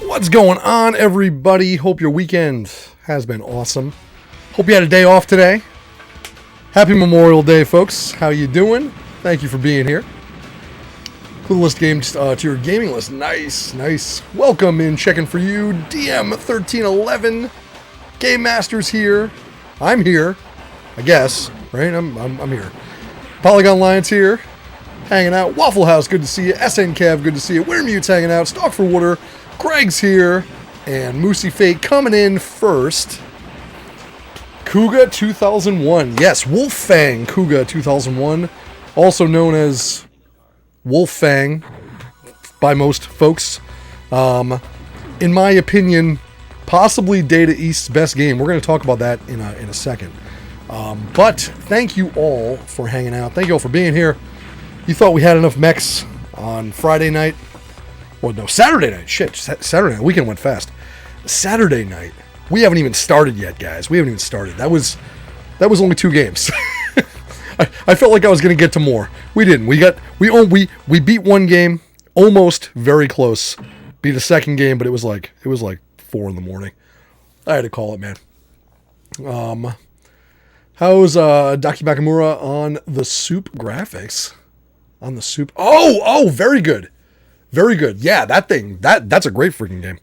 What's going on, everybody? Hope your weekend has been awesome. Hope you had a day off today. Happy Memorial Day, folks. How you doing? Thank you for being here. Put the list games to your gaming list. Nice. Welcome in, checking for you. DM1311. Game Masters here. I'm here. I guess, right? I'm here. Polygon Lions here. Hanging out. Waffle House, good to see you. SN Cav, good to see you. Winter Mute's hanging out. Stalk for Water. Greg's here. And Moosey Fate coming in first. Kuga 2001. Yes, Wolf Fang Kuga 2001. Also known as Wolf Fang by most folks. In my opinion, possibly Data East's best game. We're going to talk about that in a second. But thank you all for hanging out. Thank you all for being here. You thought we had enough mechs on Friday night? Well, no, Saturday night. Shit, Saturday night. Weekend went fast. Saturday night. We haven't even started yet, guys. We haven't even started. That was only 2 games. I felt like I was going to get to more. We didn't. We beat one game, almost very close. Beat a second game, but it was like 4 in the morning. I had to call it, man. How's Daki Bakamura on the Soup graphics? On the Soup. Oh, very good. Very good. Yeah, that's a great freaking game.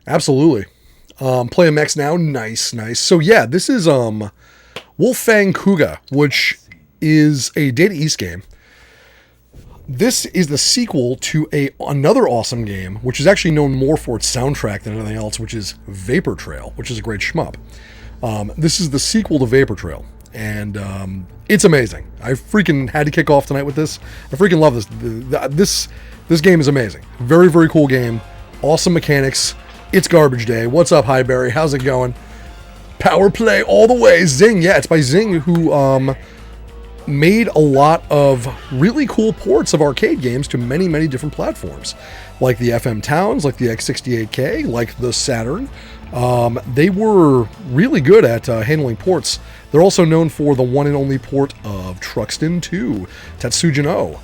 Absolutely. Playing mechs now. Nice. So yeah, this is Wolf Fang Kuga, which is a Data East game. This is the sequel to another awesome game, which is actually known more for its soundtrack than anything else, which is Vapor Trail, which is a great shmup. This is the sequel to Vapor Trail, and it's amazing. I freaking had to kick off tonight with this. I freaking love this. This game is amazing. Very, very cool game. Awesome mechanics. It's garbage day. What's up, Highberry? How's it going? Power play all the way. Zing. Yeah, it's by Zing, who made a lot of really cool ports of arcade games to many, many different platforms, like the FM Towns, like the X68K, like the Saturn. They were really good at handling ports. They're also known for the one and only port of Truxton 2, Tatsujin O,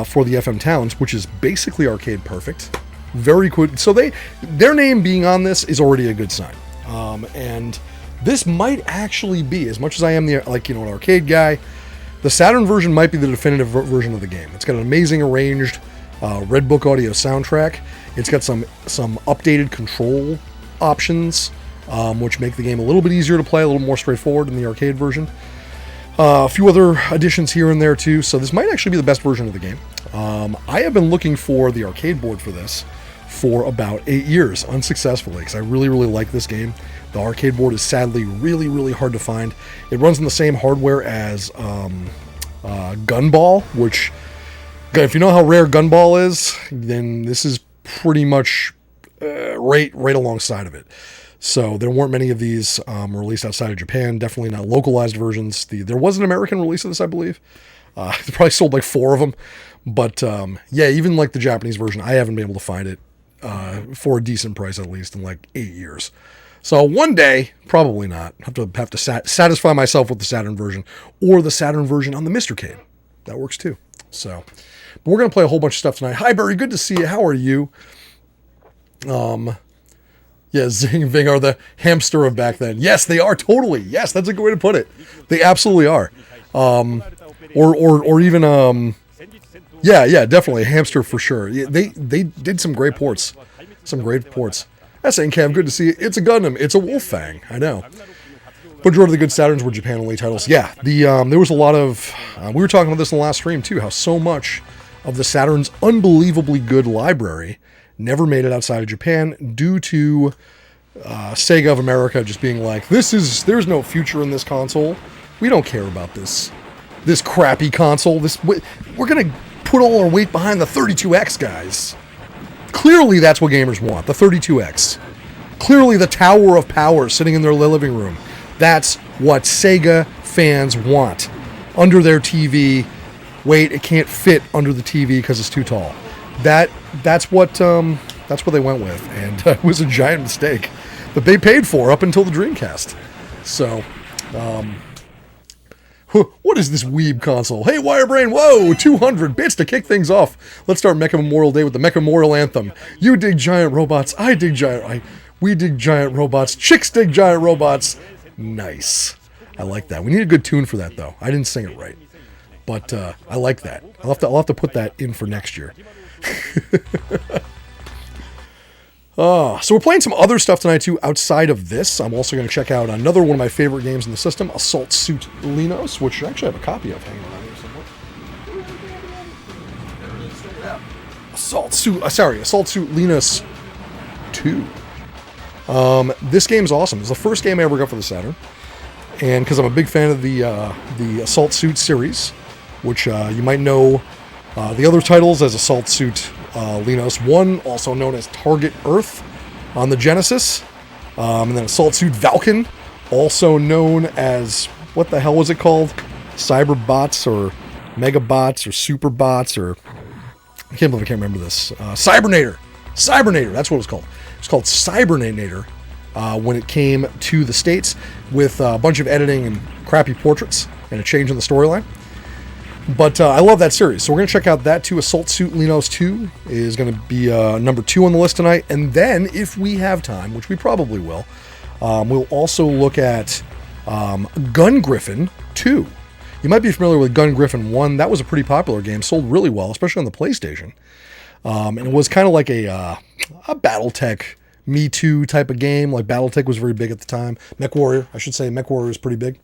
for the FM Towns, which is basically arcade perfect. Very good. So their name being on this is already a good sign. And this might actually be, as much as I am an arcade guy, the Saturn version might be the definitive version of the game. It's got an amazing arranged Red Book audio soundtrack. It's got some updated control options, which make the game a little bit easier to play, a little more straightforward than the arcade version. A few other additions here and there too, so this might actually be the best version of the game. I have been looking for the arcade board for this for about 8 years, unsuccessfully, because I really, really like this game. The arcade board is sadly really, really hard to find. It runs on the same hardware as Gunball, which, if you know how rare Gunball is, then this is pretty much right alongside of it. So there weren't many of these released outside of Japan. Definitely not localized versions. There was an American release of this, I believe. They probably sold like 4 of them. But yeah, even like the Japanese version, I haven't been able to find it for a decent price, at least in like 8 years. So one day, probably not. Have to satisfy myself with the Saturn version or the Saturn version on the Mr. That works too. So, but we're gonna play a whole bunch of stuff tonight. Hi, Barry. Good to see you. How are you? Yeah, Zing and Ving are the hamster of back then. Yes, they are, totally. Yes, that's a good way to put it. They absolutely are. Or even yeah, definitely a hamster for sure. Yeah, they did some great ports. SN Cam, good to see you. It's a Gundam. It's a Wolf Fang. I know. Majority of the good Saturns were Japan-only titles. Yeah, there was a lot of... we were talking about this in the last stream, too, how so much of the Saturn's unbelievably good library never made it outside of Japan due to Sega of America just being like, there's no future in this console. We don't care about this crappy console. We're going to put all our weight behind the 32X, guys. Clearly that's what gamers want, the 32X. Clearly the tower of power sitting in their living room. That's what Sega fans want. Under their TV. Wait, it can't fit under the TV because it's too tall. That's what they went with, and it was a giant mistake that they paid for up until the Dreamcast. So, What is this weeb console? Hey, Wirebrain, whoa, 200 bits to kick things off. Let's start Mecha Memorial Day with the Mecha Memorial Anthem. You dig giant robots, we dig giant robots, chicks dig giant robots. Nice. I like that. We need a good tune for that, though. I didn't sing it right. But I like that. I'll have to put that in for next year. So we're playing some other stuff tonight, too, outside of this. I'm also going to check out another one of my favorite games in the system, Suit Leynos, which I actually have a copy of hanging around here somewhere. Assault Suit Leynos 2. This game's awesome. It's the first game I ever got for the Saturn. And because I'm a big fan of the Assault Suit series, which you might know the other titles as Assault Suit Leynos 1, also known as Target Earth on the Genesis, and then Assault Suit Valken, also known as, what the hell was it called? Cyberbots or Megabots or Superbots or, I can't believe I can't remember this. Cybernator, that's what it was called. It's called Cybernator when it came to the States with a bunch of editing and crappy portraits and a change in the storyline. But I love that series, so we're going to check out that too. Assault Suit Leynos 2 is going to be number 2 on the list tonight. And then, if we have time, which we probably will, we'll also look at Gun Griffin 2. You might be familiar with Gun Griffin 1. That was a pretty popular game, sold really well, especially on the PlayStation. And it was kind of like a Battletech Me Too type of game. Like Battletech was very big at the time. MechWarrior, I should say. MechWarrior was pretty big.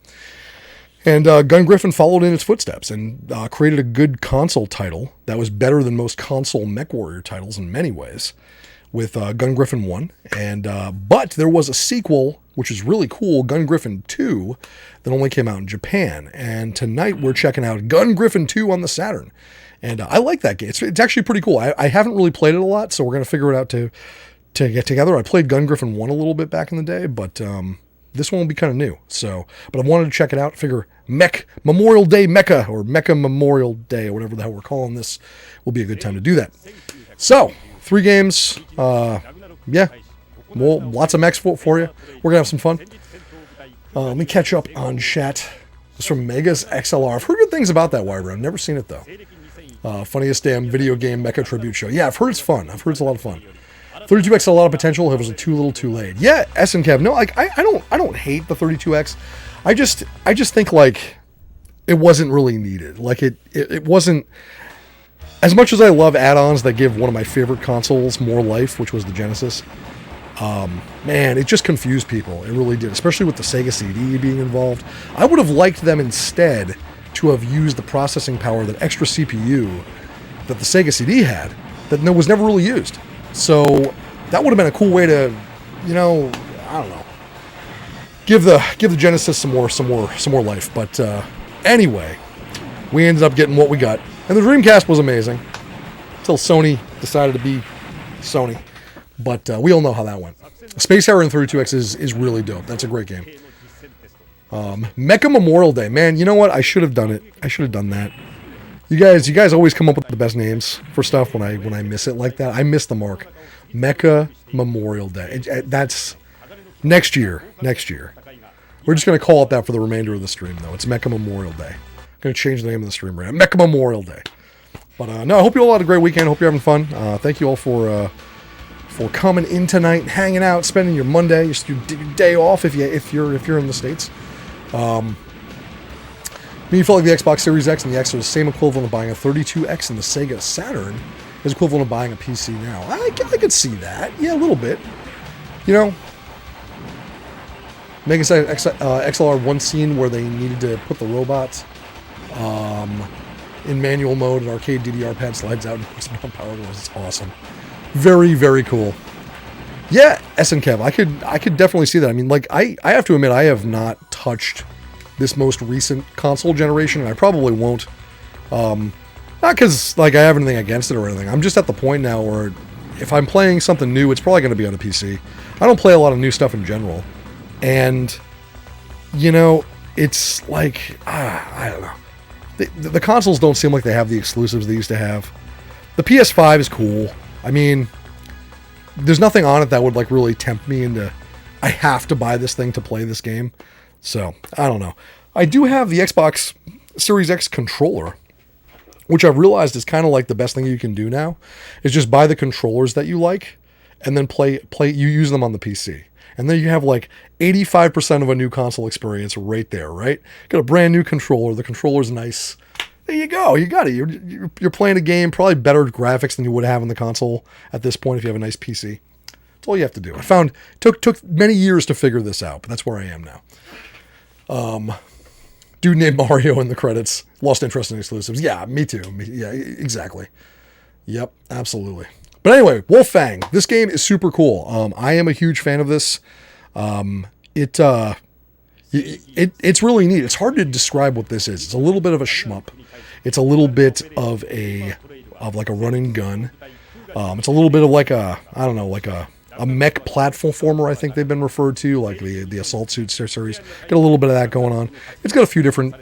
And Gun Griffin followed in its footsteps and created a good console title that was better than most console MechWarrior titles in many ways, with Gun Griffin 1. But there was a sequel, which is really cool, Gun Griffin 2, that only came out in Japan. And tonight we're checking out Gun Griffin 2 on the Saturn. And I like that game. It's actually pretty cool. I haven't really played it a lot, so we're going to figure it out to get together. I played Gun Griffin 1 a little bit back in the day, but this one will be kind of new. But I wanted to check it out. Figure Mech Memorial Day Mecha, or Mecha Memorial Day, or whatever the hell we're calling this, will be a good time to do that. So, 3 games. Yeah. Well, lots of mechs for you. We're going to have some fun. Let me catch up on chat. It's from Mega's XLR. I've heard good things about that Wirebrown. Never seen it, though. Funniest damn video game mecha tribute show. Yeah, I've heard it's fun. I've heard it's a lot of fun. 32X had a lot of potential. It was too little, too late. Yeah, S and Kev. No, like I don't hate the 32X. I just think like it wasn't really needed. Like it wasn't, as much as I love add-ons that give one of my favorite consoles more life, which was the Genesis. Man, it just confused people. It really did, especially with the Sega CD being involved. I would have liked them instead to have used the processing power, that extra CPU that the Sega CD had, that was never really used. So that would have been a cool way to, I don't know, give the Genesis some more life. But anyway, we ended up getting what we got, and the Dreamcast was amazing until Sony decided to be Sony. But we all know how that went. Space Harrier in 32X is really dope. That's a great game. Mecha Memorial Day, man. You know what? I should have done it. I should have done that. You guys always come up with the best names for stuff when I miss it like that. I miss the mark. Mecha Memorial Day. That's next year. We're just going to call it that for the remainder of the stream, though. It's Mecha Memorial Day. I'm going to change the name of the stream right now. Mecha Memorial Day. But no, I hope you all had a great weekend. Hope you're having fun. Thank you all for coming in tonight, hanging out, spending your Monday, your day off if you're in the States. You feel like the Xbox Series X and the X are the same equivalent of buying a 32X, and the Sega Saturn is equivalent of buying a PC now. I could see that. Yeah, a little bit. Mega XLR one scene where they needed to put the robots in manual mode, and arcade DDR pad slides out and puts them on power doors. It's awesome. Very, very cool. Yeah, S and Kev, I could definitely see that. I mean, like, I have to admit, I have not touched this most recent console generation, and I probably won't. Not because, like, I have anything against it or anything. I'm just at the point now where if I'm playing something new, it's probably going to be on a PC. I don't play a lot of new stuff in general. And, it's like, I don't know. The consoles don't seem like they have the exclusives they used to have. The PS5 is cool. I mean, there's nothing on it that would, like, really tempt me into, I have to buy this thing to play this game. So, I don't know. I do have the Xbox Series X controller, which I've realized is kind of like the best thing you can do now, is just buy the controllers that you like and then you use them on the PC. And then you have like 85% of a new console experience right there, right? Got a brand new controller. The controller's nice. There you go. You got it. You're playing a game, probably better graphics than you would have on the console at this point if you have a nice PC. That's all you have to do. I found took many years to figure this out, but that's where I am now. Dude named Mario in the credits. Lost interest in exclusives. Yeah, me too. Yeah, exactly. Yep, absolutely. But anyway, Wolf Fang. This game is super cool. I am a huge fan of this. It's really neat. It's hard to describe what this is. It's a little bit of a shmup. It's a little bit of like a run and gun. It's a little bit of like a mech platformer, I think they've been referred to, like the Assault Suit series. Got a little bit of that going on. It's got a few different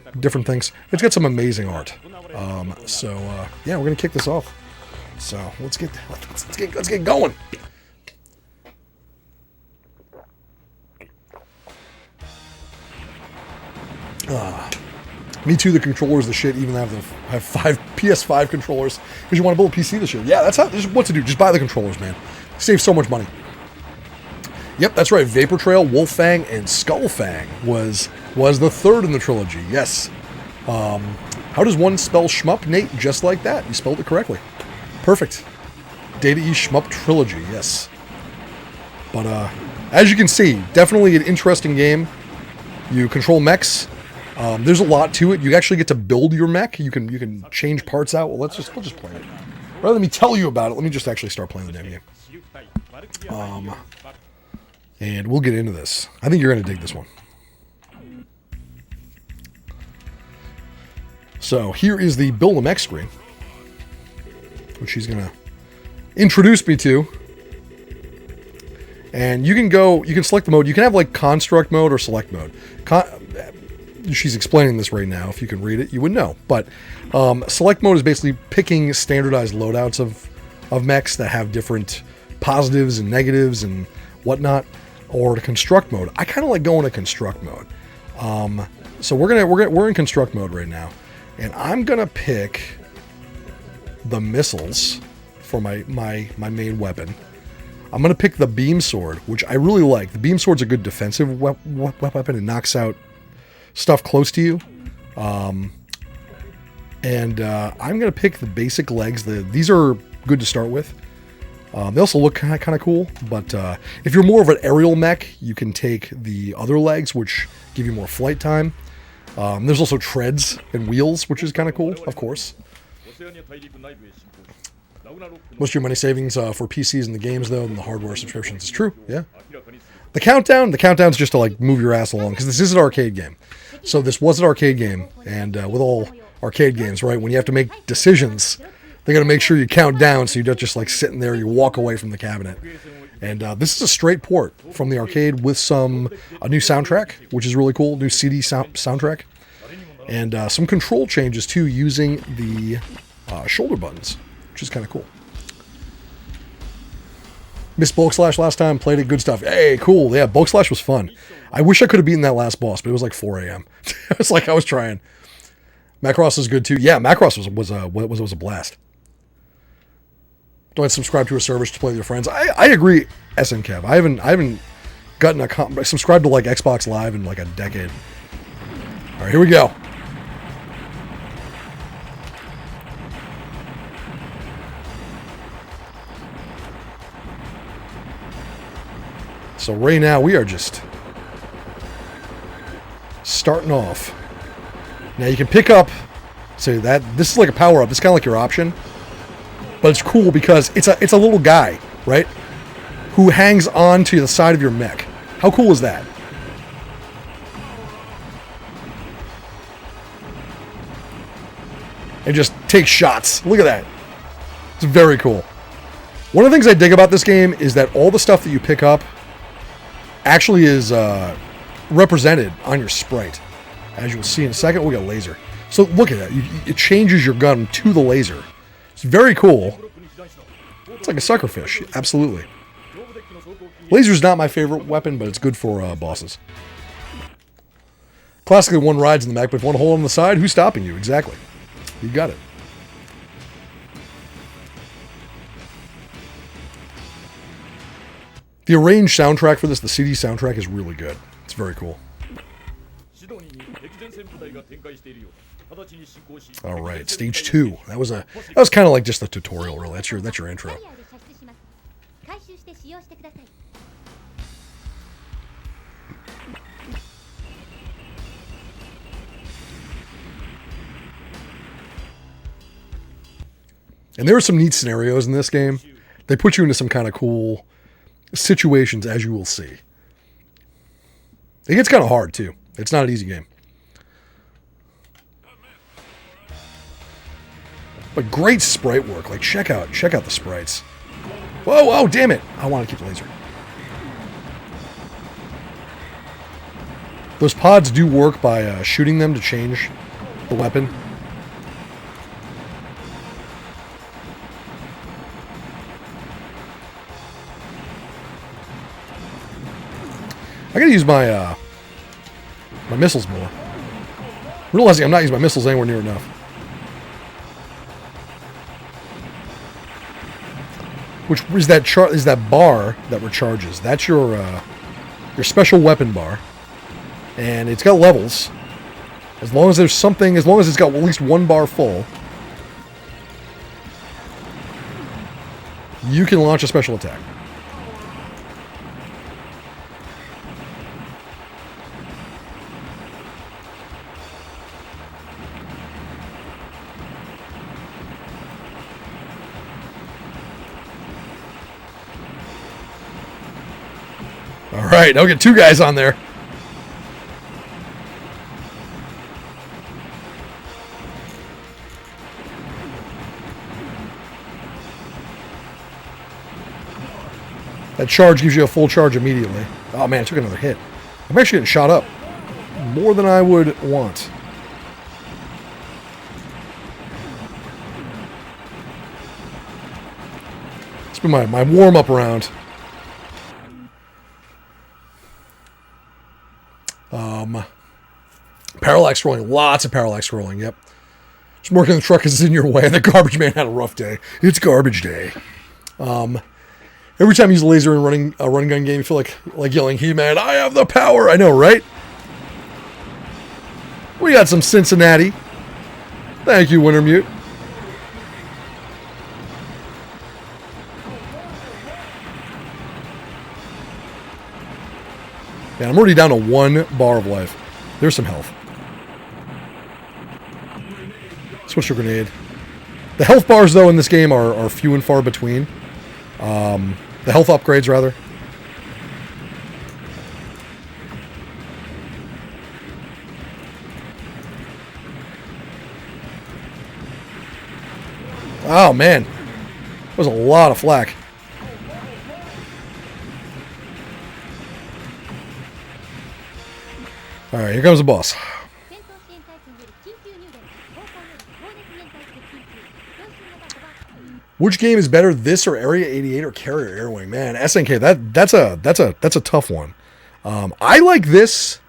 things. It's got some amazing art. Yeah, we're gonna kick this off. So let's get going. Me too. The controllers, the shit. Even have 5 PS5 controllers because you want to build a PC this year. Yeah, this is what to do. Just buy the controllers, man. Save so much money. Yep, that's right. Vapor Trail, Wolf Fang, and Skull Fang was the third in the trilogy. Yes. How does one spell shmup, Nate? Just like that. You spelled it correctly. Perfect. Data East Shmup Trilogy. Yes. But as you can see, definitely an interesting game. You control mechs. There's a lot to it. You actually get to build your mech. You can change parts out. Well, we'll just play it. Rather than me tell you about it, let me just actually start playing the damn game. And we'll get into this. I think you're going to dig this one. So here is the Build a Mech screen, which she's going to introduce me to. And you can select the mode. You can have like construct mode or select mode. She's explaining this right now. If you can read it, you would know. But select mode is basically picking standardized loadouts of mechs that have different positives and negatives and whatnot. Or to construct mode. I kind of like going to construct mode. So we're in construct mode right now, and I'm gonna pick the missiles for my main weapon. I'm going to pick the beam sword, which I really like. The beam sword's a good defensive weapon. It knocks out stuff close to you. I'm going to pick the basic legs. These are good to start with. They also look kind of cool, but if you're more of an aerial mech, you can take the other legs, which give you more flight time. There's also treads and wheels, which is kind of cool, of course. Most of your money savings for PCs and the games, though, and the hardware subscriptions. It's true, yeah. The countdown's just to like move your ass along, because this is an arcade game. So this was an arcade game, and with all arcade games, right, when you have to make decisions, they got to make sure you count down so you're not just like sitting there, you walk away from the cabinet. And this is a straight port from the arcade with a new soundtrack, which is really cool, new CD soundtrack, and some control changes too, using the shoulder buttons, which is kind of cool. Missed Bulk Slash last time, played it, good stuff. Hey, cool, yeah, Bulk Slash was fun. I wish I could have beaten that last boss, but it was like 4 a.m. It's like I was trying. Macross is good too. Yeah, Macross was a blast. Don't subscribe to a service to play with your friends. I agree, SNCav. I haven't gotten subscribed to like Xbox Live in like a decade. All right, here we go. So right now we are just starting off. Now you can pick up, say that this is like a power up. It's kind of like your option, but it's cool because it's a little guy, right, who hangs on to the side of your mech. How cool is that? And just takes shots. Look at that. It's very cool. One of the things I dig about this game is that all the stuff that you pick up actually is represented on your sprite. As you'll see in a second, we got a laser. So look at that. It changes your gun to the laser. It's very cool. It's like a suckerfish. Absolutely. Laser's not my favorite weapon, but it's good for bosses. Classically, one rides in the mech, but if one hole on the side, who's stopping you? Exactly. You got it. The arranged soundtrack for this, the CD soundtrack, is really good. It's very cool. All right, stage 2. That was kind of like just a tutorial, really. That's your intro. And there are some neat scenarios in this game. They put you into some kind of cool situations, as you will see. It gets kind of hard, too. It's not an easy game. But great sprite work. Like, check out the sprites. Whoa, whoa, damn it. I want to keep the laser. Those pods do work by shooting them to change the weapon. I gotta use my my missiles more. Realizing I'm not using my missiles anywhere near enough. Which is that bar that recharges. That's your special weapon bar, and it's got levels. As long as there's something, as long as it's got at least one bar full, you can launch a special attack. Alright, I'll get 2 guys on there. That charge gives you a full charge immediately. Oh man, I took another hit. I'm actually getting shot up. More than I would want. It's been my warm-up round. Parallax scrolling. Lots of parallax scrolling, yep. Just working the truck because it's in your way. The garbage man had a rough day. It's garbage day. Every time you use a laser in a run gun game, you feel like yelling, He-Man, I have the power! I know, right? We got some Cincinnati. Thank you, Wintermute. Man, I'm already down to 1 bar of life. There's some health. Switch to grenade. The health bars, though, in this game are few and far between. The health upgrades, rather. Oh, man. That was a lot of flak. Alright, here comes the boss. Which game is better, this or Area 88 or Carrier Air Wing? Man, SNK, that's a tough one. I like this,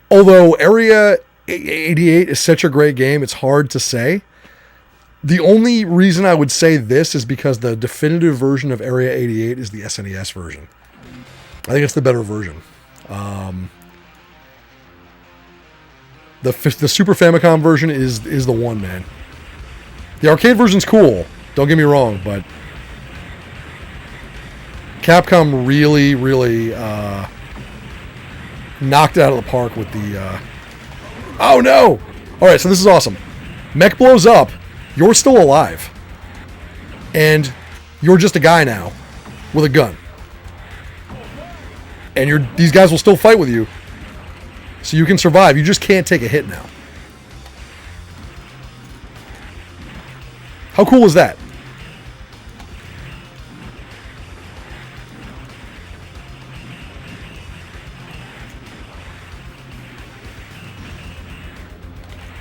although Area 88 is such a great game, it's hard to say. The only reason I would say this is because the definitive version of Area 88 is the SNES version. I think it's the better version. The Super Famicom version is the one, man. The arcade version's cool. Don't get me wrong, but Capcom really knocked it out of the park with the... Oh, no! Alright, so this is awesome. Mech blows up. You're still alive. And you're just a guy now with a gun. And these guys will still fight with you. So you can survive. You just can't take a hit now. How cool is that?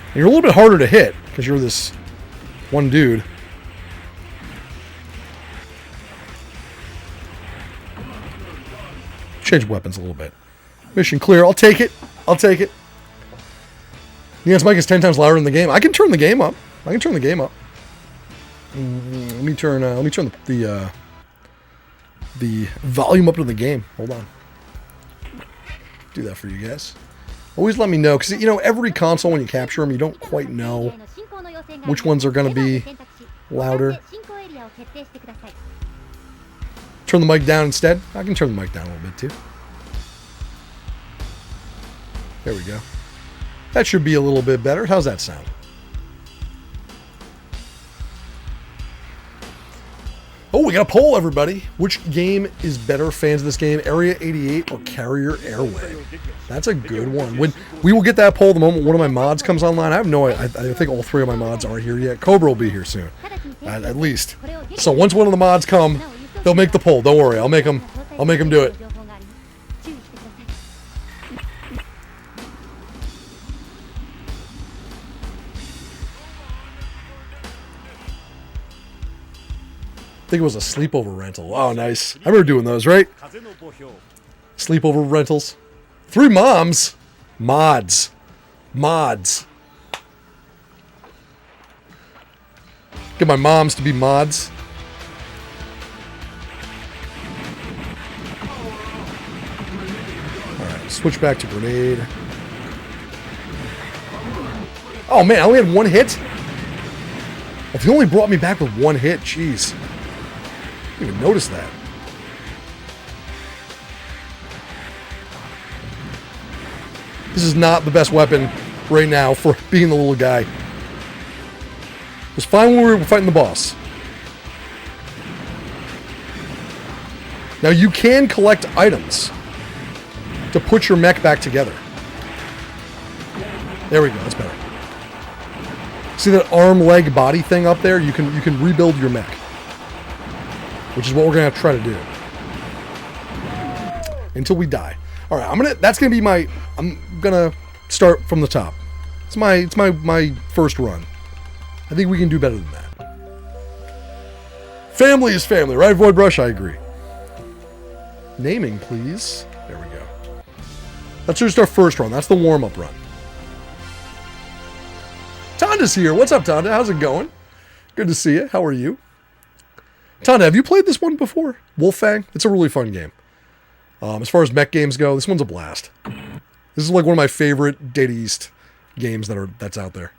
And you're a little bit harder to hit because you're this one dude. Change weapons a little bit. Mission clear. I'll take it. I'll take it. Neon's mic is 10 times louder in the game. I can turn the game up. Let me turn the volume up to the game. Hold on. Do that for you guys. Always let me know, because you know every console when you capture them, you don't quite know which ones are going to be louder. Turn the mic down instead. I can turn the mic down a little bit too. There we go. That should be a little bit better. How's that sound? Oh, we got a poll, everybody. Which game is better, fans of this game, Area 88 or Carrier Airway? That's a good one. When we will get that poll the moment one of my mods comes online. I have no idea. I think all three of my mods aren't here yet. Cobra will be here soon, at least. So once one of the mods come, they'll make the poll. Don't worry. I'll make them do it. I think it was a sleepover rental. Oh, nice. I remember doing those, right? Sleepover rentals. 3 moms. Mods. Get my moms to be mods. Alright, switch back to grenade. Oh man, I only had 1 hit? If he only brought me back with 1 hit, jeez. I didn't even notice that. This is not the best weapon right now for being the little guy. It was fine when we were fighting the boss. Now you can collect items to put your mech back together. There we go, that's better. See that arm, leg, body thing up there? You can rebuild your mech. Which is what we're gonna have to try to do. Until we die. Alright, I'm gonna start from the top. It's my first run. I think we can do better than that. Family is family, right, Void Brush? I agree. Naming, please. There we go. That's just our first run. That's the warm-up run. Tonda's here. What's up, Tonda? How's it going? Good to see you. How are you? Tonda, have you played this one before? Wolf Fang? It's a really fun game. As far as mech games go, this one's a blast. This is like one of my favorite Data East games that's out there.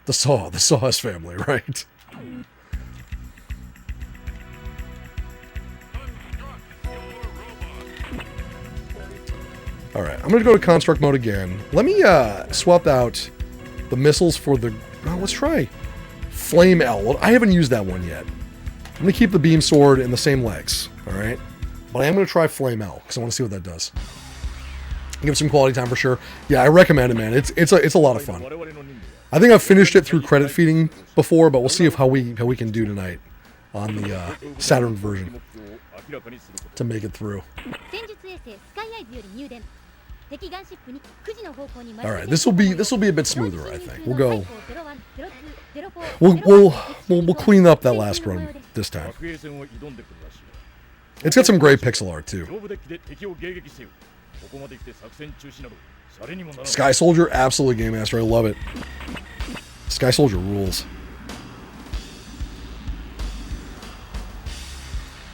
The Saw's family, right? Alright, I'm going to go to construct mode again. Let me swap out the missiles for the... Oh, let's try Flame L. I haven't used that one yet. I'm going to keep the beam sword in the same legs, alright? But I am going to try Flame L, because I want to see what that does. Give it some quality time for sure. Yeah, I recommend it, man. It's a lot of fun. I think I've finished it through credit feeding before, but we'll see how we can do tonight on the Saturn version to make it through. All right, this will be a bit smoother, I think. We'll clean up that last run this time. It's got some great pixel art too. Sky Soldier, absolutely Game Master. I love it. Sky Soldier rules.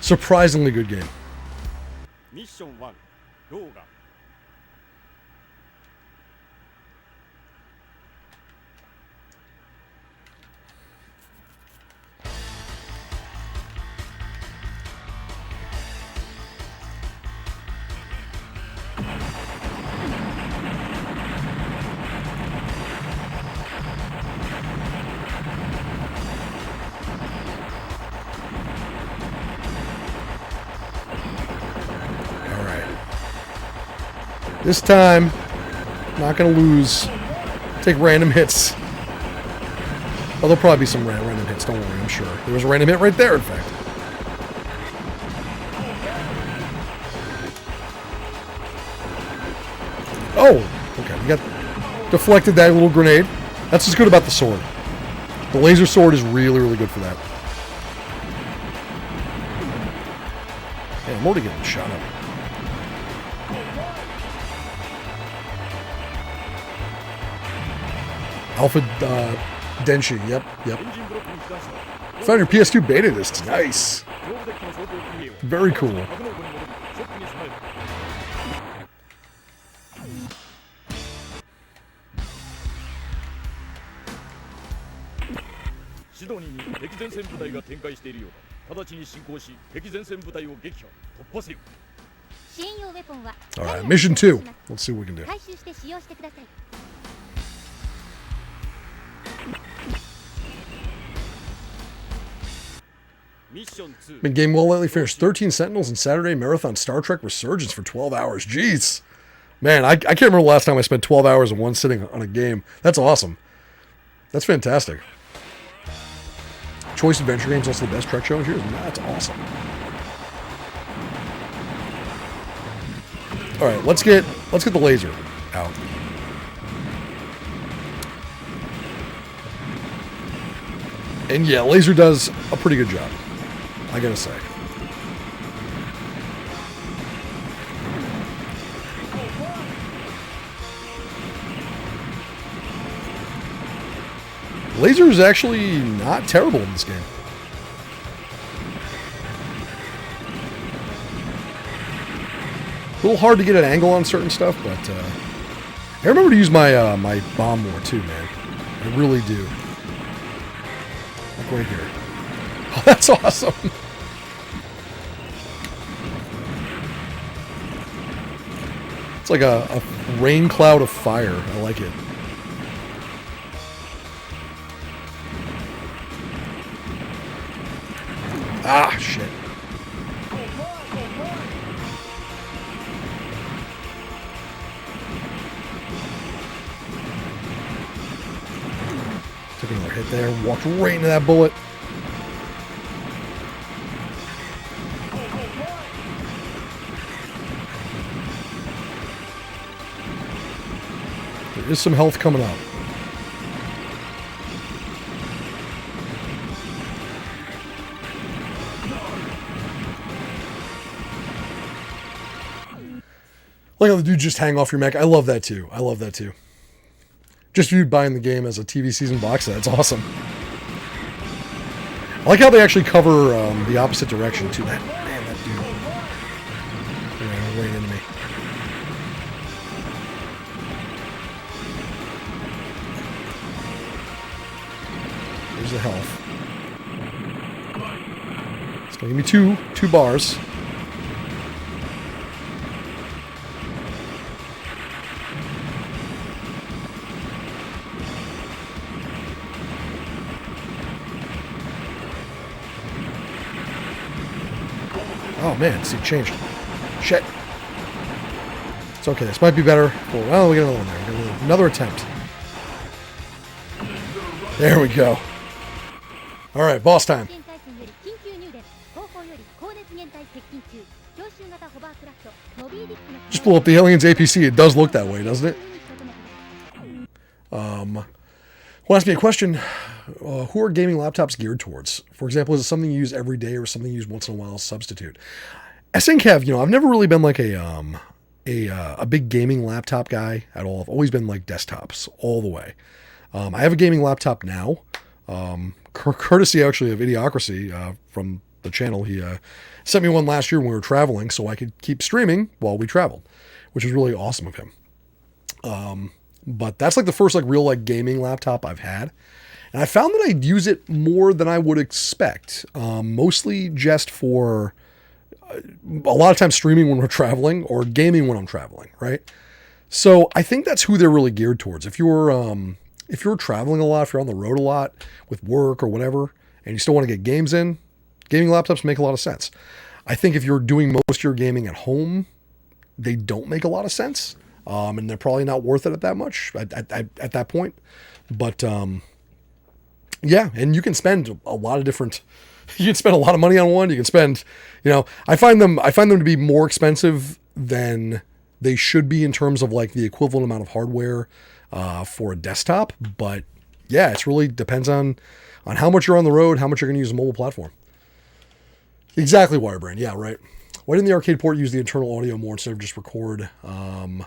Surprisingly good game. Mission 1, Rohga. This time, not going to lose. Take random hits. Well, there'll probably be some random hits, don't worry, I'm sure. There was a random hit right there, in fact. Oh! Okay, we got deflected that little grenade. That's what's good about the sword. The laser sword is really, really good for that. Man, I'm already getting shot up. Alpha Denshi. Yep. Found your PS2 beta discs. Nice. Very cool. Alright, mission 2. Let's see what we can do. Been game well lately. Finished 13 Sentinels and Saturday Marathon Star Trek Resurgence for 12 hours. Jeez. Man, I can't remember the last time I spent 12 hours in one sitting on a game. That's awesome. That's fantastic. Choice Adventure Games also the best Trek show here. That's awesome. All right, let's get the laser out. And yeah, laser does a pretty good job, I gotta say. Laser is actually not terrible in this game. A little hard to get an angle on certain stuff, but I remember to use my my bomb more too, man. I really do. Like right here. Oh, that's awesome. It's like a rain cloud of fire. I like it. Ah, shit. Took another hit there, walked right into that bullet. There is some health coming up. Like how the dude just hang off your mech. I love that too. I love that too. Just viewed buying the game as a TV season box set. It's awesome. I like how they actually cover the opposite direction too. That dude. Yeah, right into me. There's the health. It's gonna give me two bars. Oh man, see, it changed. Shit. It's okay, this might be better. Well, we get another one there. We get another attempt. There we go. Alright, boss time. Just blow up the alien's APC. It does look that way, doesn't it? Well, ask me a question. Who are gaming laptops geared towards? For example, is it something you use every day or something you use once in a while as a substitute? I think I've never really been like a big gaming laptop guy at all. I've always been like desktops all the way. I have a gaming laptop now, courtesy actually of Idiocracy from the channel. He sent me one last year when we were traveling so I could keep streaming while we traveled, which was really awesome of him. But that's like the first like real like gaming laptop I've had. And I found that I'd use it more than I would expect. Mostly just for a lot of times streaming when we're traveling or gaming when I'm traveling, right? So I think that's who they're really geared towards. If you're traveling a lot, if you're on the road a lot with work or whatever, and you still want to get games in, gaming laptops make a lot of sense. I think if you're doing most of your gaming at home, they don't make a lot of sense. And they're probably not worth it at that much at that point. But yeah, and you can spend a lot of different. You can spend a lot of money on one. You can spend, I find them to be more expensive than they should be in terms of like the equivalent amount of hardware for a desktop. But yeah, it's really depends on how much you're on the road, how much you're going to use a mobile platform. Exactly, Wirebrand. Yeah, right. Why didn't the arcade port use the internal audio more instead of just record the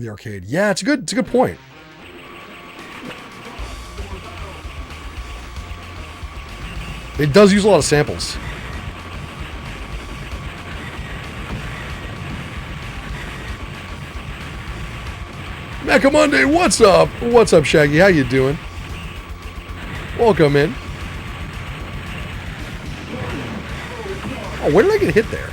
arcade? Yeah, it's a good point. It does use a lot of samples. Mecha Monday, what's up? What's up, Shaggy? How you doing? Welcome in. Oh, where did I get hit there?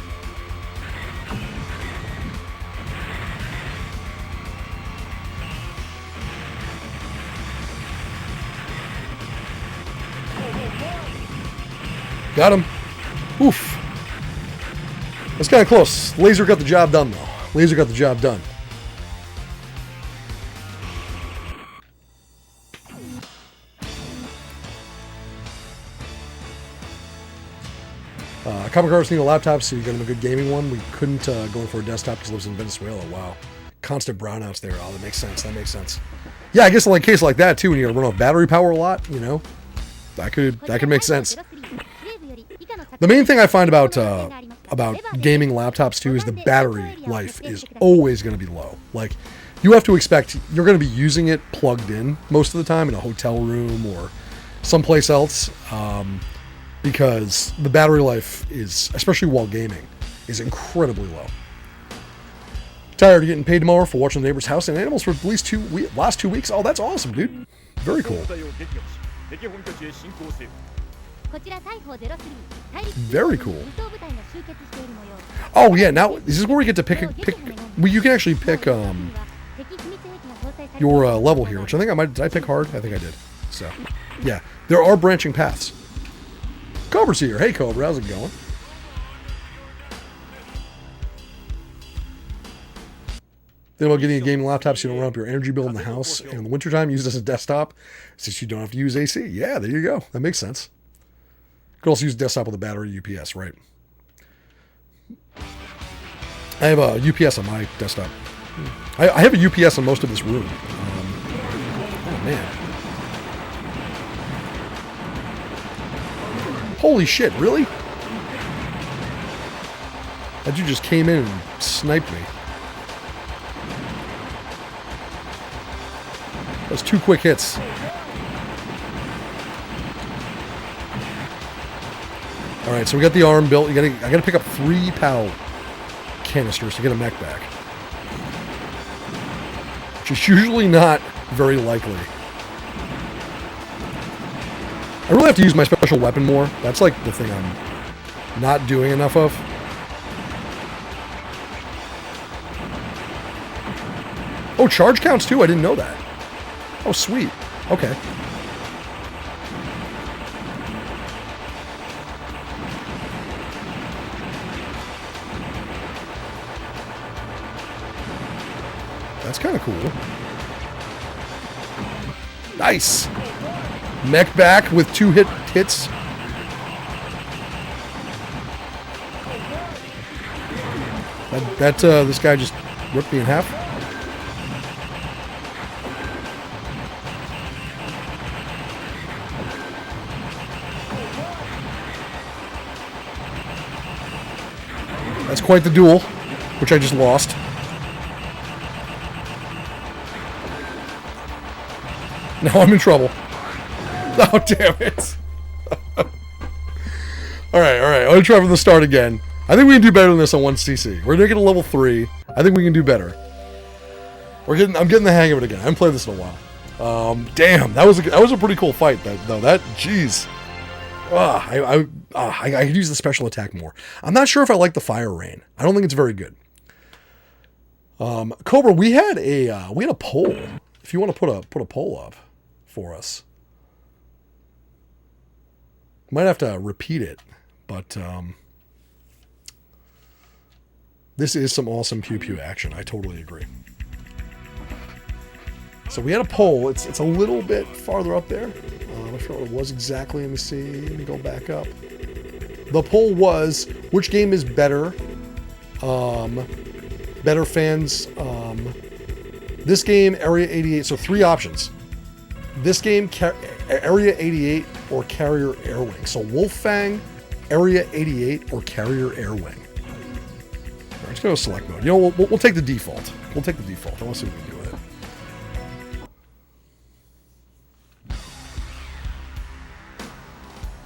Got him. Oof. That's kind of close. Laser got the job done, though. Laser got the job done. Comic artists need a laptop, so you get him a good gaming one. We couldn't go in for a desktop because he lives in Venezuela. Wow. Constant brownouts there. Oh, that makes sense. That makes sense. Yeah, I guess in a case like that, too, when you run off battery power a lot, you know, that could make sense. The main thing I find about gaming laptops, too, is the battery life is always going to be low. Like, you have to expect you're going to be using it plugged in most of the time in a hotel room or someplace else. Because the battery life is, especially while gaming, is incredibly low. Tired of getting paid tomorrow for watching the neighbor's house and animals for at least last 2 weeks? Oh, that's awesome, dude. Very cool. Very cool. Oh, yeah, now, this is where we get to pick you can actually pick your level here, which I think did I pick hard? I think I did. So, yeah, there are branching paths. Cobra's here. Hey, Cobra. How's it going? Think about getting a gaming laptop so you don't run up your energy bill in the house. And in the wintertime, use it as a desktop since you don't have to use AC. Yeah, there you go. That makes sense. You could also use a desktop with a battery UPS, right? I have a UPS on my desktop. I have a UPS on most of this room. Oh, man. Holy shit, really? That you just came in and sniped me. Those 2 quick hits. Alright, so we got the arm built. I gotta pick up 3 POW canisters to get a mech back. Which is usually not very likely. I really have to use my special weapon more. That's like the thing I'm not doing enough of. Oh, charge counts too? I didn't know that. Oh, sweet. Okay. That's kind of cool. Nice. Mech back with 2 hits. This guy just ripped me in half. That's quite the duel, which I just lost. Now I'm in trouble. Oh, damn it. Alright. I'm going to try from the start again. I think we can do better than this on 1cc. We're going to get a level 3. I think we can do better. I'm getting the hang of it again. I haven't played this in a while. Damn, that was a pretty cool fight, though. Jeez. I could use the special attack more. I'm not sure if I like the fire rain. I don't think it's very good. Cobra, we had a poll. If you want to put a poll up for us. Might have to repeat it, but this is some awesome pew-pew action. I totally agree. So we had a poll. It's a little bit farther up there. I forgot what it was exactly. Let me see. Let me go back up. The poll was, which game is better? Better fans. This game, Area 88. So 3 options. This game, Area 88 or Carrier Air Wing. So Wolf Fang, Area 88 or Carrier Air Wing. Right, let's go to select mode. You know, we'll take the default. We'll take the default. I want to see what we can do with it.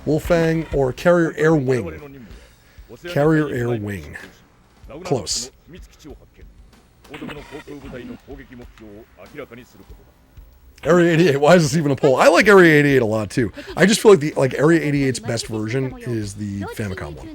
Wolf Fang or Carrier Air Wing. Carrier Air Wing. Close. Area 88. Why is this even a poll? I like Area 88 a lot too. I just feel like Area 88's best version is the Famicom one.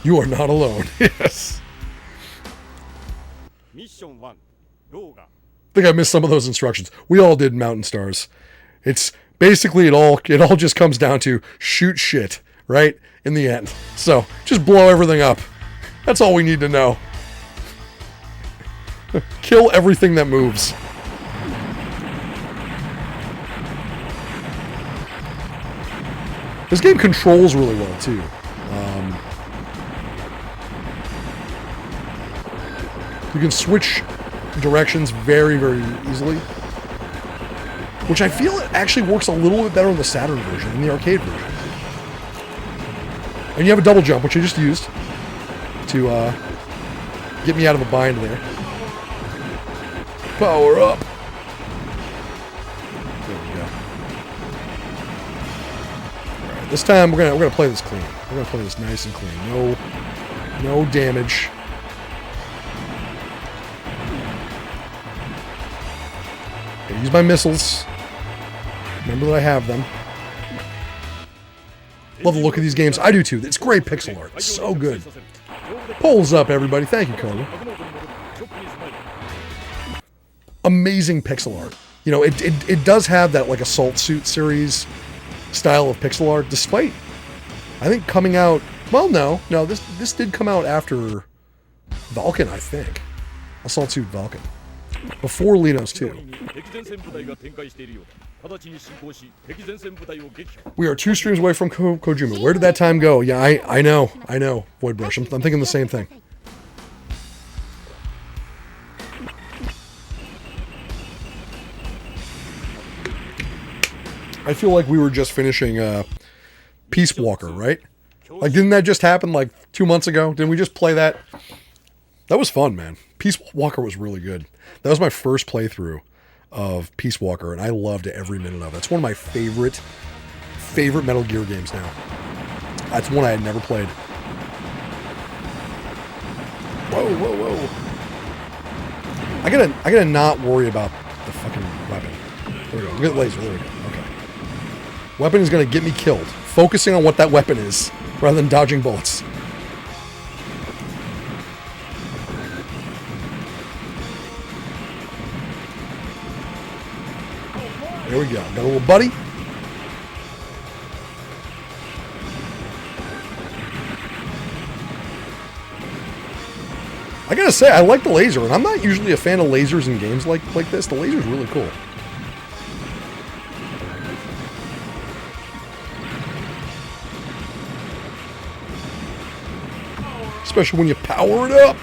You are not alone. Yes. Mission 1, Rohga. I think I missed some of those instructions. We all did Mountain Stars. It's basically it all just comes down to shoot shit, right? In the end. So just blow everything up. That's all we need to know. Kill everything that moves. This game controls really well too. You can switch directions very, very easily, which I feel it actually works a little bit better on the Saturn version than the arcade version. And you have a double jump, which I just used to get me out of a bind there. Power up. There we go. All right, this time we're gonna play this clean. We're gonna play this nice and clean. No damage. Use my missiles. Remember that I have them. Love the look of these games. I do too. It's great pixel art. It's so good. Polls up, everybody. Thank you, Cody. Amazing pixel art. You know, it does have that like Assault Suit series style of pixel art, despite I think coming out. Well, no, this did come out after Vulcan, I think. Assault Suit Vulcan. Before Leynos 2. We are 2 streams away from Kojima. Where did that time go? Yeah, I know, Voidbrush. I'm thinking the same thing. I feel like we were just finishing Peace Walker, right? Like, didn't that just happen like 2 months ago? Didn't we just play that? That was fun, man. Peace Walker was really good. That was my first playthrough of Peace Walker, and I loved every minute of it. It's one of my favorite Metal Gear games now. That's one I had never played. Whoa. I gotta not worry about the fucking weapon. There we go. We got the laser. There we go. Okay. Weapon is gonna get me killed. Focusing on what that weapon is, rather than dodging bullets. There we go. Got a little buddy. I gotta say, I like the laser, and I'm not usually a fan of lasers in games like this. The laser's really cool. Especially when you power it up.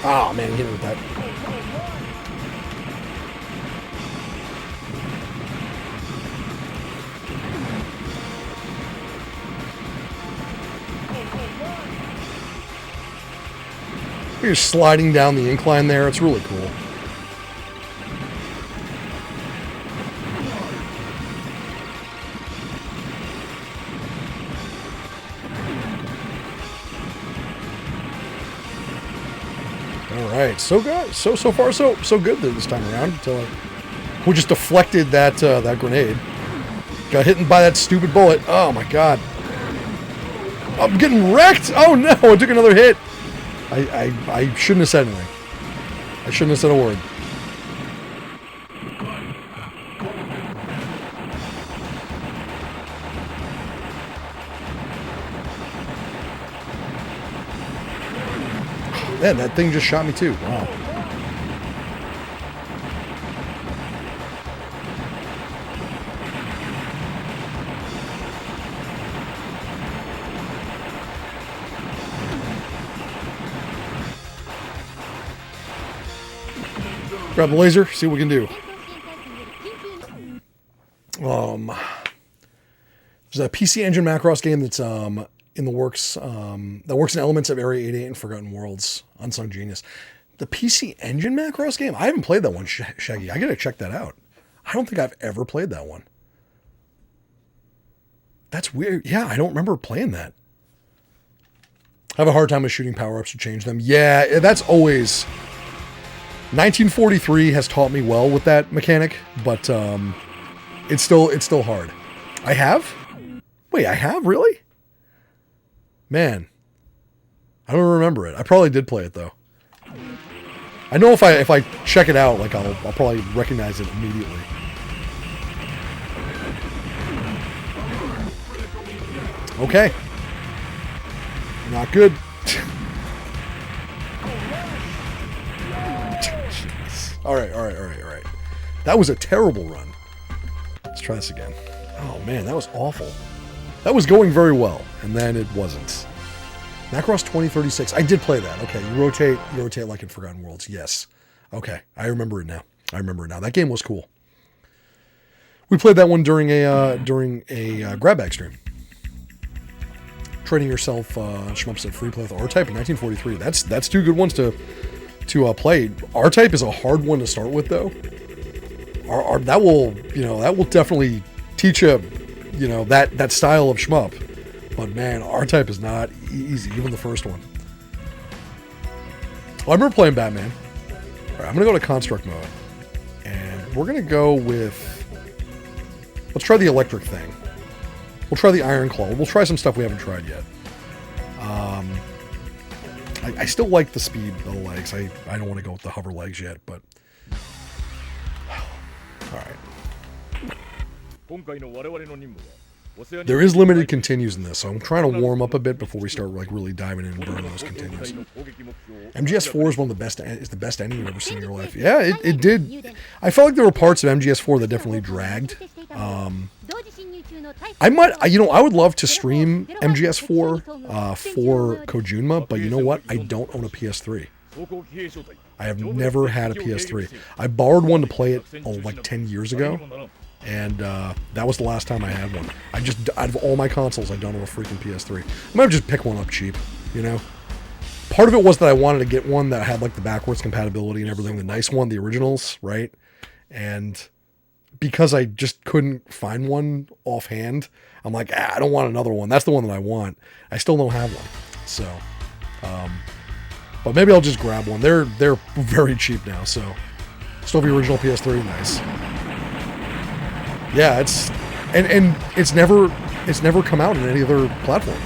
Oh man, get me with that. You're sliding down the incline there. It's really cool. Alright, so good. So far so good this time around until we just deflected that grenade. Got hit by that stupid bullet. Oh my god. I'm getting wrecked! Oh no, I took another hit. I shouldn't have said anything. I shouldn't have said a word. Man, that thing just shot me too. Wow. Grab the laser, see what we can do. There's a PC Engine Macross game that's in the works, that works in elements of Area 88 and Forgotten Worlds. Unsung Genius. The PC Engine Macross game? I haven't played that one, Shaggy. I gotta check that out. I don't think I've ever played that one. That's weird. Yeah, I don't remember playing that. I have a hard time with shooting power-ups to change them. Yeah, that's always... 1943 has taught me well with that mechanic, but it's still hard. I have? Wait, I have? Really? Man. I don't remember it. I probably did play it, though. I know if I check it out, like I'll probably recognize it immediately. Okay. Not good. All right. That was a terrible run. Let's try this again. Oh man, that was awful. That was going very well, and then it wasn't. Macross 2036. I did play that. Okay, you rotate like in Forgotten Worlds. Yes. Okay, I remember it now. That game was cool. We played that one during a grab bag stream. Trading yourself shmups at free play with R-Type in 1943. That's two good ones to play. R-Type is a hard one to start with, though. That will definitely teach you, that style of shmup. But man, R-Type is not easy, even the first one. Well, I remember playing Batman. All right, I'm gonna go to construct mode, and we're gonna go with. Let's try the electric thing. We'll try the Iron Claw. We'll try some stuff we haven't tried yet. I still like the speed of the legs. I don't want to go with the hover legs yet, but... Alright. There is limited continues in this, so I'm trying to warm up a bit before we start really diving in and burning those continues. MGS4 is the best ending you've ever seen in your life. Yeah, it did. I felt like there were parts of MGS4 that definitely dragged. I would love to stream MGS4 for Kojunma, but you know what? I don't own a PS3. I have never had a PS3. I borrowed one to play it like 10 years ago, and that was the last time I had one. Out of all my consoles, I don't own a freaking PS3. I might just pick one up cheap, Part of it was that I wanted to get one that had like the backwards compatibility and everything, the nice one, the originals, right? And because I just couldn't find one offhand, I'm like, I don't want another one. That's the one that I want. I still don't have one. So, but maybe I'll just grab one. They're very cheap now. So, still have the original PS3. Nice. Yeah, it's never come out on any other platform.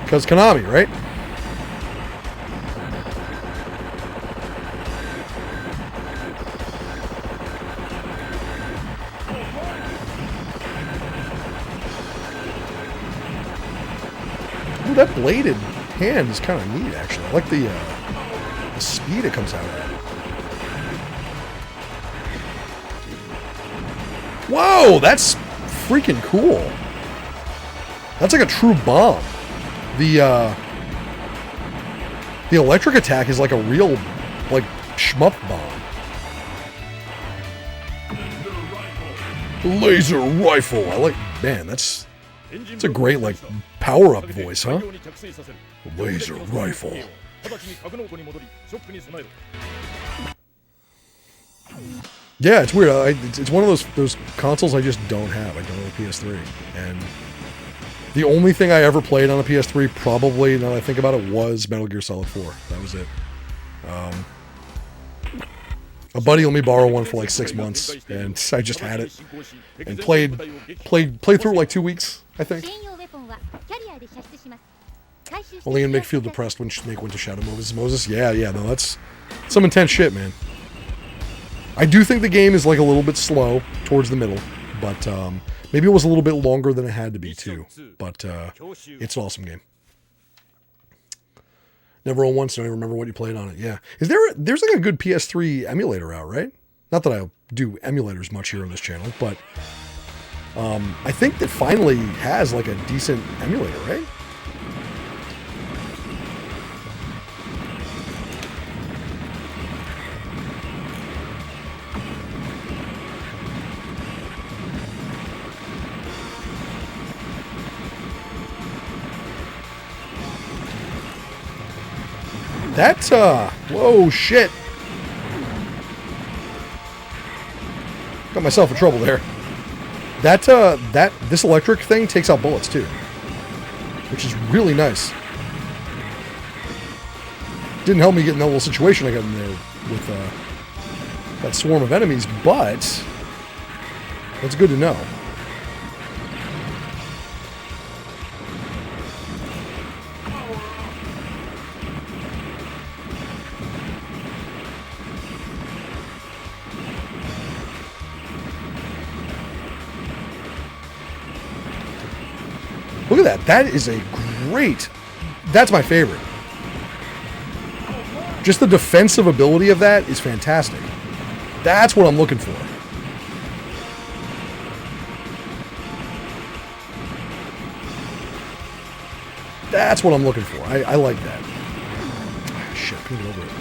Because Konami, right? Ooh, that bladed hand is kind of neat, actually. I like the speed it comes out at. Whoa, that's freaking cool. That's like a true bomb. The electric attack is like a real, like, shmup bomb. Laser rifle. I like, man, that's a great, like, power-up voice, huh? Laser rifle. Yeah, it's weird. It's one of those consoles I just don't have. I don't have a PS3. And the only thing I ever played on a PS3, probably, now that I think about it, was Metal Gear Solid 4. That was it. A buddy let me borrow one for like 6 months, and I just had it. And played through it like 2 weeks, I think. Only gonna make you feel depressed when Snake went to Shadow Moses. Yeah, no, that's some intense shit, man. I do think the game is like a little bit slow towards the middle, but maybe it was a little bit longer than it had to be too. But it's an awesome game. Never owned one, so I don't remember what you played on it. Yeah, there's like a good PS3 emulator out, right? Not that I do emulators much here on this channel, but I think that finally has like a decent emulator, right? That, whoa, shit. Got myself in trouble there. This electric thing takes out bullets too, which is really nice. Didn't help me get in that little situation I got in there with that swarm of enemies, but that's good to know. Look at that. That is a great... That's my favorite. Just the defensive ability of that is fantastic. That's what I'm looking for. That's what I'm looking for. I like that. Ah, shit, I couldn't get over it.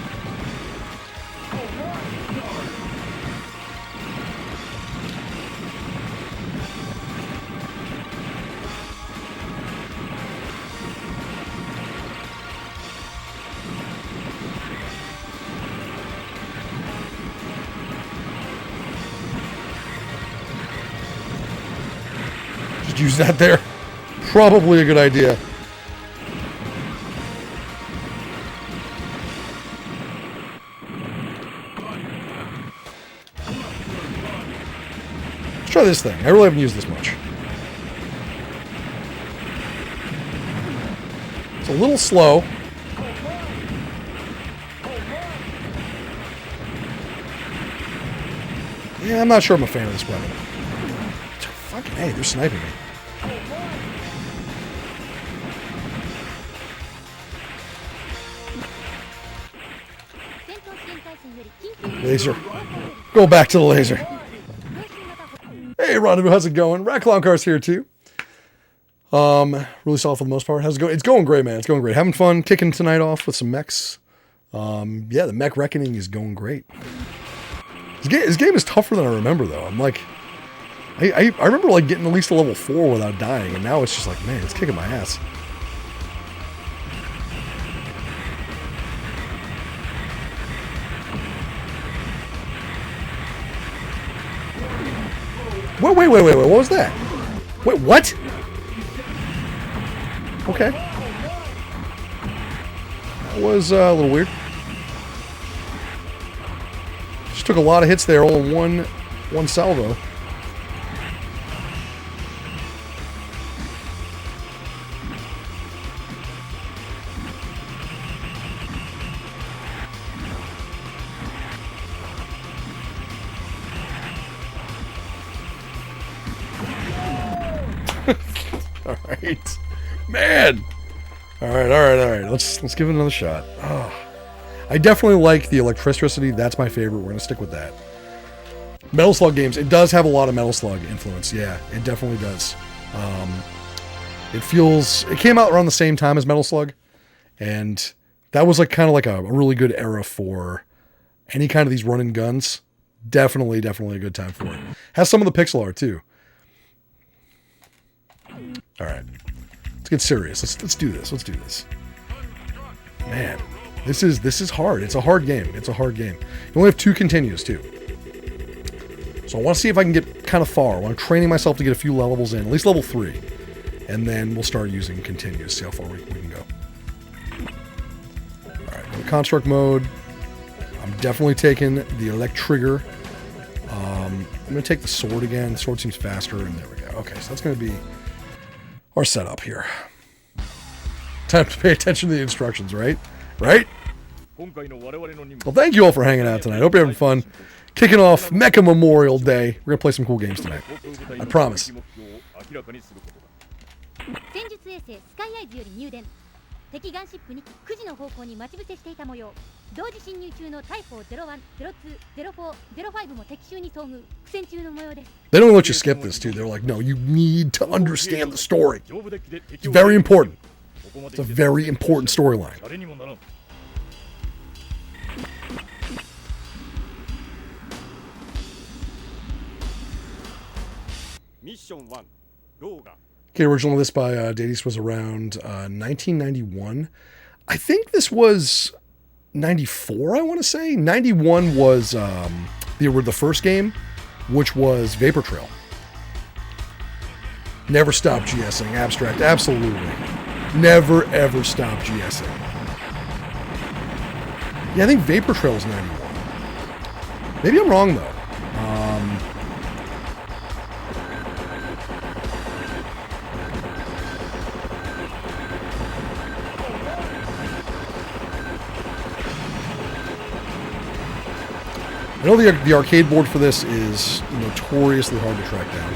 Use that there. Probably a good idea. Let's try this thing. I really haven't used this much. It's a little slow. Yeah, I'm not sure I'm a fan of this weapon. Fucking hey, they're sniping me. Laser. Go back to the laser. Hey, Rendezvous, how's it going? Rat Clown Car's here too. Really solid for the most part. How's it going? It's going great, man. It's going great. Having fun, kicking tonight off with some mechs. Yeah, the mech reckoning is going great. This game is tougher than I remember, though. I'm like, I remember like getting at least a level 4 without dying, and now it's just like, man, it's kicking my ass. Wait, what was that? Wait, what? Okay. That was a little weird. Just took a lot of hits there, all in one salvo. All right, man. All right. Let's give it another shot. Oh. I definitely like the electricity. That's my favorite. We're gonna stick with that. Metal Slug games. It does have a lot of Metal Slug influence. Yeah, it definitely does. It came out around the same time as Metal Slug, and that was like kind of like a really good era for any kind of these run and guns. Definitely a good time for it. Has some of the pixel art too. All right, let's get serious. Let's do this. Man, this is hard. It's a hard game. You only have 2 continues too. So I want to see if I can get kind of far. I'm training myself to get a few levels in, at least level 3, and then we'll start using continues. See how far we can go. All right, go to construct mode. I'm definitely taking the elect trigger. I'm going to take the sword again. The sword seems faster, and there we go. Okay, so that's going to be our setup here. Time to pay attention to the instructions, right? Right? Well, thank you all for hanging out tonight. Hope you're having fun. Kicking off Mecha Memorial Day. We're going to play some cool games tonight. I promise. 戦術衛星スカイアイズより入電敵ガンシップ2機9時の方向に待ち伏せしていた模様同時侵入中の大砲01、02、04、05も敵襲に遭遇苦戦中の模様です They don't let you skip this, too. They're like, no, you need to understand the story. It's very important. It's a very important storyline. Mission 1 Rohga. Okay, original list by Dades was around 1991. I think this was 94, I want to say. 91 was the first game, which was Vapor Trail. Never stop GSing. Abstract, absolutely. Never, ever stop GSing. Yeah, I think Vapor Trail is 91. Maybe I'm wrong, though. I know the arcade board for this is notoriously hard to track down.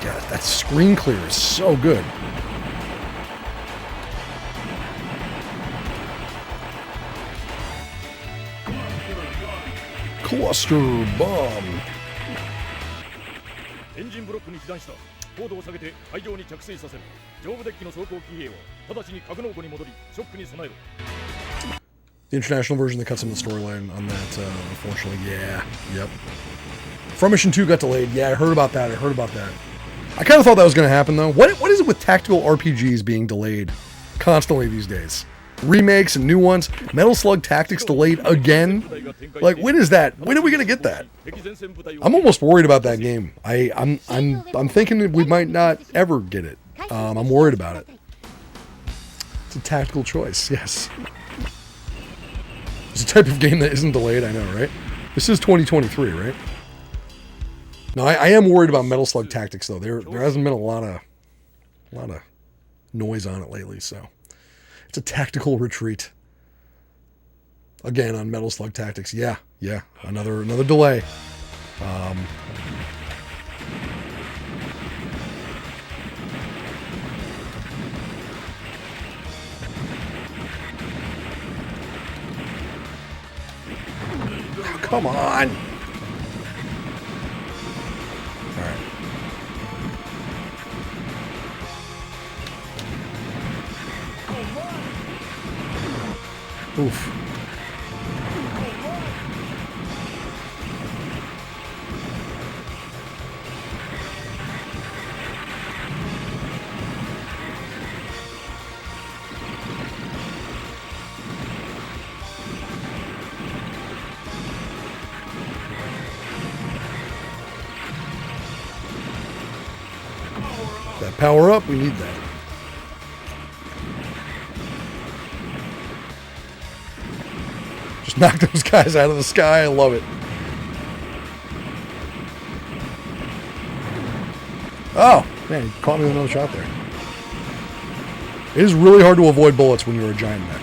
God, that screen clear is so good. Cluster bomb. エンジンブロックに被弾した。高度を下げて海上に着水させる。上部デッキの走行機兵は直ちに格納庫に戻り、ショックに備えろ。The international version that cuts in the storyline on that, unfortunately, yeah, yep. From Mission 2 got delayed. Yeah, I heard about that. I kind of thought that was going to happen, though. What is it with tactical RPGs being delayed constantly these days? Remakes and new ones. Metal Slug Tactics delayed again. Like, when is that? When are we going to get that? I'm almost worried about that game. I'm thinking that we might not ever get it. I'm worried about it. It's a tactical choice, yes. It's a type of game that isn't delayed, I know, right? This is 2023, right? No, I am worried about Metal Slug Tactics, though. There hasn't been a lot of noise on it lately, so it's a tactical retreat. Again, on Metal Slug Tactics, yeah, another delay. Oh, come on. Oof. That power up, we need that. Just knock those guys out of the sky. I love it. Oh, man, he caught me with another shot there. It is really hard to avoid bullets when you're a giant mech.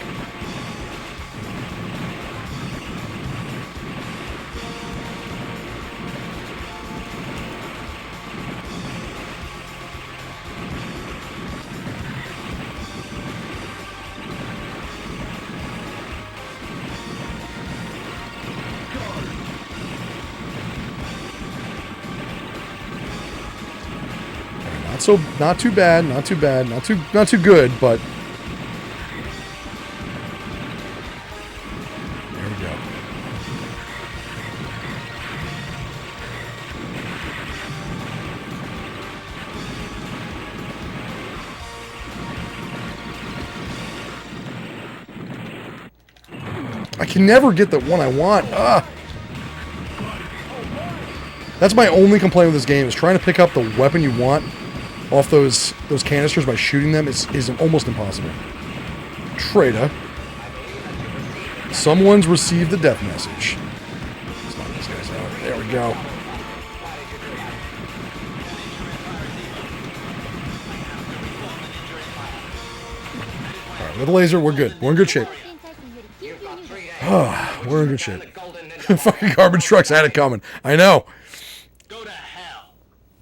So not too bad, not too good, but there we go. I can never get the one I want. That's my only complaint with this game, is trying to pick up the weapon you want off those canisters by shooting them is almost impossible. Trader. Someone's received the death message. Let's knock these guys out. There we go. Alright, with the laser, we're good. We're in good shape. We're in good shape. Fucking garbage trucks had it coming. I know.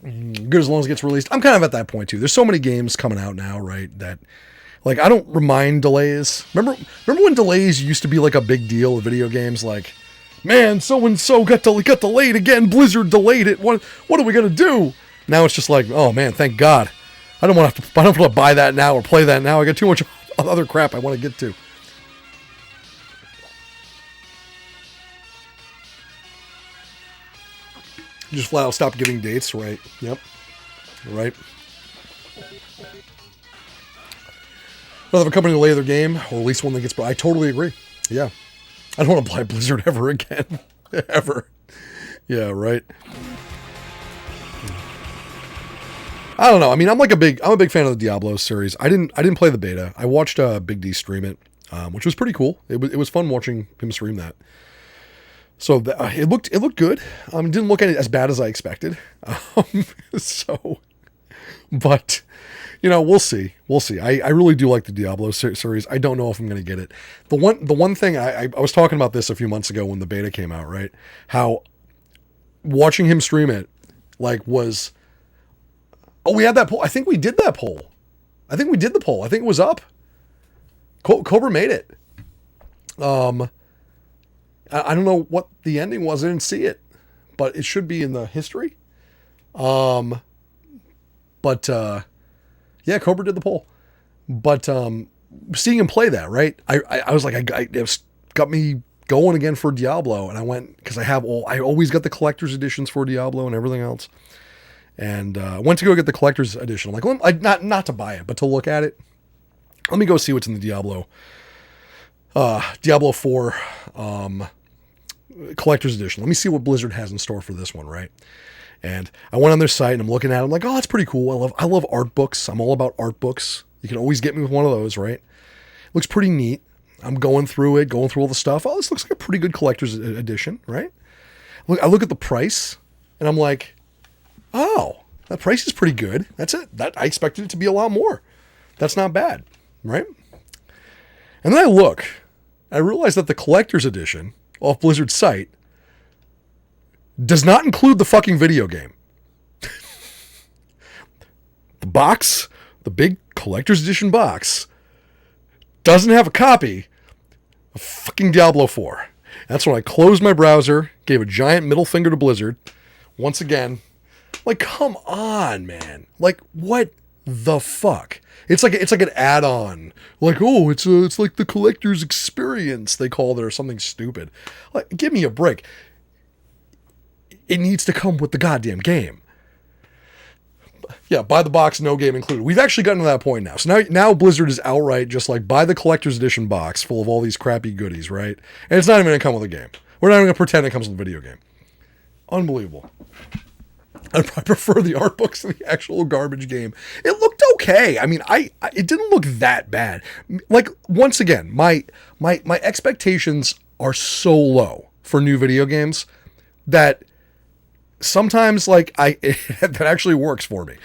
Good as long as it gets released. I'm kind of at that point too. There's so many games coming out now, right? That, like, I don't mind delays. Remember when delays used to be like a big deal with video games? Like, man, so and so got delayed again. Blizzard delayed it. What are we gonna do? Now it's just like, oh man, thank God. I don't want to buy that now or play that now. I got too much other crap I want to get to. Just flat out stop giving dates, right? Yep. Right. Rather have a company delay their game, or at least one that gets... I totally agree. Yeah. I don't want to play Blizzard ever again. Ever. Yeah, right. I don't know. I mean, I'm a big fan of the Diablo series. I didn't play the beta. I watched Big D stream it, which was pretty cool. It was fun watching him stream that. So it looked good. Didn't look as bad as I expected. But we'll see. We'll see. I really do like the Diablo series. I don't know if I'm going to get it. The one thing I was talking about this a few months ago when the beta came out, right? How watching him stream it was. Oh, we had that poll. I think we did that poll. I think we did the poll. I think it was up. Cobra made it. I don't know what the ending was. I didn't see it, but it should be in the history. Yeah, Cobra did the poll. But seeing him play that, right? I was like, it got me going again for Diablo, and I went because I always got the collector's editions for Diablo and everything else. And went to go get the collector's edition. I'm like, not to buy it, but to look at it. Let me go see what's in the Diablo 4 collector's edition. Let me see what Blizzard has in store for this one, right? And I went on their site and I'm looking at it. I'm like, oh, that's pretty cool. I love art books. I'm all about art books. You can always get me with one of those, right? Looks pretty neat. I'm going through all the stuff. Oh, this looks like a pretty good collector's edition, right? I look at the price and I'm like, oh, that price is pretty good. That's it. I expected it to be a lot more. That's not bad, right? And then I realize that the collector's edition off Blizzard's site does not include the fucking video game. The box, the big collector's edition box, doesn't have a copy of fucking Diablo 4. That's when I closed my browser, gave a giant middle finger to Blizzard. Once again, come on, man. What the fuck? It's like an add-on. It's like the collector's experience, they called it, or something stupid. Give me a break. It needs to come with the goddamn game. Yeah, buy the box, no game included. We've actually gotten to that point now. So now Blizzard is outright just buy the collector's edition box full of all these crappy goodies, right? And it's not even going to come with a game. We're not even going to pretend it comes with a video game. Unbelievable. I prefer the art books to the actual garbage game. It looked okay. I mean, it didn't look that bad. Once again, my expectations are so low for new video games that sometimes that actually works for me.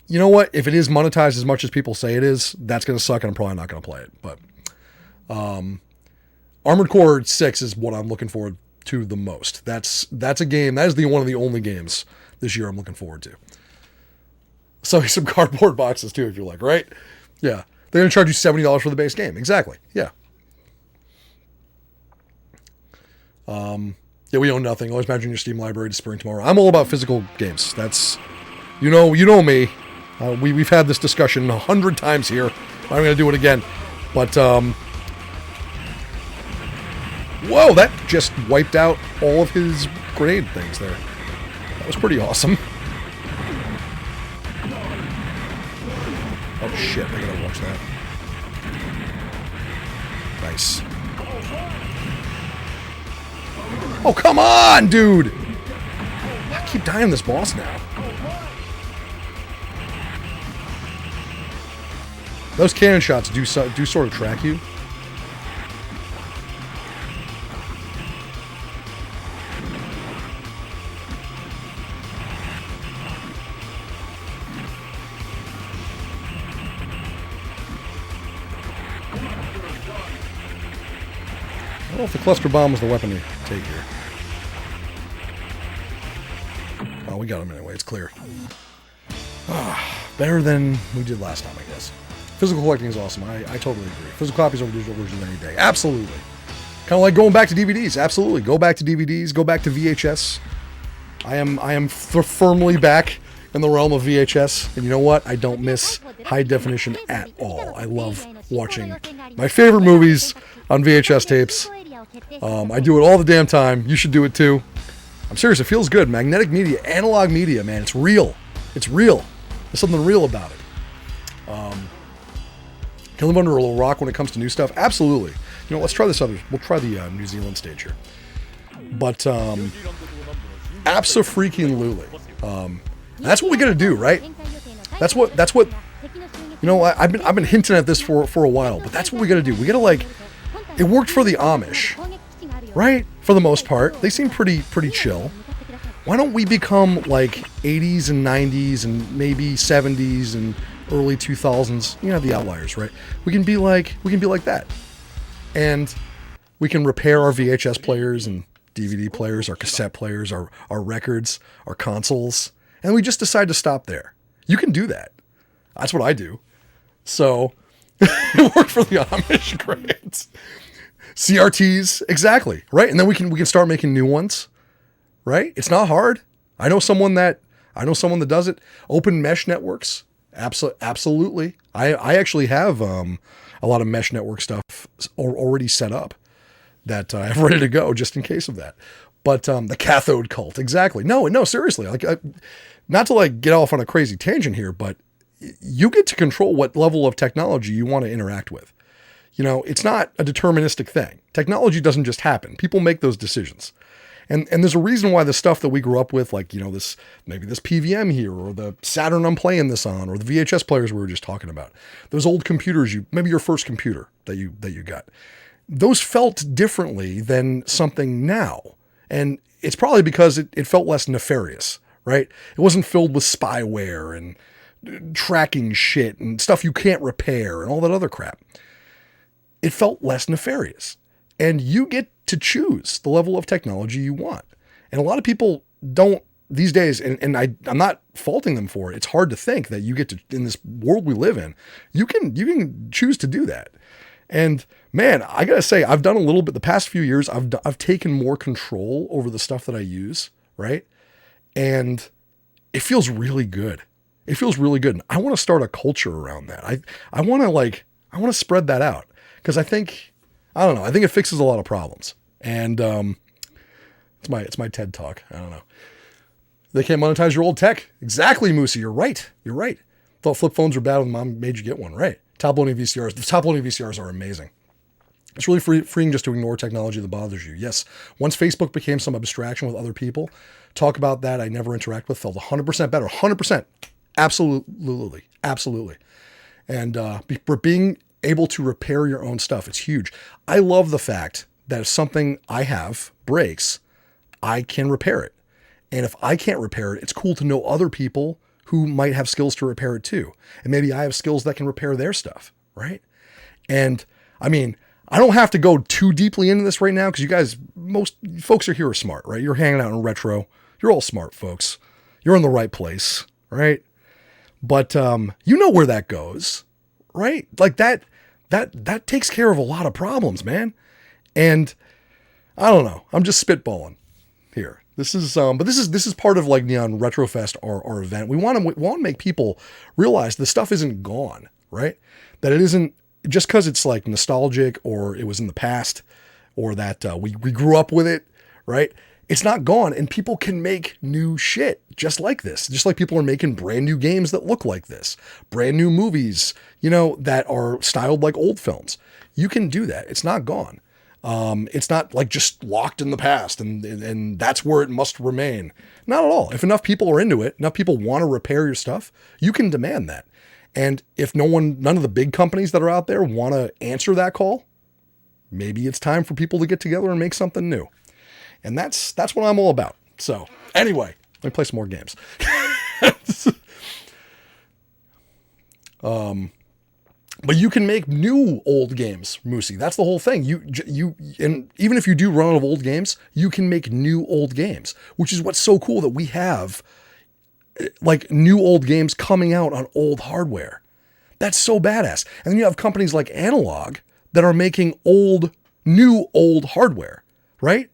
You know what? If it is monetized as much as people say it is, that's going to suck and I'm probably not going to play it. But Armored Core 6 is what I'm looking forward to the most. That's a game. That is one of the only games this year I'm looking forward to. So some cardboard boxes too, if you like, right? Yeah. They're going to charge you $70 for the base game. Exactly. Yeah. Yeah, we own nothing. Always imagine your Steam library disappearing tomorrow. I'm all about physical games. That's, you know me. We've had this discussion 100 times here. I'm going to do it again. But, whoa, that just wiped out all of his grenade things there. That was pretty awesome. Oh shit, I gotta watch that. Nice. Oh, come on, dude! I keep dying this boss now. Those cannon shots do sort of track you. I don't know if the cluster bomb was the weapon to take here. Oh, we got him anyway. It's clear. Better than we did last time, I guess. Physical collecting is awesome. I totally agree. Physical copies over digital versions any day. Absolutely. Kind of like going back to DVDs. Absolutely. Go back to DVDs. Go back to VHS. I am firmly back in the realm of VHS. And you know what? I don't miss high definition at all. I love watching my favorite movies on VHS tapes. I do it all the damn time. You should do it too. I'm serious. It feels good. Magnetic media, analog media, man. It's real. It's real. There's something real about it. Can live under a little rock when it comes to new stuff. Absolutely. You know, let's try this other. We'll try the New Zealand stage here. But abso-freaking-lutely. That's what we got to do, right? That's what. You know, I've been hinting at this for a while, but that's what we got to do. We got to like. It worked for the Amish, right? For the most part, they seem pretty chill. Why don't we become like 80s and 90s and maybe 70s and early 2000s? You know, the outliers, right? We can be like that, and we can repair our VHS players and DVD players, our cassette players, our records, our consoles, and we just decide to stop there. You can do that. That's what I do. So it worked for the Amish, great. CRTs, exactly, right? And then we can start making new ones, right? It's not hard. I know someone that does it. Open mesh networks, absolutely. I actually have a lot of mesh network stuff already set up that I have ready to go just in case of that. But the cathode cult, exactly. No, seriously. Like, not to like get off on a crazy tangent here, but you get to control what level of technology you want to interact with. You know, it's not a deterministic thing. Technology doesn't just happen. People make those decisions. And there's a reason why the stuff that we grew up with, like, you know, maybe this PVM here, or the Saturn I'm playing this on, or the VHS players we were just talking about, those old computers, maybe your first computer that you got, those felt differently than something now. And it's probably because it felt less nefarious, right? It wasn't filled with spyware and tracking shit and stuff you can't repair and all that other crap. It felt less nefarious. And you get to choose the level of technology you want. And a lot of people don't these days, and I'm not faulting them for it. It's hard to think that you get to, in this world we live in, you can choose to do that. And man, I gotta say, I've done a little bit the past few years. I've taken more control over the stuff that I use, right? And it feels really good. It feels really good. And I want to start a culture around that. I want to spread that out, because I think it fixes a lot of problems. And it's my TED talk. I don't know. They can't monetize your old tech. Exactly, Moosey. You're right. Thought flip phones were bad when mom made you get one, right? Top-loading VCRs. The top-loading VCRs are amazing. It's really freeing just to ignore technology that bothers you. Yes, once Facebook became some abstraction with other people, talk about that I never interact with, felt 100% better. 100%. Absolutely. And being able to repair your own stuff, it's huge. I love the fact that if something I have breaks, I can repair it. And if I can't repair it, it's cool to know other people who might have skills to repair it too. And maybe I have skills that can repair their stuff, right? And I mean, I don't have to go too deeply into this right now, because most folks are here are smart, right? You're hanging out in retro. You're all smart folks. You're in the right place, right? But you know where that goes, right? Like that takes care of a lot of problems, man. And I don't know. I'm just spitballing here. This is part of like Neon Retrofest, our event. We want to make people realize the stuff isn't gone, right? That it isn't just because it's like nostalgic, or it was in the past, or that we grew up with it, right? It's not gone, and people can make new shit just like this. Just like people are making brand new games that look like this, brand new movies, that are styled like old films. You can do that. It's not gone. It's not like just locked in the past and that's where it must remain. Not at all. If enough people are into it, enough people want to repair your stuff, you can demand that. And if none of the big companies that are out there want to answer that call, maybe it's time for people to get together and make something new. And that's what I'm all about. So anyway, let me play some more games. But you can make new old games, Moosey. That's the whole thing. And even if you do run out of old games, you can make new old games, which is what's so cool, that we have like new old games coming out on old hardware. That's so badass. And then you have companies like Analog that are making new old hardware, right?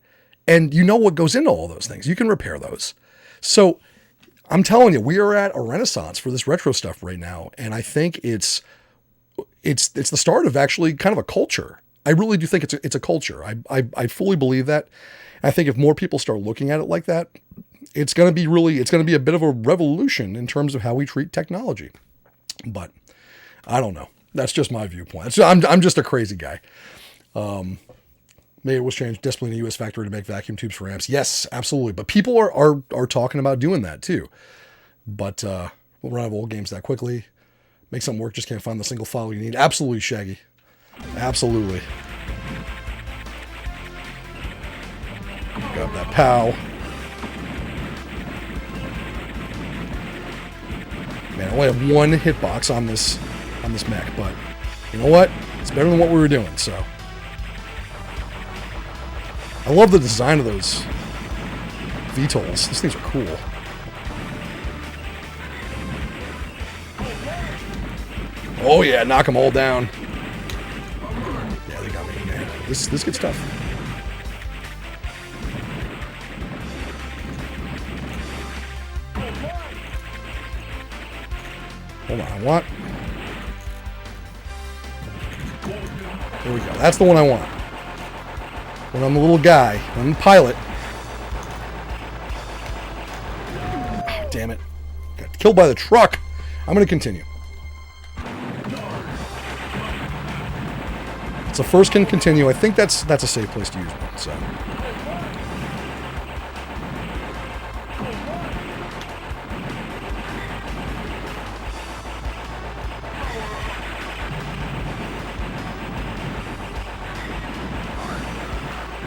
And you know what goes into all those things. You can repair those. So I'm telling you, we are at a renaissance for this retro stuff right now. And I think it's the start of actually kind of a culture. I really do think it's a culture. I fully believe that. I think if more people start looking at it like that, it's going to be a bit of a revolution in terms of how we treat technology. But I don't know. That's just my viewpoint. I'm just a crazy guy. Maybe it was changed desperately in a U.S. factory to make vacuum tubes for amps. Yes, absolutely. But people are talking about doing that too. But we'll run out of old games that quickly. Make something work, just can't find the single file you need. Absolutely, Shaggy. Absolutely. Grab that POW. Man, I only have one hitbox on this mech, but you know what? It's better than what we were doing, so. I love the design of those VTOLs. These things are cool. Oh yeah, knock them all down. Yeah, they got me, man. This gets tough. Hold on, I want. There we go. That's the one I want. When I'm the little guy, I'm the pilot. Damn it. Got killed by the truck. I'm going to continue. So first can continue. I think that's a safe place to use one. So.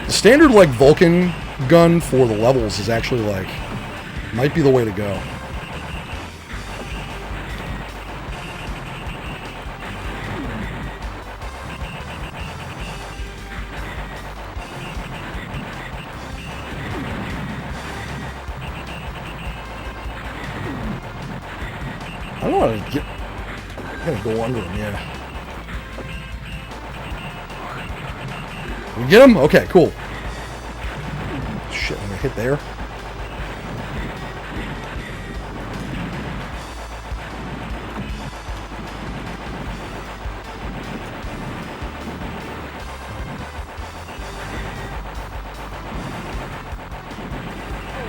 The standard like Vulcan gun for the levels is actually like might be the way to go. I don't want to get. I'm gonna go under him, yeah. We get him? Okay, cool. Shit, I'm gonna hit there.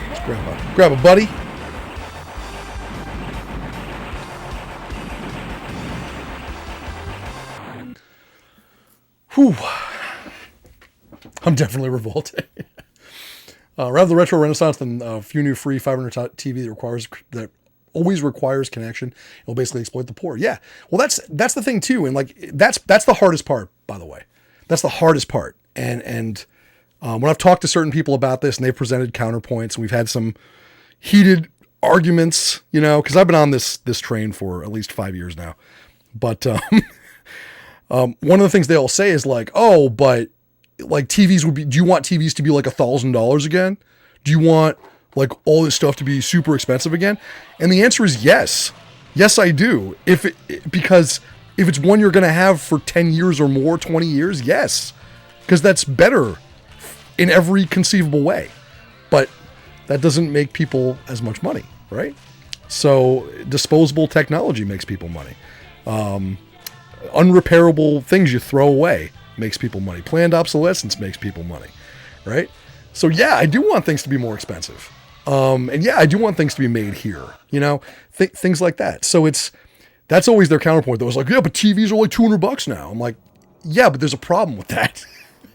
Let's grab a buddy. Whew. I'm definitely revolted. Rather the retro renaissance than a few new free 500 TV that always requires connection. It'll basically exploit the poor. Yeah. Well, that's the thing too. And like, that's the hardest part, by the way. That's the hardest part. And when I've talked to certain people about this and they've presented counterpoints, and we've had some heated arguments, you know, cause I've been on this train for at least 5 years now. But, one of the things they all say is like, oh, but like TVs would be, do you want TVs to be like $1,000 again? Do you want like all this stuff to be super expensive again? And the answer is yes. Yes, I do. Because if it's one you're going to have for 10 years or more, 20 years, yes. Because that's better in every conceivable way. But that doesn't make people as much money, right? So disposable technology makes people money. Unrepairable things you throw away makes people money. Planned obsolescence makes people money, right? So yeah, I do want things to be more expensive. And yeah, I do want things to be made here, you know, things like that. So that's always their counterpoint. That was like, yeah, but TVs are like $200 now. I'm like, yeah, but there's a problem with that.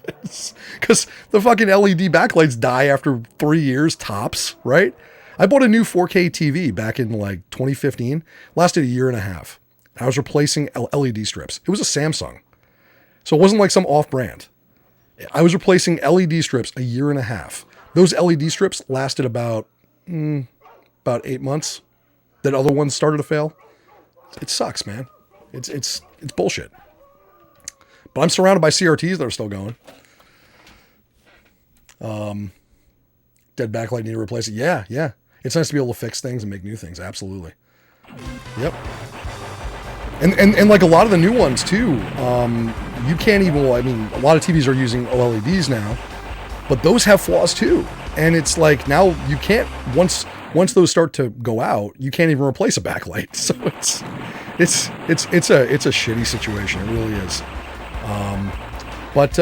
Because the fucking LED backlights die after 3 years tops, right? I bought a new 4K TV back in like 2015, lasted a year and a half. I was replacing LED strips. It was a Samsung. So it wasn't like some off-brand. I was replacing LED strips a year and a half. Those LED strips lasted about 8 months. That other ones started to fail. It sucks, man. It's bullshit. But I'm surrounded by CRTs that are still going. Dead backlight, need to replace it. Yeah. It's nice to be able to fix things and make new things. Absolutely. Yep. And like a lot of the new ones too, you can't even, well, I mean, a lot of TVs are using OLEDs now, but those have flaws too. And it's like, now you can't, once those start to go out, you can't even replace a backlight. So it's a shitty situation. It really is. But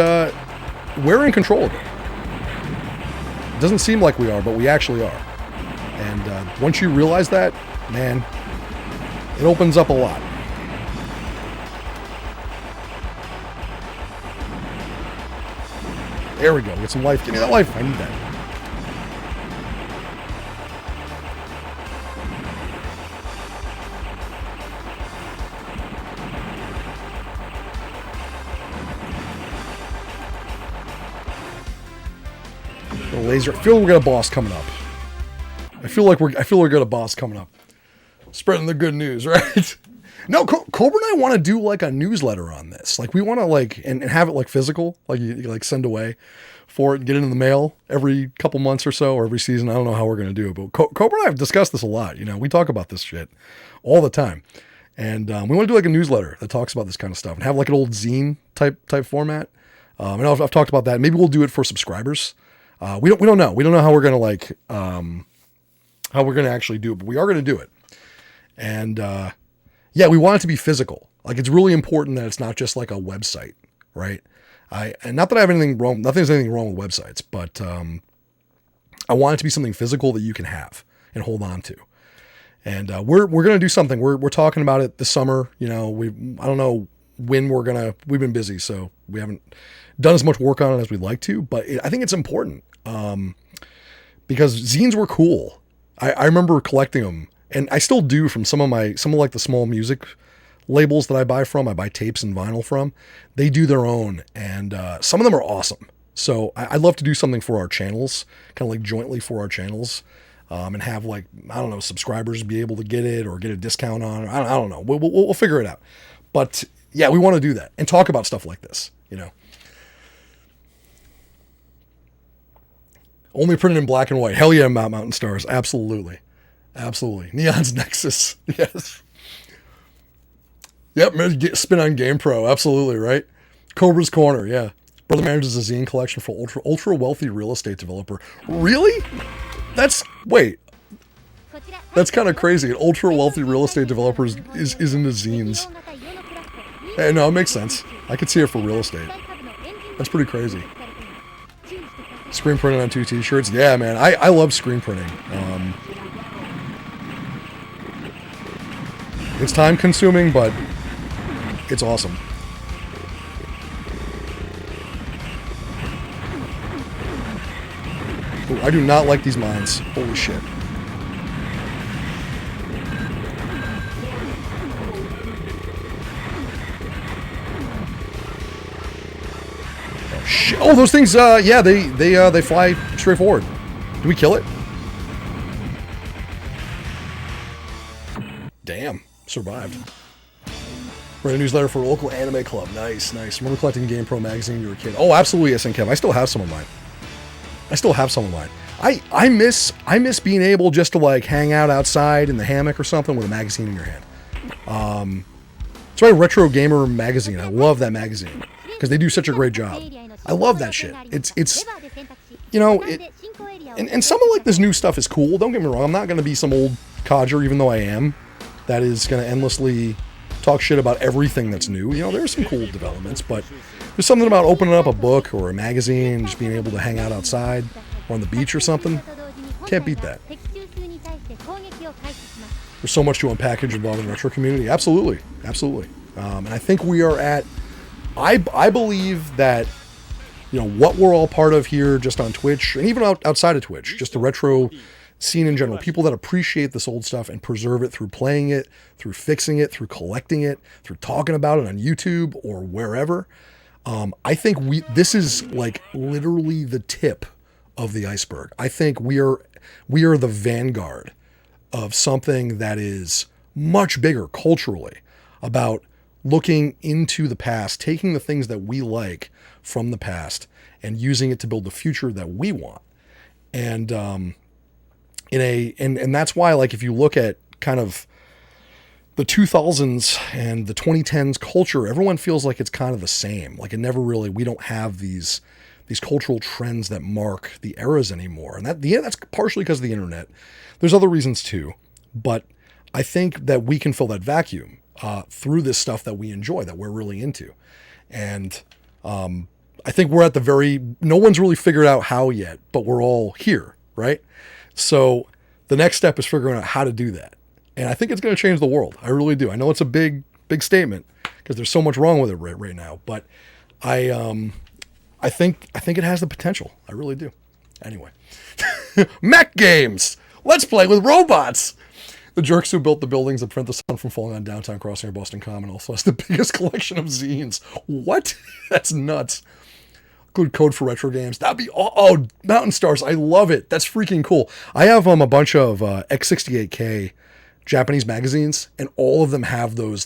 we're in control of it. It doesn't seem like we are, but we actually are. And once you realize that, man, it opens up a lot. There we go. Get some life. Give me that life. I need that. The laser. I feel we got a boss coming up. I feel we got a boss coming up. Spreading the good news, right? No, Cobra and I want to do like a newsletter on this. Like we want to like and have it like physical, like you like send away for it, get it in the mail every couple months or so, or every season. I don't know how we're going to do it, but Cobra and I have discussed this a lot. You know, we talk about this shit all the time, and we want to do like a newsletter that talks about this kind of stuff and have like an old zine type format. And I've talked about that. Maybe we'll do it for subscribers. We don't know. We don't know how we're going to like how we're going to actually do it, but we are going to do it. And yeah, we want it to be physical. Like it's really important that it's not just like a website, right? And not that I have anything wrong. Nothing's anything wrong with websites, but I want it to be something physical that you can have and hold on to. And we're going to do something. We're talking about it this summer. You know, I don't know when we've been busy, so we haven't done as much work on it as we'd like to, but I think it's important because zines were cool. I remember collecting them, and I still do from some of like the small music labels that I buy from. I buy tapes and vinyl from. They do their own, and some of them are awesome. So I'd love to do something for our channels, kind of like jointly for our channels, and have like, I don't know, subscribers be able to get it or get a discount on it. I don't know. We'll figure it out. But yeah, we want to do that and talk about stuff like this, you know. Only printed in black and white. Hell yeah, Mountain Stars. Absolutely. Absolutely. Neon's Nexus. Yes. Yep, spin on GamePro. Absolutely, right? Cobra's Corner, yeah. Brother manages a zine collection for ultra wealthy real estate developer. Really? That's kind of crazy. An ultra wealthy real estate developer is into zines. Hey, no, it makes sense. I could see it for real estate. That's pretty crazy. Screen printing on 2 t-shirts. Yeah, man. I love screen printing. It's time consuming, but it's awesome. Ooh, I do not like these mines. Holy shit. Oh, shit. Oh, those things, yeah, they fly straight forward. Did we kill it? Damn. Survived. Write a newsletter for a local anime club. Nice. Remember collecting GamePro magazine when you were a kid? Oh, absolutely, yes, and Kev. I still have some of mine. I miss being able just to like hang out outside in the hammock or something with a magazine in your hand. It's my Retro Gamer magazine. I love that magazine because they do such a great job. I love that shit. It's you know, and some of like this new stuff is cool. Don't get me wrong. I'm not going to be some old codger, even though I am. That is going to endlessly talk shit about everything that's new. You know, there are some cool developments, but there's something about opening up a book or a magazine, just being able to hang out outside or on the beach or something. Can't beat that. There's so much to unpackage involving the retro community. Absolutely. And I think we are at, I believe that, you know, what we're all part of here just on Twitch and even outside of Twitch, just the retro scene in general, people that appreciate this old stuff and preserve it through playing it, through fixing it, through collecting it, through talking about it on YouTube or wherever. I think this is like literally the tip of the iceberg. I think we are the vanguard of something that is much bigger culturally about looking into the past, taking the things that we like from the past and using it to build the future that we want. And, and that's why, like, if you look at kind of the 2000s and the 2010s culture, everyone feels like it's kind of the same. Like it never really, we don't have these cultural trends that mark the eras anymore. And that's partially because of the internet. There's other reasons too, but I think that we can fill that vacuum through this stuff that we enjoy, that we're really into. And I think we're at the no one's really figured out how yet, but we're all here, right? So the next step is figuring out how to do that. And I think it's going to change the world. I really do. I know it's a big statement because there's so much wrong with it right now, but I think it has the potential. I really do. Anyway, mech games. Let's play with robots. The jerks who built the buildings that prevent the sun from falling on downtown Crossing or Boston Common also has the biggest collection of zines. What? That's nuts. Good code for retro games. That'd be Mountain Stars. I love it. That's freaking cool. I have a bunch of X68K Japanese magazines, and all of them have those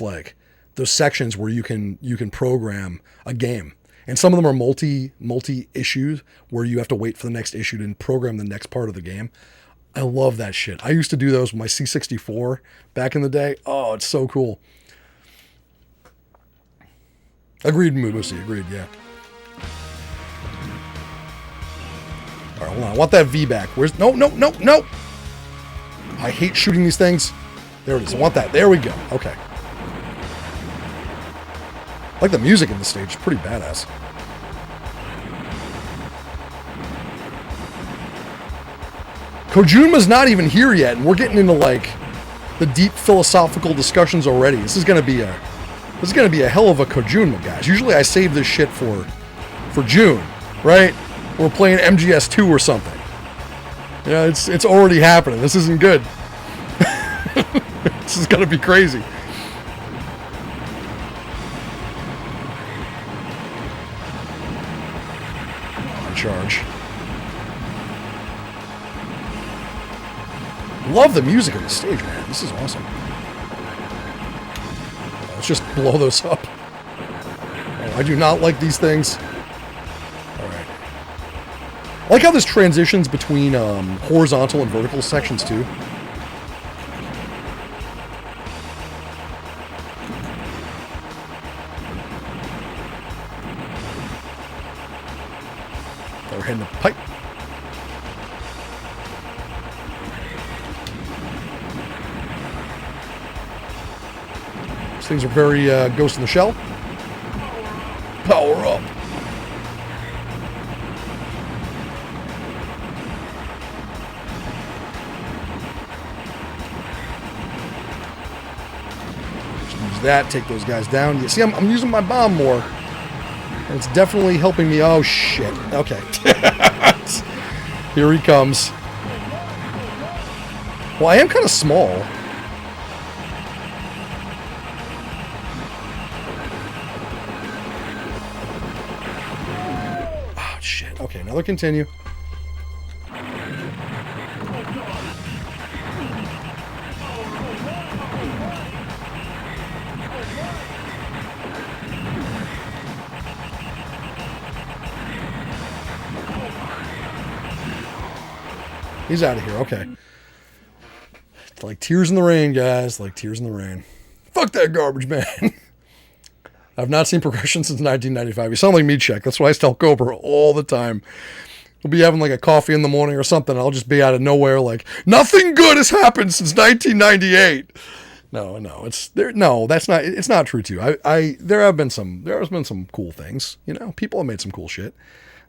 sections where you can program a game. And some of them are multi issues where you have to wait for the next issue to program the next part of the game. I love that shit. I used to do those with my C64 back in the day. Oh, it's so cool. Agreed, Mubusi. Agreed, yeah. All right, hold on. I want that V back. Where's... No. I hate shooting these things. There it is. I want that. There we go. Okay. I like the music in this stage. It's pretty badass. Kojunma's not even here yet, and we're getting into the deep philosophical discussions already. This is gonna be a hell of a Kojunma, guys. Usually I save this shit for June, right? We're playing MGS2 or something. Yeah, it's already happening. This isn't good. This is gonna be crazy. On charge. Love the music of the stage, man. This is awesome. Let's just blow those up. Oh, I do not like these things. Alright. I like how this transitions between horizontal and vertical sections, too. We're hitting the pipe. Things are very Ghost in the Shell. Power up. Just use that, take those guys down. You see, I'm using my bomb more. And it's definitely helping me. Oh, shit. Okay. Here he comes. Well, I am kind of small. Okay, another continue. He's out of here, okay. It's like tears in the rain, guys. Like tears in the rain. Fuck that garbage, man. I've not seen progression since 1995. You sound like me, Check. That's why I tell Cobra all the time. We'll be having a coffee in the morning or something. I'll just be out of nowhere nothing good has happened since 1998. No, it's there. No, that's not. It's not true too. There has been some cool things. People have made some cool shit.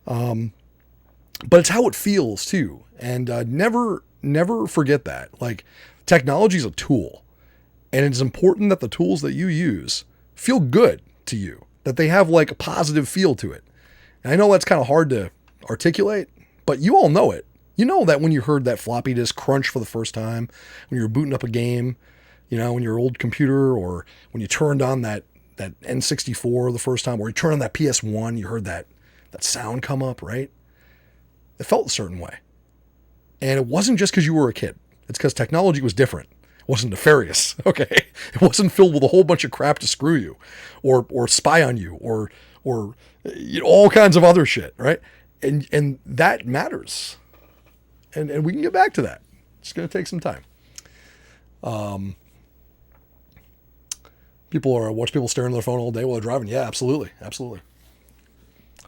But it's how it feels too, and never forget that. Technology is a tool, and it's important that the tools that you use feel good to you, that they have a positive feel to it. And I know that's kind of hard to articulate, but you all know it. You know that when you heard that floppy disk crunch for the first time, when you were booting up a game, on your old computer, or when you turned on that N64 the first time, or you turned on that PS1, you heard that sound come up, right? It felt a certain way. And it wasn't just because you were a kid. It's because technology was different. Wasn't nefarious, okay? It wasn't filled with a whole bunch of crap to screw you, or spy on you, or all kinds of other shit, right? And that matters, and we can get back to that. It's going to take some time. Watch people staring at their phone all day while they're driving. Yeah, absolutely.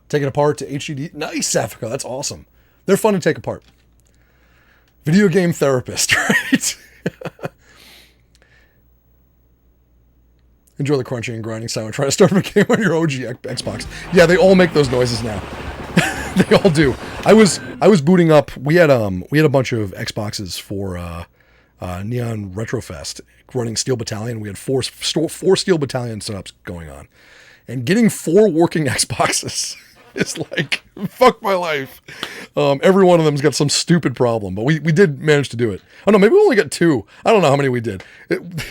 Taking apart to HDD. Nice, Africa. That's awesome. They're fun to take apart. Video game therapist, right? Enjoy the crunching and grinding sound. Try to start a game on your OG Xbox. Yeah, they all make those noises now. They all do. I was booting up. We had a bunch of Xboxes for Neon Retrofest running Steel Battalion. We had four Steel Battalion setups going on, and getting 4 working Xboxes is like fuck my life. Every one of them's got some stupid problem, but we did manage to do it. Oh no, maybe we only got 2. I don't know how many we did.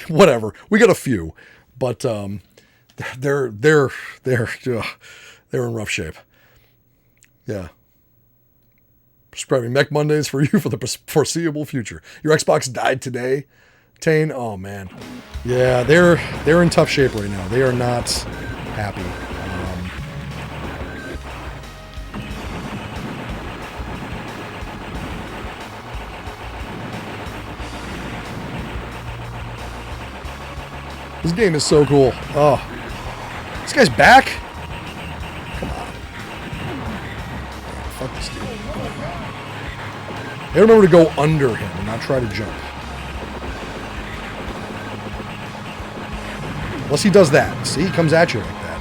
Whatever, we got a few, but they're in rough shape. Yeah. Prescribing Mech Mondays for you for the foreseeable future. Your Xbox died today, Tane. Oh man, yeah, they're in tough shape right now. They are not happy. This game is so cool. Oh, this guy's back. Come on. Fuck this dude. Hey, remember to go under him and not try to jump. Unless he does that. See, he comes at you like that.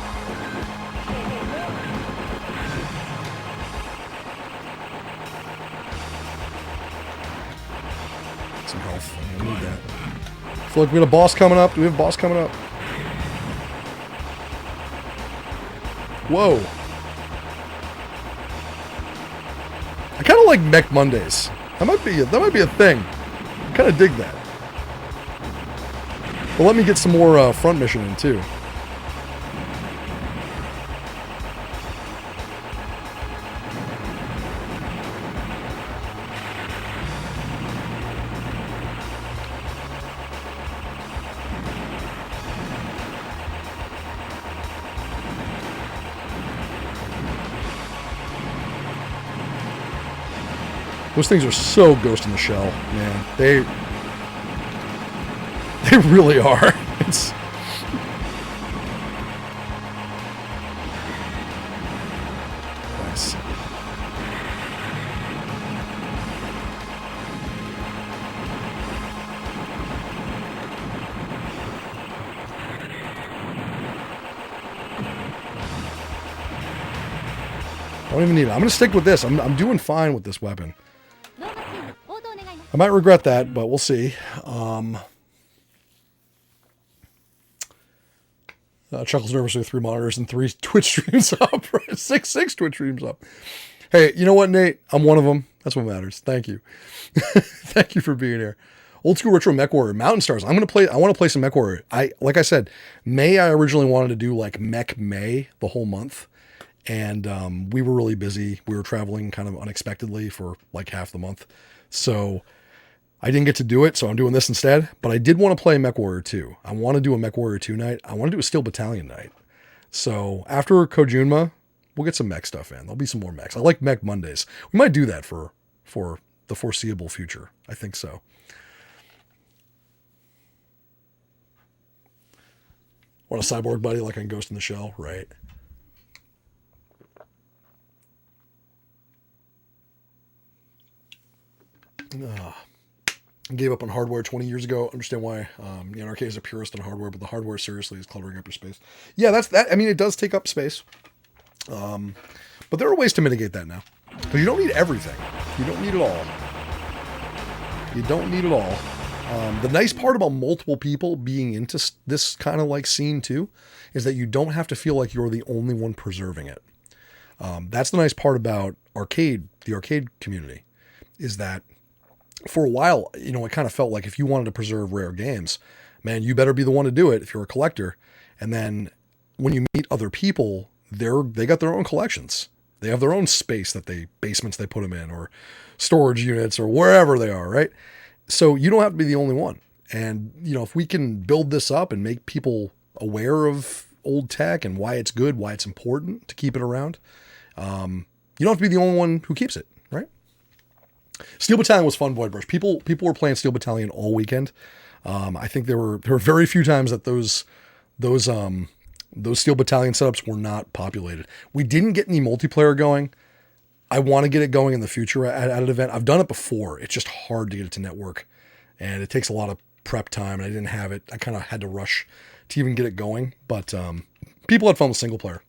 Some health. I need that. I feel like we got a boss coming up. Do we have a boss coming up? Whoa. I kind of like Mech Mondays. That might be a thing. I kind of dig that. Well, let me get some more front mission in too. Those things are so Ghost in the Shell, man. They really are. It's nice. I don't even need it. I'm gonna stick with this. I'm doing fine with this weapon. I might regret that, but we'll see. Chuckles nervously with 3 monitors and 3 Twitch streams up. six Twitch streams up. Hey, you know what, Nate? I'm one of them. That's what matters. Thank you. Thank you for being here. Old school retro Mech Warrior, Mountain Stars. I want to play some Mech Warrior. Like I said, May I originally wanted to do like Mech May the whole month, and we were really busy. We were traveling kind of unexpectedly for like half the month, so I didn't get to do it, so I'm doing this instead. But I did want to play Mech Warrior 2. I want to do a Mech Warrior 2 night. I want to do a Steel Battalion night. So after Kojunma, we'll get some mech stuff in. There'll be some more mechs. I like Mech Mondays. We might do that for the foreseeable future. I think so. Want a cyborg buddy like on Ghost in the Shell? Right. Gave up on hardware 20 years ago. Understand why. NRK is a purist on hardware, but the hardware seriously is cluttering up your space. Yeah, that's that. I mean, it does take up space. But there are ways to mitigate that now. Because you don't need everything. You don't need it all. You don't need it all. The nice part about multiple people being into this kind of like scene too, is that you don't have to feel like you're the only one preserving it. That's the nice part about the arcade community, is that for a while, you know, it kind of felt like if you wanted to preserve rare games, man, you better be the one to do it if you're a collector. And then when you meet other people, they got their own collections. They have their own space basements they put them in, or storage units, or wherever they are, right? So you don't have to be the only one. And, you know, if we can build this up and make people aware of old tech and why it's good, why it's important to keep it around, you don't have to be the only one who keeps it, right? Steel Battalion was fun, Void Brush. People were playing Steel Battalion all weekend. I think there were very few times that those Steel Battalion setups were not populated. We didn't get any multiplayer going. I want to get it going in the future at an event. I've done it before. It's just hard to get it to network, and it takes a lot of prep time, and I didn't have it. I kind of had to rush to even get it going. But people had fun with single player.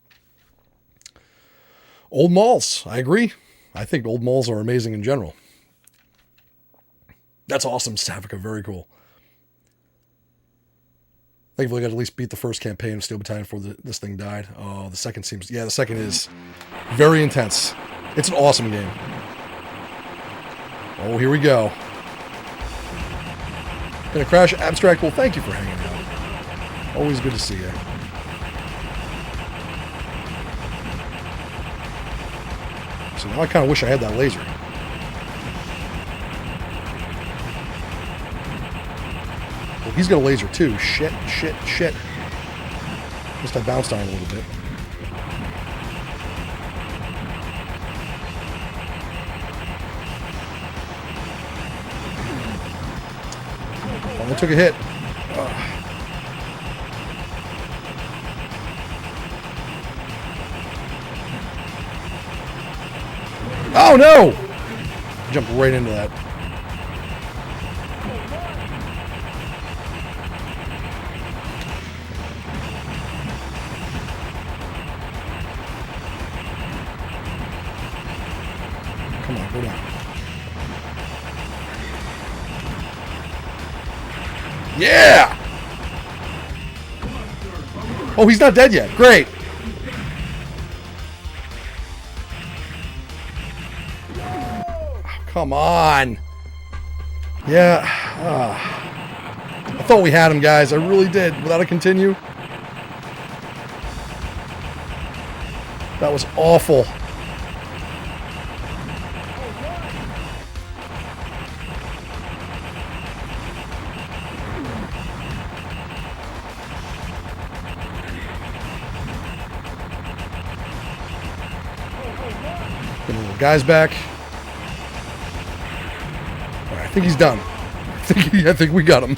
Old malls, I agree. I think old malls are amazing in general. That's awesome, Savica. Very cool. Thankfully, I got to at least beat the first campaign of Steel Battalion before this thing died. Oh, the second seems... Yeah, the second is very intense. It's an awesome game. Oh, here we go. Gonna crash Abstract. Well, thank you for hanging out. Always good to see you. So now I kind of wish I had that laser. Well, he's got a laser too. Shit. Just I bounced on a little bit. I took a hit. Oh no! Jumped right into that. Come on, go down. Yeah! Oh, he's not dead yet. Great. Oh, come on. Yeah. I thought we had him, guys. I really did. Without a continue. That was awful. Guy's back. All right, I think he's done. I think we got him.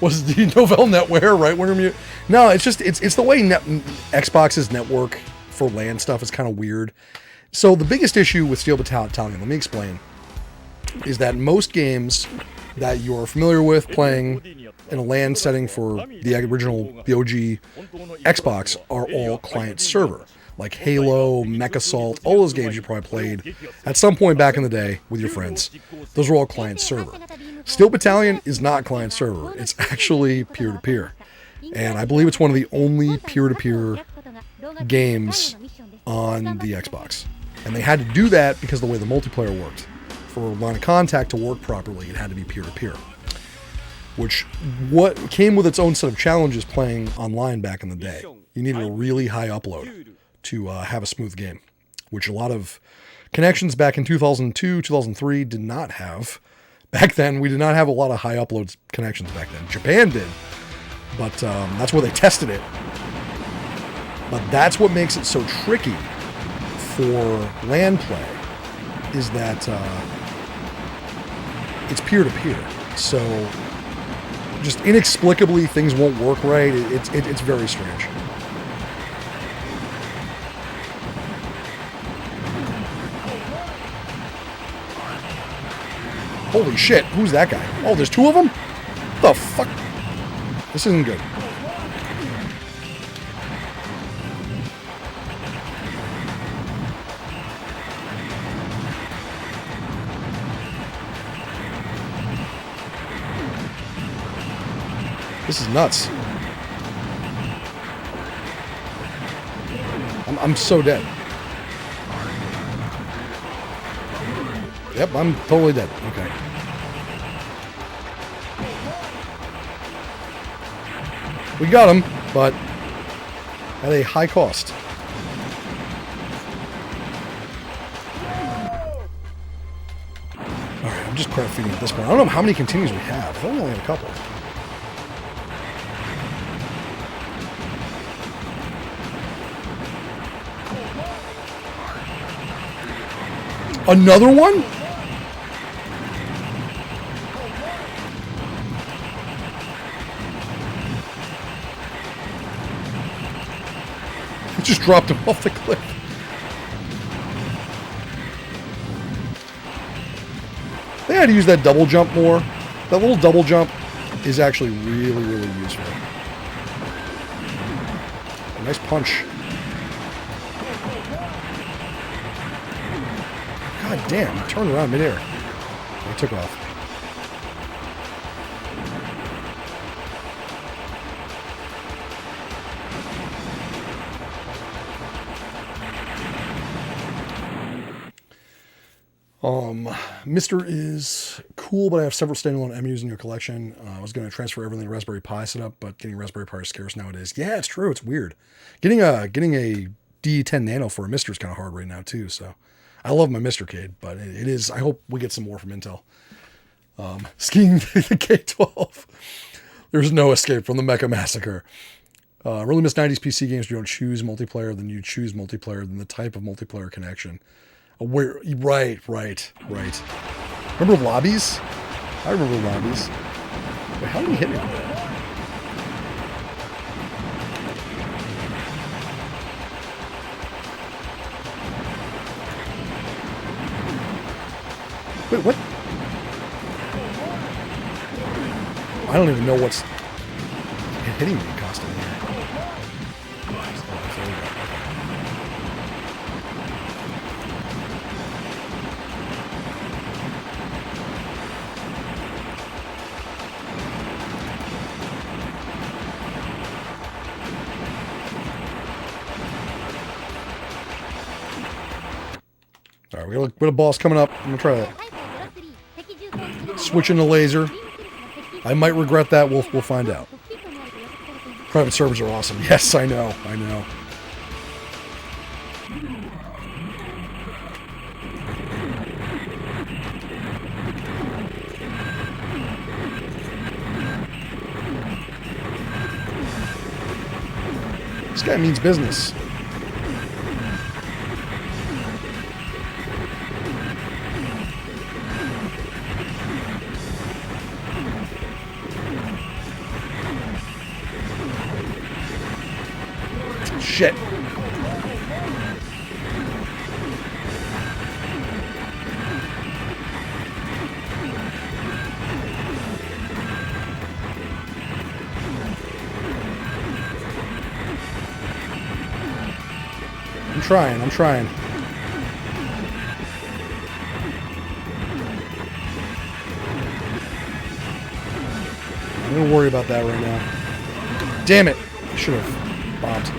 Was the Novell NetWare right winger mute? No, it's just it's the way Xbox's network for LAN stuff is kind of weird. So the biggest issue with Steel Battalion, let me explain, is that most games that you're familiar with playing in a LAN setting for the OG Xbox are all client server. Like Halo, Mech Assault, all those games you probably played at some point back in the day with your friends. Those are all client server. Steel Battalion is not client server. It's actually peer-to-peer. And I believe it's one of the only peer-to-peer games on the Xbox. And they had to do that because of the way the multiplayer worked. For Line of Contact to work properly, it had to be peer-to-peer. Which came with its own set of challenges playing online back in the day. You needed a really high upload to have a smooth game, which a lot of connections back in 2002, 2003 did not have. Back then, we did not have a lot of high uploads connections back then. Japan did, but that's where they tested it. But that's what makes it so tricky for LAN play, is that it's peer-to-peer. So just inexplicably things won't work right. It's very strange. Holy shit, who's that guy? Oh, there's two of them? What the fuck? This isn't good. This is nuts. I'm so dead. Yep, I'm totally dead. Okay. We got him, but at a high cost. Alright, I'm just crap feeding at this point. I don't know how many continues we have. I only have a couple. Another one? It just dropped him off the cliff. They had to use that double jump more. That little double jump is actually really, really useful. A nice punch. God damn, he turned around midair. He took off. Mister is cool, but I have several standalone emus in your collection. I was going to transfer everything to Raspberry Pi setup, but getting Raspberry Pi is scarce nowadays. Yeah, it's true. It's weird. Getting a D10 Nano for a Mister is kind of hard right now too. So I love my Mister Cade, but it is. I hope we get some more from Intel. Skiing the K12. There's no escape from the Mecha Massacre. Really miss 90s PC games. You don't choose multiplayer, then you choose multiplayer, then the type of multiplayer connection. Right. Remember lobbies? I remember lobbies. Wait, how did he hit me with that? Wait, what? I don't even know what's hitting me constantly here. Alright, we got a boss coming up. I'm gonna try that. Switching the laser. I might regret that. We'll find out. Private servers are awesome. Yes, I know. This guy means business. Shit. I'm trying. I'm gonna worry about that right now. Damn it. I should have bombed.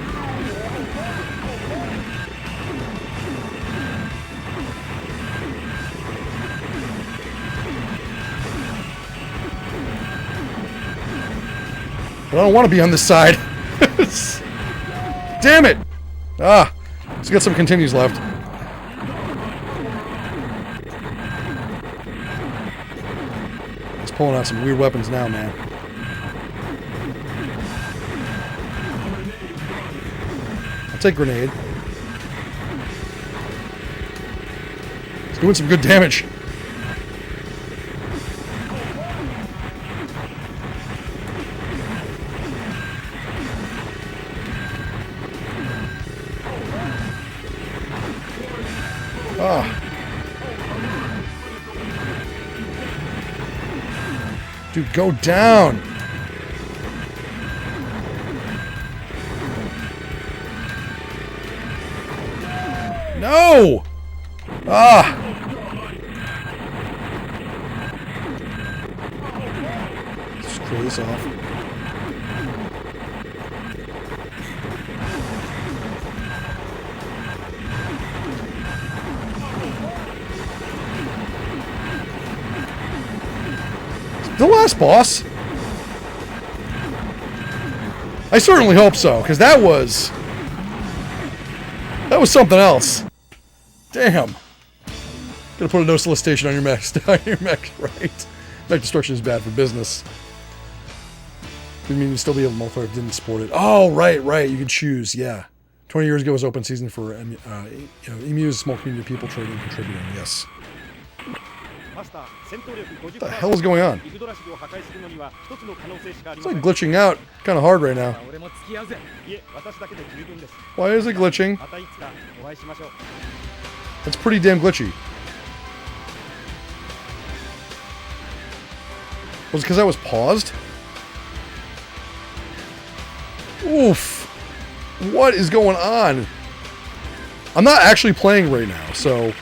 But I don't want to be on this side. Damn it! Ah, let's get some continues left. He's pulling out some weird weapons now, man. I'll take grenade. He's doing some good damage. Dude, go down! No! Ah! Just clear this off. The last boss? I certainly hope so, because that was something else. Damn. Gotta put a no solicitation on your mech. Right? Mech destruction is bad for business. Didn't mean you'd still be able to multiplayer if didn't support it. Oh, right. You could choose, yeah. 20 years ago was open season for emus, small community of people trading and contributing, yes. What the hell is going on? It's like glitching out kind of hard right now. Why is it glitching? That's pretty damn glitchy. Was it because I was paused? Oof. What is going on? I'm not actually playing right now, so...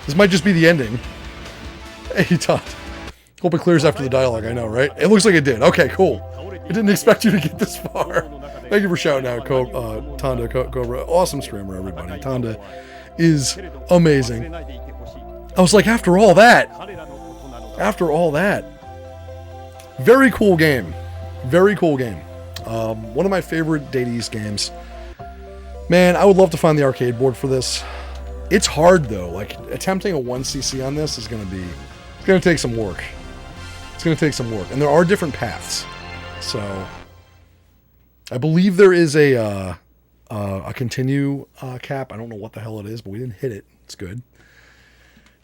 This might just be the ending. Hey, Todd. Hope it clears after the dialogue, I know, right? It looks like it did. Okay, cool. I didn't expect you to get this far. Thank you for shouting out, Tonda Cobra. Awesome streamer, everybody. Tonda is amazing. I was like, after all that. Very cool game. Very cool game. One of my favorite Date East games. Man, I would love to find the arcade board for this. It's hard though. Like attempting a 1cc on this is going to take some work. It's going to take some work, and there are different paths. So, I believe there is a continue cap. I don't know what the hell it is, but we didn't hit it. It's good.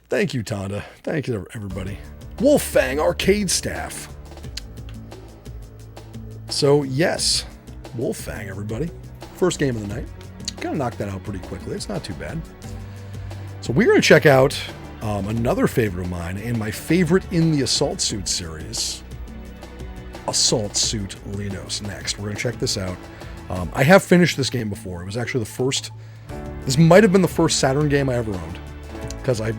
Thank you, Tonda. Thank you, everybody. Wolf Fang arcade staff. So yes, Wolf Fang, everybody. First game of the night. Gonna knock that out pretty quickly. It's not too bad. So we're gonna check out another favorite of mine and my favorite in the Assault Suit series, Assault Suit Leynos. Next, we're gonna check this out. I have finished this game before. It was actually the first. This might have been the first Saturn game I ever owned, because I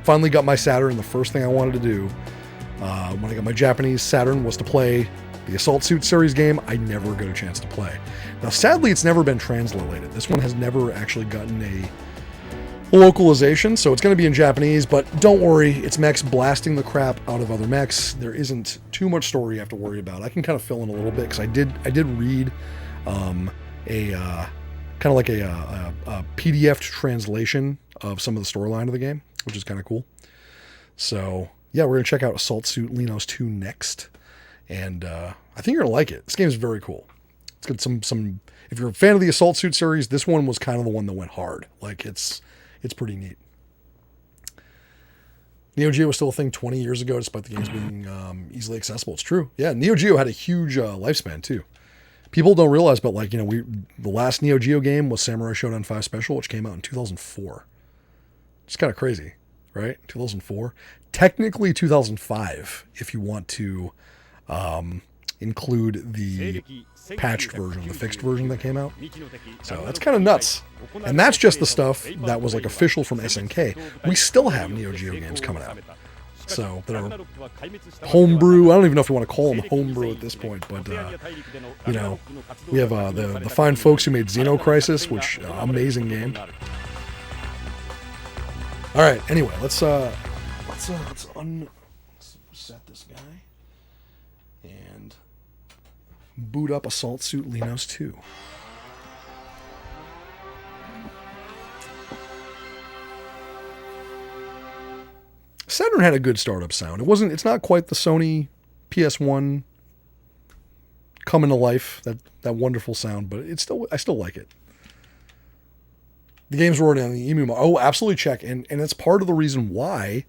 finally got my Saturn. The first thing I wanted to do when I got my Japanese Saturn was to play the Assault Suit series game. I never got a chance to play. Now, sadly, it's never been translated. This one has never actually gotten a localization, so it's going to be in Japanese, but don't worry, it's mechs blasting the crap out of other mechs. There isn't too much story you have to worry about. I can kind of fill in a little bit, because I did read kind of like a PDF translation of some of the storyline of the game, which is kind of cool. So, yeah, we're going to check out Assault Suit Leynos 2 next, and I think you're going to like it. This game is very cool. It's got some. If you're a fan of the Assault Suit series, this one was kind of the one that went hard. Like, it's pretty neat. Neo Geo was still a thing 20 years ago, despite the games being easily accessible. It's true. Yeah, Neo Geo had a huge lifespan, too. People don't realize, but like, the last Neo Geo game was Samurai Shodown 5 Special, which came out in 2004. It's kind of crazy, right? 2004. Technically 2005, if you want to include the patched version, the fixed version that came out. So that's kind of nuts. And that's just the stuff that was like official from SNK. We still have Neo Geo games coming out. So they're homebrew. I don't even know if you want to call them homebrew at this point, but we have the fine folks who made Xeno Crisis, which amazing game. All right. Anyway, let's set this guy and boot up Assault Suit Leynos 2. Saturn had a good startup sound. It's not quite the Sony PS1 coming to life, that wonderful sound, but I still like it. The games were already on the EMU. Oh, absolutely check. And that's part of the reason why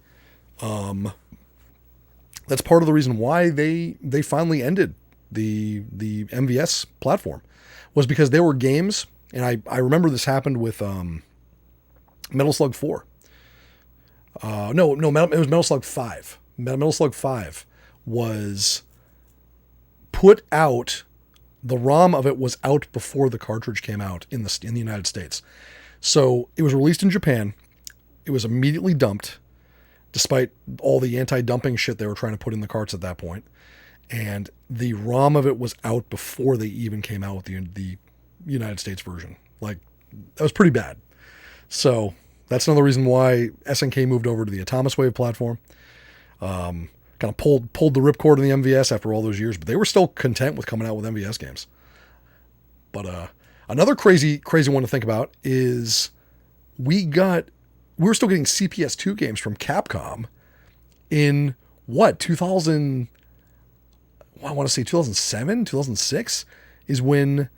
they finally ended the MVS platform, was because there were games, and I remember this happened with Metal Slug 4. It was Metal Slug 5. Metal Slug 5 was put out, the ROM of it was out before the cartridge came out in the United States. So it was released in Japan. It was immediately dumped, despite all the anti-dumping shit they were trying to put in the carts at that point. And the ROM of it was out before they even came out with the United States version. Like, that was pretty bad. So that's another reason why SNK moved over to the Atomis Wave platform. Kind of pulled the ripcord in the MVS after all those years, but they were still content with coming out with MVS games. But another crazy one to think about is we were still getting CPS2 games from Capcom in 2000. I want to say 2007, 2006 is when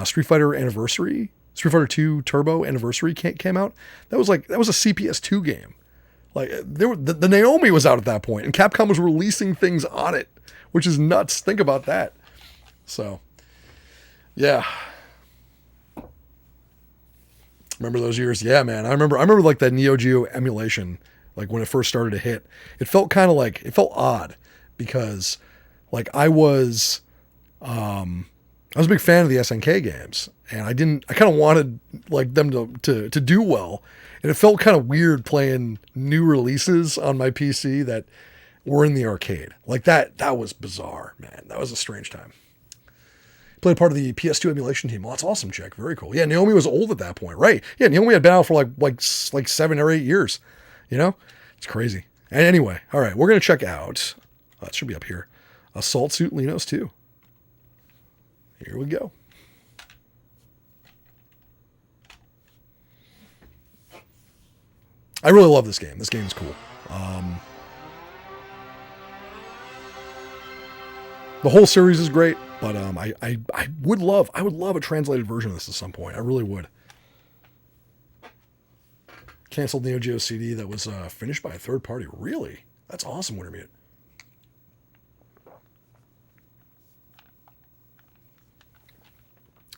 Street Fighter 2 Turbo Anniversary came out. That was a CPS2 game. Like, the Naomi was out at that point, and Capcom was releasing things on it, which is nuts. Think about that. So, yeah. Remember those years? Yeah, man. I remember like that Neo Geo emulation Like when it first started to hit, it felt kind of like, it felt odd because like I was a big fan of the SNK games, and I kind of wanted like them to do well. And it felt kind of weird playing new releases on my PC that were in the arcade. Like that was bizarre, man. That was a strange time. Played part of the PS2 emulation team. Well, that's awesome, Chick. Very cool. Yeah, Naomi was old at that point, right? Yeah, Naomi had been out for like 7 or 8 years. You know? It's crazy. And anyway, all right, we're going to check out, it should be up here, Assault Suit Leynos 2. Here we go. I really love this game. This game is cool. The whole series is great, but I would love a translated version of this at some point. I really would. Canceled Neo Geo CD that was finished by a third party. Really? That's awesome, Wintermute.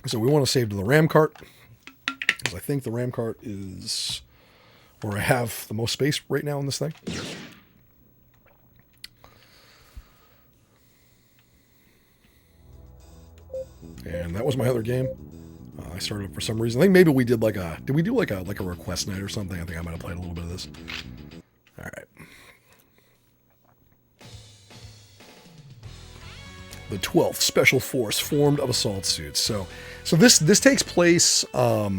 So we want to save to the RAM cart, because I think the RAM cart is where I have the most space right now in this thing. And that was my other game. I started for some reason. I think maybe we did did we do like a request night or something? I think I might have played a little bit of this. All right. The 12th Special Force formed of assault suits. So this takes place a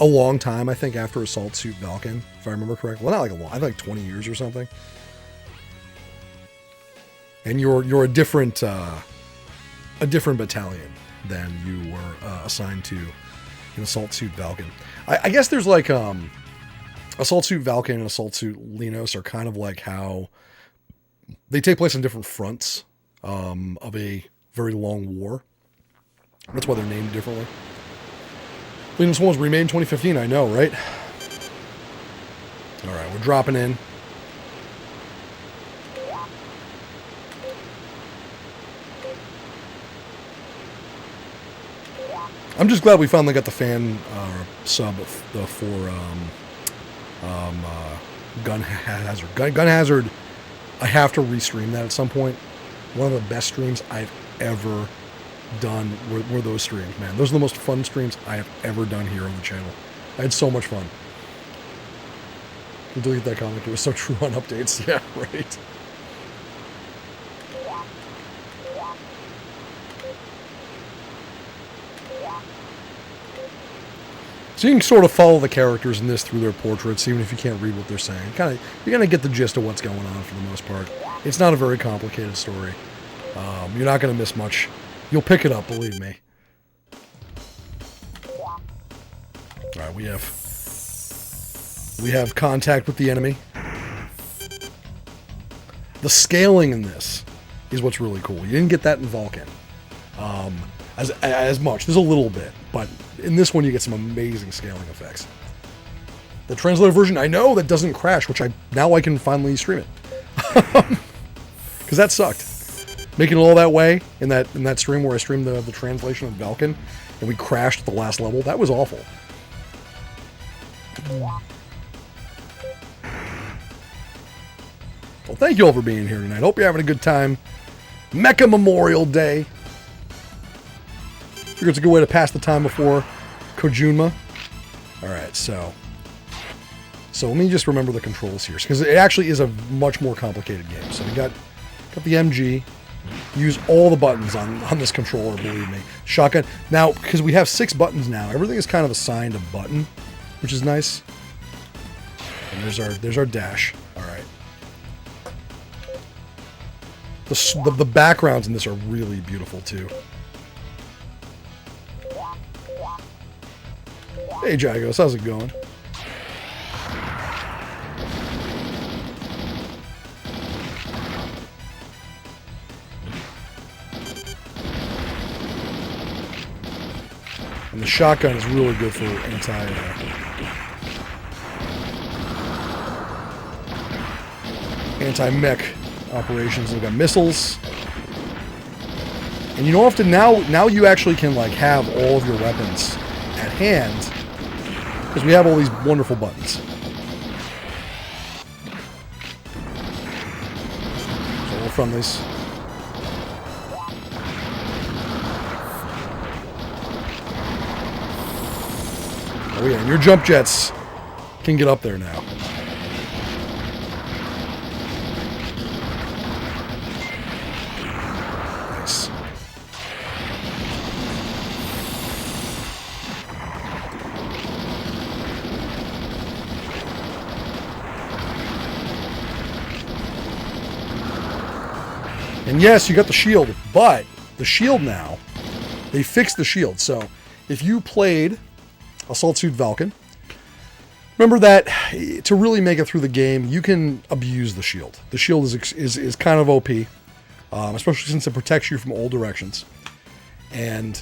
long time, I think, after Assault Suit Valken, if I remember correctly. Well, not like a long, I think like 20 years or something. And you're a different battalion than you were assigned to in Assault Suit Valken. I guess there's like Assault Suit Valken and Assault Suit Leynos are kind of like how they take place on different fronts of a very long war. That's why they're named differently. Leynos 1 was remade in 2015, I know, right? All right, we're dropping in. I'm just glad we finally got the fan sub for Gun Hazard. Gun Hazard, I have to restream that at some point. One of the best streams I've ever done were those streams, man. Those are the most fun streams I have ever done here on the channel. I had so much fun. We'll delete that comic. It was so true on updates. Yeah, right. So you can sort of follow the characters in this through their portraits, even if you can't read what they're saying. You're gonna get the gist of what's going on for the most part. It's not a very complicated story. You're not gonna miss much. You'll pick it up, believe me. All right, we have contact with the enemy. The scaling in this is what's really cool. You didn't get that in Vulcan as much. There's a little bit, but in this one you get some amazing scaling effects. The translated version, I know that doesn't crash, which now I can finally stream it, because that sucked. Making it all that way in that stream where I streamed the translation of Vulcan, and we crashed at the last level. That was awful. Well, thank you all for being here tonight. Hope you're having a good time. Mecha Memorial Day. Figure it's a good way to pass the time before Kojunma. Alright, so let me just remember the controls here, because it actually is a much more complicated game. So we got the MG. Use all the buttons on this controller, believe me. Shotgun. Now, because we have 6 buttons now, everything is kind of assigned a button, which is nice. And there's our dash. Alright. The backgrounds in this are really beautiful too. Hey Jagos, how's it going? And the shotgun is really good for anti-mech operations. We've got missiles. And you don't have to, now you actually can like have all of your weapons at hand, because we have all these wonderful buttons. friendlies. Oh yeah, and your jump jets can get up there now. Nice. And yes, you got the shield, but the shield now, they fixed the shield. So if you played Assault Suit Valken, remember that to really make it through the game, you can abuse the shield. The shield is kind of OP, especially since it protects you from all directions. And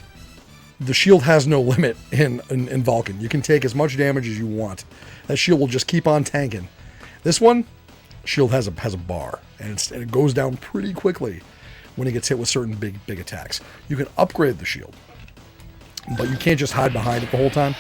the shield has no limit in Valken. You can take as much damage as you want. That shield will just keep on tanking. This one, shield has a bar, and it goes down pretty quickly when it gets hit with certain big attacks. You can upgrade the shield, but you can't just hide behind it the whole time.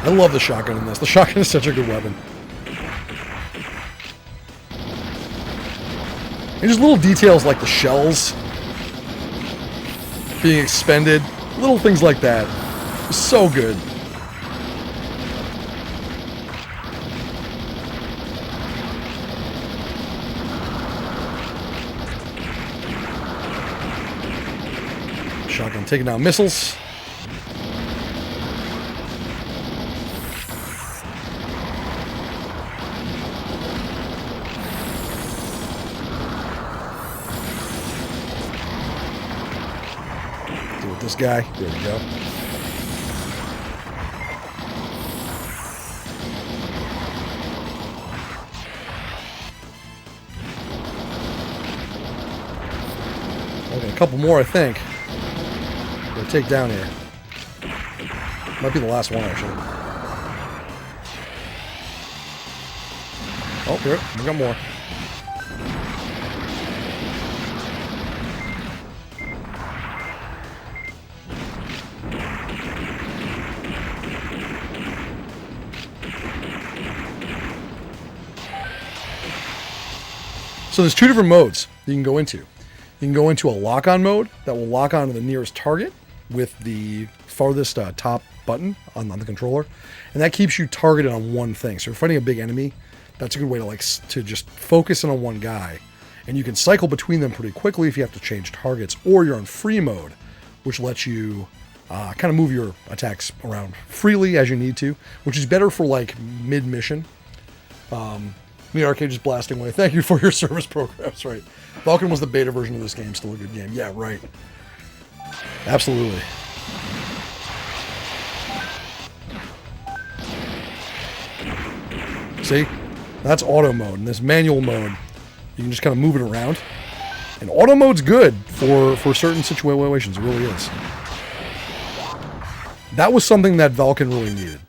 I love the shotgun in this. The shotgun is such a good weapon. And just little details like the shells being expended. Little things like that. It's so good. Shotgun taking down missiles. This guy. There we go. Okay, a couple more, I think. We'll take down here. Might be the last one, actually. Oh, here. We got more. So there's two different modes you can go into. You can go into a lock-on mode that will lock onto the nearest target with the farthest top button on the controller, and that keeps you targeted on one thing. So if you're fighting a big enemy, that's a good way to just focus in on one guy, and you can cycle between them pretty quickly if you have to change targets, or you're on free mode, which lets you kind of move your attacks around freely as you need to, which is better for like mid-mission. The arcade is blasting away. Thank you for your service programs. Right. Valken was the beta version of this game. Still a good game. Yeah, right. Absolutely. See? That's auto mode. In this manual mode, you can just kind of move it around. And auto mode's good for certain situations. It really is. That was something that Valken really needed.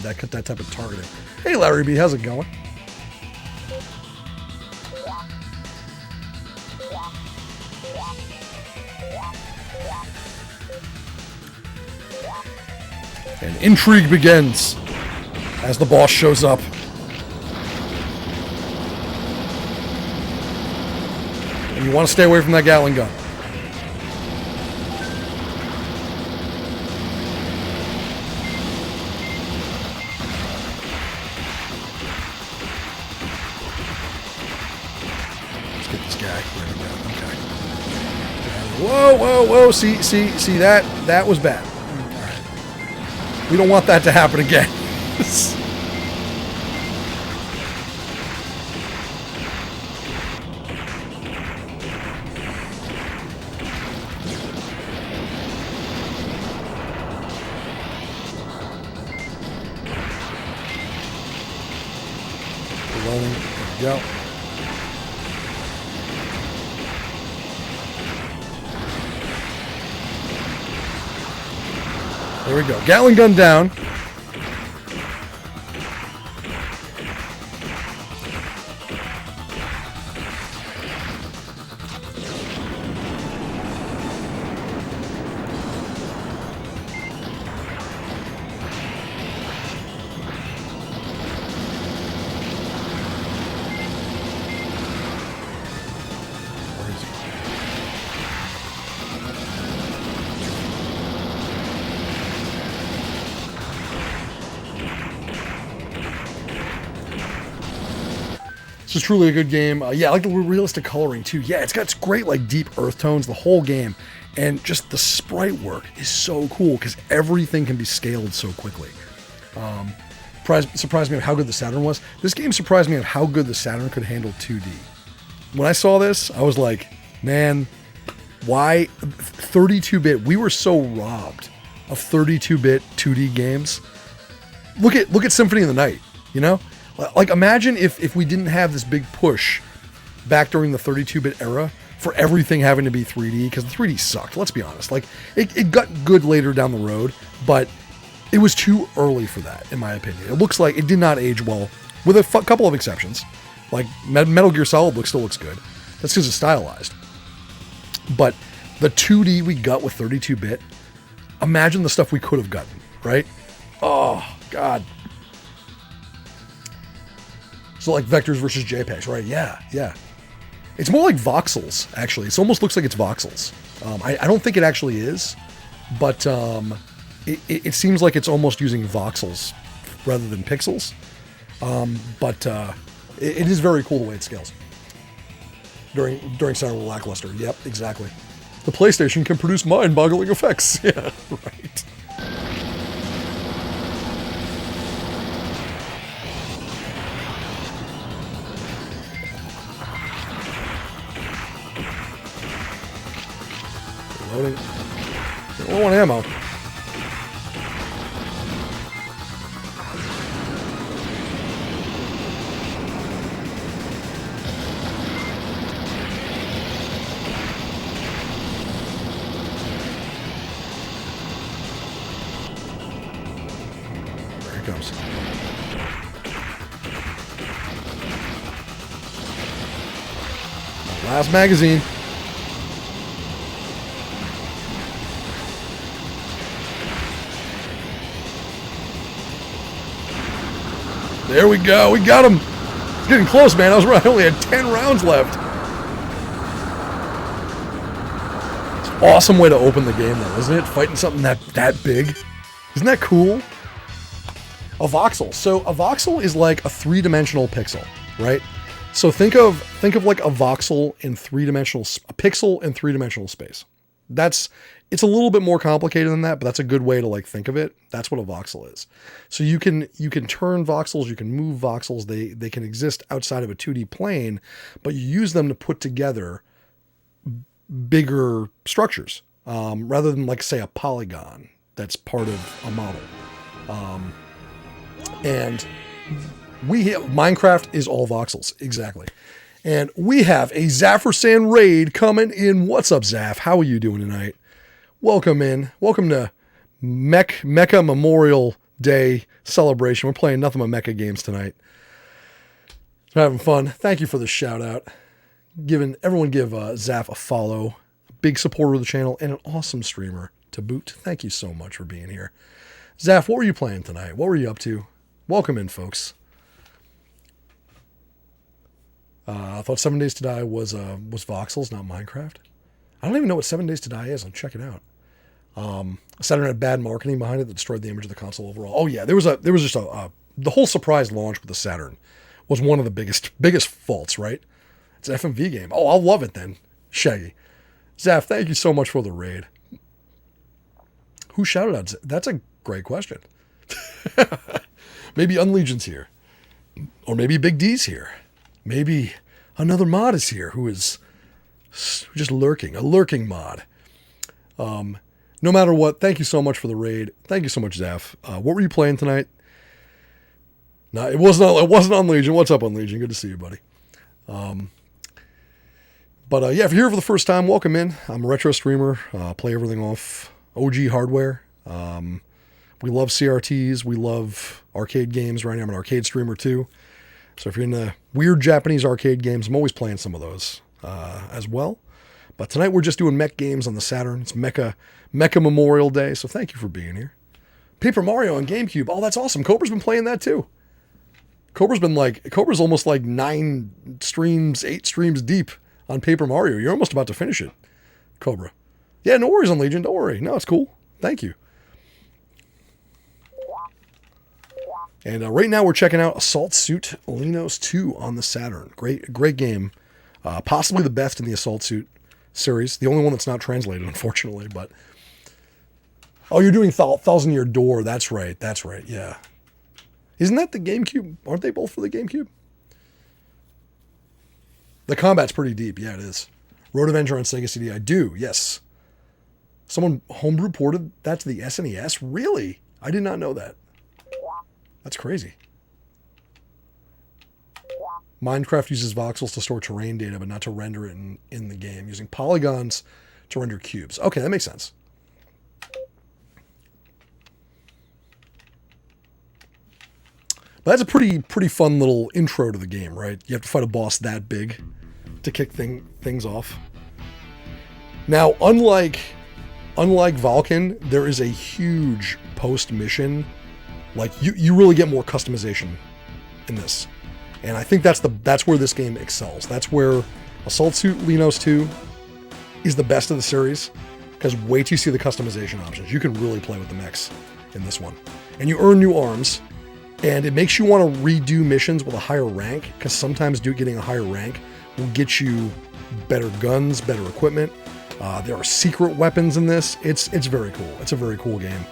That type of targeting. Hey, Larry B, how's it going? And intrigue begins as the boss shows up. And you want to stay away from that Gatling gun. Let's get this guy. There we go. Okay. Whoa, whoa, whoa. See that? That was bad. We don't want that to happen again. Rolling. There we go. There we go. Gatling gun down. This is truly a good game. Yeah, I like the realistic coloring too. Yeah, it's got great like deep earth tones the whole game, and just the sprite work is so cool because everything can be scaled so quickly. Surprised me of how good the Saturn was. This game surprised me of how good the Saturn could handle 2D. When I saw this, I was like, man, why 32-bit? We were so robbed of 32-bit 2D games. Look at Symphony of the Night, you know? Like, imagine if we didn't have this big push back during the 32-bit era for everything having to be 3D, because the 3D sucked, let's be honest. Like, it got good later down the road, but it was too early for that, in my opinion. It looks like it did not age well, with a couple of exceptions. Like, Metal Gear Solid still looks good. That's because it's stylized. But the 2D we got with 32-bit, imagine the stuff we could have gotten, right? Oh, God. So like vectors versus JPEGs, right? Yeah. It's more like voxels, actually. It almost looks like it's voxels. I don't think it actually is, but it seems like it's almost using voxels rather than pixels. But it is very cool the way it scales. During Saturn Lackluster. Yep, exactly. The PlayStation can produce mind-boggling effects. Yeah, right. Loading. Low on ammo. There he comes. Last magazine. There we go. We got him. It's getting close, man. I was right. I only had 10 rounds left. It's an awesome way to open the game, though, isn't it? Fighting something that big. Isn't that cool? A voxel. So a voxel is like a three-dimensional pixel, right? So think of like a voxel in a pixel in three-dimensional space. It's a little bit more complicated than that, but that's a good way to like think of it. That's what a voxel is. So you can turn voxels, you can move voxels. They can exist outside of a 2D plane, but you use them to put together bigger structures, rather than like say a polygon that's part of a model. And Minecraft is all voxels, exactly. And we have a Zaffersan raid coming in. What's up, Zaf? How are you doing tonight? Welcome in. Welcome to Mecha Memorial Day celebration. We're playing nothing but mecha games tonight. We're having fun. Thank you for the shout out. Everyone give Zaf a follow. A big supporter of the channel and an awesome streamer to boot. Thank you so much for being here. Zaf, what were you playing tonight? What were you up to? Welcome in, folks. I thought 7 Days to Die was voxels, not Minecraft. I don't even know what 7 Days to Die is. I'll check it out. Saturn had bad marketing behind it that destroyed the image of the console overall. Oh yeah, there was just the whole surprise launch with the Saturn was one of the biggest faults, right? It's an FMV game. Oh, I'll love it then. Shaggy. Zaf, thank you so much for the raid. Who shouted out? That's a great question. Maybe Unlegion's here. Or maybe Big D's here. Maybe another mod is here who is just lurking. A lurking mod. No matter what, thank you so much for the raid. Thank you so much, Zaf. What were you playing tonight? No, it wasn't on Legion. What's up on Legion? Good to see you, buddy. But yeah, if you're here for the first time, welcome in. I'm a retro streamer. Play everything off OG hardware. We love CRTs. We love arcade games. Right now I'm an arcade streamer too. So if you're into weird Japanese arcade games, I'm always playing some of those as well. But tonight we're just doing mech games on the Saturn. It's Mecha Memorial Day, so thank you for being here. Paper Mario on GameCube. Oh, that's awesome. Cobra's been playing that too. Cobra's almost like 8 streams deep on Paper Mario. You're almost about to finish it, Cobra. Yeah, no worries on Legion. Don't worry. No, it's cool. Thank you. And right now we're checking out Assault Suit Leynos 2 on the Saturn. Great game. Possibly the best in the Assault Suit series. The only one that's not translated, unfortunately. But oh, you're doing Thousand Year Door. That's right. Yeah. Isn't that the GameCube? Aren't they both for the GameCube? The combat's pretty deep. Yeah, it is. Road Avenger on Sega CD. I do. Yes. Someone homebrew ported that to the SNES? Really? I did not know that. That's crazy. Minecraft uses voxels to store terrain data, but not to render it in the game, using polygons to render cubes. Okay, that makes sense. But that's a pretty fun little intro to the game, right? You have to fight a boss that big to kick things off. Now, unlike Vulcan, there is a huge post-mission. Like, you really get more customization in this. And I think that's where this game excels. That's where Assault Suit Leynos 2 is the best of the series, because wait till you see the customization options. You can really play with the mechs in this one. And you earn new arms, and it makes you want to redo missions with a higher rank, because sometimes getting a higher rank will get you better guns, better equipment. There are secret weapons in this. It's very cool. It's a very cool game.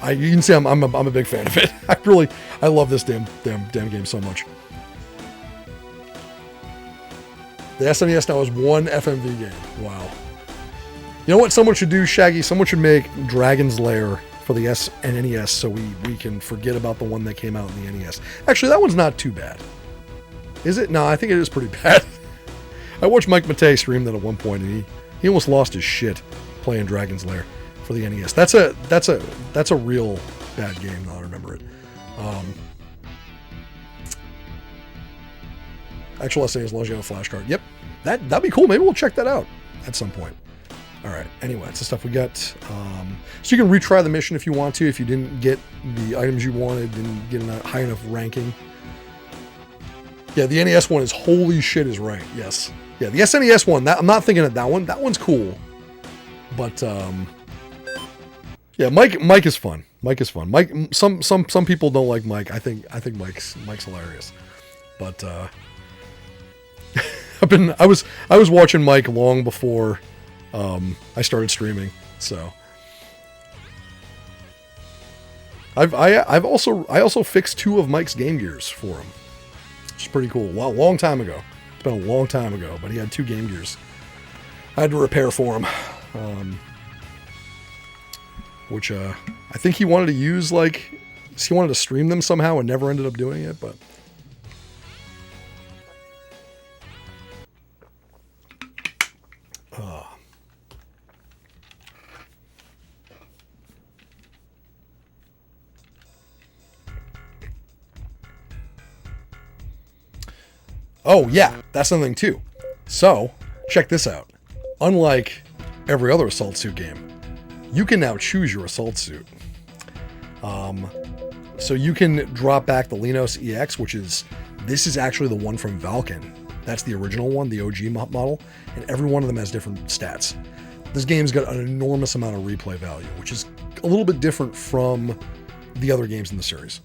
You can see I'm a big fan of it. I love this damn game so much. The SNES now is one FMV game. Wow. You know what someone should do, Shaggy? Someone should make Dragon's Lair for the S and NES so we can forget about the one that came out in the NES. Actually, that one's not too bad. Is it? No, I think it is pretty bad. I watched Mike Matei stream that at one point, and he almost lost his shit playing Dragon's Lair for the NES. That's a real bad game. Now I remember it. Actual essay as long as you have a flashcard. Yep, that'd be cool. Maybe we'll check that out at some point. All right. Anyway, that's the stuff we got. So you can retry the mission if you want to. If you didn't get the items you wanted, didn't get a high enough ranking. Yeah, the NES one is holy shit is right. Yes. Yeah, the SNES one. I'm not thinking of that one. That one's cool. But yeah, Mike is fun. Mike is fun. Mike. Some people don't like Mike. I think Mike's hilarious. But I was watching Mike long before I started streaming. So I also fixed 2 of Mike's Game Gears for him. Which is pretty cool. Wow, long time ago. It's been a long time ago, but he had 2 Game Gears I had to repair for him. Which I think he wanted to use, like, he wanted to stream them somehow and never ended up doing it, but oh yeah, that's something too. So check this out. Unlike every other Assault Suit game, you can now choose your Assault Suit. So you can drop back the Leynos EX, this is actually the one from Vulcan. That's the original one, the OG model, and every one of them has different stats. This game's got an enormous amount of replay value, which is a little bit different from the other games in the series.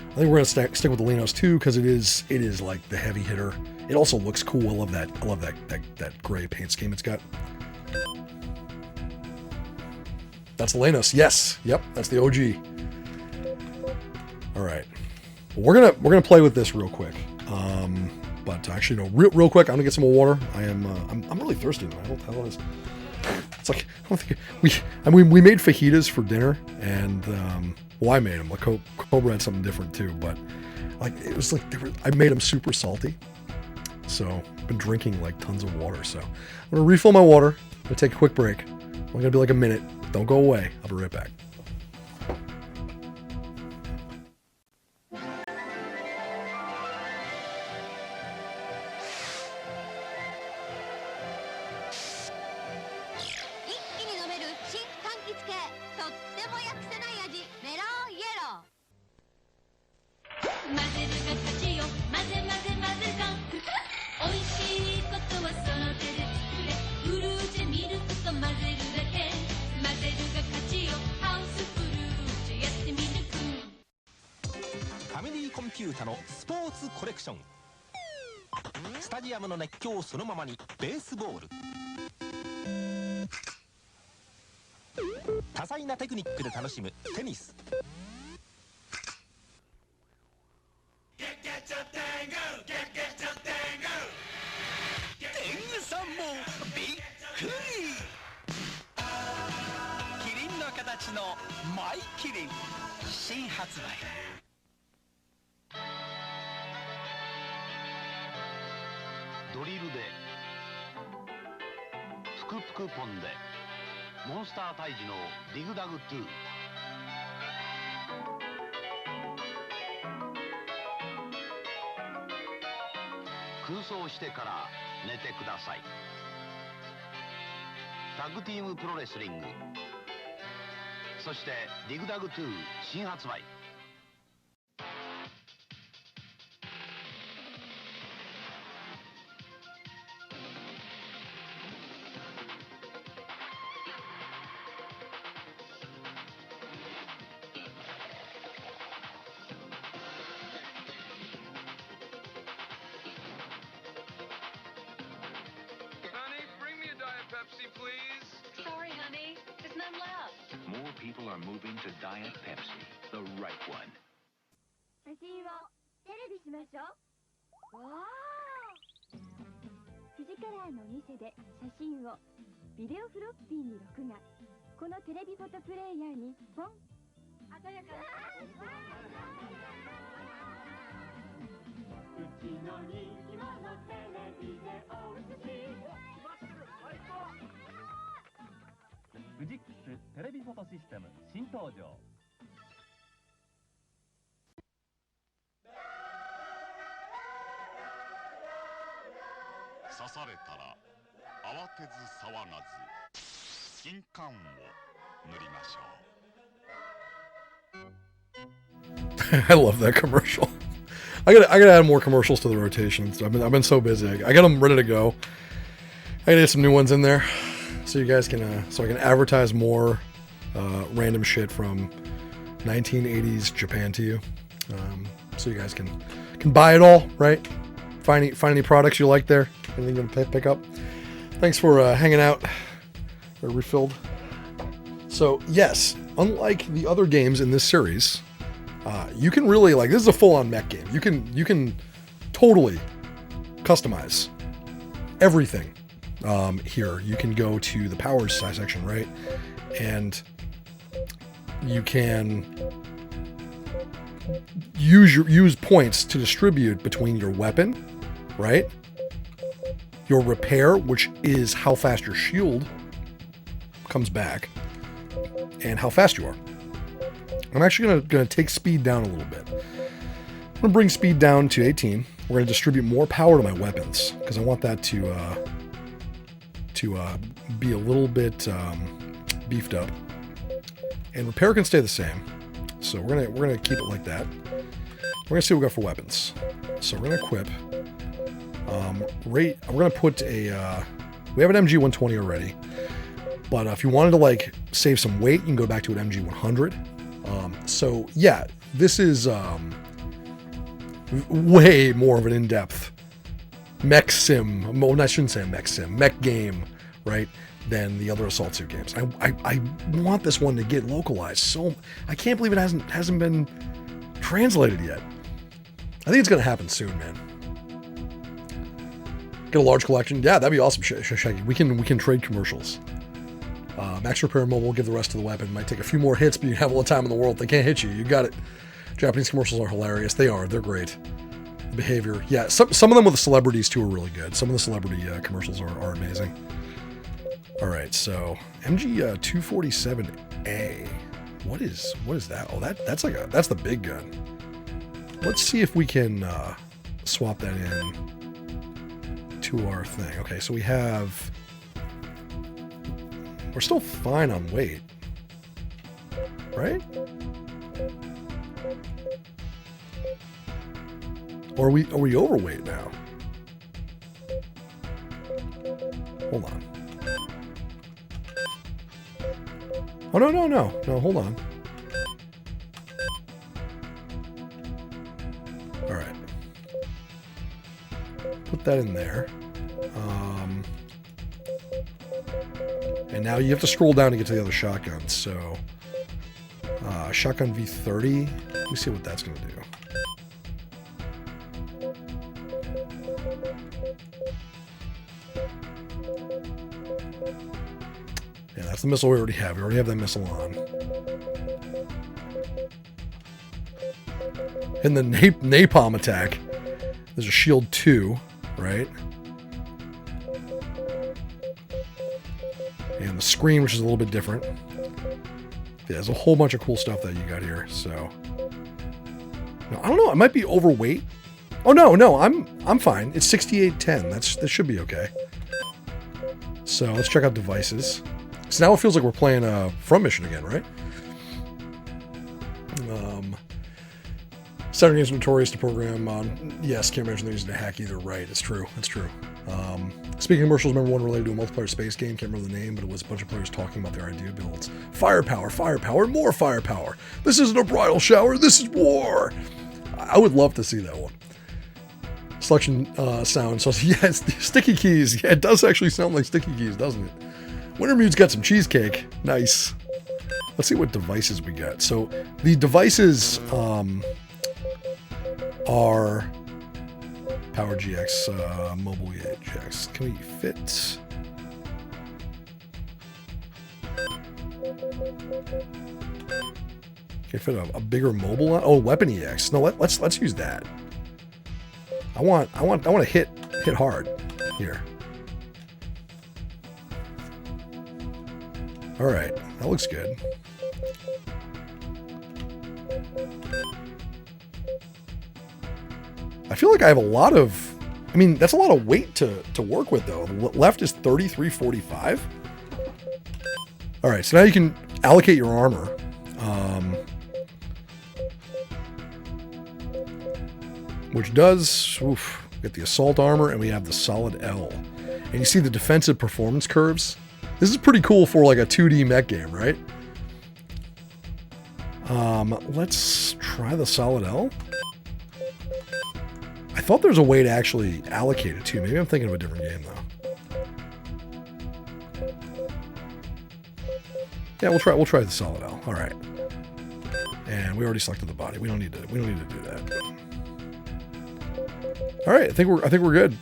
I think we're gonna stick with the Leynos 2 because it is like the heavy hitter. It also looks cool. I love that gray paint scheme it's got. That's the Leynos. Yes. Yep. That's the OG. All right. Well, we're gonna play with this real quick. But actually, no. Real quick, I'm gonna get some more water. I'm really thirsty now. What the hell is? It's like I don't think we made fajitas for dinner, and I made them. Like Cobra had something different too, but like it was like I made them super salty. So I've been drinking like tons of water. So I'm gonna refill my water. I'm gonna take a quick break. We're gonna be like a minute. Don't go away. I'll be right back. タのスポーツコレクション。スタジアムの熱狂そのままにベースボール。多彩なテクニックで楽しむテニス。天狗さんもびっくり。キリンの形のマイキリン新発売。ドリルでプクプクポンでモンスター退治のディグダグ2。空想してから寝てください。タッグティームプロレスリング、そしてディグダグ2新発売。Pepsi, please. Sorry, honey. There's none left. More people are moving to Diet Pepsi, the right one. 写真をテレビしましょう。わー。フジカラーの2世で写真をビデオフロッピーに録画。このテレビフォトプレイヤーにポン。鮮やかな。うちの人気者テレビでお写真。フジックステレビフォトシステム新登場。刺されたら慌てず騒がず印鑑を塗りましょう。I love that commercial. I gotta add more commercials to the rotation. I've been so busy. I got them ready to go. I gotta get some new ones in there, so you guys can so I can advertise more random shit from 1980s Japan to you, so you guys can buy it all, right? Find any products you like there, anything you can pick up. Thanks for hanging out. They're refilled. So yes, unlike the other games in this series, you can really, like, this is a full-on mech game. You can totally customize everything here. You can go to the powers section, right? And you can use points to distribute between your weapon, right? Your repair, which is how fast your shield comes back, and how fast you are. I'm actually gonna take speed down a little bit. I'm gonna bring speed down to 18. We're gonna distribute more power to my weapons because I want that to be a little bit beefed up. And repair can stay the same, so we're gonna keep it like that. We're gonna see what we got for weapons. So we're gonna equip. We're gonna put a. We have an MG 120 already, but if you wanted to like save some weight, you can go back to an MG 100. So yeah, this is way more of an in-depth mech sim. Well, I shouldn't say mech sim, mech game, right? Than the other Assault Suit games. I want this one to get localized. So I can't believe it hasn't been translated yet. I think it's gonna happen soon, man. Get a large collection. Yeah, that'd be awesome, Shaggy. We can trade commercials. Max repair mode will give the rest of the weapon. Might take a few more hits, but you have all the time in the world. They can't hit you. You got it. Japanese commercials are hilarious. They are. They're great. The behavior. Yeah, some of them with the celebrities too are really good. Some of the celebrity commercials are amazing. All right, so MG 247A. What is that? Oh, that's the big gun. Let's see if we can swap that in to our thing. Okay, so we're still fine on weight, right? Or are we overweight now? Hold on. Oh, no, hold on. All right. Put that in there. And now you have to scroll down to get to the other shotguns. So, shotgun V30. Let me see what that's going to do. Yeah, that's the missile we already have. We already have that missile on. And the napalm attack. There's a shield 2, right? And the screen, which is a little bit different. Yeah, there's a whole bunch of cool stuff that you got here. So, no, I don't know. I might be overweight. Oh no, I'm fine. It's 6810. That should be okay. So let's check out devices. So now it feels like we're playing a front mission again, right? Saturn Games notorious to program. Yes, can't imagine they're using a hack either. Right, it's true. It's true. Speaking of commercials, remember one related to a multiplayer space game. Can't remember the name, but it was a bunch of players talking about their idea builds. Firepower, more firepower. This isn't a bridal shower. This is war. I would love to see that one. Selection sound. So yeah, it's sticky keys. Yeah, it does actually sound like sticky keys, doesn't it? Wintermute's got some cheesecake. Nice. Let's see what devices we got. So the devices are Power GX, Mobile GX. Can we fit? Can we fit a bigger mobile? Oh, Weapon EX. No, let's use that. I want to hit hard here. All right, that looks good. I feel like I have a lot of, I mean, that's a lot of weight to work with though. The left is 3345. All right, so now you can allocate your armor. Which does, get the assault armor and we have the solid L. And you see the defensive performance curves. This is pretty cool for like a 2D mech game, right? Let's try the solid L. I thought there was a way to actually allocate it too. Maybe I'm thinking of a different game though. Yeah, we'll try the solid L. All right. And we already selected the body. We don't need to do that. All right, I think we're good.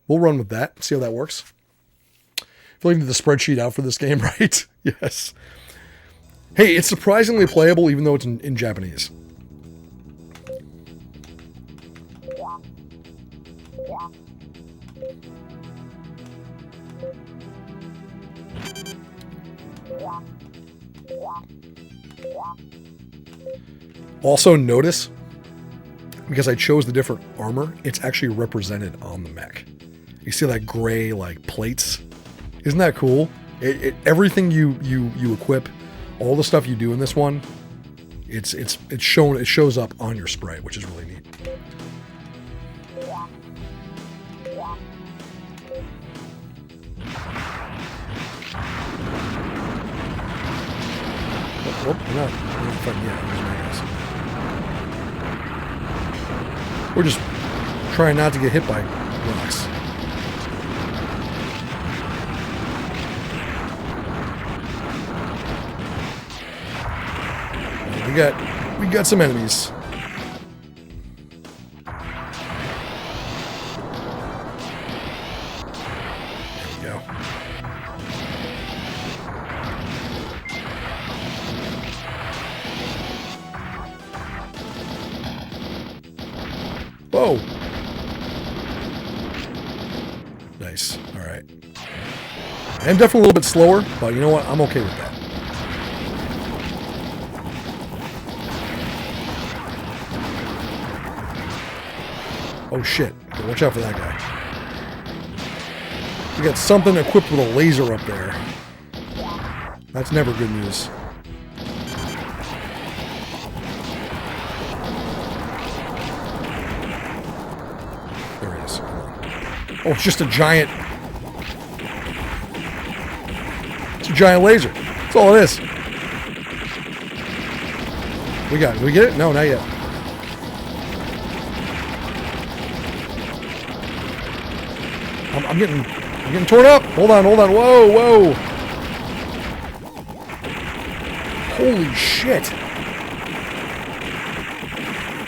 We'll run with that. See how that works. I feel like I need the spreadsheet out for this game, right? Yes. Hey, it's surprisingly playable even though it's in Japanese. Also notice, because I chose the different armor, it's actually represented on the mech. You see that gray like plates? Isn't that cool? Everything you equip, all the stuff you do in this one, it shows up on your sprite, which is really neat. Oh, we're not fighting yet. We're just trying not to get hit by rocks. We got some enemies. There we go. Whoa. Nice. All right. I'm definitely a little bit slower, but you know what? I'm okay with that. Oh shit. Okay, watch out for that guy. We got something equipped with a laser up there. That's never good news. There he is. Oh, it's just a giant... It's a giant laser. That's all it is. We got it. Did we get it? No, not yet. I'm getting torn up. Hold on. Whoa. Holy shit.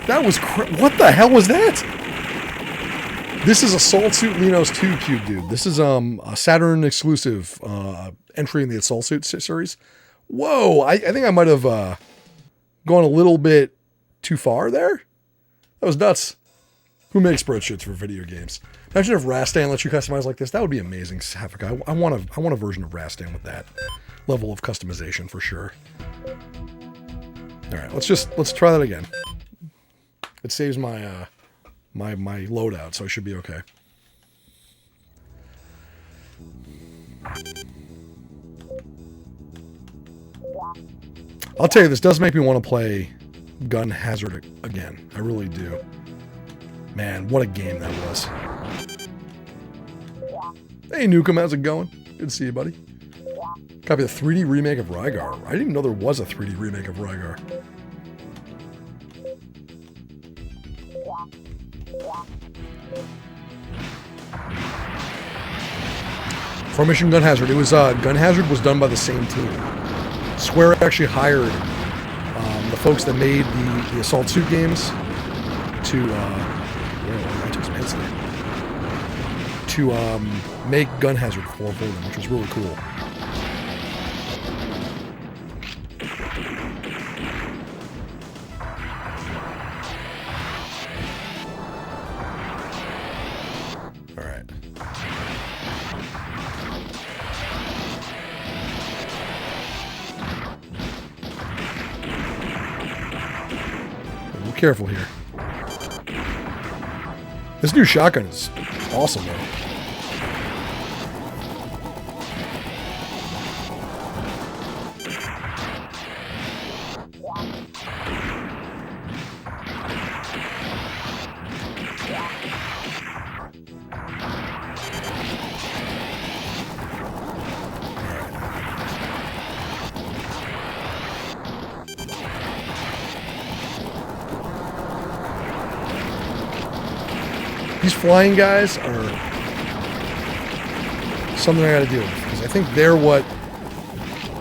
That was what the hell was that? This is a Suit Leynos 2 cube, dude. This is a Saturn exclusive entry in the Assault Suit series. Whoa, I think I might have gone a little bit too far there. That was nuts. Who makes spreadsheets for video games? Imagine if Rastan lets you customize like this. That would be amazing. I want a version of Rastan with that level of customization for sure. All right, let's try that again. It saves my my loadout, so I should be okay. I'll tell you, this does make me want to play Gun Hazard again. I really do. Man, what a game that was. Hey, Newcomb, how's it going? Good to see you, buddy. Copy the 3D remake of Rygar. I didn't even know there was a 3D remake of Rygar. Formation Gun Hazard. It was Gun Hazard was done by the same team. Square actually hired the folks that made the Assault Suit games to make Gun Hazard for them, which was really cool. Careful here. This new shotgun is awesome, though. These flying guys are something I gotta deal with, because I think they're what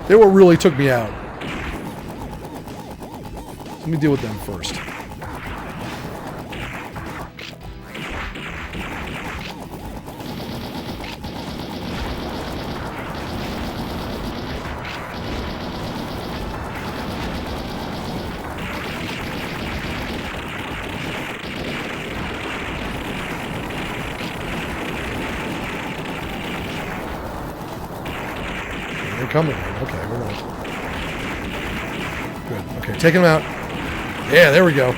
really took me out. Let me deal with them first. Coming. Okay, hold on. Good. Okay, taking them out. Yeah, there we go.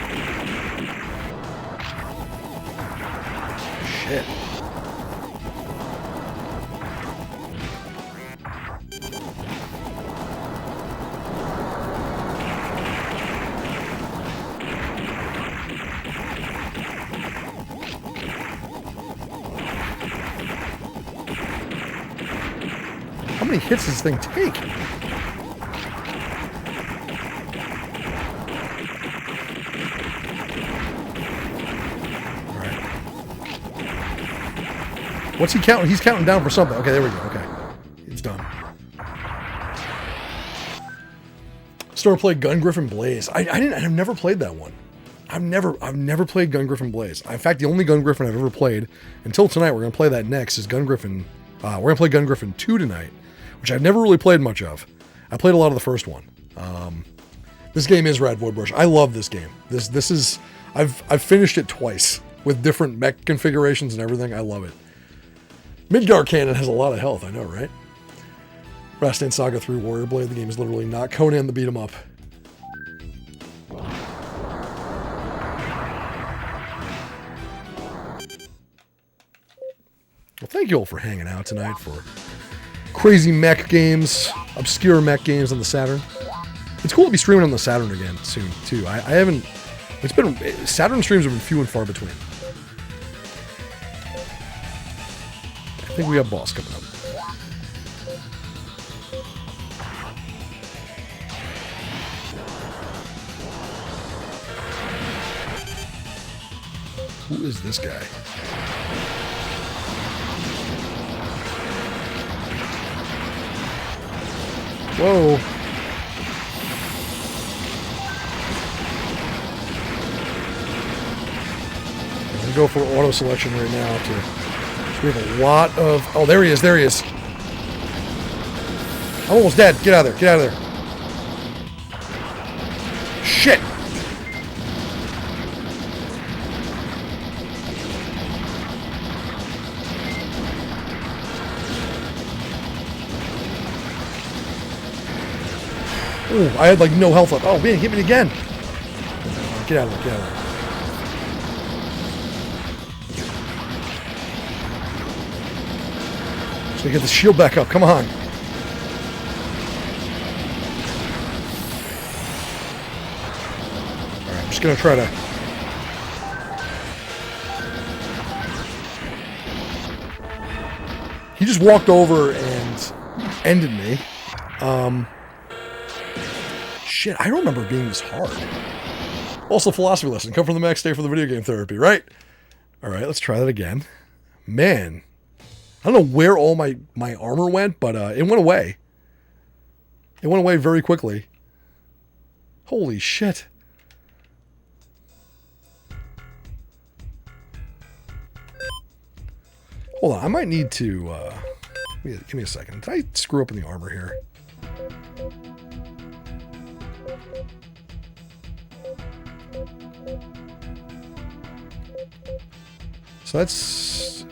Shit. How many hits does this thing take? All right. What's he counting? He's counting down for something. Okay, there we go. Okay. It's done. Started playing Gun Griffin Blaze. I've never played that one. I've never played Gun Griffin Blaze. In fact, the only Gun Griffin I've ever played until tonight, we're going to play that next, is Gun Griffin. We're going to play Gun Griffin 2 tonight, which I've never really played much of. I played a lot of the first one. This game is Rad Voidbrush. I love this game. This is I've finished it twice with different mech configurations and everything. I love it. Midgar Cannon has a lot of health. I know, right? Rastan Saga 3 Warrior Blade. The game is literally not Conan the beat 'em up. Well, thank you all for hanging out tonight for crazy mech games, obscure mech games on the Saturn. It's cool to be streaming on the Saturn again soon, too. I haven't... It's been... Saturn streams have been few and far between. I think we have boss coming up. Who is this guy? Whoa. I'm going to go for auto selection right now. We have a lot of... Oh, there he is. There he is. I'm almost dead. Get out of there. Get out of there. Shit. Ooh, I had like no health left. Oh, man, hit me again. Get out of there. Get out of there. So get the shield back up. Come on. Alright, I'm just going to try to... He just walked over and ended me. Shit, I don't remember it being this hard. Also, philosophy lesson. Come from the mech, stay for the video game therapy, right? Alright, let's try that again. Man. I don't know where all my armor went, but it went away. It went away very quickly. Holy shit. Hold on, I might need to... give me a second. Did I screw up in the armor here? So that's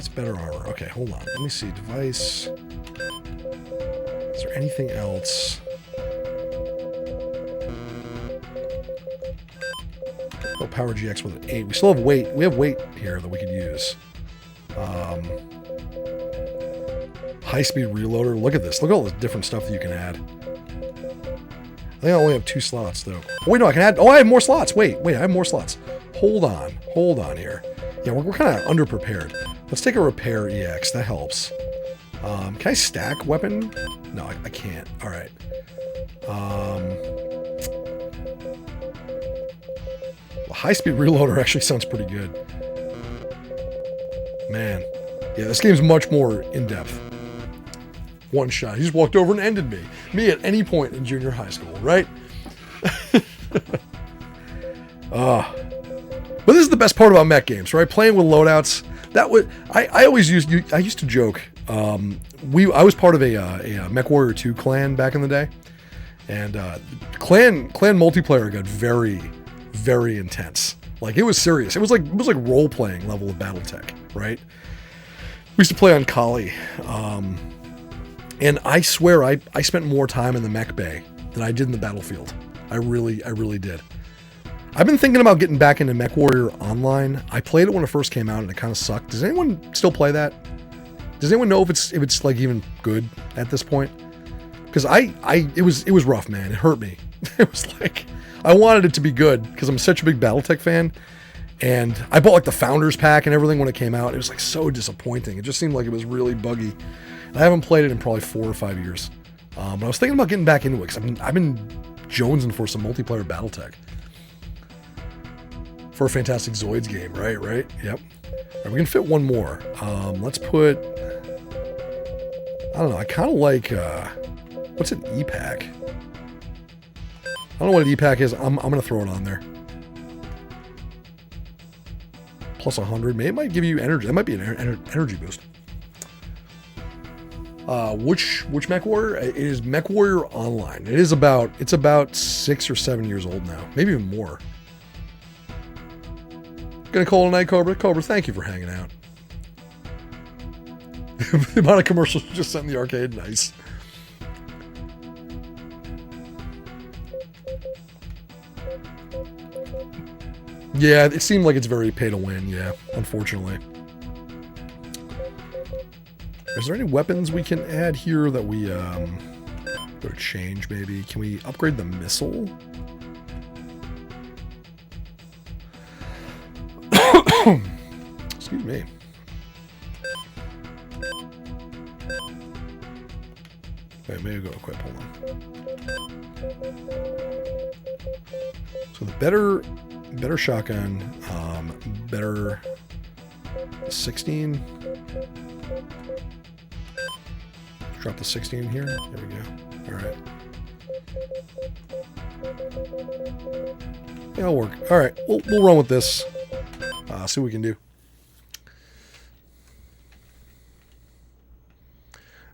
better armor. Okay, hold on. Let me see. Device. Is there anything else? Oh, Power GX with an 8. We still have weight. We have weight here that we could use. High-speed reloader. Look at this. Look at all the different stuff that you can add. I think I only have 2 slots, though. Oh, wait, no, I can add... Oh, I have more slots. Wait, I have more slots. Hold on here. Yeah, we're kind of underprepared. Let's take a repair EX. That helps. Can I stack weapon? No, I can't. All right. High-speed reloader actually sounds pretty good. Man. Yeah, this game's much more in-depth. One shot. He just walked over and ended me. Me at any point in junior high school, right? But this is the best part about mech games, right? Playing with loadouts. That would I used to joke. I was part of a MechWarrior 2 clan back in the day, and clan multiplayer got very, very intense. Like, it was serious. It was like role playing level of BattleTech, right? We used to play on Kali, and I swear I spent more time in the mech bay than I did in the battlefield. I really did. I've been thinking about getting back into MechWarrior Online. I played it when it first came out and it kind of sucked. Does anyone still play that? Does anyone know if it's like even good at this point? Because it was rough, man. It hurt me. It was like, I wanted it to be good because I'm such a big BattleTech fan. And I bought like the Founders Pack and everything when it came out. It was like so disappointing. It just seemed like it was really buggy. And I haven't played it in probably 4 or 5 years. But I was thinking about getting back into it because I've been jonesing for some multiplayer BattleTech. For a Fantastic Zoids game, right? Yep. All right, we can fit one more. Let's put... I don't know, I kind of like... what's an E-Pack? I don't know what an E-Pack is. I'm going to throw it on there. Plus 100. Maybe it might give you energy. That might be an energy boost. Which MechWarrior? It is MechWarrior Online. It's about 6 or 7 years old now. Maybe even more. Gonna call it a night, Cobra. Cobra, thank you for hanging out. The amount of commercials just sent in the arcade, nice. Yeah, it seemed like it's very pay to win, yeah, unfortunately. Is there any weapons we can add here that we go to change maybe? Can we upgrade the missile? Excuse me. Wait, maybe go equip. Hold on. So the better better shotgun, better 16. Drop the 16 in here. There we go. All right. Yeah, it'll work. All right, we'll run with this. See what we can do.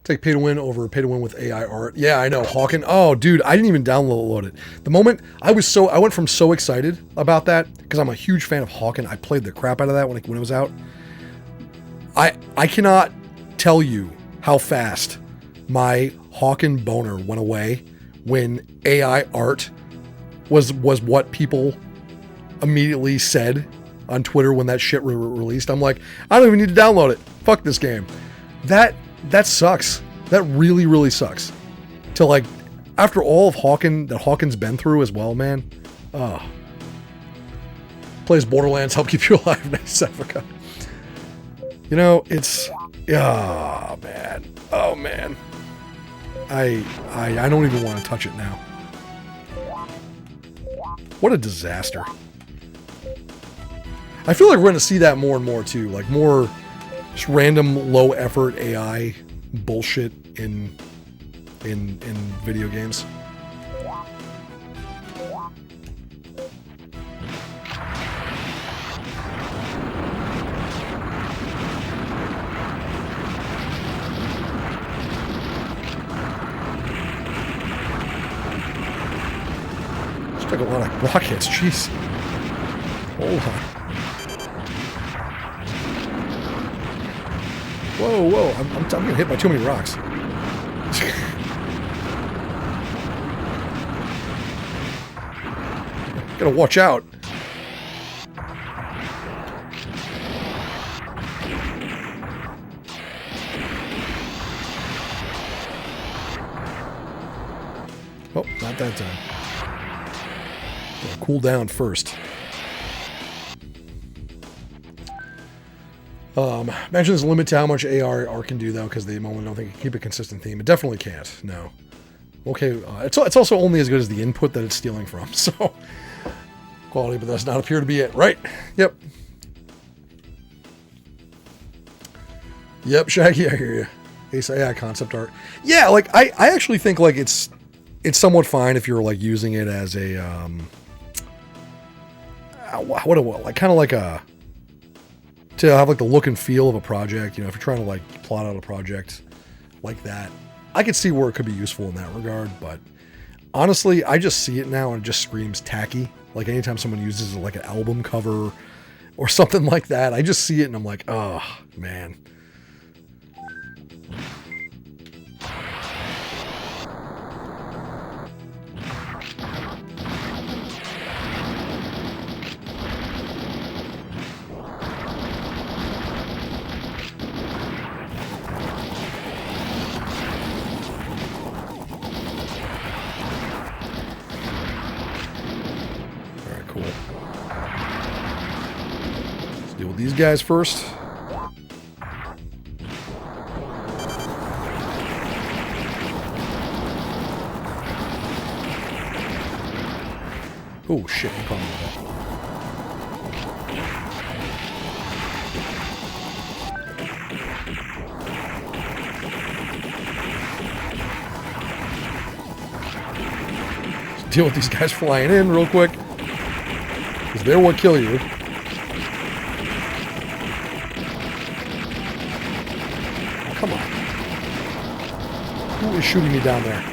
Take pay to win over pay to win with AI art. Yeah, I know. Hawken. Oh, dude, I didn't even download it. The moment I went from so excited about that because I'm a huge fan of Hawken. I played the crap out of that when it was out. I cannot tell you how fast my Hawken boner went away when AI art was what people immediately said on Twitter when that shit released. I'm like, I don't even need to download it. Fuck this game. That sucks. That really, really sucks. To like, after all of Hawken that Hawken's been through as well, man. Plays Borderlands, help keep you alive. Nice, Africa. You know, it's, man. Oh man. I don't even want to touch it now. What a disaster. I feel like we're going to see that more and more too. Like more just random low effort AI bullshit in video games. Just took a lot of rockets, jeez. Hold on. Whoa, I'm getting hit by too many rocks. Gotta watch out. Oh, not that time. Gotta cool down first. Imagine there's a limit to how much AR can do, though, because the moment I don't think it can keep a consistent theme. It definitely can't, no. Okay, it's also only as good as the input that it's stealing from, so... Quality, but does not appear to be it, right? Yep. Yep, Shaggy, I hear you. Ace AI concept art. Yeah, like, I actually think, like, it's somewhat fine if you're, like, using it as a, like, kind of like a... to have like the look and feel of a project, you know, if you're trying to like plot out a project like that, I could see where it could be useful in that regard. But honestly, I just see it now and it just screams tacky. Like anytime someone uses like an album cover or something like that, I just see it and I'm like, oh man. These guys first. Oh shit, I'm calling that. Let's deal with these guys flying in real quick, because they're what kill you. Come on. Who is shooting me down there?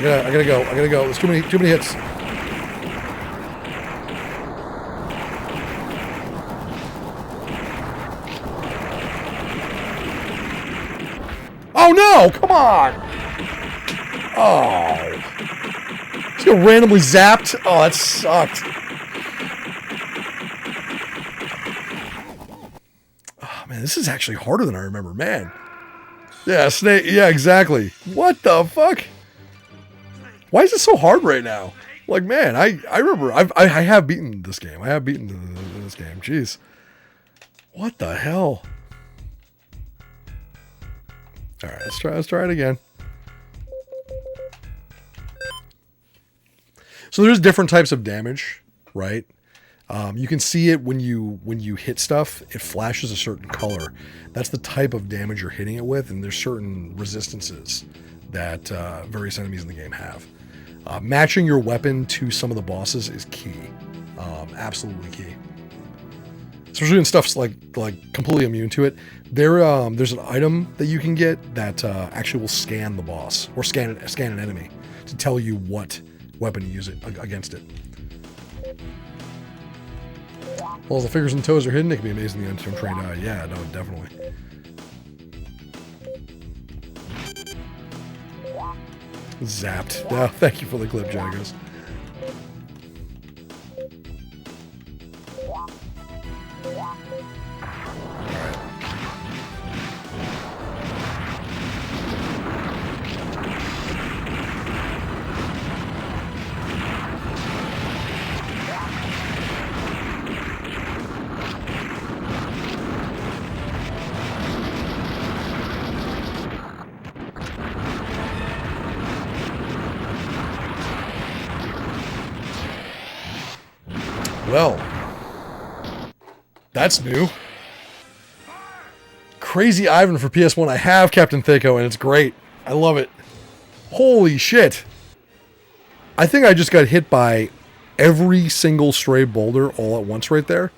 I gotta go. There's too many hits. Oh no! Come on! Oh. Just got randomly zapped. Oh, that sucked. Oh man, this is actually harder than I remember, man. Yeah, Snake. Yeah, exactly. What the fuck? Why is it so hard right now? Like, man, I remember I have beaten this game. I have beaten this game. Jeez. What the hell? All right, let's try it again. So there's different types of damage, right? You can see it when you hit stuff. It flashes a certain color. That's the type of damage you're hitting it with, and there's certain resistances that various enemies in the game have. Matching your weapon to some of the bosses is key, absolutely key. Especially in stuff's like completely immune to it. There's an item that you can get that actually will scan the boss or scan an enemy to tell you what weapon to use it against it. Well, the fingers and toes are hidden. It can be amazing the untrained eye. Yeah, no, definitely. Zapped. Yeah, thank you for the clip, Jagos. Well, that's new. Crazy Ivan for PS1. I have Captain Thako, and it's great. I love it. Holy shit. I think I just got hit by every single stray boulder all at once right there.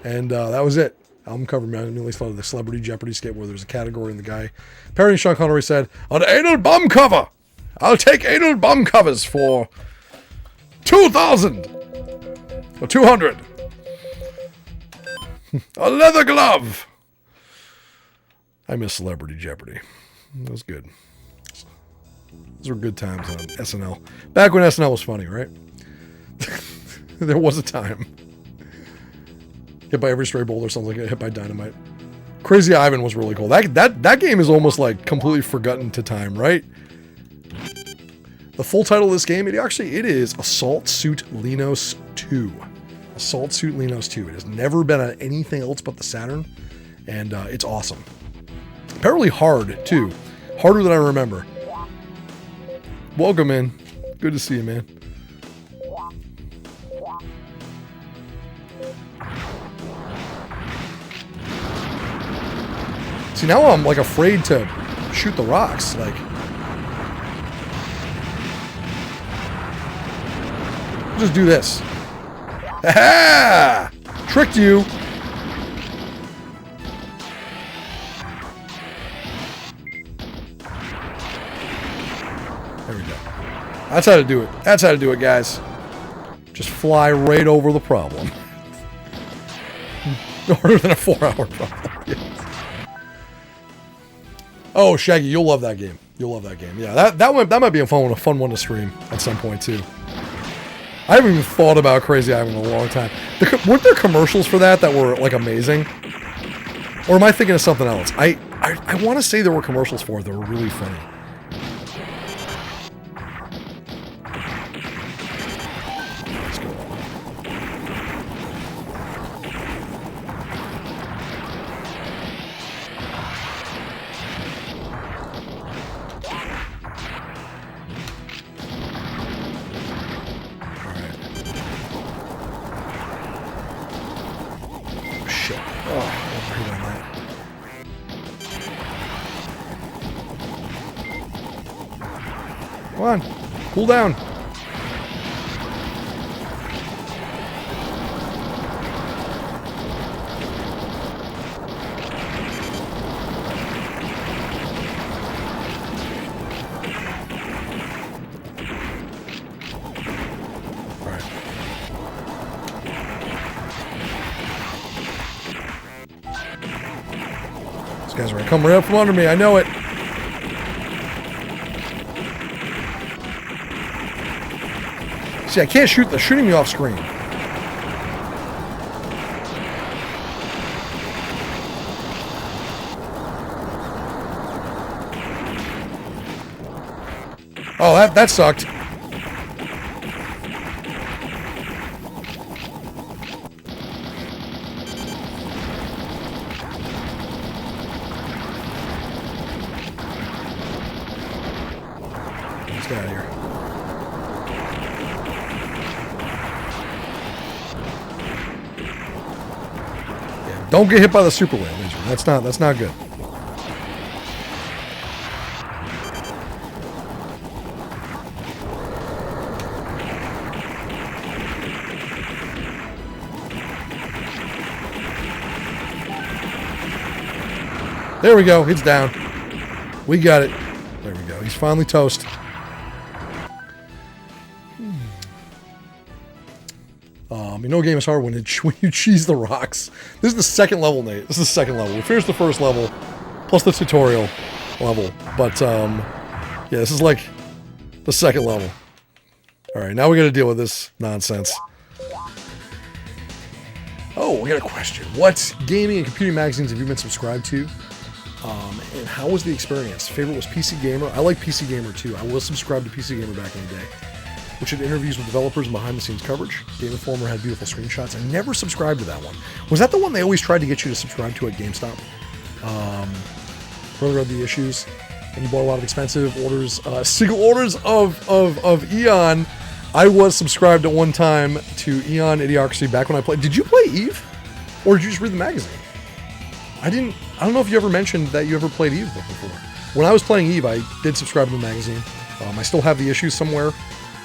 And that was it. Album cover manually started the Celebrity Jeopardy skit where there's a category and the guy parodying Sean Connery said, "An anal bomb cover! I'll take anal bomb covers for 2,000! Or 200. A leather glove. I miss Celebrity Jeopardy. That was good. Those were good times on SNL. Back when SNL was funny, right? There was a time. Hit by every stray boulder sounds like a hit by dynamite. Crazy Ivan was really cool. That game is almost like completely forgotten to time, right? The full title of this game, it is Assault Suit Leynos 2. Assault Suit Leynos 2. It has never been on anything else but the Saturn, and it's awesome. Apparently hard, too. Harder than I remember. Welcome in. Good to see you, man. See, now I'm like afraid to shoot the rocks. Like, just do this. Ha! Tricked you. There we go. That's how to do it. That's how to do it, guys. Just fly right over the problem. Harder than a 4-hour problem. Yes. Oh, Shaggy, you'll love that game. You'll love that game. Yeah, that might be a fun one to stream at some point too. I haven't even thought about Crazy Ivan in a long time. Weren't there commercials for that were like amazing? Or am I thinking of something else? I want to say there were commercials for it that were really funny. Let's go. Come on, cool down. All right. These guys are gonna come right up from under me. I know it. See, I can't shoot. They're shooting me off screen. Oh, that sucked. guy out of here. Yeah, don't get hit by the super laser. That's not good. There we go. It's down. We got it. There we go. He's finally toast. You know, a game is hard when you cheese the rocks. This is the second level, Nate. This is the second level. We finished the first level, plus the tutorial level. But, yeah, this is like the second level. All right, now we got to deal with this nonsense. Oh, we got a question. What gaming and computing magazines have you been subscribed to? And how was the experience? Favorite was PC Gamer. I like PC Gamer too. I was subscribed to PC Gamer back in the day, which had interviews with developers and behind-the-scenes coverage. Game Informer had beautiful screenshots. I never subscribed to that one. Was that the one they always tried to get you to subscribe to at GameStop? Really read the issues, and you bought a lot of expensive orders, single orders of Eon. I was subscribed at one time to Eon Idiocracy back when I played. Did you play Eve, or did you just read the magazine? I don't know if you ever mentioned that you ever played Eve before. When I was playing Eve, I did subscribe to the magazine. I still have the issues somewhere.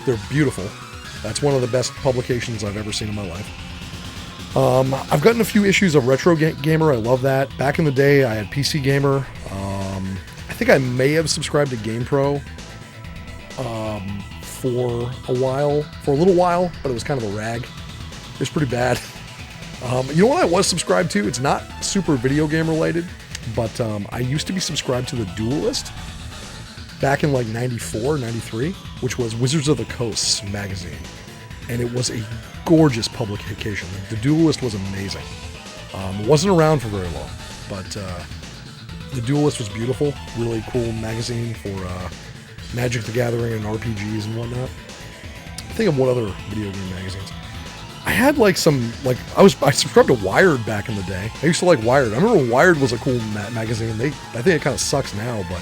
They're beautiful. That's one of the best publications I've ever seen in my life. I've gotten a few issues of Retro Gamer. I love that. Back in the day, I had PC Gamer. I think I may have subscribed to GamePro for a little while, but it was kind of a rag. It was pretty bad. You know what I was subscribed to? It's not super video game related, but I used to be subscribed to The Duelist back in like 94, 93, which was Wizards of the Coast magazine. And it was a gorgeous publication. The Duelist was amazing. It wasn't around for very long, but The Duelist was beautiful. Really cool magazine for Magic the Gathering and RPGs and whatnot. Think of what other video game magazines. I had like some, like, I subscribed to Wired back in the day. I used to like Wired. I remember Wired was a cool magazine. I think it kind of sucks now, but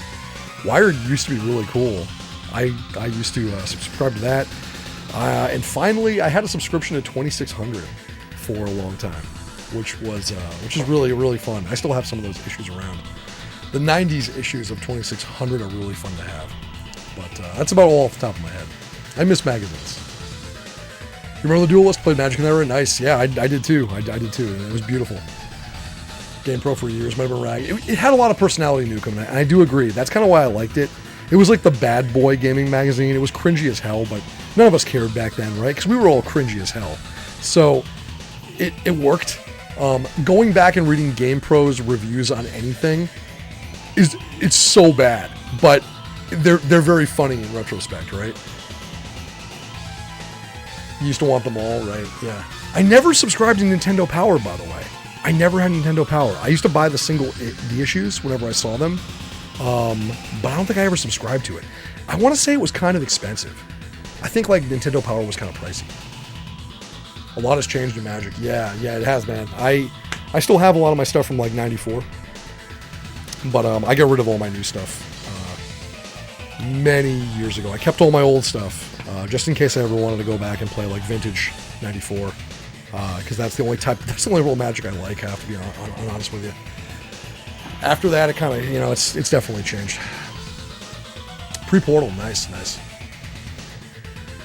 Wired used to be really cool. I used to subscribe to that. And finally, I had a subscription to 2600 for a long time, which is really, really fun. I still have some of those issues around. The 90s issues of 2600 are really fun to have. But that's about all off the top of my head. I miss magazines. You remember The Duelist? Played Magic in the Era? Nice. Yeah, I did too. I did too. It was beautiful. GamePro for years, might have been rag. It had a lot of personality, Newcomb, and I do agree. That's kind of why I liked it. It was like the bad boy gaming magazine. It was cringy as hell, but none of us cared back then, right? Because we were all cringy as hell. So it worked. Going back and reading GamePro's reviews on anything it's so bad, but they're very funny in retrospect, right? You used to want them all, right? Yeah. I never subscribed to Nintendo Power, by the way. I never had Nintendo Power. I used to buy the issues whenever I saw them, but I don't think I ever subscribed to it. I want to say it was kind of expensive. I think like Nintendo Power was kind of pricey. A lot has changed in Magic. Yeah, it has, man. I still have a lot of my stuff from like 94, but I got rid of all my new stuff many years ago. I kept all my old stuff just in case I ever wanted to go back and play like vintage 94, because that's the only real Magic I like. I have to be honest with you. After that, it kind of, it's definitely changed. Pre-Portal, nice.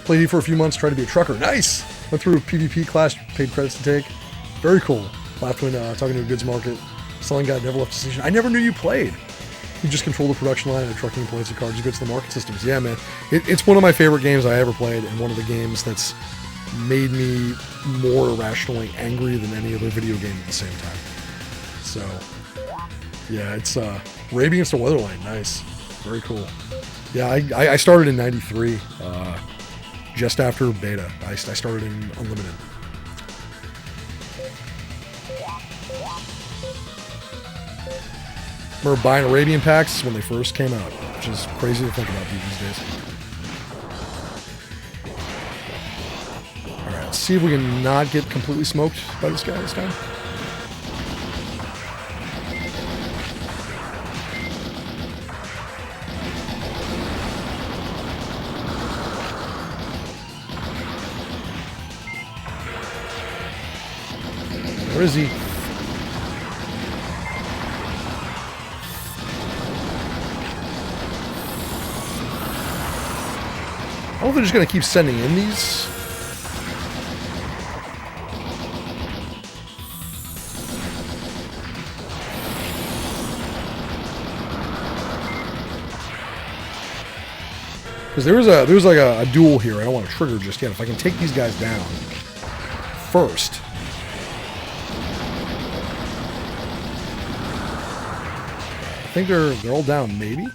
Played Eve for a few months, tried to be a trucker, nice. Went through a PvP class, paid credits to take, very cool. Laughed when talking to a goods market, selling guy never left the station. I never knew you played. You just control the production line and trucking points of cards you go to the market systems. Yeah, man. It's one of my favorite games I ever played, and one of the games that's made me more irrationally angry than any other video game at the same time. So, yeah, it's Raid Against the Weatherlight. Nice. Very cool. Yeah, I started in 93, just after beta. I started in Unlimited. I remember buying Arabian packs when they first came out, which is crazy to think about these days. Alright, let's see if we can not get completely smoked by this guy this time. Where is he? I don't know if they're just going to keep sending in these. Because there's like a duel here I don't want to trigger just yet. If I can take these guys down first. I think they're all down, maybe.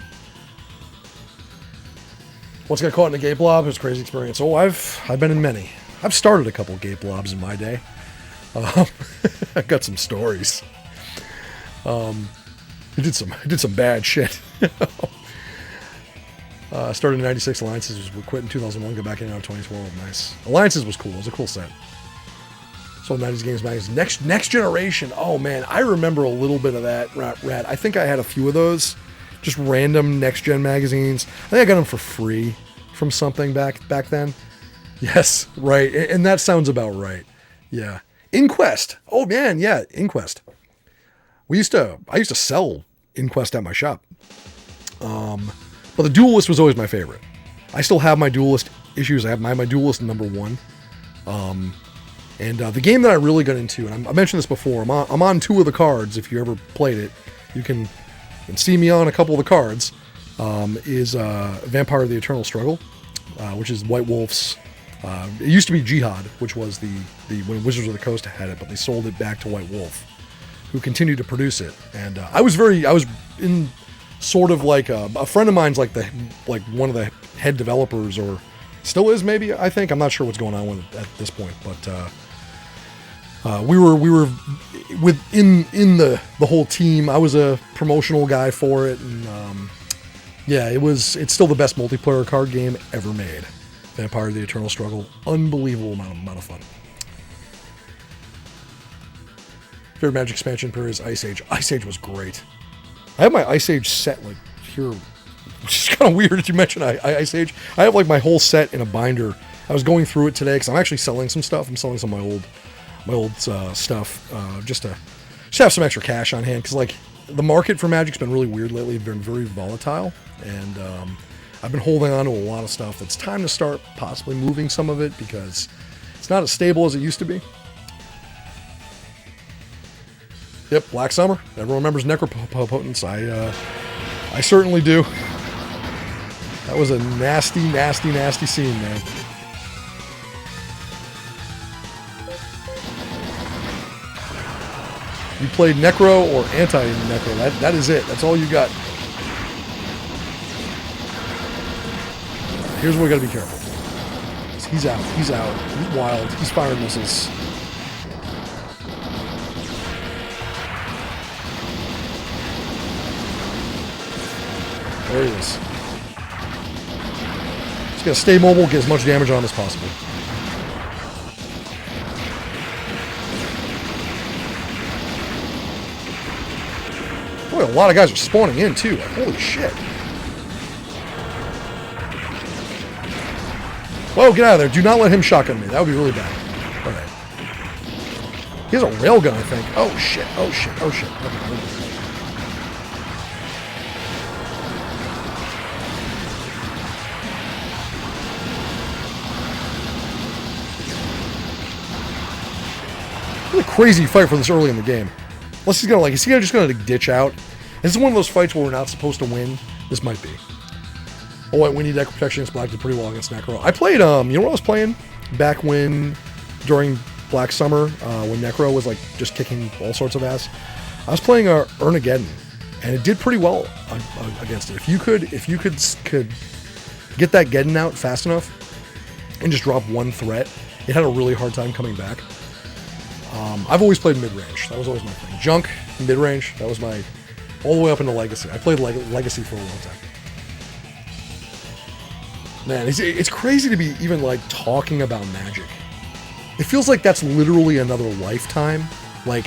Once got caught in a gate blob, it was a crazy experience. Oh, I've been in many. I've started a couple gate blobs in my day. I've got some stories. I did some bad shit. Started in 96, Alliances was quit in 2001, got back in 2012. Nice. Alliances was cool. It was a cool set. So 90s Games Magazine. Next Generation. Oh man, I remember a little bit of that. Rat. I think I had a few of those. Just random Next Gen magazines. I think I got them for free from something back then. Yes, right. And that sounds about right. Yeah. Inquest. Oh man, yeah, Inquest. I used to sell Inquest at my shop. But the Duelist was always my favorite. I still have my Duelist issues. I have my Duelist #1. And the game that I really got into, and I mentioned this before, I'm on 2 of the cards. If you ever played it, you can see me on a couple of the cards. Is Vampire of the Eternal Struggle, which is White Wolf's. It used to be Jihad, which was the when Wizards of the Coast had it, but they sold it back to White Wolf, who continued to produce it. And I was in sort of like a friend of mine's like one of the head developers, or still is maybe. I think I'm not sure what's going on with it at this point, but we were within the whole team. I was a promotional guy for it, and yeah, it's still the best multiplayer card game ever made. Vampire: The Eternal Struggle, unbelievable amount of fun. Favorite Magic expansion period is Ice Age. Ice Age was great. I have my Ice Age set like here, which is kind of weird that you mentioned Ice Age. I have like my whole set in a binder. I was going through it today because I'm actually selling some stuff. I'm selling some of my old stuff just to have some extra cash on hand, because like the market for Magic's been really weird lately. It's been very volatile, and I've been holding on to a lot of stuff. It's time to start possibly moving some of it because it's not as stable as it used to be. Yep, Black Summer. Everyone remembers Necropotence. I certainly do. That was a nasty, nasty, nasty scene, man. You played Necro or anti-Necro. That is it. That's all you got. Here's where we gotta be careful. He's out. He's wild. He's firing missiles. There he is. Just gotta stay mobile, get as much damage on him as possible. Boy, a lot of guys are spawning in too. Like, holy shit. Whoa, get out of there. Do not let him shotgun me. That would be really bad. Alright. He has a railgun, I think. Oh shit. Oh shit. Oh shit. Okay. What a crazy fight for this early in the game. Unless he's gonna just gonna ditch out. This is one of those fights where we're not supposed to win. This might be. Oh wait, we need Deck Protection against Black did pretty well against Necro. I played, you know what I was playing? Back during Black Summer, when Necro was like just kicking all sorts of ass. I was playing Ernageddon, and it did pretty well against it. If you could get that Geddon out fast enough and just drop one threat, it had a really hard time coming back. I've always played mid-range. That was always my thing. Junk, mid-range, that was all the way up into Legacy. I played Legacy for a long time. Man, it's crazy to be even like talking about Magic. It feels like that's literally another lifetime. Like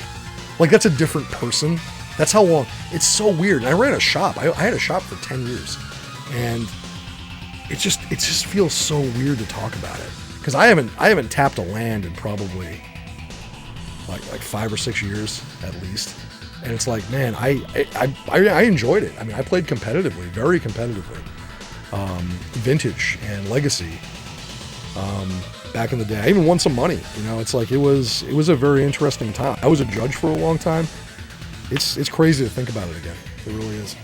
that's a different person. That's how long. It's so weird. I ran a shop. I had a shop for 10 years. And it just feels so weird to talk about it. Because I haven't tapped a land in probably like 5 or 6 years at least. And it's like, man, I enjoyed it. I mean, I played competitively, very competitively. Vintage and Legacy. Back in the day, I even won some money. You know, it's like it was a very interesting time. I was a judge for a long time. It's crazy to think about it again. It really is.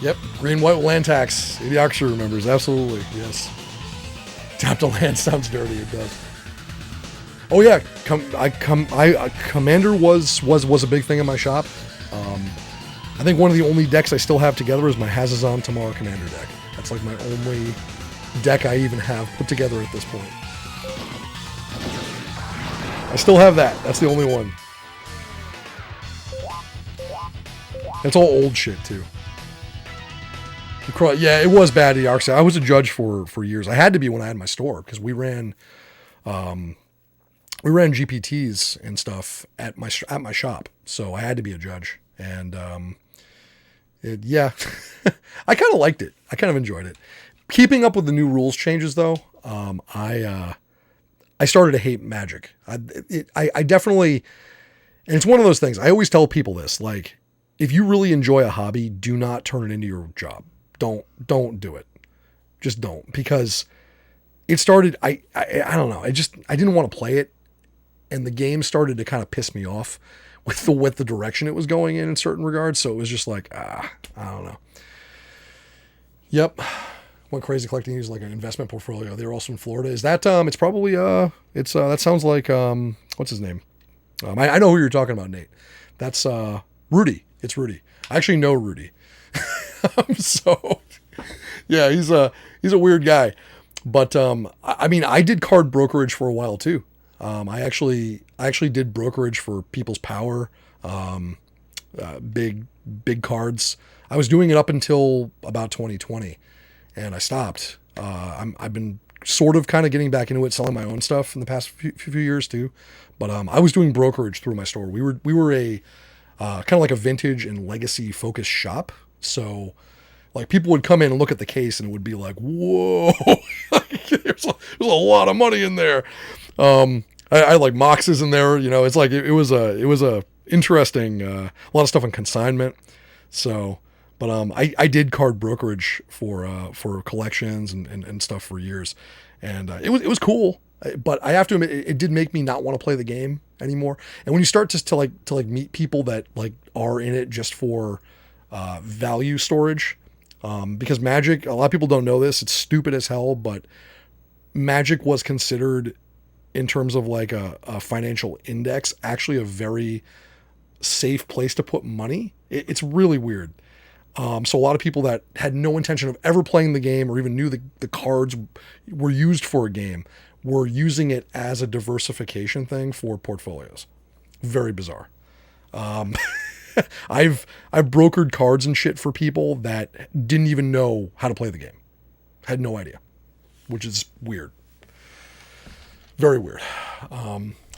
Yep, green white land tax. Idiocracy remembers, absolutely, yes. Tap to land sounds dirty. It does. Oh yeah, Commander was a big thing in my shop. I think one of the only decks I still have together is my Hazazon Tomorrow Commander deck. That's like my only deck I even have put together at this point. I still have that. That's the only one. It's all old shit too. Yeah, it was bad at Yarksa. I was a judge for years. I had to be when I had my store because we ran GPTs and stuff at my shop. So I had to be a judge, and yeah, I kind of liked it. I kind of enjoyed it. Keeping up with the new rules changes though, I started to hate Magic. I definitely, and it's one of those things. I always tell people this, like, if you really enjoy a hobby, do not turn it into your job. Don't do it. Just don't, because it started, I don't know. I didn't want to play it, and the game started to kind of piss me off with the direction it was going in certain regards. So it was just like, I don't know. Yep. Went crazy collecting these like an investment portfolio. They were also in Florida. Is that, it's probably, that sounds like, what's his name? I know who you're talking about, Nate. That's, Rudy. It's Rudy. I actually know Rudy. So yeah, he's a weird guy, but, I mean, I did card brokerage for a while too. I actually did brokerage for People's Power, big cards. I was doing it up until about 2020 and I stopped. I've been sort of kind of getting back into it, selling my own stuff in the past few years too. But, I was doing brokerage through my store. We were a, kind of like a vintage and legacy focused shop. So like people would come in and look at the case and it would be like, whoa, there's a lot of money in there. I had like Moxes in there, you know, it's like, it was a interesting, a lot of stuff on consignment. So, but, I did card brokerage for collections and stuff for years. And, it was cool, but I have to admit, it did make me not want to play the game anymore. And when you start to meet people that like are in it just for, value storage, because Magic, a lot of people don't know this, it's stupid as hell, but Magic was considered, in terms of like a financial index, actually a very safe place to put money. It's really weird. So a lot of people that had no intention of ever playing the game or even knew the cards were used for a game were using it as a diversification thing for portfolios. Very bizarre. I've brokered cards and shit for people that didn't even know how to play the game. Had no idea, which is weird. Very weird.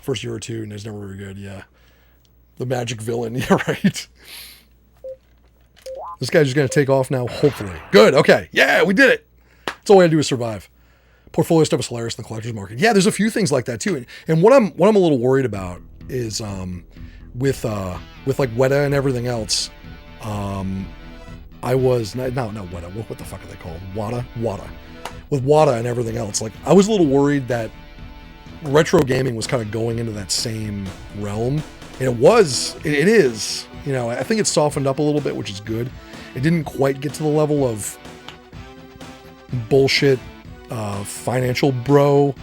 First year or two, and it's never very good. Yeah. The Magic villain. Yeah, right. This guy's just going to take off now, hopefully. Good. Okay. Yeah, we did it. That's all we had to do is survive. Portfolio stuff is hilarious in the collector's market. Yeah, there's a few things like that too. And what I'm a little worried about is, with like Weta and everything else, I was not Weta. What the fuck are they called? Wata. With Wata and everything else, like I was a little worried that retro gaming was kind of going into that same realm, and it is. You know, I think it's softened up a little bit, which is good. It didn't quite get to the level of bullshit, financial bro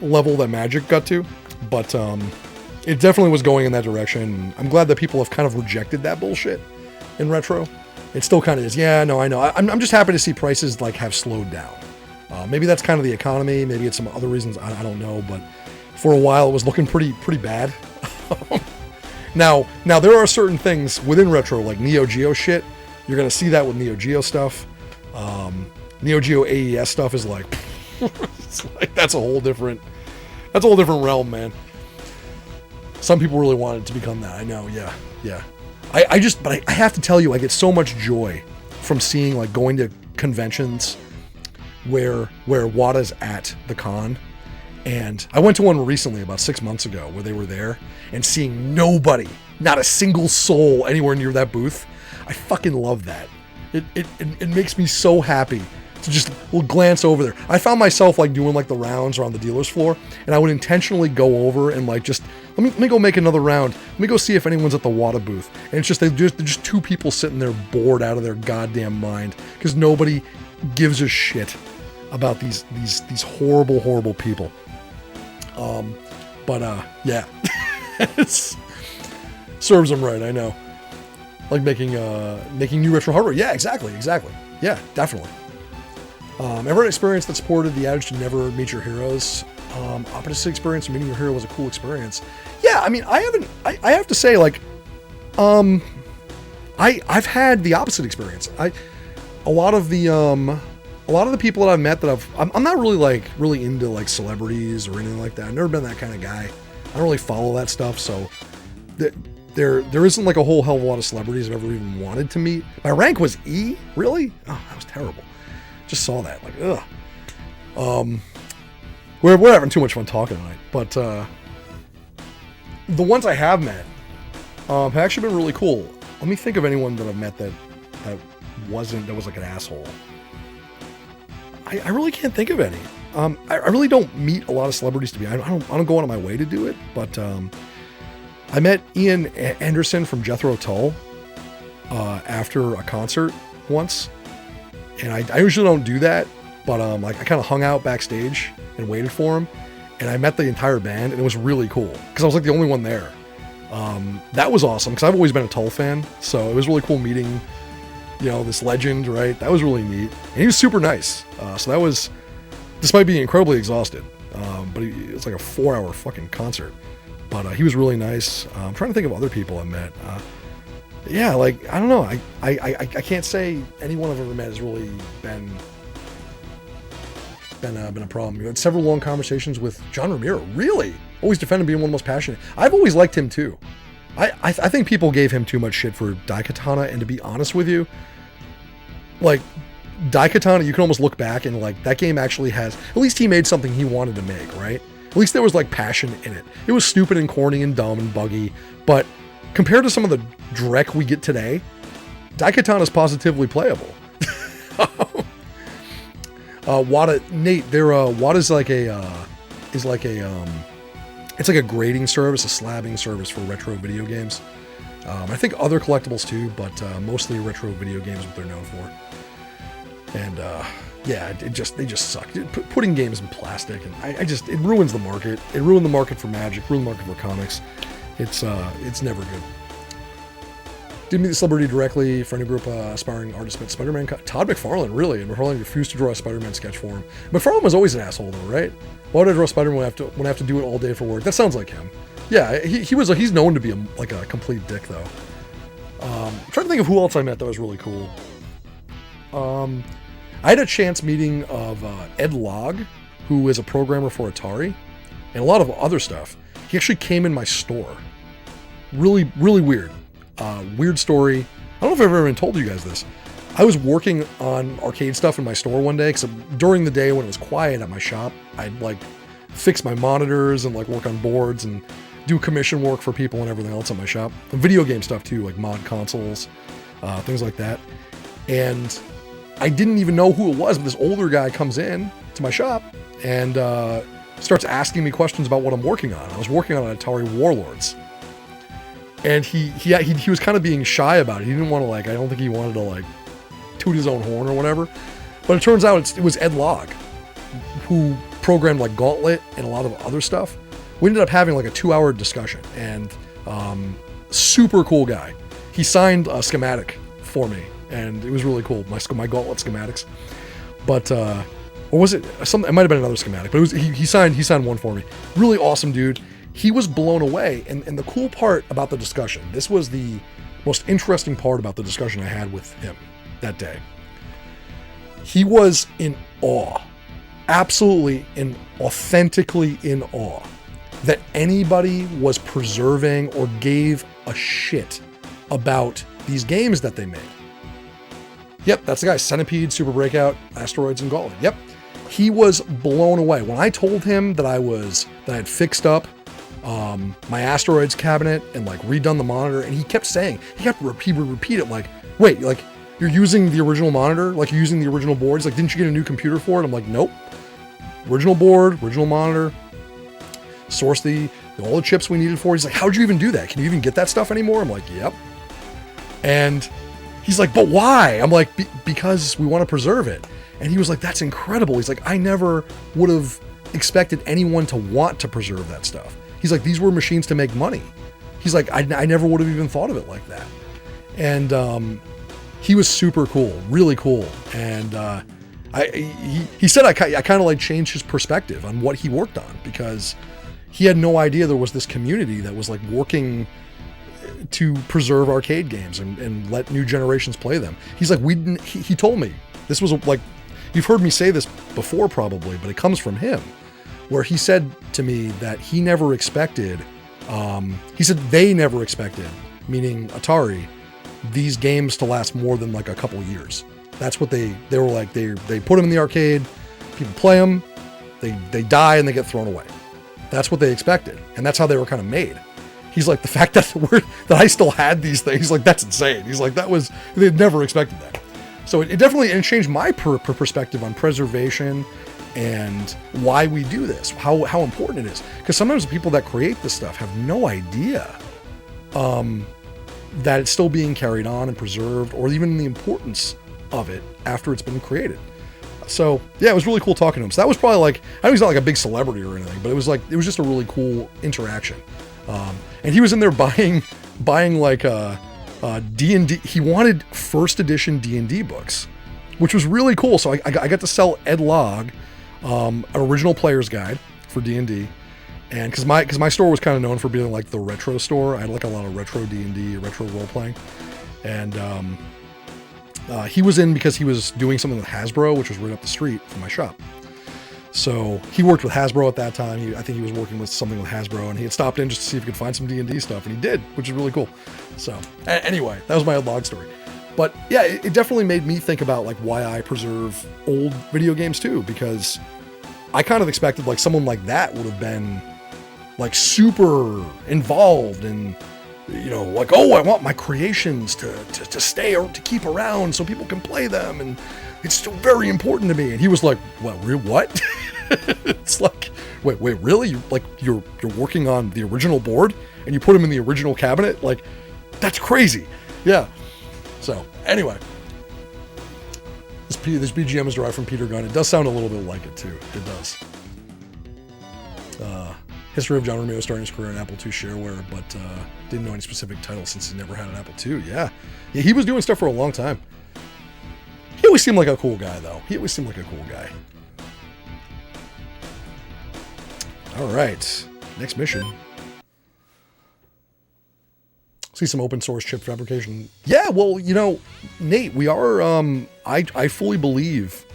level that Magic got to. But it definitely was going in that direction. I'm glad that people have kind of rejected that bullshit in retro. It still kind of is. Yeah, no, I know. I'm just happy to see prices like have slowed down. Maybe that's kind of the economy. Maybe it's some other reasons. I don't know. But for a while, it was looking pretty bad. Now there are certain things within retro, like Neo Geo shit. You're gonna see that with Neo Geo stuff. Neo Geo AES stuff is like, it's like that's a whole different realm, man. Some people really want it to become that. I know, yeah. But I have to tell you, I get so much joy from seeing, like, going to conventions where Wata's at the con, And I went to one recently about 6 months ago where they were there, and seeing nobody, not a single soul anywhere near that booth, I fucking love that. It makes me so happy to just glance over there. I found myself like doing like the rounds around the dealer's floor, and I would intentionally go over and like just let me go make another round. Let me go see if anyone's at the Wada booth. And it's just they're just two people sitting there bored out of their goddamn mind because nobody gives a shit about these horrible people. Yeah, it serves them right. I know, like making new retro hardware. Yeah, exactly. Yeah, definitely. Ever an experience that supported the adage to never meet your heroes? Opposite experience, meeting your hero was a cool experience. Yeah, I mean, I have to say, like, I've had the opposite experience. A lot of the people that I've met that I'm not really into like celebrities or anything like that. I've never been that kind of guy. I don't really follow that stuff, so there isn't like a whole hell of a lot of celebrities I've ever even wanted to meet. My rank was E? Really? Oh, that was terrible. Just saw that, like, ugh. We're having too much fun talking tonight, but the ones I have met have actually been really cool. Let me think of anyone that I've met that was like an asshole. I really can't think of any. I really don't meet a lot of celebrities to be. I don't go out of my way to do it, but I met Ian Anderson from Jethro Tull after a concert once. And I usually don't do that, but like I kind of hung out backstage and waited for him, and I met the entire band, and it was really cool because I was like the only one there. That was awesome because I've always been a Tull fan, so it was really cool meeting, this legend, right? That was really neat, and he was super nice. So that was, despite being incredibly exhausted, but it was like a 4-hour fucking concert. But he was really nice. I'm trying to think of other people I met. Yeah, like, I don't know. I can't say anyone I've ever met has really been a problem. We had several long conversations with John Romero. Really? Always defended being one of the most passionate. I've always liked him too. I think people gave him too much shit for Daikatana, and to be honest with you, like, Daikatana, you can almost look back and like, that game actually has, at least he made something he wanted to make, right? At least there was like passion in it. It was stupid and corny and dumb and buggy, but compared to some of the dreck we get today, Daikatana is positively playable. Wada, Nate, Wada's like it's like a grading service, a slabbing service for retro video games. I think other collectibles too, but mostly retro video games is what they're known for. And yeah, they just suck. Putting games in plastic, and it ruins the market. It ruined the market for Magic, ruined the market for comics. It's never good. Didn't meet the celebrity directly. Friend of group aspiring artist met Spider-Man. Todd McFarlane, really, and McFarlane refused to draw a Spider-Man sketch for him. McFarlane was always an asshole, though, right? Why would I draw Spider-Man when I have to do it all day for work? That sounds like him. Yeah, he's known to be a complete dick, though. I'm trying to think of who else I met that was really cool. I had a chance meeting of Ed Logg, who is a programmer for Atari, and a lot of other stuff. He actually came in my store. Really, really weird. Weird story. I don't know if I've ever even told you guys this. I was working on arcade stuff in my store one day, because during the day when it was quiet at my shop, I'd like fix my monitors and like work on boards and do commission work for people and everything else at my shop. And video game stuff too, like mod consoles, things like that. And I didn't even know who it was, but this older guy comes in to my shop and starts asking me questions about what I'm working on. I was working on an Atari Warlords. And he was kind of being shy about it. He didn't want to, like, I don't think he wanted to, like, toot his own horn or whatever. But it turns out it was Ed Logg, who programmed, like, Gauntlet and a lot of other stuff. We ended up having, like, a 2-hour discussion. And super cool guy. He signed a schematic for me. And it was really cool, my Gauntlet schematics. But, or was it something? It might have been another schematic. But it was, he signed one for me. Really awesome dude. He was blown away, and the cool part about the discussion, this was the most interesting part about the discussion I had with him that day. He was in awe, absolutely and authentically in awe, that anybody was preserving or gave a shit about these games that they made. Yep, that's the guy, Centipede, Super Breakout, Asteroids, and Gauntlet. Yep. he was blown away. When I told him that I had fixed up my asteroids cabinet and like redone the monitor, and he would repeat it like, wait, like you're using the original monitor, like you're using the original board. He's like, didn't you get a new computer for it? I'm like, nope. Original board, original monitor, source all the chips we needed for it. He's like, how'd you even do that? Can you even get that stuff anymore? I'm like, yep. And he's like, but why? I'm like, because we want to preserve it. And he was like, that's incredible. He's like, I never would have expected anyone to want to preserve that stuff. He's like, these were machines to make money. He's like, I never would have even thought of it like that. And he was super cool, really cool. And he said I kind of like changed his perspective on what he worked on, because he had no idea there was this community that was like working to preserve arcade games and let new generations play them. He's like, he told me, this was like, you've heard me say this before probably, but it comes from him, where he said to me that he never expected, he said they never expected, meaning Atari, these games to last more than like a couple years. That's what they were like, they put them in the arcade, people play them, they die and they get thrown away. That's what they expected. And that's how they were kind of made. He's like, the fact that I still had these things, like, that's insane. He's like, they'd never expected that. So it definitely changed my perspective on preservation and why we do this, how important it is. Because sometimes the people that create this stuff have no idea that it's still being carried on and preserved, or even the importance of it after it's been created. So yeah, it was really cool talking to him. So that was probably like, I know he's not like a big celebrity or anything, but it was just a really cool interaction. And he was in there buying like D&D. He wanted first edition D&D books, which was really cool. So I got to sell Ed Log, an original player's guide for D&D. And because my store was kind of known for being like the retro store. I had like a lot of retro D&D, retro role playing. And he was in because he was doing something with Hasbro, which was right up the street from my shop. So he worked with Hasbro at that time. I think he was working with something with Hasbro, and he had stopped in just to see if he could find some D&D stuff, and he did, which is really cool. So anyway, that was my log story. But yeah, it definitely made me think about like why I preserve old video games too, because I kind of expected like someone like that would have been like super involved and, you know, like, oh, I want my creations to stay or to keep around so people can play them, and it's still very important to me. And he was like, well, what? It's like, wait, really? You're working on the original board and you put them in the original cabinet? Like, that's crazy. Yeah. So anyway, this BGM is derived from Peter Gunn. It does sound a little bit like it too. It does. History of John Romeo starting his career in Apple II shareware, but didn't know any specific title since he never had an Apple II. Yeah, he was doing stuff for a long time. He always seemed like a cool guy, though. All right, next mission. See some open source chip fabrication. Yeah, well, you know, Nate, we are. I fully believe,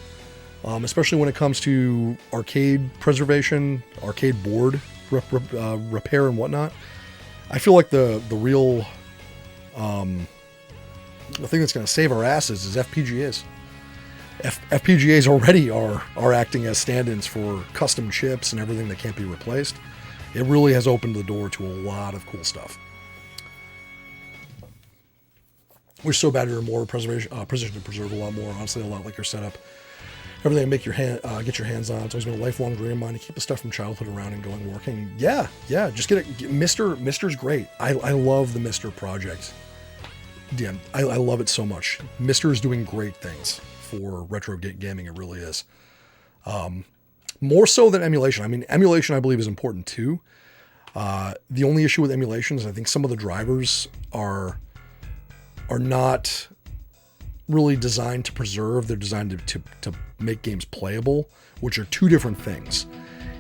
especially when it comes to arcade preservation, arcade board repair and whatnot. I feel like the real the thing that's going to save our asses is FPGAs. FPGAs already are acting as stand-ins for custom chips and everything that can't be replaced. It really has opened the door to a lot of cool stuff. We're so bad you're more position to preserve a lot more. Honestly, a lot like your setup. Everything make your get your hands on. It's always been a lifelong dream of mine to keep the stuff from childhood around and going working. Yeah. Just get it. Mister's great. I love the Mister project. Yeah, I love it so much. Mister is doing great things for retro gaming. It really is. More so than emulation. I mean, emulation I believe is important too. The only issue with emulation is I think some of the drivers are not really designed to preserve. They're designed to make games playable, which are two different things.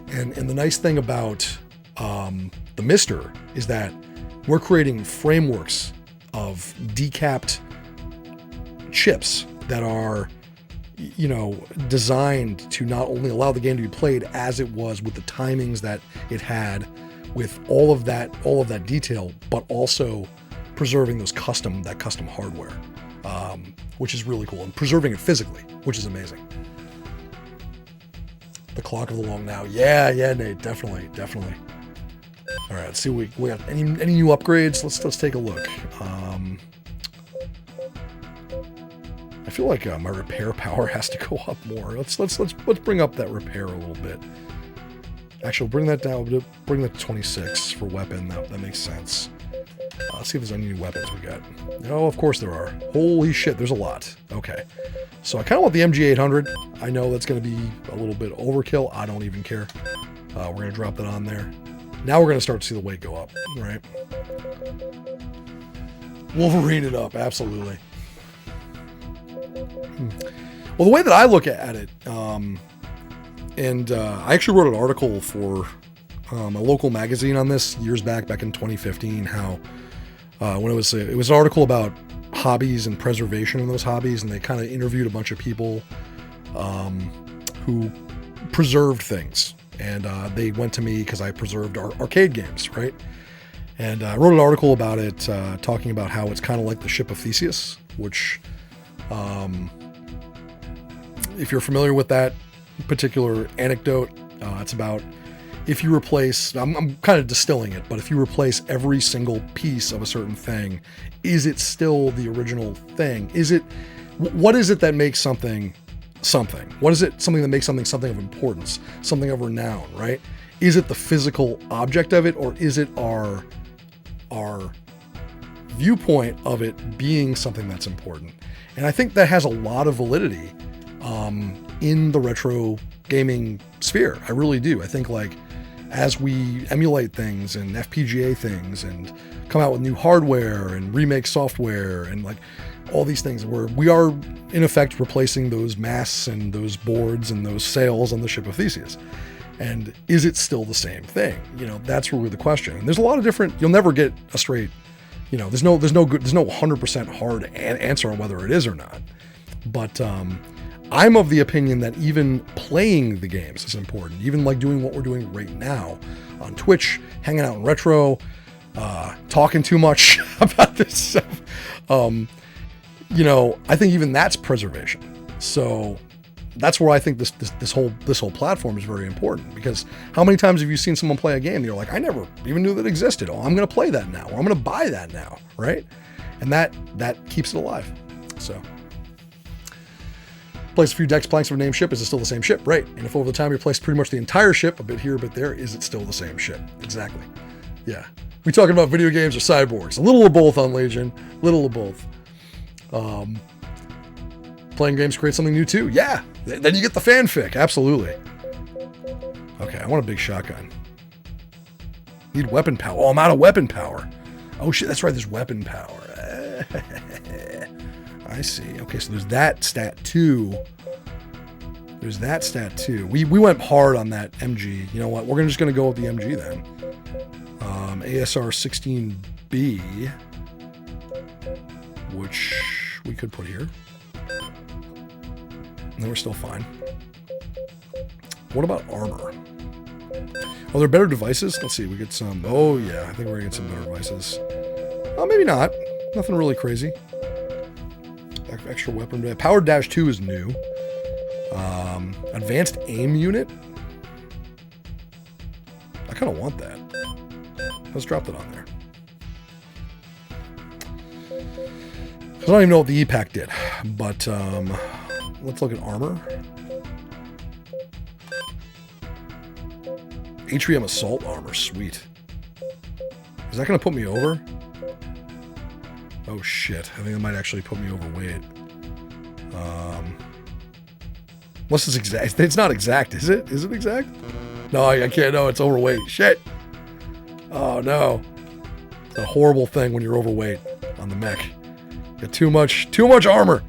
And the nice thing about the Mister is that we're creating frameworks of decapped chips that are, you know, designed to not only allow the game to be played as it was with the timings that it had, with all of that detail, but also preserving that custom hardware, which is really cool, and preserving it physically, which is amazing. The clock of the long now. Yeah, Nate, definitely. All right, let's see what we got. Any new upgrades? Let's take a look. I feel like my repair power has to go up more. Let's bring up that repair a little bit. Actually, bring that down. Bring that to 26 for weapon. That makes sense. Let's see if there's any new weapons we got. Oh, of course there are. Holy shit, there's a lot. Okay. So I kind of want the MG800. I know that's going to be a little bit overkill. I don't even care. We're going to drop that on there. Now we're going to start to see the weight go up, right? Wolverine it up, absolutely. Well, the way that I look at it, and I actually wrote an article for a local magazine on this years back in 2015, how when it was an article about hobbies and preservation of those hobbies, and they kind of interviewed a bunch of people who preserved things, and they went to me because I preserved arcade games, right? And I wrote an article about it, talking about how it's kind of like the ship of Theseus, which, if you're familiar with that particular anecdote, it's about if you replace, I'm kind of distilling it, but if you replace every single piece of a certain thing, is it still the original thing? What is it that makes something something? What is it something that makes something of importance, something of renown, right? Is it the physical object of it, or is it our viewpoint of it being something that's important? And I think that has a lot of validity in the retro gaming sphere. I really do. I think, like, as we emulate things and FPGA things and come out with new hardware and remake software and like all these things, where we are in effect replacing those masts and those boards and those sails on the ship of Theseus. And is it still the same thing? You know, that's really the question. And there's a lot of different, you'll never get a straight, you know, there's no 100% hard answer on whether it is or not. But I'm of the opinion that even playing the games is important. Even like doing what we're doing right now on Twitch, hanging out in retro, talking too much about this stuff. You know, I think even that's preservation. So that's where I think this whole platform is very important, because how many times have you seen someone play a game and you're like, I never even knew that existed. Oh, I'm going to play that now, or I'm going to buy that now, right? And that keeps it alive. So place a few decks, planks of a named ship. Is it still the same ship? Right. And if over the time you place pretty much the entire ship, a bit here, a bit there, is it still the same ship? Exactly. Yeah. We talking about video games or cyborgs? A little of both on Legion. Little of both. Playing games create something new too. Yeah. Then you get the fanfic. Absolutely. Okay. I want a big shotgun. Need weapon power. Oh, I'm out of weapon power. Oh shit. That's right. There's weapon power. I see. Okay, so there's that stat too. There's that stat too. We went hard on that MG. You know what? We're just going to go with the MG then. ASR 16B, which we could put here. And we're still fine. What about armor? Are there better devices? Let's see. We get some. Oh yeah, I think we're going to get some better devices. Oh, maybe not. Nothing really crazy. Extra weapon. Powered Dash 2 is new. Advanced aim unit. I kind of want that. Let's drop that on there. I don't even know what the E-Pack did, but let's look at armor. HVM assault armor, sweet. Is that going to put me over? Oh shit, I think that might actually put me overweight. Unless it's exact. It's not exact, is it? Is it exact? No, I can't. No, it's overweight. Shit. Oh no. It's a horrible thing when you're overweight on the mech. Get too much armor.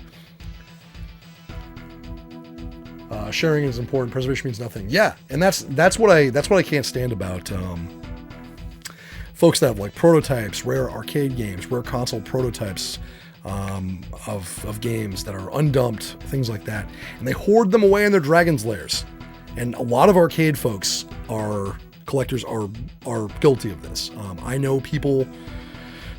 Sharing is important. Preservation means nothing. Yeah, and that's what I can't stand about folks that have like prototypes, rare arcade games, rare console prototypes of games that are undumped, things like that, and they hoard them away in their Dragon's Lairs. And a lot of arcade folks collectors are guilty of this. I know people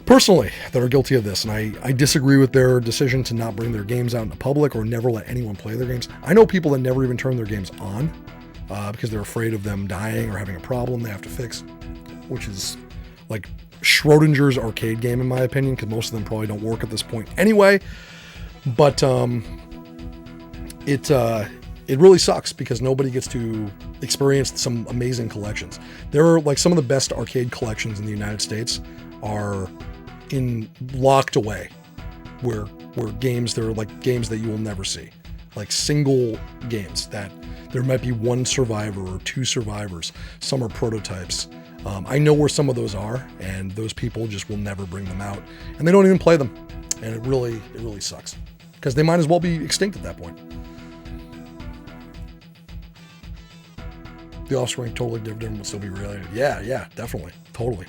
personally that are guilty of this, and I disagree with their decision to not bring their games out into public or never let anyone play their games. I know people that never even turn their games on. because they're afraid of them dying or having a problem they have to fix, which is like Schrodinger's arcade game in my opinion, because most of them probably don't work at this point anyway. But it really sucks because nobody gets to experience some amazing collections. There are like some of the best arcade collections in the United States are locked away, where games, there are like games that you will never see, like single games that there might be one survivor or two survivors. Some are prototypes. I know where some of those are, and those people just will never bring them out, and they don't even play them, and it really sucks because they might as well be extinct at that point. The offspring totally different will still be related. Yeah, definitely, totally.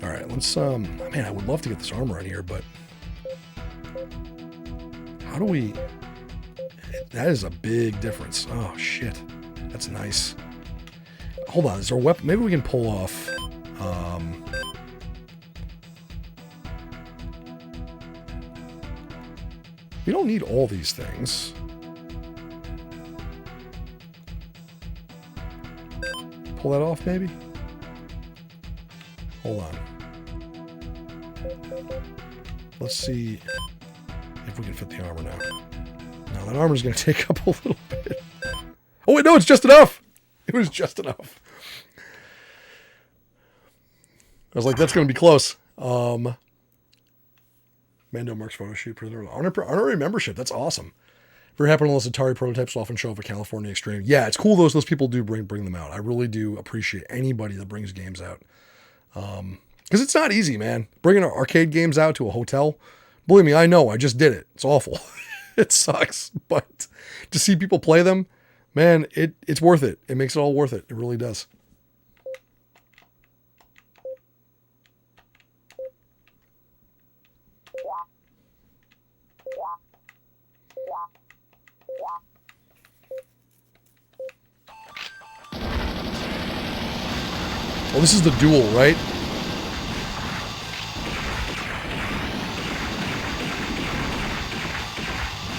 All right, let's man, I would love to get this armor in here, but how do we? That is a big difference. Oh shit, that's nice. Hold on, is there a weapon? Maybe we can pull off. We don't need all these things. Pull that off, maybe? Hold on. Let's see if we can fit the armor now. No, that armor's going to take up a little bit. Oh, wait, no, it's just enough. It was just enough. I was like, that's going to be close. Mando Mark's photo shoot. Honorary membership. That's awesome. Very happy unless Atari prototypes will often show up at California Extreme. Yeah, it's cool those people do bring them out. I really do appreciate anybody that brings games out. Because it's not easy, man. Bringing arcade games out to a hotel. Believe me, I know. I just did it. It's awful. It sucks. But to see people play them, man, it's worth it. It makes it all worth it. It really does. Oh, this is the duel, right?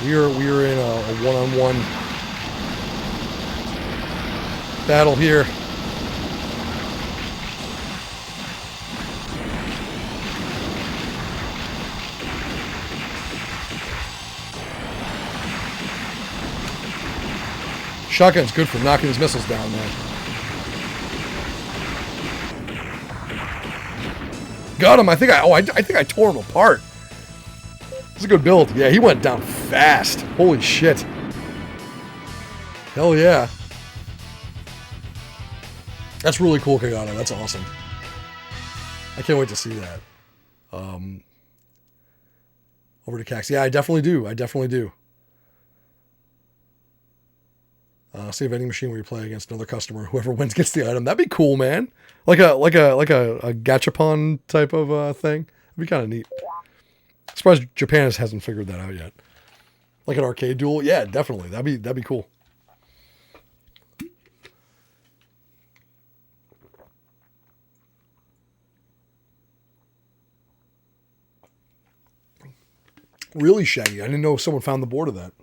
We are in a one-on-one battle here. Shotgun's good for knocking his missiles down, man. Got him. I think I tore him apart. It's a good build. Yeah, he went down fast. Holy shit. Hell yeah. That's really cool, Kagano. That's awesome. I can't wait to see that. Over to Cax. Yeah, I definitely do. See if any machine where you play against another customer, whoever wins gets the item. That'd be cool, man. Like a gachapon type of thing. That'd be kind of neat. I'm surprised Japan hasn't figured that out yet. Like an arcade duel. Yeah, definitely. That'd be cool. Really shaggy. I didn't know someone found the board of that.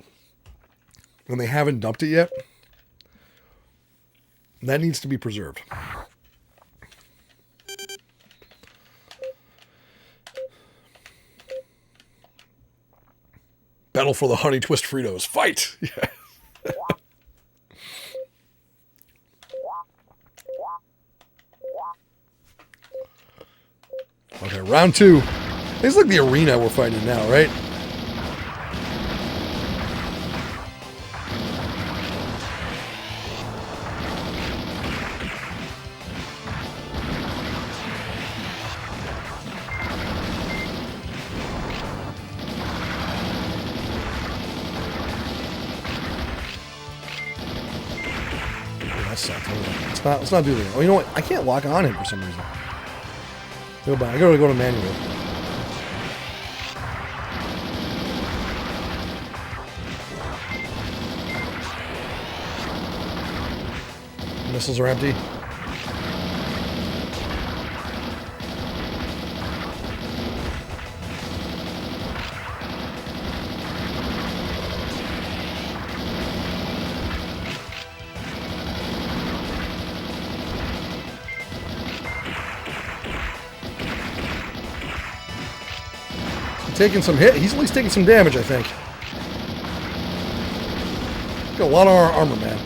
And they haven't dumped it yet. That needs to be preserved. Battle for the Honey Twist Fritos. Fight! Yeah. Okay, round two. It's like the arena we're fighting now, right? Let's not do that. Oh, you know what? I can't lock on him for some reason. I gotta go to manual. Missiles are empty. taking some hit. He's at least taking some damage, I think. Got a lot of armor, man.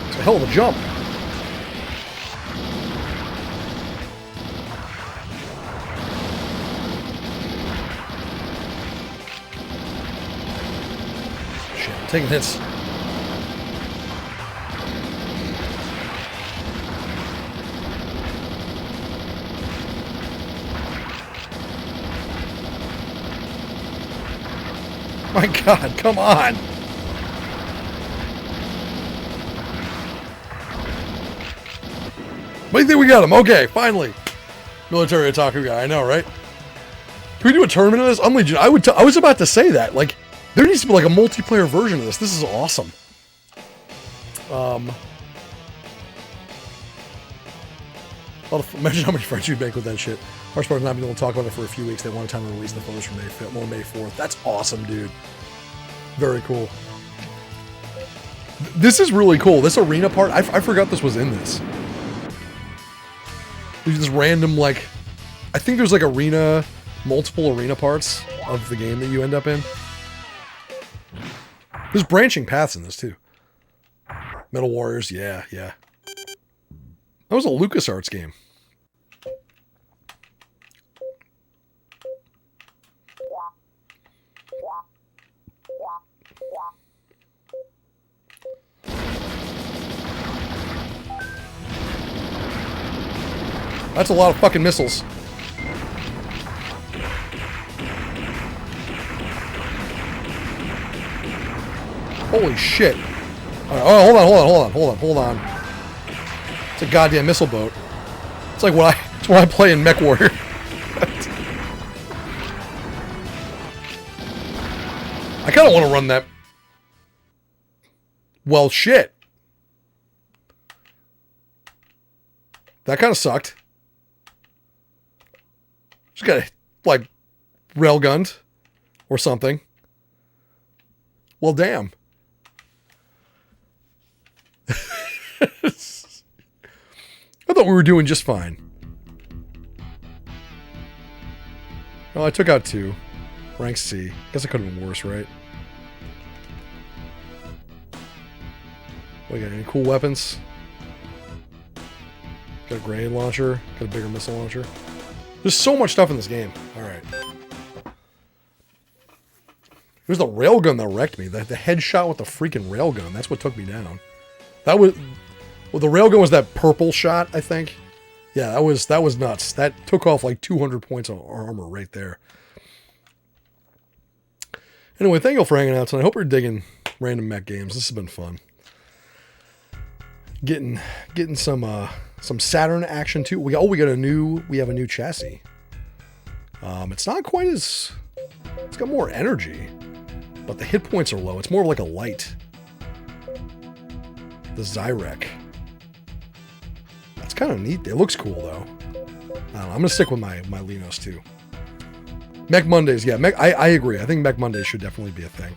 It's a hell of a jump. Shit, I'm taking hits. My God, come on. What do you think we got him? Okay, finally. Military otaku guy, I know, right? Can we do a tournament of this? I'm legit. I was about to say that. Like, there needs to be like a multiplayer version of this. This is awesome. Imagine how much friends you'd make with that shit. Harsh part not being able to talk about it for a few weeks. They wanted time to release the photos from May 4th. That's awesome, dude. Very cool. This is really cool. This arena part, I forgot this was in this. There's this random, like, I think there's like multiple arena parts of the game that you end up in. There's branching paths in this too. Metal Warriors, yeah. That was a LucasArts game. That's a lot of fucking missiles. Holy shit. Oh, hold on. It's a goddamn missile boat. It's like it's what I play in Mech Warrior. I kind of want to run that. Well, shit. That kind of sucked. Just got like railgunned or something. Well, damn. I thought we were doing just fine. Well, I took out 2. Rank C. Guess it could have been worse, right? What, got any cool weapons? Got a grenade launcher. Got a bigger missile launcher. There's so much stuff in this game. Alright. It was the railgun that wrecked me. The headshot with the freaking railgun. That's what took me down. That was... Well, the railgun was that purple shot, I think. Yeah, that was nuts. That took off like 200 points of armor right there. Anyway, thank you all for hanging out tonight. I hope you're digging random mech games. This has been fun. Getting some Saturn action too. We have a new chassis. It's not quite as... It's got more energy, but the hit points are low. It's more like a light. The Zyrek. That's kind of neat. It looks cool though. I don't know. I'm gonna stick with my Leynos too. Mech Mondays, yeah. I agree. I think Mech Mondays should definitely be a thing.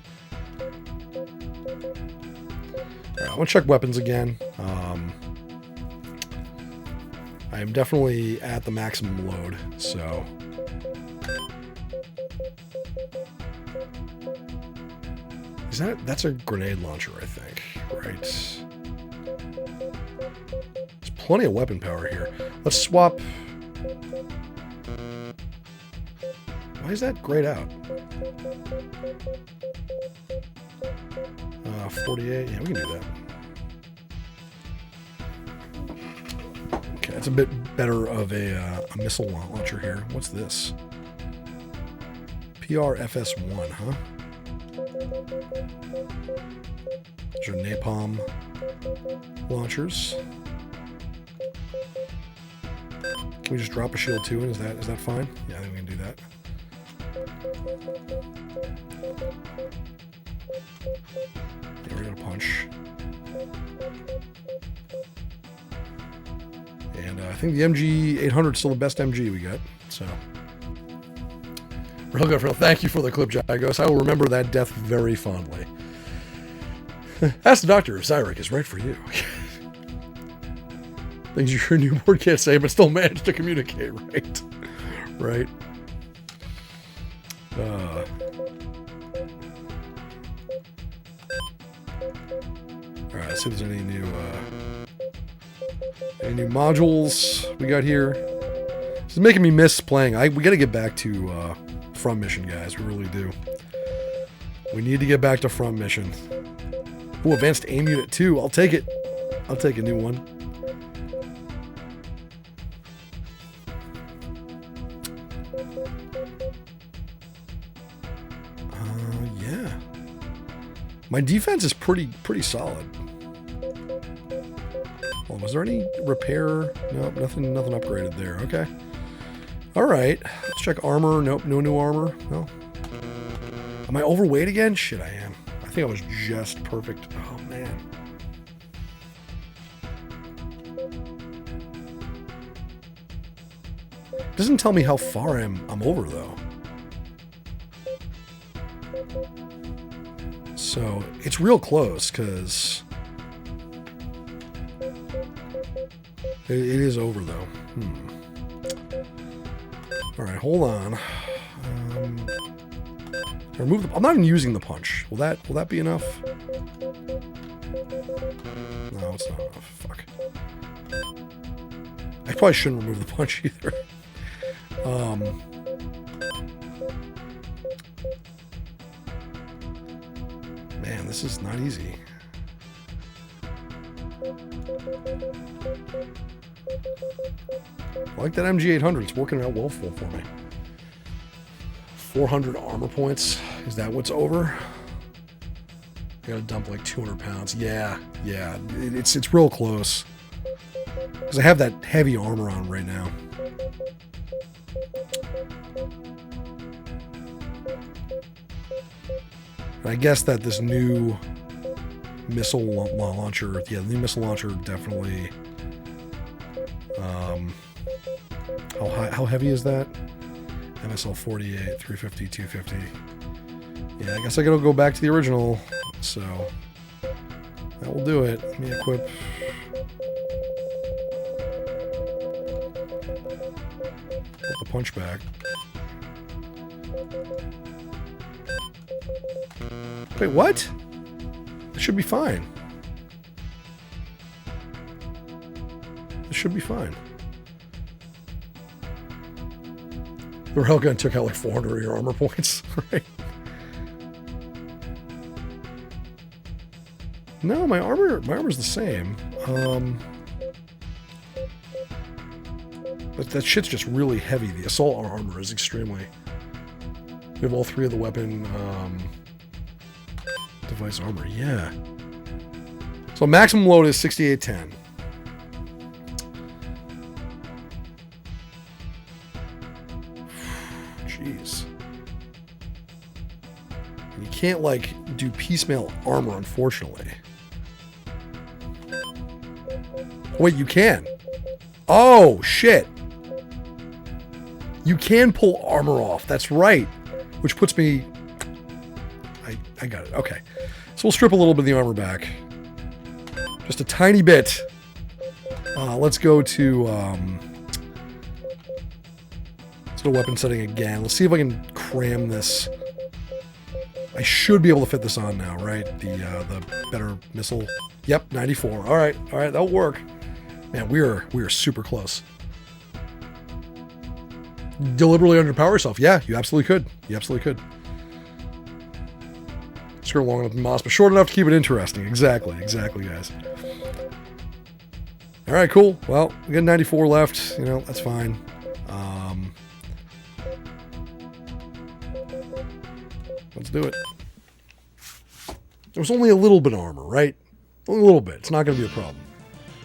Alright, I'm gonna check weapons again. I am definitely at the maximum load, so. That's a grenade launcher, I think. Right. There's plenty of weapon power here. Let's swap. Why is that grayed out? 48. Yeah, we can do that. Okay, that's a bit better of a missile launcher here. What's this? PRFS-1, huh? These are napalm launchers. Can we just drop a shield 2 in? Is that fine? Yeah, I think we can do that. Yeah, we got a punch. And I think the MG 800 is still the best MG we got. So, Real good, thank you for the clip, Jagos. I will remember that death very fondly. Ask the doctor if Zyric is right for you. Things your newborn can't say, but still manage to communicate, right? Right. Alright, let's see if there's any new modules we got here. This is making me miss playing. We gotta get back to front mission, guys. We really do. We need to get back to front mission. Ooh, advanced aim unit 2. I'll take it. I'll take a new one. Yeah. My defense is pretty solid. Well, was there any repair? Nope, nothing upgraded there. Okay. All right. Let's check armor. Nope, no new armor. No. Am I overweight again? Shit, I am. I think I was just perfect. Oh, man. Doesn't tell me how far I'm over, though. So, it's real close, because it is over, though. Alright, hold on. Remove the... I'm not even using the punch. Will that be enough? No, it's not enough. Fuck. I probably shouldn't remove the punch either. Man, this is not easy. I like that MG800. It's working out well for me. 400 armor points. Is that what's over? I gotta dump like 200 pounds. Yeah. It's real close. Because I have that heavy armor on right now. And I guess that this new missile launcher, the new missile launcher definitely. How heavy is that? MSL 48, 350, 250. Yeah, I guess I gotta go back to the original. So that will do it. Let me equip. Put the punch back. Wait, what? It should be fine. It should be fine. The railgun took out like 400 of your armor points, right? No, my armor's the same. But that shit's just really heavy. The assault armor is extremely. We have all three of the weapon device armor. Yeah. So maximum load is 6810. Jeez. You can't like do piecemeal armor, unfortunately. Wait, you can. Oh shit. You can pull armor off. That's right. Which puts me... I got it. Okay. So we'll strip a little bit of the armor back. Just a tiny bit. Let's go to... let's go to weapon setting again. Let's see if I can cram this. I should be able to fit this on now, right? The better missile. Yep, 94. All right, that'll work. Man, we are super close. Deliberately underpower yourself. Yeah, you absolutely could. You absolutely could. Screw long enough to moss, but short enough to keep it interesting. Exactly, guys. All right, cool. Well, we got 94 left. You know, that's fine. Let's do it. There's only a little bit of armor, right? Only a little bit. It's not going to be a problem.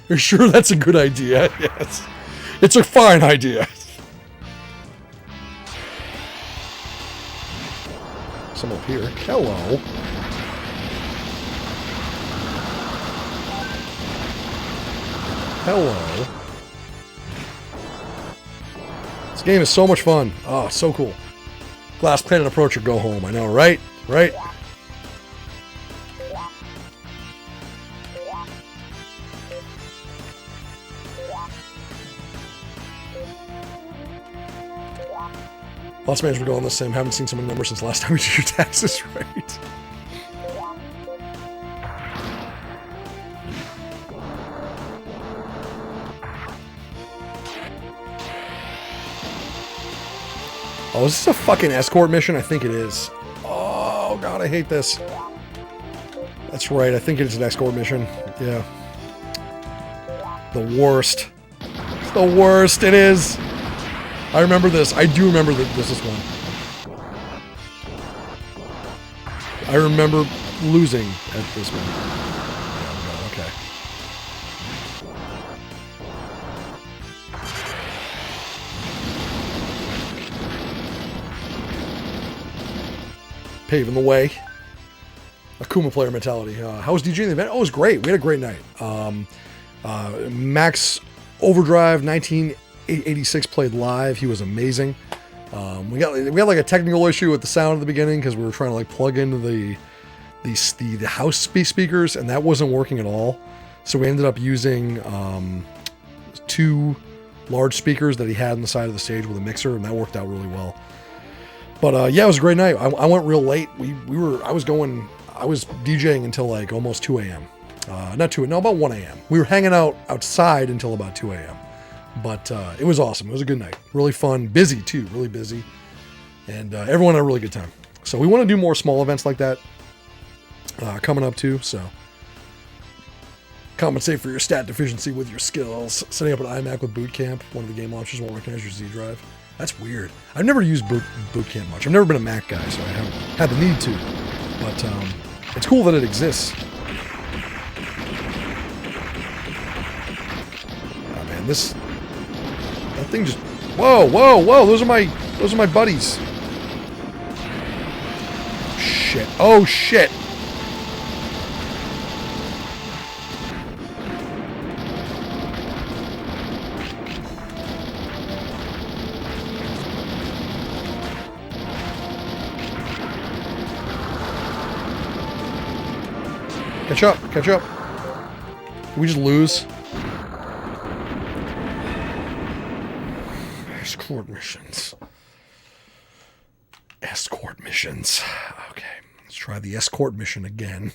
You're sure that's a good idea? Yes. It's a fine idea. Some up here. Hello. Hello. This game is so much fun. Oh, so cool. Glass Planet approach or go home. I know, right? Right? Lots of management going the same. Haven't seen so many numbers since last time we did your taxes, right? Oh, is this a fucking escort mission? I think it is. Oh, God, I hate this. That's right. I think it's an escort mission. Yeah. The worst. It's the worst. It is. I remember this. I do remember that this is one. I remember losing at this one. Oh, okay. Paving the way. Akuma player mentality. How was DJing the event? Oh, it was great. We had a great night. Max Overdrive 1986 played live. He was amazing. We had like a technical issue with the sound at the beginning because we were trying to like plug into the house speakers, and that wasn't working at all. So we ended up using 2 large speakers that he had on the side of the stage with a mixer, and that worked out really well. But yeah, it was a great night. I went real late. I was DJing until like almost 2 a.m. About 1 a.m. We were hanging out outside until about 2 a.m. But it was awesome. It was a good night. Really fun. Busy too. Really busy. And everyone had a really good time. So we want to do more small events like that coming up too. So compensate for your stat deficiency with your skills. Setting up an iMac with Boot Camp. One of the game launchers won't recognize your Z drive. That's weird. I've never used Boot Camp much. I've never been a Mac guy, so I haven't had the need to. But it's cool that it exists. Oh man, that thing just whoa! Those are my buddies. Shit! Oh shit! Catch up. Did we just lose? Escort missions. Okay, let's try the escort mission again.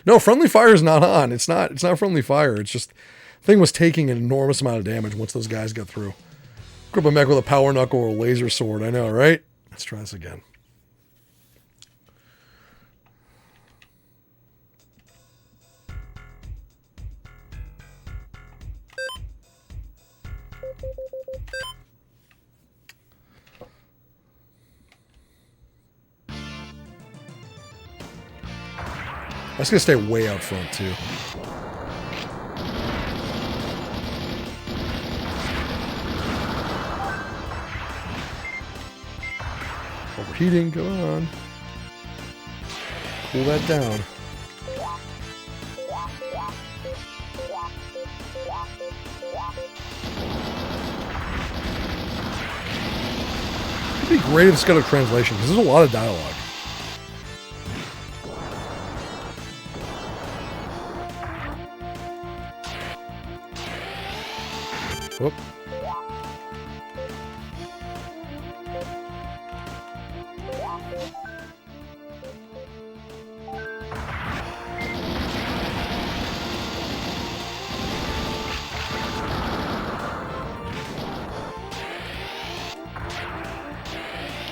No, friendly fire is not on. It's not friendly fire. It's just the thing was taking an enormous amount of damage once those guys got through. Grip a mech with a power knuckle or a laser sword. I know, right? Let's try this again. That's gonna stay way out front too. Overheating, go on. Cool that down. It'd be great if it's got a translation because there's a lot of dialogue. Whoop.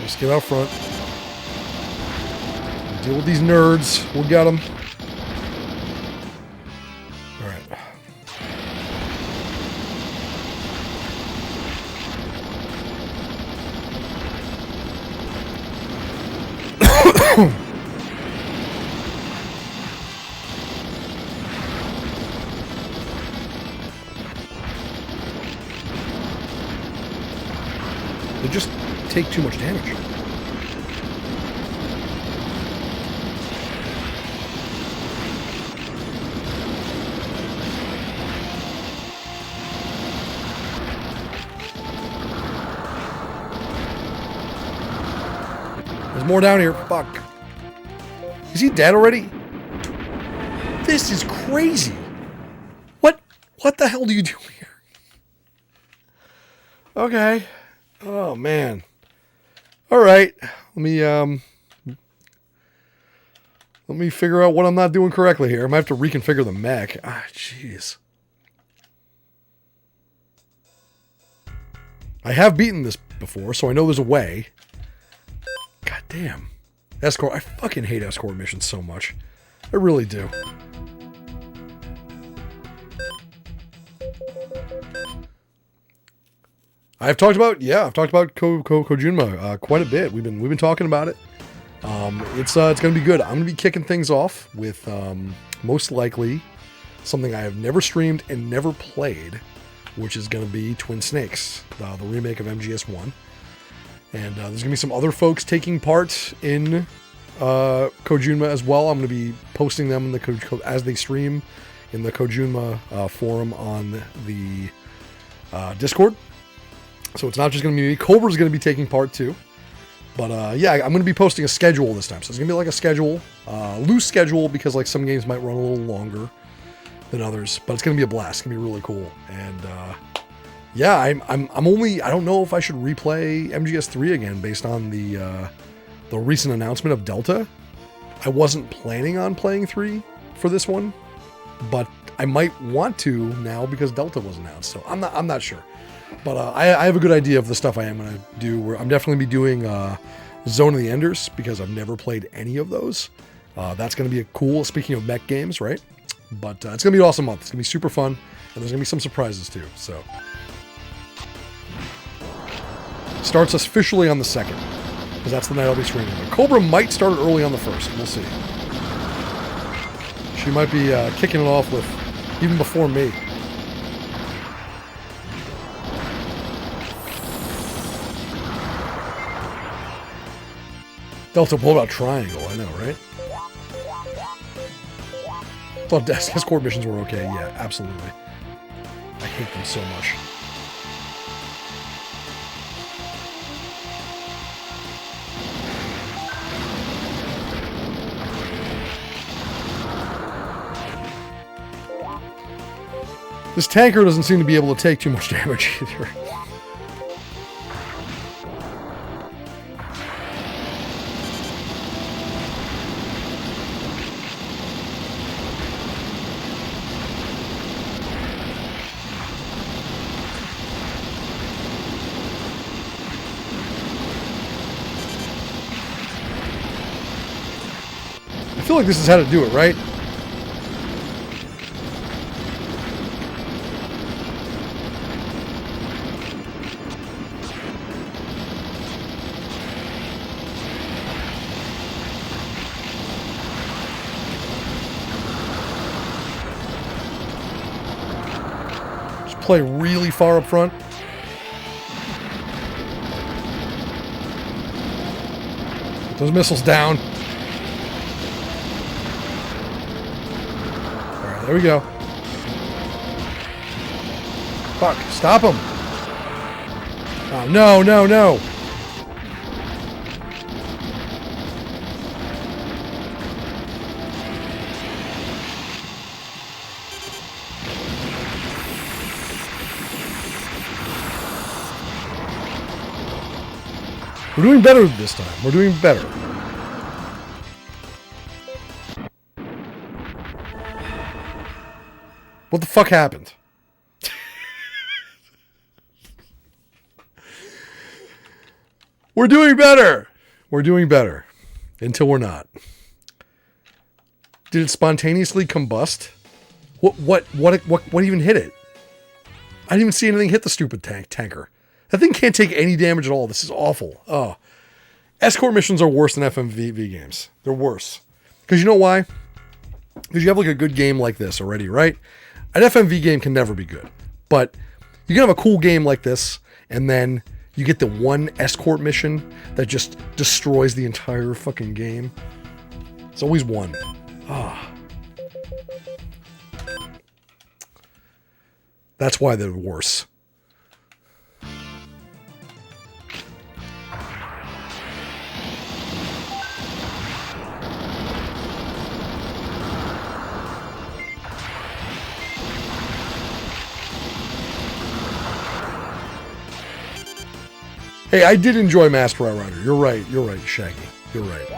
Let's get out front. Deal with these nerds. We'll get them. All right. They just take too much damage. There's more down here. Fuck. Is he dead already? This is crazy. What the hell do you do here? Okay. Oh, man. All right. Let me figure out what I'm not doing correctly here. I might have to reconfigure the mech. Ah, jeez. I have beaten this before, so I know there's a way. God damn. Escort. I fucking hate escort missions so much. I really do. I've talked about Kojunma quite a bit. We've been talking about it. It's gonna be good. I'm gonna be kicking things off with most likely something I have never streamed and never played, which is gonna be Twin Snakes, the remake of MGS1. And there's gonna be some other folks taking part in Kojunma as well. I'm gonna be posting them in the as they stream in the Kojunma forum on the Discord. So it's not just going to be me. Cobra's going to be taking part too. But yeah, I'm going to be posting a schedule this time. So it's going to be like a schedule, loose schedule, because like some games might run a little longer than others. But it's going to be a blast. It's going to be really cool. And yeah, I don't know if I should replay MGS3 again based on the recent announcement of Delta. I wasn't planning on playing 3 for this one, but I might want to now because Delta was announced. So I'm not sure. But I have a good idea of the stuff I am going to do. Where I'm definitely be doing Zone of the Enders because I've never played any of those. That's going to be a cool, speaking of mech games, right? But it's going to be an awesome month. It's going to be super fun. And there's going to be some surprises too. So starts officially on the 2nd because that's the night I'll be streaming. But Cobra might start early on the 1st. We'll see. She might be kicking it off with even before me. Delta, what about Triangle? I know, right? Thought escort missions were okay. Yeah, absolutely. I hate them so much. This tanker doesn't seem to be able to take too much damage either. I feel like this is how to do it, right? Just play really far up front. Get those missiles down. There we go. Fuck, stop him. Oh, no, no, no. We're doing better this time. We're doing better. What the fuck happened? We're doing better. We're doing better. Until we're not. Did it spontaneously combust? What even hit it? I didn't even see anything hit the stupid tanker. That thing can't take any damage at all. This is awful. Oh. Escort missions are worse than FMV games. They're worse. Because you know why? Because you have like a good game like this already, right? An FMV game can never be good, but you can have a cool game like this, and then you get the one escort mission that just destroys the entire fucking game. It's always one. Ah. That's why they're worse. Hey, I did enjoy Master Rider. You're right, Shaggy. You're right.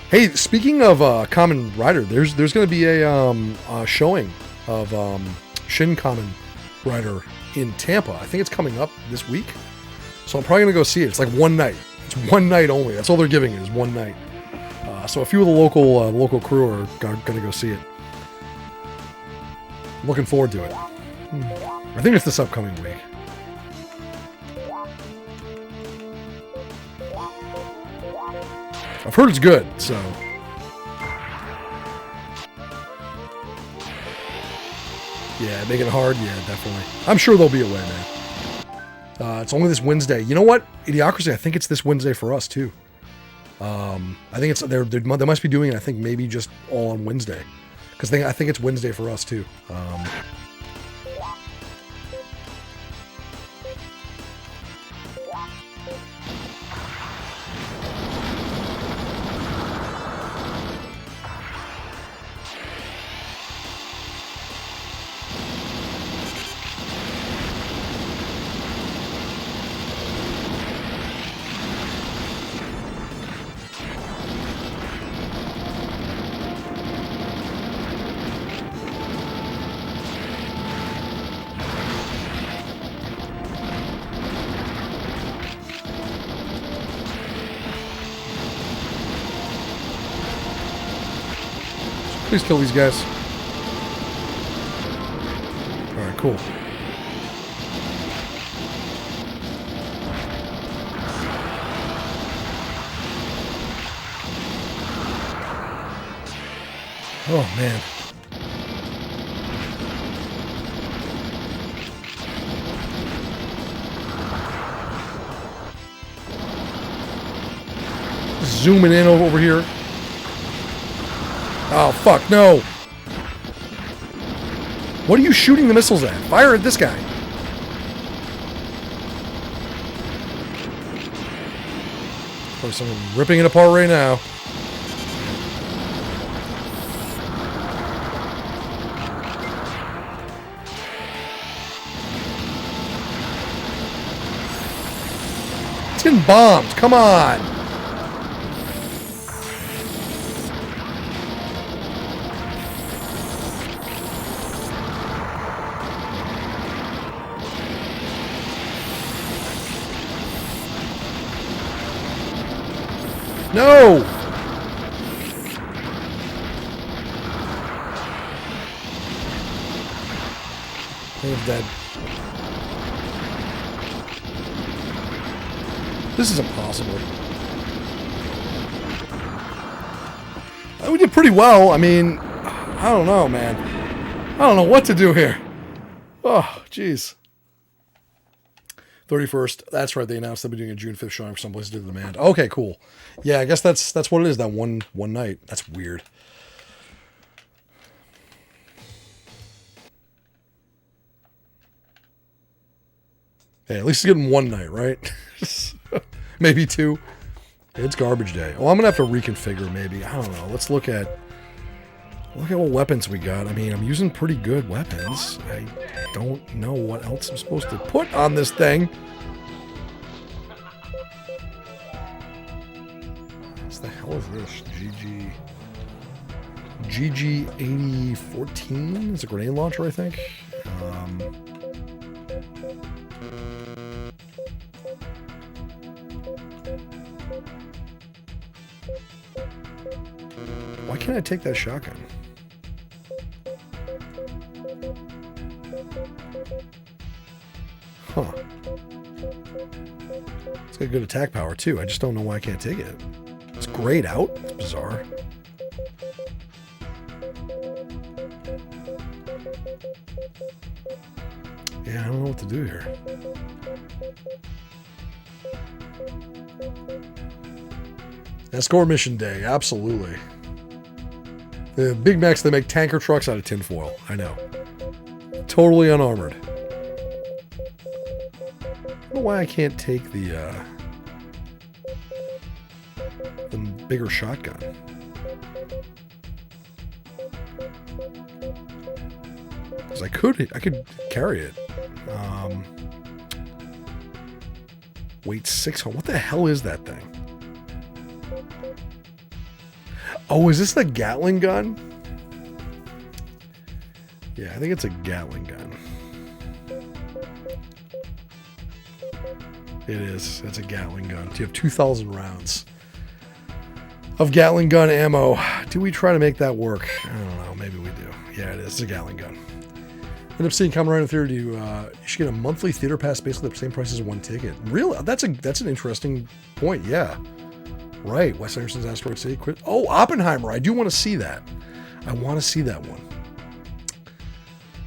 Hey, speaking of Kamen Rider, there's going to be a showing of Shin Kamen Rider in Tampa. I think it's coming up this week, so I'm probably going to go see it. It's like one night. It's one night only. That's all they're giving it is one night. So a few of the local crew are going to go see it. I'm looking forward to it. I think it's this upcoming week. I've heard it's good, so. Yeah, making it hard? Yeah, definitely. I'm sure there'll be a way, man. It's only this Wednesday. You know what? Idiocracy, I think it's this Wednesday for us, too. I think it's they must be doing it, I think, maybe just all on Wednesday. Because I think it's Wednesday for us, too. Please kill these guys. Alright, cool. Oh, man. Zooming in over here. Oh, fuck, no. What are you shooting the missiles at? Fire at this guy. Of course, I'm ripping it apart right now. It's getting bombed. Come on. No! He's dead. This is impossible. We did pretty well. I mean, I don't know, man. I don't know what to do here. Oh, jeez. 31st. That's right. They announced they'll be doing a June 5th showing for someplace due to demand. Okay, cool. Yeah, I guess that's what it is. That one night. That's weird. Hey, at least it's getting one night, right? Maybe two. It's garbage day. Oh, I'm gonna have to reconfigure. Maybe, I don't know. Let's look at what weapons we got. I mean, I'm using pretty good weapons. I don't know what else I'm supposed to put on this thing. What the hell is this? GG8014? It's a grenade launcher, I think. Why can't I take that shotgun? Huh. It's got good attack power, too. I just don't know why I can't take it. It's grayed out. It's bizarre. Yeah, I don't know what to do here. Escort mission day. Absolutely. The big mechs, they make tanker trucks out of tinfoil. I know. Totally unarmored. I don't know why I can't take the bigger shotgun. Because I could carry it. Weight 600. What the hell is that thing? Oh, is this the Gatling gun? Yeah, I think it's a Gatling gun. It is. It's a Gatling gun. You have 2,000 rounds of Gatling gun ammo. Do we try to make that work? I don't know. Maybe we do. Yeah, it is. It's a Gatling gun. End up seeing Kamen Rider Theater. You should get a monthly theater pass, basically the same price as one ticket. Really? That's an interesting point. Yeah. Right. Wes Anderson's Asteroid City. Oh, Oppenheimer. I do want to see that. I want to see that one.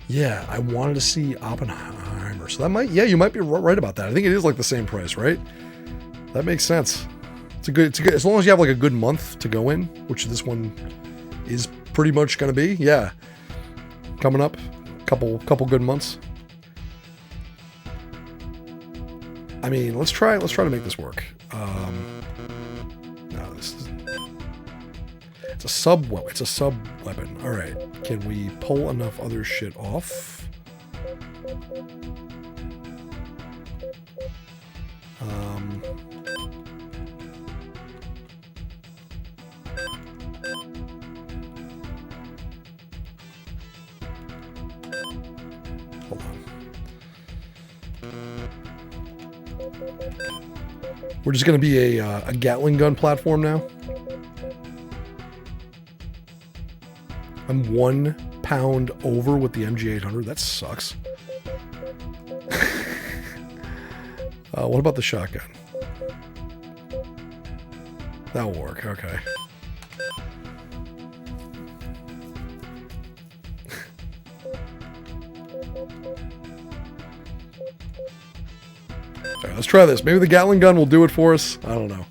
Yeah, I wanted to see Oppenheimer. So that might, yeah, you might be right about that. I think it is like the same price, right? That makes sense. It's a good, as long as you have like a good month to go in, which this one is pretty much going to be. Yeah. Coming up, couple good months. I mean, let's try to make this work. No, this is, it's a sub weapon. All right. Can we pull enough other shit off? Hold on. We're just going to be a Gatling gun platform now. I'm 1 pound over with the MG800. That sucks. What about the shotgun? That'll work. Okay. All right, let's try this. Maybe the Gatling gun will do it for us. I don't know.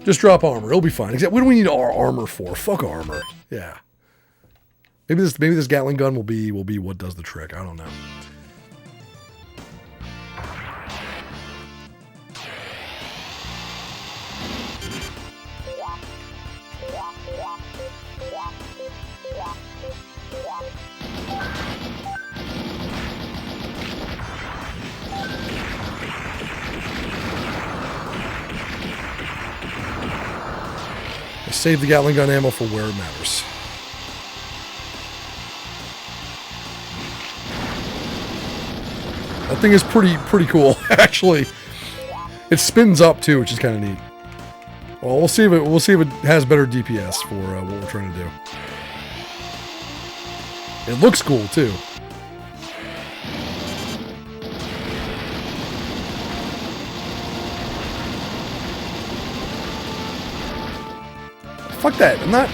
Just drop armor. It'll be fine. Except, what do we need our armor for? Fuck armor. Yeah. Maybe this Gatling gun will be what does the trick. I don't know. Save the Gatling gun ammo for where it matters. That thing is pretty cool, actually. It spins up too, which is kind of neat. Well, we'll see if it has better DPS for what we're trying to do. It looks cool too. Fuck that. I'm not...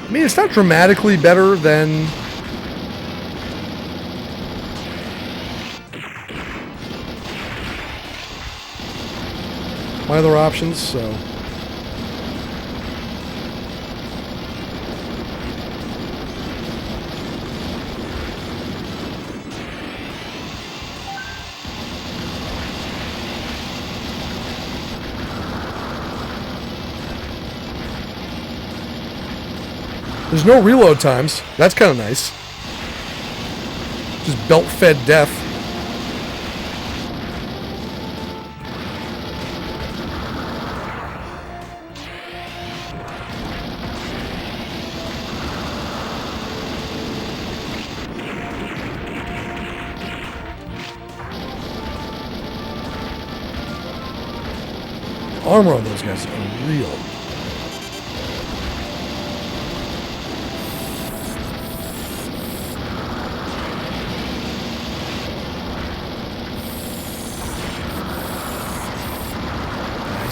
I mean, it's not dramatically better than... my other options, so... There's no reload times. That's kind of nice. Just belt-fed death. Armor on those guys is unreal.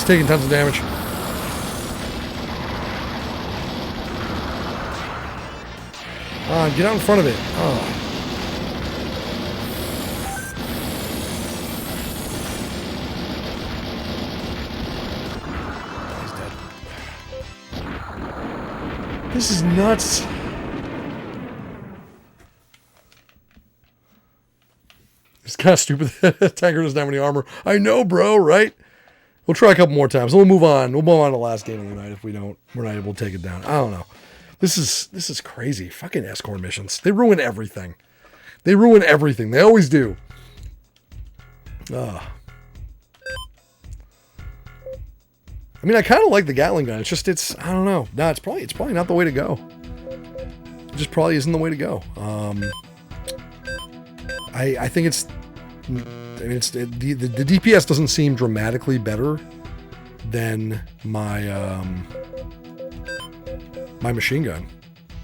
Taking tons of damage. Get out in front of it. Oh. He's dead. This is nuts. It's kind of stupid that Tanker doesn't have any armor. I know, bro, right? We'll try a couple more times. We'll move on. We'll move on to the last game of the night if we're not able to take it down. I don't know. This is crazy. Fucking escort missions. They ruin everything. They ruin everything. They always do. I mean, I kind of like the Gatling gun. It's just, I don't know. Nah, it's probably not the way to go. It just probably isn't the way to go. I think it's, I mean, the DPS doesn't seem dramatically better than my my machine gun,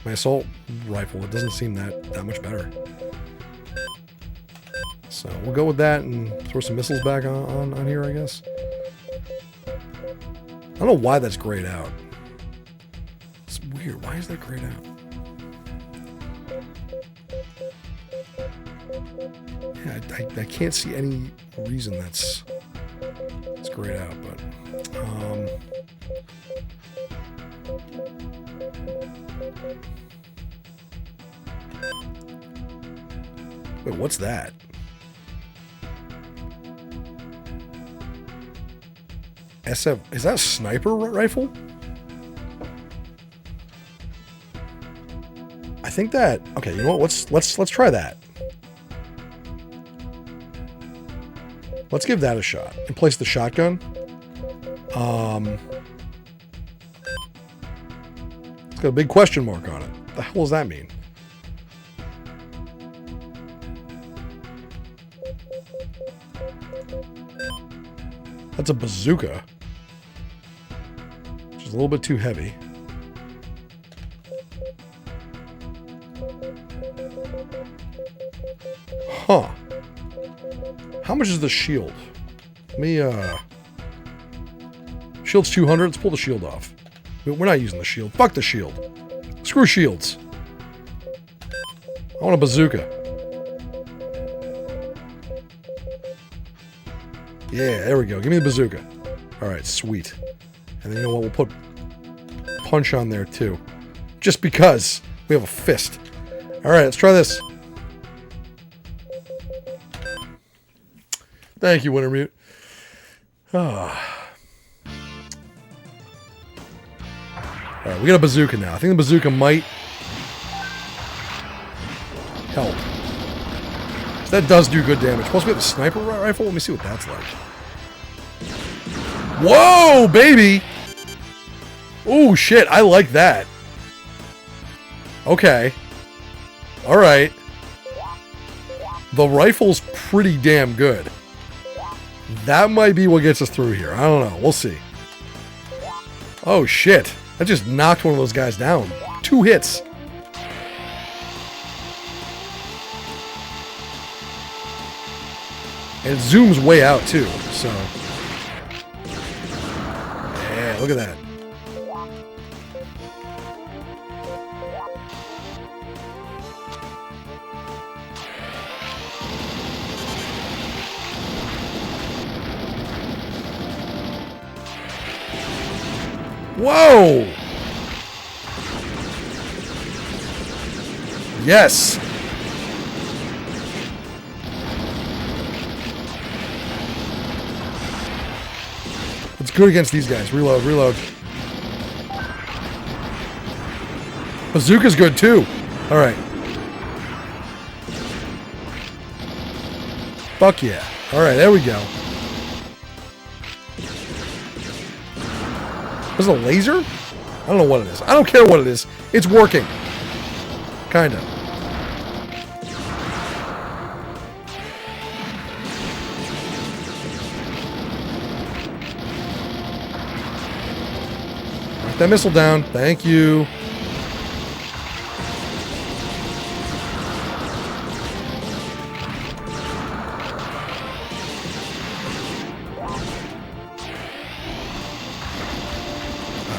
my assault rifle. It doesn't seem that much better. So we'll go with that and throw some missiles back on here, I guess. I don't know why that's grayed out. It's weird. Why is that grayed out? Yeah, I can't see any reason it's grayed out, but wait, what's that? SF, is that a sniper rifle? I think that, okay, you know what? Let's try that. Let's give that a shot and place the shotgun. It's got a big question mark on it. What the hell does that mean? That's a bazooka. Which is a little bit too heavy. Huh. How much is the shield? Let me, shield's 200. Let's pull the shield off. We're not using the shield. Fuck the shield. Screw shields. I want a bazooka. Yeah, there we go. Give me the bazooka. Alright, sweet. And then you know what? We'll put punch on there too. Just because we have a fist. Alright, let's try this. Thank you, Wintermute. Alright, we got a bazooka now. I think the bazooka might help. So that does do good damage. Plus we have a sniper rifle. Let me see what that's like. Whoa, baby! Oh, shit. I like that. Okay. Alright. The rifle's pretty damn good. That might be what gets us through here. I don't know. We'll see. Oh, shit. That just knocked one of those guys down. 2 hits. And it zooms way out, too. So. Yeah, look at that. Whoa! Yes! It's good against these guys. Reload, reload. Bazooka's good too. Alright. Fuck yeah. Alright, there we go. Is it a laser? I don't know what it is. I don't care what it is. It's working. Kinda. Knock that missile down. Thank you.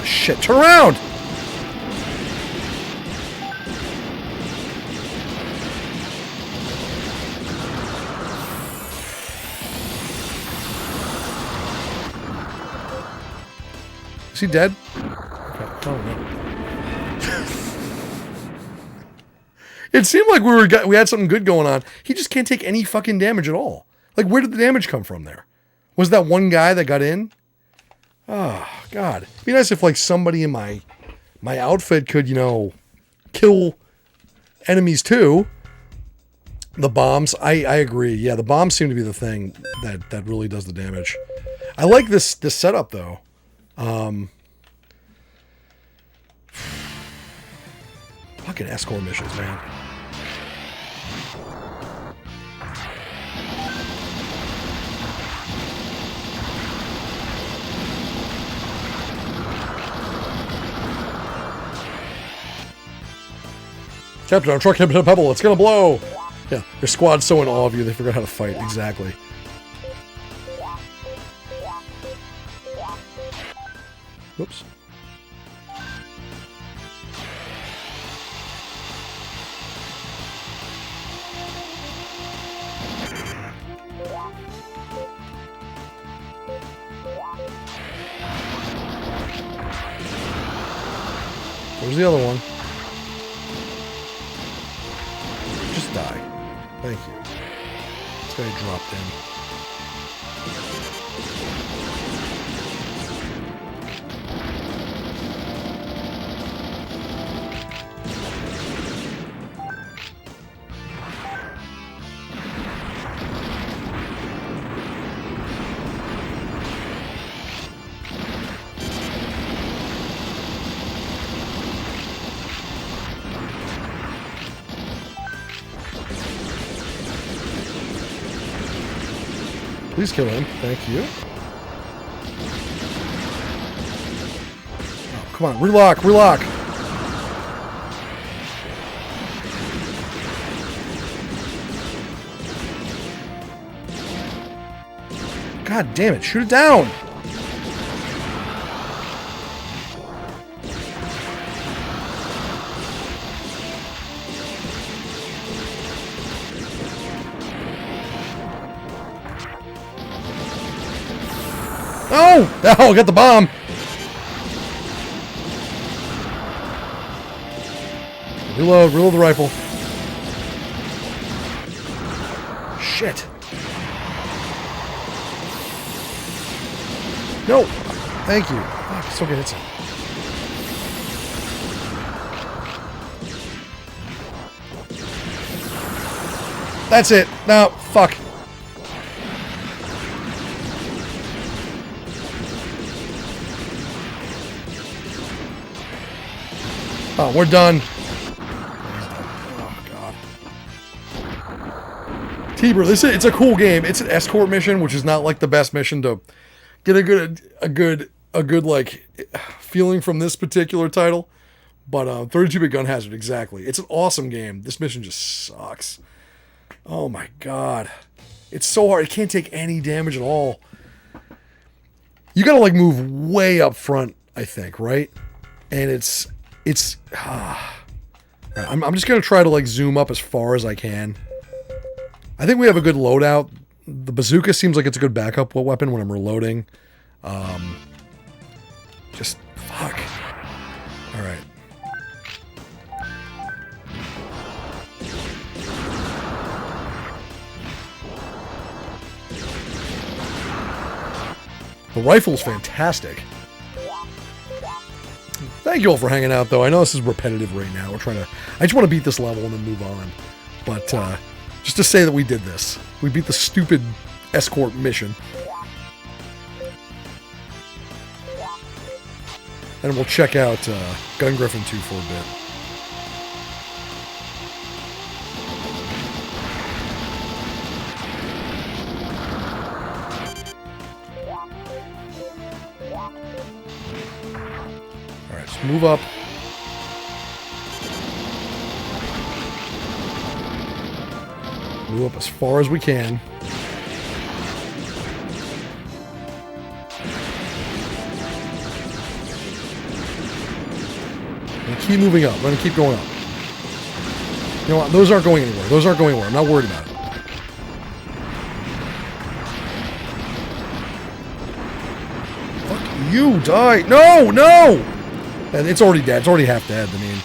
Shit, turn around! Is he dead? Okay. Oh, no. It seemed like we had something good going on. He just can't take any fucking damage at all. Like, where did the damage come from there? Was that one guy that got in? Oh, God. It'd be nice if, like, somebody in my my outfit could, kill enemies too. The bombs, I agree. Yeah, the bombs seem to be the thing that really does the damage. I like this setup though. Fucking escort missions, man. Captain, our truck hit a pebble. It's gonna blow. Yeah, your squad's so in awe of you, they forgot how to fight. Exactly. Whoops. Where's the other one? Just die. Thank you. This guy dropped in. Please kill him. Thank you. Oh, come on. Relock. Relock. God damn it. Shoot it down. Oh! Oh, I got the bomb! Reload, reload the rifle. Shit. No! Thank you. Fuck, still get hit some. That's it. No, fuck. Oh, we're done. Oh, God. Tiber, it's a cool game. It's an escort mission, which is not like the best mission to get a good like feeling from this particular title. But 32-bit gun hazard, exactly. It's an awesome game. This mission just sucks. Oh my God. It's so hard. It can't take any damage at all. You gotta like move way up front, I think, right? And I'm just gonna try to like zoom up as far as I can. I think we have a good loadout. The bazooka seems like it's a good backup weapon when I'm reloading. Just fuck. All right. The rifle's fantastic. Thank you all for hanging out, though. I know this is repetitive right now. I just want to beat this level and then move on. But just to say that we did this. We beat the stupid escort mission. And we'll check out Gun Griffin 2 for a bit. Move up. Move up as far as we can. And keep moving up. We're going to keep going up. You know what? Those aren't going anywhere. Those aren't going anywhere. I'm not worried about it. Fuck you, die. No, no! And it's already dead. It's already half dead. I mean,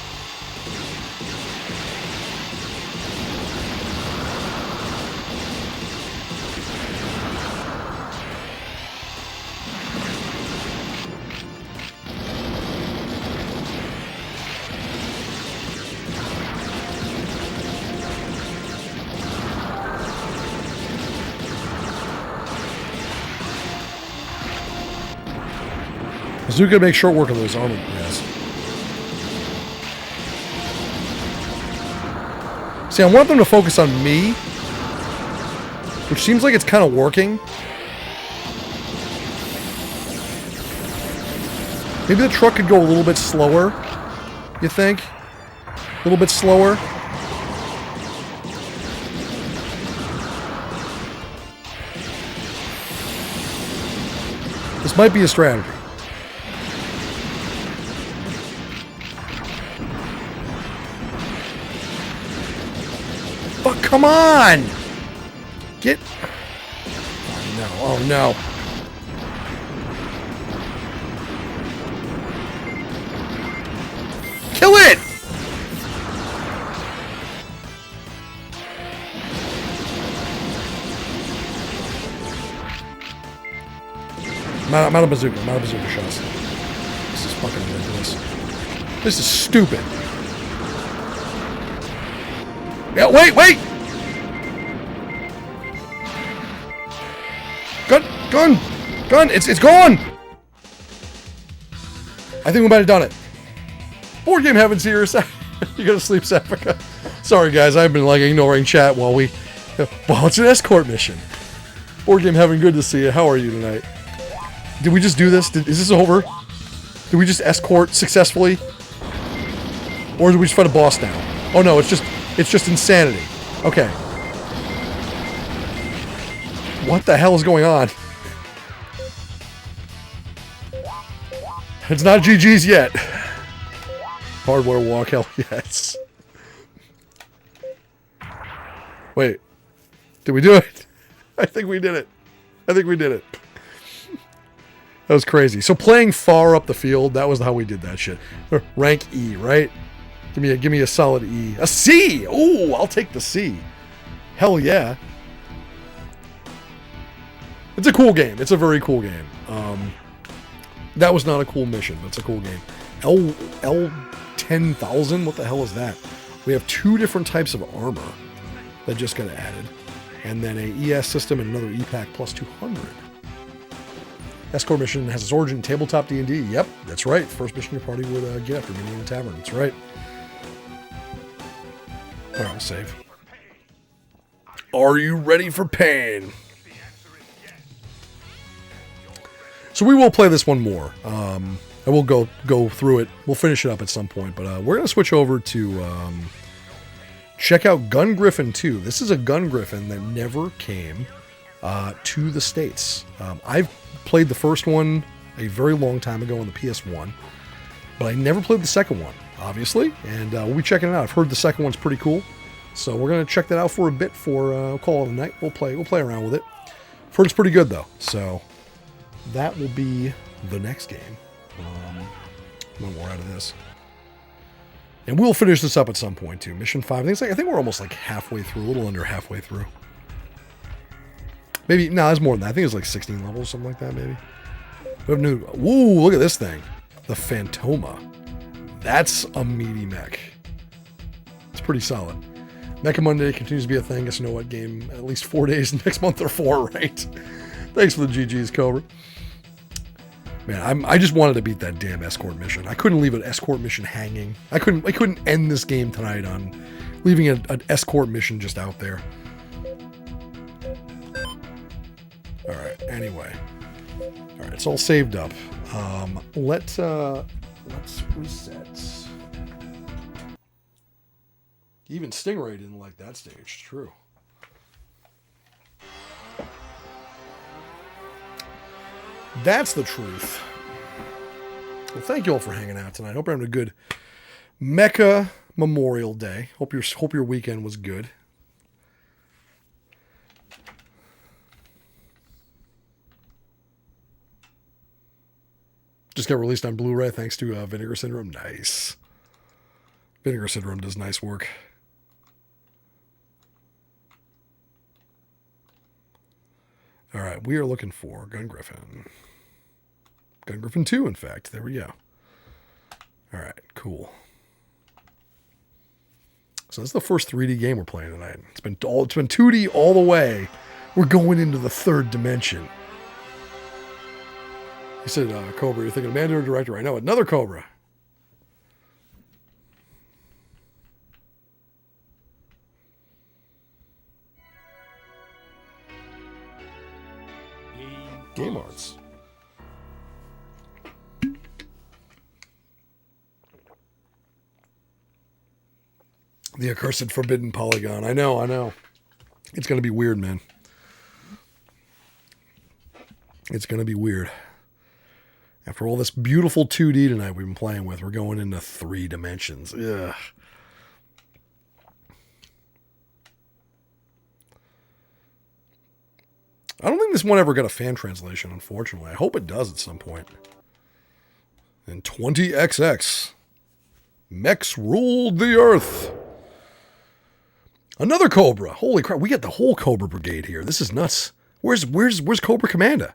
Bazooka makes short work of those armor. Yes. See, I want them to focus on me, which seems like it's kind of working. Maybe the truck could go a little bit slower, you think? A little bit slower? This might be a strategy. But come on! Get... Oh no, oh no. Kill it! I'm out of bazooka. I'm out of bazooka shots. This is fucking ridiculous. This is stupid. Yeah, wait, wait! Gun! It's gone! I think we might have done it. Board game heaven's here. You gotta sleep, Africa. Sorry, guys. I've been like ignoring chat while it's an escort mission. Board game heaven, good to see you. How are you tonight? Did we just do this? Is this over? Did we just escort successfully? Or did we just fight a boss now? Oh no, it's just insanity. Okay. What the hell is going on? It's not GG's yet. Hardware walk, hell yes. Wait. Did we do it? I think we did it. I think we did it. That was crazy. So playing far up the field, that was how we did that shit. Rank E, right? Give me a solid E. A C! Ooh, I'll take the C. Hell yeah. It's a cool game. It's a very cool game. That was not a cool mission, but it's a cool game. L10,000? What the hell is that? We have 2 different types of armor that just got added. And then a ES system and another E-Pack plus 200. Escort mission has its origin in tabletop D&D. Yep, that's right. First mission your party would get after meeting in the tavern. That's right. Alright, we'll save. Are you ready for pain? So we will play this one more. I will go through it. We'll finish it up at some point. But we're going to switch over to check out Gun Griffin 2. This is a Gun Griffin that never came to the States. I've played the first one a very long time ago on the PS1. But I never played the second one, obviously. And we'll be checking it out. I've heard the second one's pretty cool. So we're going to check that out for a bit for call it a night. We'll play around with it. I've heard it's pretty good, though. So that will be the next game. When we're out of this. And we'll finish this up at some point, too. Mission 5. I think we're almost like halfway through. A little under halfway through. Maybe, no, it's more than that. I think it's like 16 levels, something like that, maybe. We have new... Woo, look at this thing. The Phantoma. That's a meaty mech. It's pretty solid. Mecha Monday continues to be a thing. Guess you know what game? At least 4 days next month or 4, right? Thanks for the GG's, Cobra. Man, I just wanted to beat that damn escort mission. I couldn't leave an escort mission hanging. I couldn't end this game tonight on leaving an escort mission just out there. All right. Anyway, all right. It's all saved up. Let's reset. Even Stingray didn't like that stage. True. That's the truth. Well, thank you all for hanging out tonight. Hope you're having a good Mecha Memorial Day. Hope your weekend was good. Just got released on Blu-ray thanks to Vinegar Syndrome. Nice. Vinegar Syndrome does nice work. All right, we are looking for Gun Griffin. Gun Griffin 2, in fact. There we go. All right, cool. So that's the first 3D game we're playing tonight. It's been 2D all the way. We're going into the third dimension. He said, Cobra, you're thinking of Mando or director? I know, another Cobra. Game arts. The accursed forbidden polygon. I know. It's going to be weird, man. It's going to be weird. After all this beautiful 2D tonight we've been playing with, we're going into 3 dimensions. Ugh. I don't think this one ever got a fan translation, unfortunately. I hope it does at some point. And 20XX. Mechs ruled the earth. Another Cobra. Holy crap, we get the whole Cobra Brigade here. This is nuts. Where's Cobra Commander?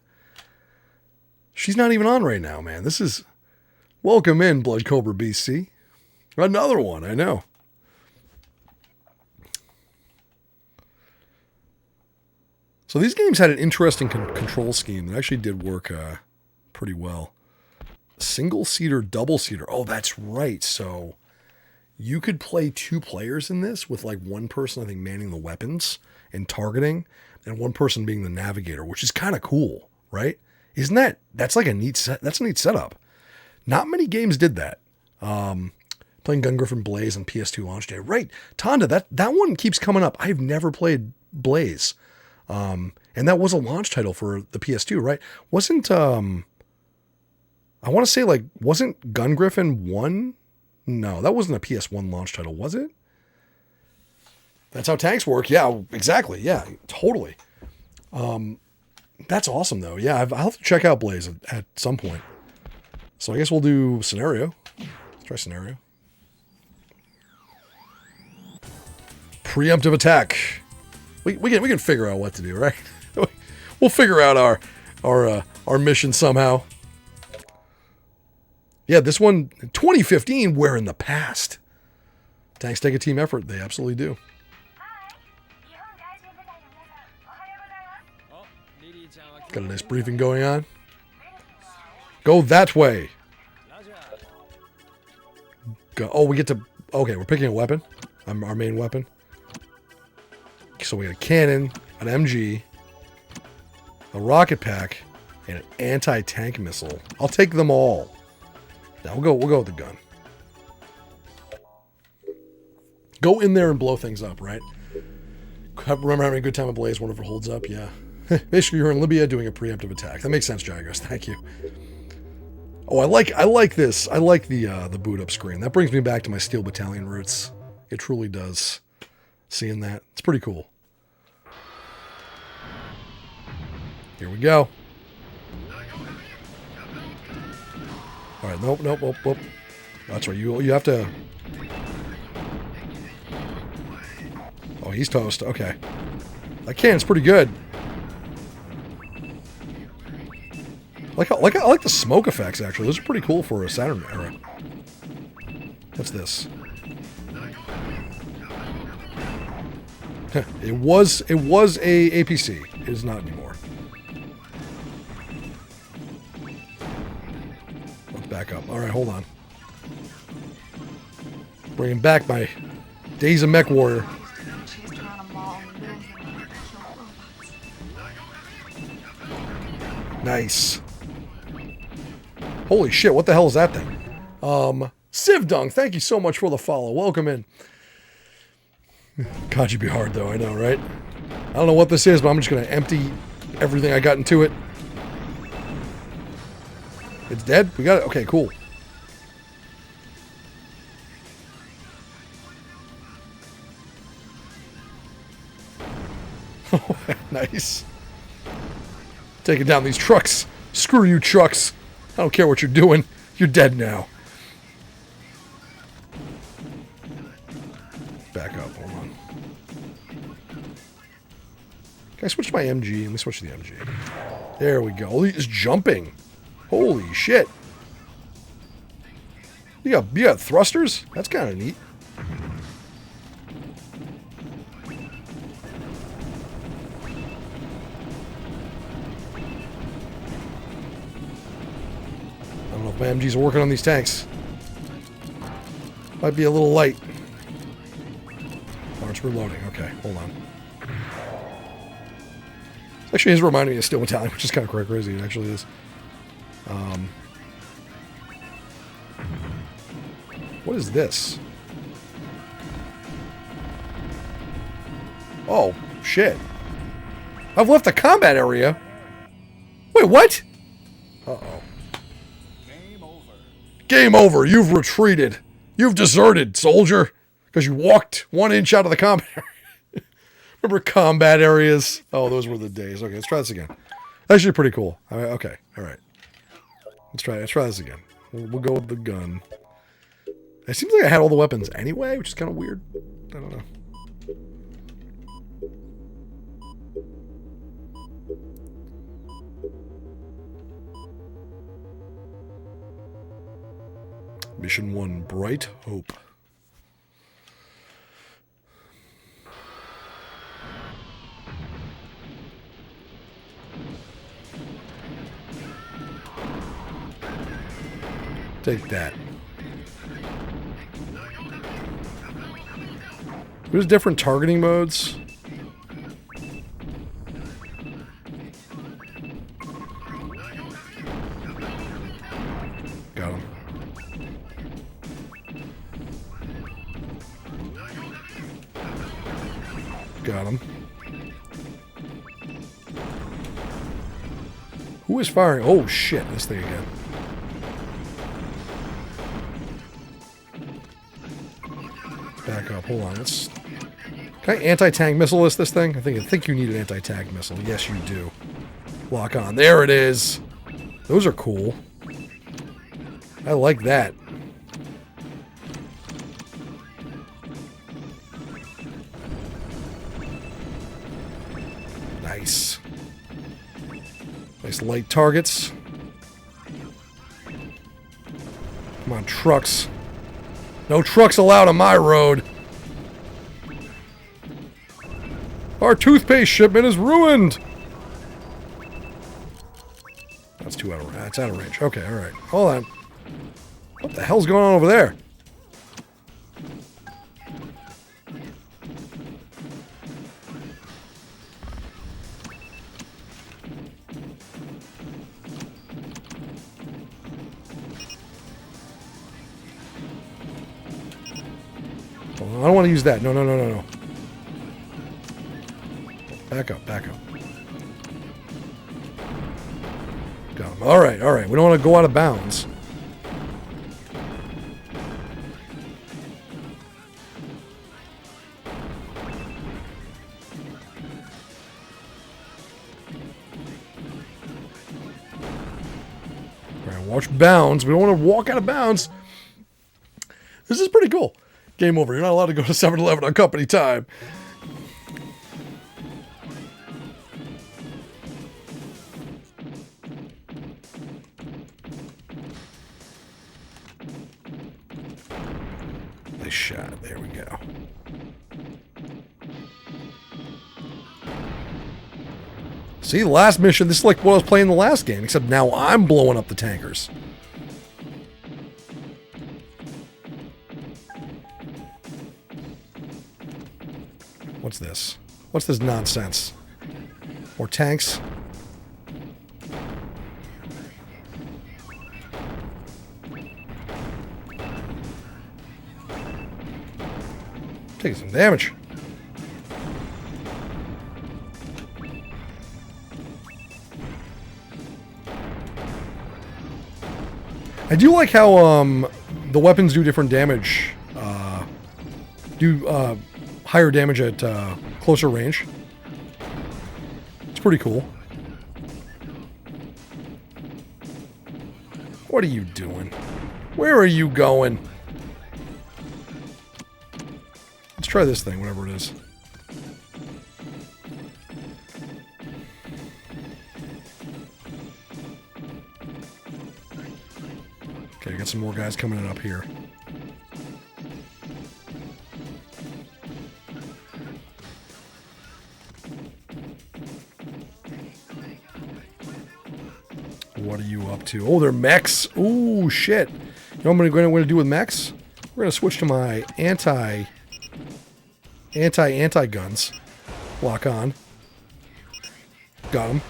She's not even on right now, man. This is... Welcome in, Blood Cobra BC. Another one, I know. So these games had an interesting control scheme that actually did work pretty well. Single-seater, double-seater. Oh, that's right. So you could play 2 players in this with like one person, I think, manning the weapons and targeting, and one person being the navigator, which is kind of cool, right? Isn't that? That's like a neat set. That's a neat setup. Not many games did that. Playing Gun Griffin Blaze on PS2 launch day. Right. Tonda, that one keeps coming up. I've never played Blaze. And that was a launch title for the PS2, right? Wasn't, I want to say like, wasn't Gun Griffin 1? No, that wasn't a PS1 launch title, was it? That's how tanks work. Yeah, exactly. Yeah, totally. That's awesome though. Yeah, I'll have to check out Blaze at some point. So I guess we'll do scenario. Let's try scenario. Preemptive attack. We can figure out what to do, right? We'll figure out our mission somehow. Yeah, this one, 2015, we're in the past. Tanks take a team effort. They absolutely do. Got a nice briefing going on. Go that way. Go. Oh, we get to... Okay, we're picking a weapon. Our main weapon. So we got a cannon, an MG, a rocket pack, and an anti-tank missile. I'll take them all. Now we'll go with the gun. Go in there and blow things up, right? Remember having a good time at Blaze whenever it holds up? Yeah. Basically, you're in Libya doing a preemptive attack. That makes sense, Jagos. Thank you. Oh, I like this. I like the boot up screen. That brings me back to my Steel Battalion roots. It truly does. Seeing that, it's pretty cool. Here we go. All right, nope. That's right. You have to. Oh, he's toast. Okay, that cannon's pretty good. I like the smoke effects. Actually, those are pretty cool for a Saturn era. What's this? It was a APC. It is not anymore. Let's back up. All right, hold on. Bringing back my Days of Mech Warrior. Nice. Holy shit, what the hell is that thing? Civ Dunk, thank you so much for the follow. Welcome in. God, you'd be hard though, I know, right? I don't know what this is, but I'm just going to empty everything I got into it. It's dead? We got it? Okay, cool. Nice. Taking down these trucks. Screw you, trucks. I don't care what you're doing. You're dead now. Back up. Hold on. Can I switch to my MG? Let me switch to the MG. There we go. He's jumping. Holy shit. You got thrusters? That's kind of neat. My MGs are working on these tanks. Might be a little light. Oh, it's reloading. Okay, hold on. Actually, it's reminding me of Steel Battalion, which is kind of crazy. It actually is. What is this? Oh, shit. I've left the combat area. Wait, what? Uh-oh. Game over. You've retreated. You've deserted, soldier. Because you walked 1 inch out of the combat area. Remember combat areas? Oh, those were the days. Okay, let's try this again. Actually pretty cool. Okay, all right. Let's try this again. We'll go with the gun. It seems like I had all the weapons anyway, which is kind of weird. I don't know. Mission 1, Bright Hope. Take that. There's different targeting modes. Got him. Got him. Who is firing? Oh shit, this thing again. Back up, hold on. Can I anti-tank missile this thing? I think you need an anti-tank missile. Yes, you do. Lock on. There it is. Those are cool. I like that. Nice. Nice light targets. Come on, trucks. No trucks allowed on my road. Our toothpaste shipment is ruined. That's out of range. Okay, all right. Hold on. What the hell's going on over there? I don't want to use that. No. Back up. Got him. All right. We don't want to go out of bounds. All right, watch bounds. We don't want to walk out of bounds. This is pretty cool. Game over. You're not allowed to go to 7-Eleven on company time. Nice shot. There we go. See, the last mission, this is like what I was playing in the last game, except now I'm blowing up the tankers. What's this? What's this nonsense? More tanks? Taking some damage. I do like how the weapons do different damage. Higher damage at closer range. It's pretty cool. What are you doing? Where are you going? Let's try this thing, whatever it is. Okay, I got some more guys coming in up here. What are you up to? Oh, they're mechs. Ooh, shit. You know what I'm going to do with mechs? We're going to switch to my anti guns. Lock on. Got him.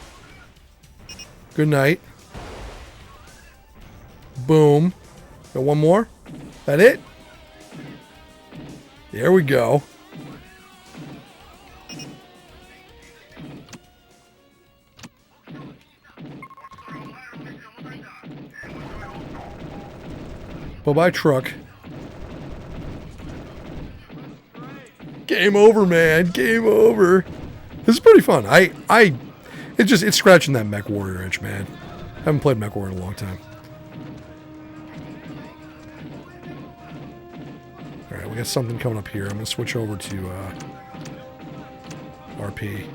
Good night. Boom. Got one more? That it? There we go. Bye-bye, truck. Game over, man. Game over. This is pretty fun. It's scratching that Mech Warrior itch, man. I haven't played Mech Warrior in a long time. Alright, we got something coming up here. I'm going to switch over to RP.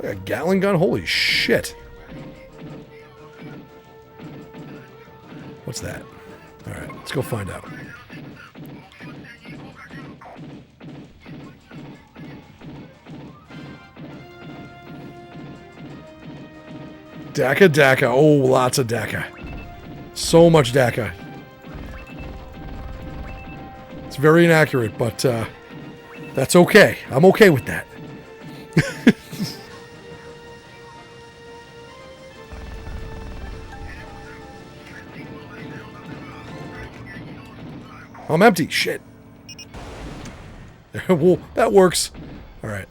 A Gatling gun? Holy shit. What's that? Alright, let's go find out. Daka. Oh, lots of Daka. So much Daka. It's very inaccurate, but that's okay. I'm okay with that. I'm empty. Shit. Well, that works. All right.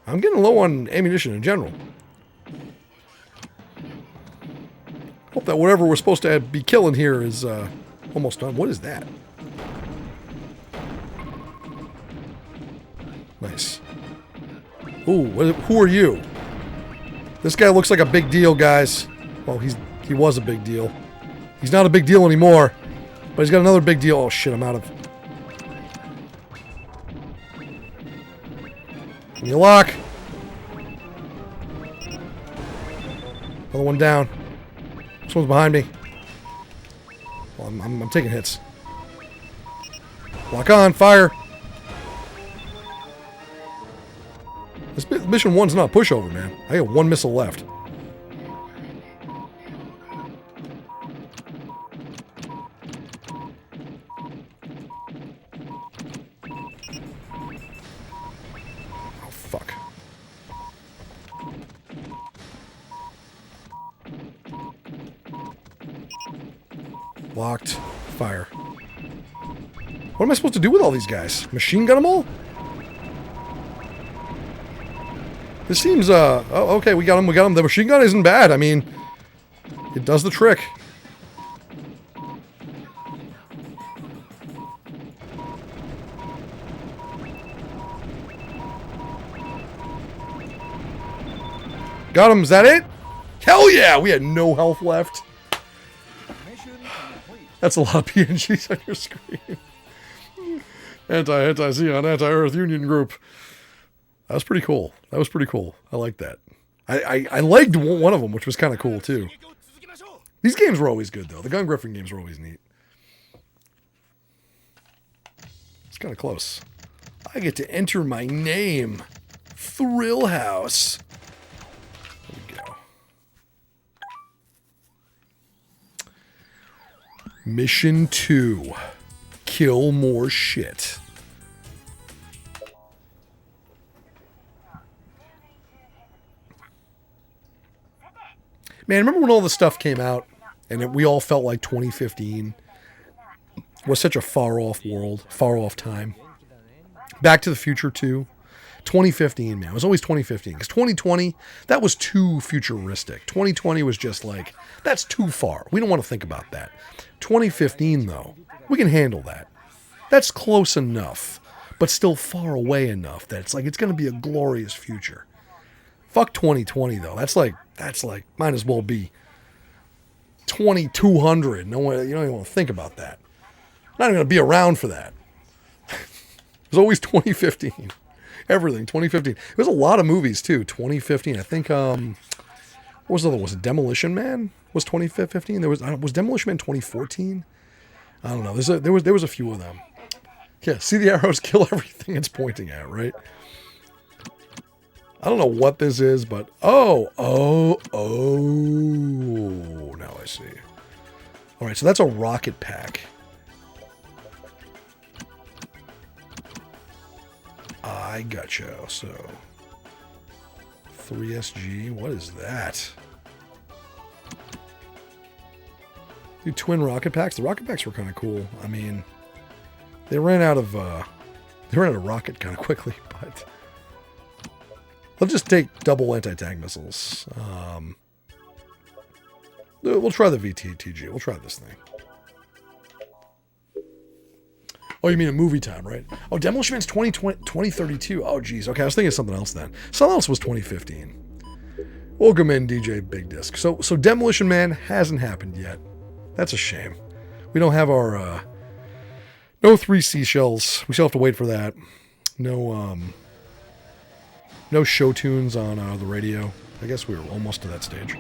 I'm getting low on ammunition in general. Hope that whatever we're supposed to be killing here is almost done. What is that? Nice. Ooh, who are you? This guy looks like a big deal, guys. Well, he was a big deal. He's not a big deal anymore. But he's got another big deal. Oh, shit, I'm out of... Give me a lock. Another one down. This one's behind me. Well, I'm taking hits. Lock on, fire. This mission 1's not a pushover, man. I got one missile left. Locked. Fire. What am I supposed to do with all these guys? Machine gun them all? This seems, oh, okay, we got them. The machine gun isn't bad. I mean, it does the trick. Got him. Is that it? Hell yeah! We had no health left. That's a lot of PNGs on your screen. Anti-Xeon, anti-Earth Union Group. That was pretty cool. I like that. I liked one of them, which was kind of cool, too. These games were always good, though. The Gun Griffin games were always neat. It's kind of close. I get to enter my name. Thrill House. There we go. Mission 2. Kill more shit. Man, remember when all this stuff came out and we all felt like 2015 was such a far-off world, far-off time? Back to the Future 2. 2015, man. It was always 2015. Because 2020, that was too futuristic. 2020 was just like, that's too far. We don't want to think about that. 2015, though, we can handle that. That's close enough, but still far away enough that it's like, it's going to be a glorious future. Fuck 2020, though. That's like, might as well be 2200. No one, you don't even want to think about that. Not even going to be around for that. It was always 2015. Everything, 2015. There was a lot of movies, too, 2015. I think, what was the other one? Was it Demolition Man? Was 2015? Was Demolition Man 2014? I don't know. There was a few of them. Yeah, see the arrows kill everything it's pointing at, right? I don't know what this is, but oh, now I see. All right, so that's a rocket pack. I gotcha. So 3SG, what is that? Dude, twin rocket packs. The rocket packs were kind of cool. I mean, they ran out of rocket kind of quickly, but let's just take double anti-tank missiles. We'll try the VTTG. We'll try this thing. Oh, you mean a movie time, right? Oh, Demolition Man's 2032. Oh, geez. Okay, I was thinking of something else then. Something else was 2015. Welcome in, DJ Big Disc. So Demolition Man hasn't happened yet. That's a shame. We don't have our no 3 seashells. We still have to wait for that. No show tunes on the radio. I guess we were almost to that stage.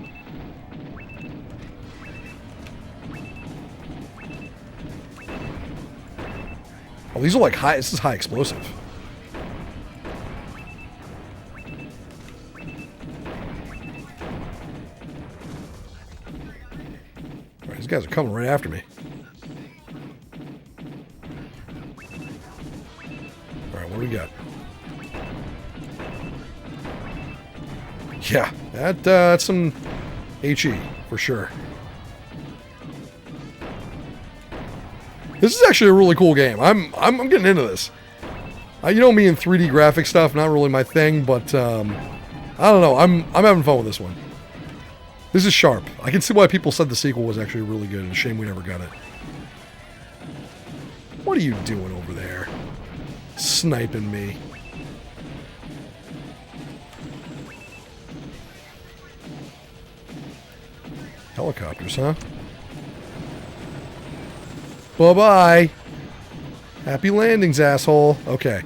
Oh, these are like high. This is high explosive. All right, these guys are coming right after me. All right, what do we got? Yeah, that's some HE for sure. This is actually a really cool game. I'm getting into this. You know me and 3D graphic stuff, not really my thing, but I don't know. I'm having fun with this one. This is sharp. I can see why people said the sequel was actually really good. It's a shame we never got it. What are you doing over there? Sniping me. Helicopters, huh? Bye-bye. Happy landings, asshole. Okay.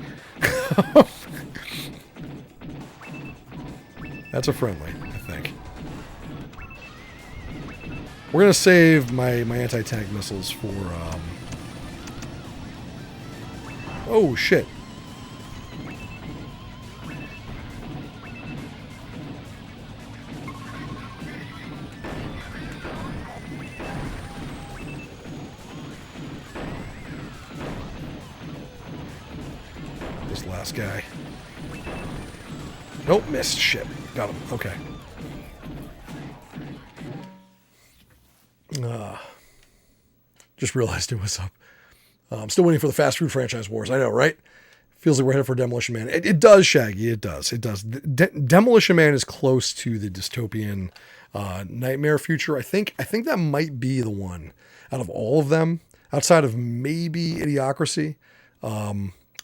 That's a friendly, I think. We're going to save my anti-tank missiles for... Oh, shit. Last guy. Nope, missed. Shit. Got him. Okay. Just realized it was up. I'm still waiting for the fast food franchise wars. I know, right? Feels like we're headed for Demolition Man. It does, Shaggy. It does. It does. Demolition Man is close to the dystopian nightmare future. I think that might be the one out of all of them, outside of maybe Idiocracy,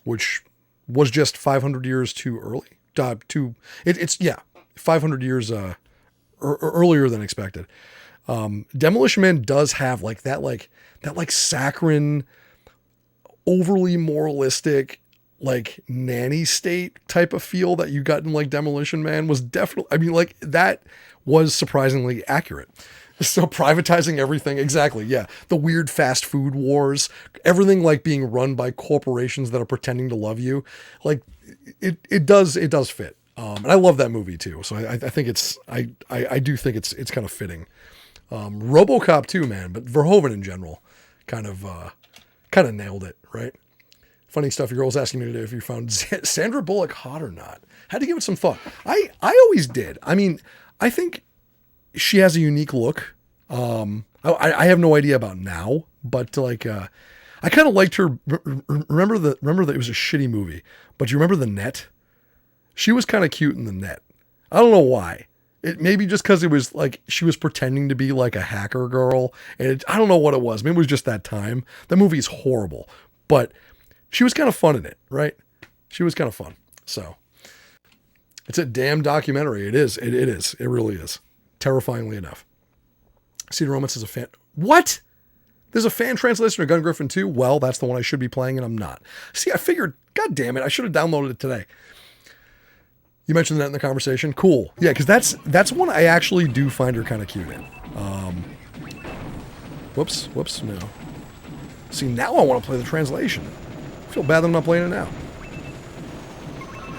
which was just 500 years too early. It's 500 years earlier than expected. Demolition Man does have that saccharine, overly moralistic, like nanny state type of feel that you got in like Demolition Man was definitely, I mean, like that was surprisingly accurate. So privatizing everything. Exactly. Yeah. The weird fast food wars, everything like being run by corporations that are pretending to love you. Like it does fit. And I love that movie too. So I think I do think it's kind of fitting. RoboCop too, man, but Verhoeven in general kind of nailed it. Right. Funny stuff. Your girl was asking me today if you found Sandra Bullock hot or not. Had to give it some thought. I always did. I mean, I think she has a unique look. I have no idea about now, but like, I kind of liked her. Remember that it was a shitty movie, but you remember The Net? She was kind of cute in The Net. I don't know why. It maybe just because it was like she was pretending to be like a hacker girl, and I don't know what it was. Maybe it was just that time. That movie is horrible, but she was kind of fun in it, right? She was kind of fun. So it's a damn documentary. It is. It is. It really is. Terrifyingly enough. Cedar Romance is a fan. What? There's a fan translation of Gun Griffin 2? Well, that's the one I should be playing, and I'm not. See, I figured, God damn it, I should have downloaded it today. You mentioned that in the conversation? Cool. Yeah, because that's one I actually do find her kind of cute in. Whoops, no. See, now I want to play the translation. I feel bad that I'm not playing it now.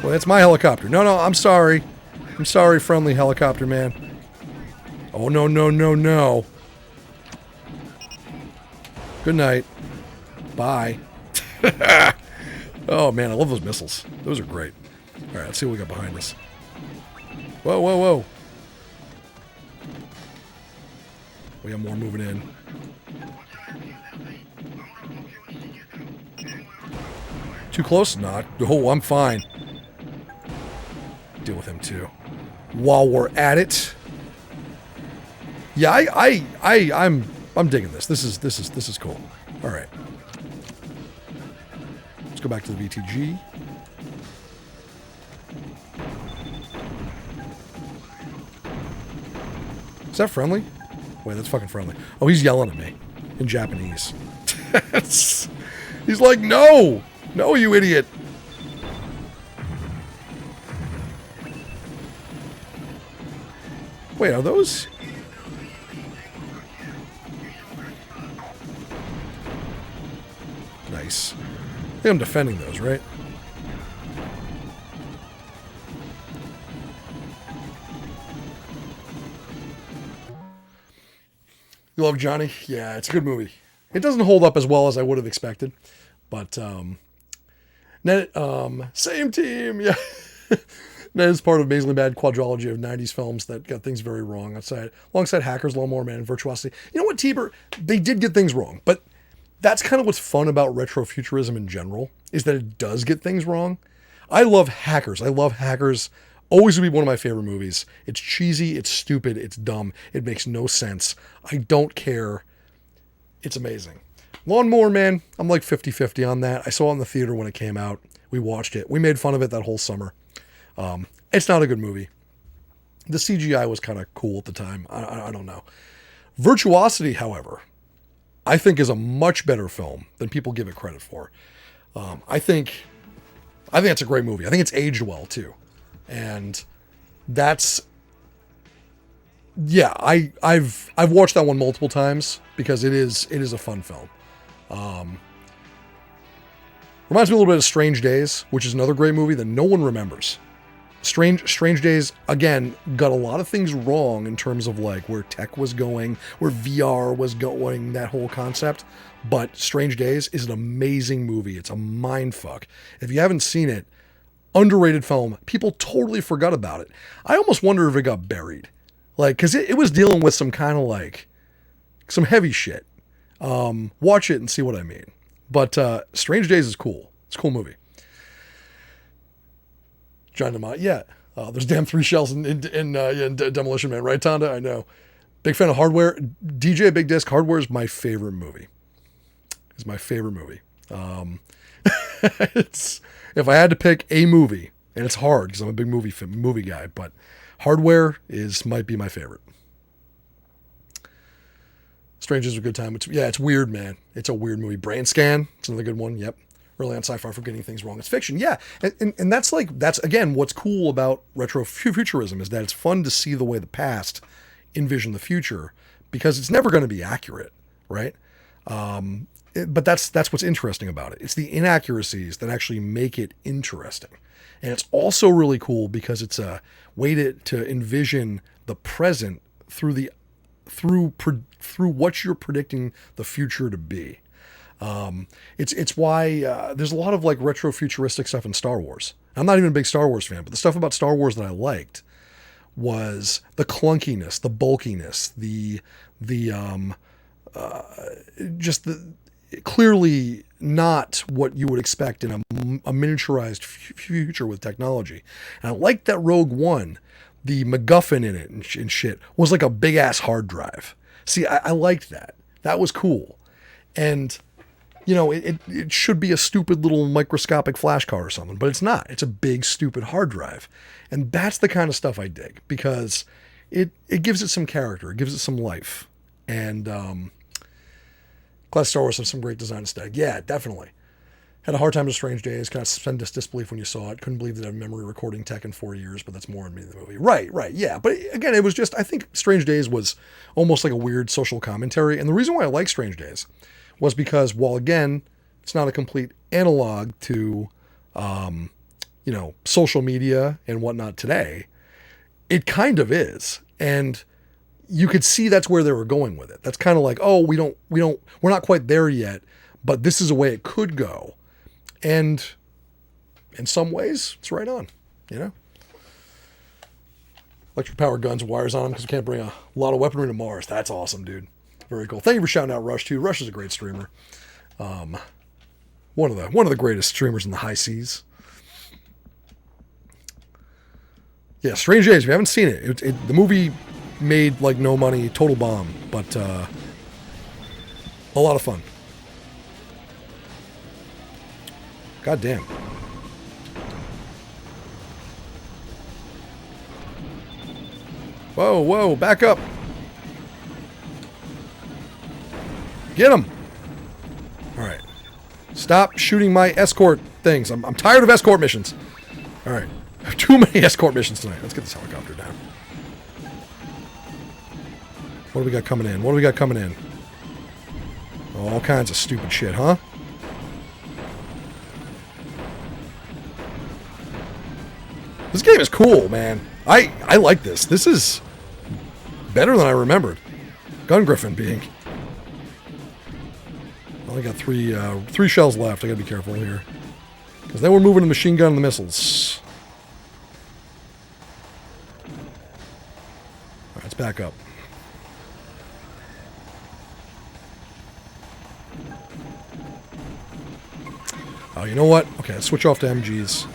Well, that's my helicopter. No, I'm sorry. I'm sorry, friendly helicopter man. Oh, no, no, no, no. Good night. Bye. Oh, man, I love those missiles. Those are great. All right, let's see what we got behind us. Whoa, whoa, whoa. We have more moving in. Too close? Not. Oh, I'm fine. Deal with him too. While we're at it, yeah, I'm digging this. This is cool. All right, let's go back to the VTG. Is that friendly? Wait, that's fucking friendly. Oh, he's yelling at me in Japanese. He's like, no, no, you idiot. Wait, are those? Nice. I think I'm defending those, right? You love Johnny? Yeah, it's a good movie. It doesn't hold up as well as I would have expected, but same team, yeah. That is part of amazingly bad quadrilogy of 90s films that got things very wrong alongside Hackers, Lawnmower Man, and Virtuosity. You know what, Tiber? They did get things wrong, but that's kind of what's fun about retrofuturism in general, is that it does get things wrong. I love Hackers. I love Hackers. Always will be one of my favorite movies. It's cheesy, it's stupid, it's dumb, it makes no sense. I don't care. It's amazing. Lawnmower Man, I'm like 50-50 on that. I saw it in the theater when it came out. We watched it. We made fun of it that whole summer. It's not a good movie. The CGI was kind of cool at the time. I don't know. Virtuosity, however, I think is a much better film than people give it credit for. I think it's a great movie. I think it's aged well too. And that's, yeah, I've watched that one multiple times because it is a fun film. Reminds me a little bit of Strange Days, which is another great movie that no one remembers. Strange Days, again, got a lot of things wrong in terms of like where tech was going, where VR was going, that whole concept. But Strange Days is an amazing movie. It's a mind fuck. If you haven't seen it, underrated film. People totally forgot about it. I almost wonder if it got buried. Like, because it was dealing with some kind of like, some heavy shit. Watch it and see what I mean. But Strange Days is cool. It's a cool movie. John DeMott, yeah. There's damn 3 shells in Demolition Man, right, Tonda? I know. Big fan of Hardware. DJ Big Disc, Hardware is my favorite movie. It's my favorite movie. If I had to pick a movie, and it's hard because I'm a big movie guy, but Hardware might be my favorite. Strange is a good time. It's weird, man. It's a weird movie. Brain Scan, it's another good one. Yep. Really on sci-fi for getting things wrong. It's fiction. Yeah. And that's again, what's cool about retrofuturism is that it's fun to see the way the past envision the future because it's never going to be accurate. Right. But that's what's interesting about it. It's the inaccuracies that actually make it interesting. And it's also really cool because it's a way to envision the present through what you're predicting the future to be. It's why there's a lot of like retrofuturistic stuff in Star Wars. I'm not even a big Star Wars fan, but the stuff about Star Wars that I liked was the clunkiness, the bulkiness, just the clearly not what you would expect in a miniaturized future with technology. And I liked that Rogue One, the MacGuffin in it and shit was like a big ass hard drive. See, I liked that. That was cool. And you know, it should be a stupid little microscopic flash card or something, but it's not. It's a big, stupid hard drive. And that's the kind of stuff I dig because it gives it some character. It gives it some life. And Class Star Wars has some great design aesthetic. Yeah, definitely. Had a hard time with Strange Days. Kind of suspended disbelief when you saw it. Couldn't believe that I had memory recording tech in 4 years, but that's more in me than the movie. Right, yeah. But again, it was just, I think Strange Days was almost like a weird social commentary. And the reason why I like Strange Days was because, while again, it's not a complete analog to social media and whatnot today. It kind of is. And you could see that's where they were going with it. That's kind of like, oh, we're not quite there yet, but this is a way it could go. And in some ways, it's right on, Electric power guns, wires on them because we can't bring a lot of weaponry to Mars. That's awesome, dude. Very cool. Thank you for shouting out Rush too. Rush is a great streamer. One of the greatest streamers in the high seas. Yeah, Strange Days. If you haven't seen it, the movie made like no money, total bomb, but a lot of fun. God damn. Whoa, back up. Get him. All right. Stop shooting my escort things. I'm tired of escort missions. All right. I have too many escort missions tonight. Let's get this helicopter down. What do we got coming in? All kinds of stupid shit, huh? This game is cool, man. I like this. This is better than I remembered. Gun Griffin being. I only got three shells left. I gotta be careful here. Because then we're moving the machine gun and the missiles. Alright, let's back up. Oh, you know what? Okay, let's switch off to MGs.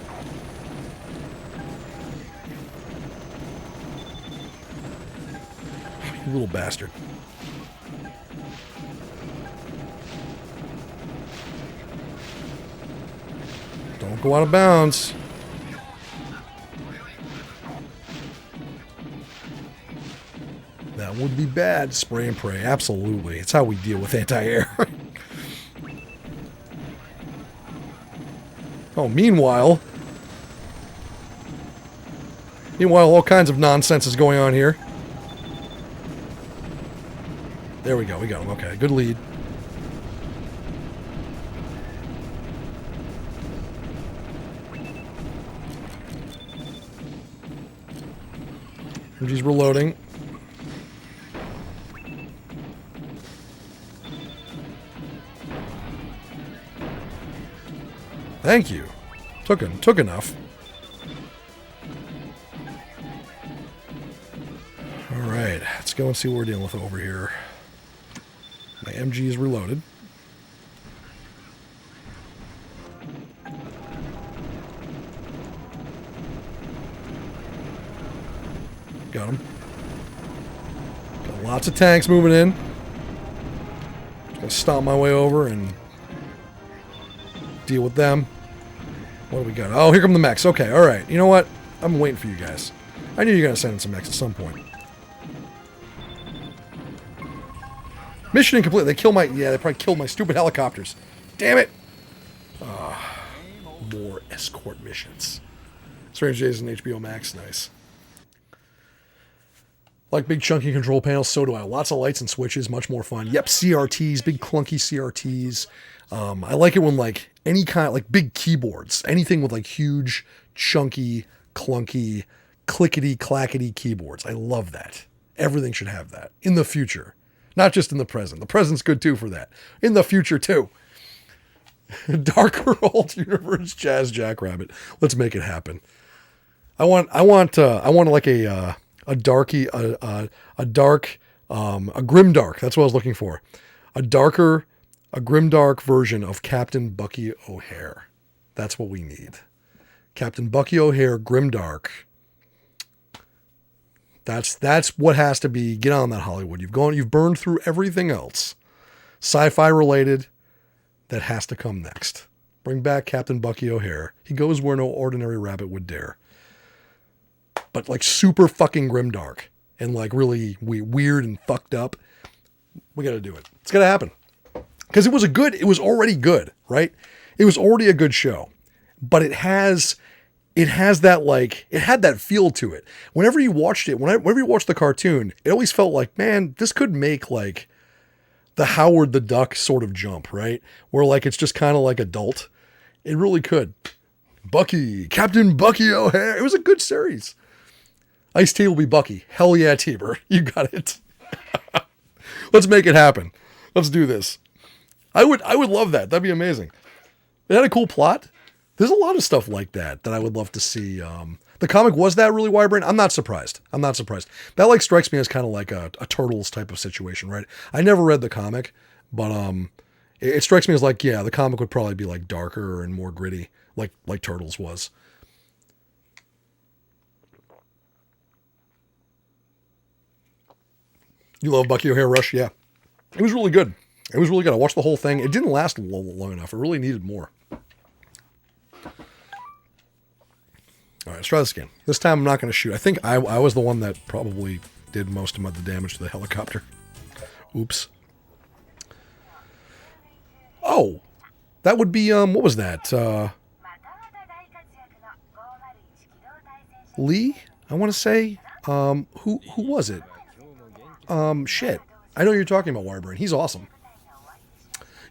You little bastard. Don't go out of bounds. That would be bad. Spray and pray. Absolutely. It's how we deal with anti-air. Oh, meanwhile, all kinds of nonsense is going on here. There we go. We got him. Okay, good lead. MG's reloading. Thank you. Took enough. Alright, let's go and see what we're dealing with over here. My MG is reloaded. Got him. Got lots of tanks moving in. Just gonna stomp my way over and deal with them. What do we got? Oh, here come the mechs. Okay, alright. You know what? I'm waiting for you guys. I knew you were going to send in some mechs at some point. Mission incomplete. They probably killed my stupid helicopters. Damn it! More escort missions. Strange Days and HBO Max. Nice. Like big chunky control panels, so do I. Lots of lights and switches, much more fun. Yep, CRTs, big clunky CRTs. I like it when like any kind of like big keyboards, anything with like huge, chunky, clunky, clickety clackety keyboards. I love that. Everything should have that in the future, not just in the present. The present's good too for that. In the future too. Darker old universe jazz jackrabbit. Let's make it happen. I want like a grimdark. That's what I was looking for. A grimdark version of Captain Bucky O'Hare. That's what we need. Captain Bucky O'Hare, grimdark. That's what has to be. Get on that, Hollywood. You've burned through everything else, sci-fi related. That has to come next. Bring back Captain Bucky O'Hare. He goes where no ordinary rabbit would dare. But like super fucking grimdark and like really weird and fucked up. We got to do it. It's got to happen. Because it was already good, right? It was already a good show. But it had that feel to it. Whenever you watched it, whenever you watched the cartoon, it always felt like, man, this could make like the Howard the Duck sort of jump, right? Where like it's just kind of like adult. It really could. Bucky, Captain Bucky O'Hare. It was a good series. Ice-T will be Bucky. Hell yeah, T-Bird. You got it. Let's make it happen. Let's do this. I would love that. That'd be amazing. It had a cool plot. There's a lot of stuff like that I would love to see. The comic, was that really wide-brained? I'm not surprised. That like strikes me as kind of like a Turtles type of situation, right? I never read the comic, but it strikes me as like, yeah, the comic would probably be like darker and more gritty, like Turtles was. You love Bucky O'Hare Rush? Yeah. It was really good. I watched the whole thing. It didn't last long enough. It really needed more. All right, let's try this again. This time I'm not going to shoot. I think I was the one that probably did most of the damage to the helicopter. Oops. Oh, that would be, what was that? Lee, I want to say. Who was it? Shit. I know you're talking about Wirebrain. He's awesome.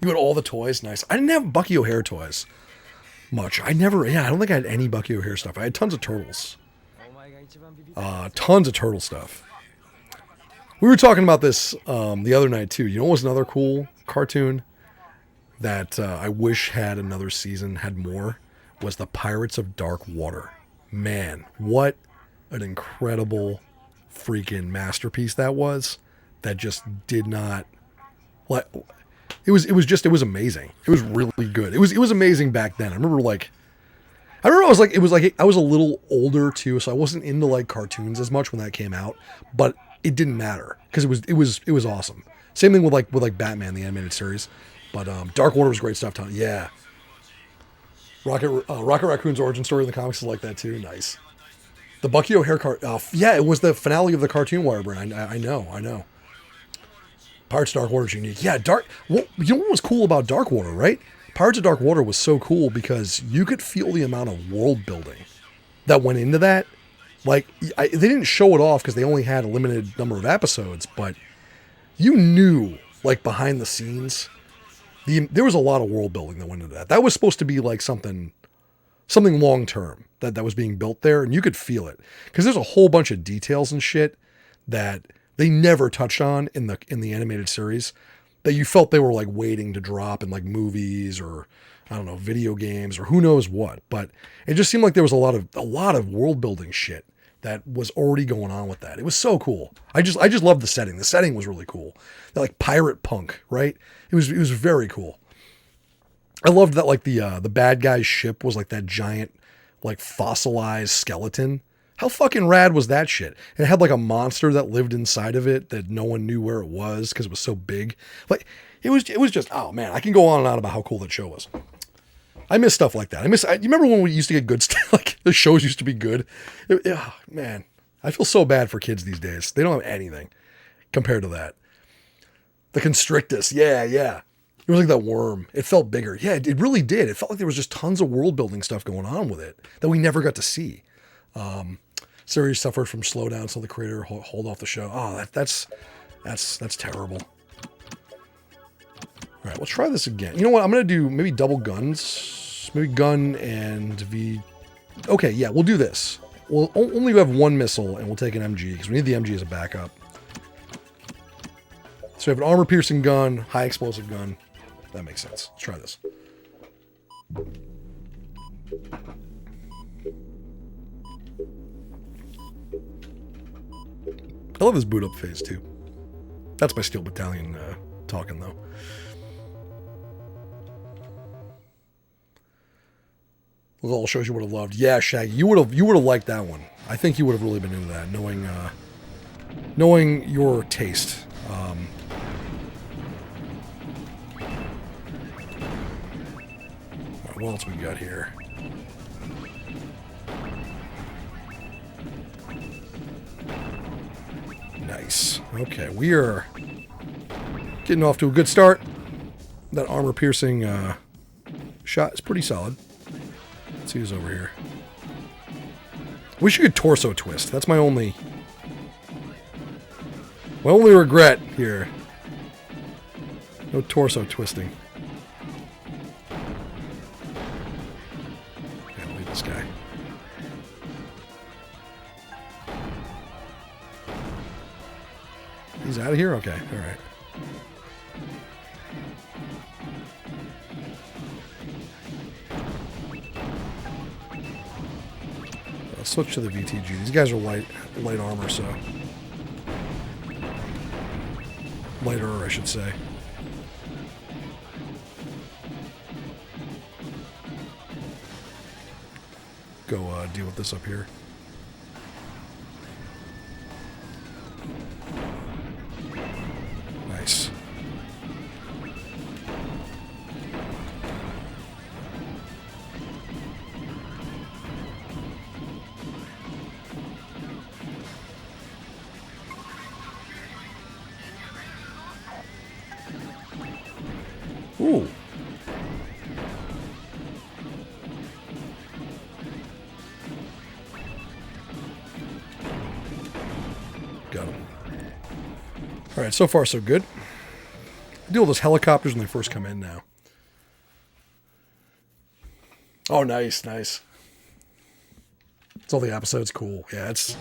You had all the toys. Nice. I didn't have Bucky O'Hare toys much. I don't think I had any Bucky O'Hare stuff. I had tons of Turtles. Tons of Turtle stuff. We were talking about this the other night too. You know what was another cool cartoon that I wish had another season, had more, was the Pirates of Dark Water. Man, what an incredible freaking masterpiece that was. That just did not, like, it was amazing. It was really good. It was amazing back then. I remember I was a little older too, so I wasn't into like cartoons as much when that came out, but it didn't matter because it was awesome. Same thing with Batman the animated series, but Dark Water was great stuff. Yeah, Rocket Raccoon's origin story in the comics is like that too. Nice. The Bucky O'Hare yeah, it was the finale of the cartoon Wirebrain. I know. Pirates of Dark Water is unique. Yeah, you know what was cool about Dark Water, right? Pirates of Dark Water was so cool because you could feel the amount of world building that went into that. Like, they didn't show it off because they only had a limited number of episodes, but you knew, like, behind the scenes, there was a lot of world building that went into that. That was supposed to be like something long term that was being built there, and you could feel it because there's a whole bunch of details and shit that they never touched on in the animated series that you felt they were like waiting to drop in like movies or, I don't know, video games or who knows what. But it just seemed like there was a lot of world building shit that was already going on with that. It was so cool. I just loved the setting. The setting was really cool. That like pirate punk, right? It was very cool. I loved that like the bad guy's ship was like that giant like fossilized skeleton. How fucking rad was that shit? And it had like a monster that lived inside of it that no one knew where it was because it was so big. Like it was just, oh man, I can go on and on about how cool that show was. I miss stuff like that. You remember when we used to get good stuff? Like the shows used to be good. Man, I feel so bad for kids these days. They don't have anything compared to that. The Constrictus, yeah. It was like that worm. It felt bigger. Yeah, it really did. It felt like there was just tons of world building stuff going on with it that we never got to see. Series suffered from slowdown, so the creator hold off the show. Oh, that's terrible. All right, let's try this again. You know what? I'm gonna do maybe double guns, maybe gun and V. Okay, yeah, we'll do this. We'll only have one missile, and we'll take an MG because we need the MG as a backup. So we have an armor-piercing gun, high explosive gun. That makes sense. Let's try this. I love this boot up phase too. That's my Steel Battalion talking though. Well, all shows you would have loved. Yeah, Shaggy, you would have liked that one. I think you would have really been into that, knowing your taste. What else we got here? Nice. Okay, we are getting off to a good start. That armor-piercing shot is pretty solid. Let's see who's over here. Wish you could torso twist. That's my only regret here. No torso twisting. Yeah, leave this guy. He's out of here? Okay, alright. I'll switch to the VTG. These guys are light armor, so... lighter, I should say. Go deal with this up here. Nice. Ooh. Got him. All right, so far so good. Deal with those helicopters when they first come in now. Oh, nice, nice. It's all the episodes. Cool. Yeah, it's...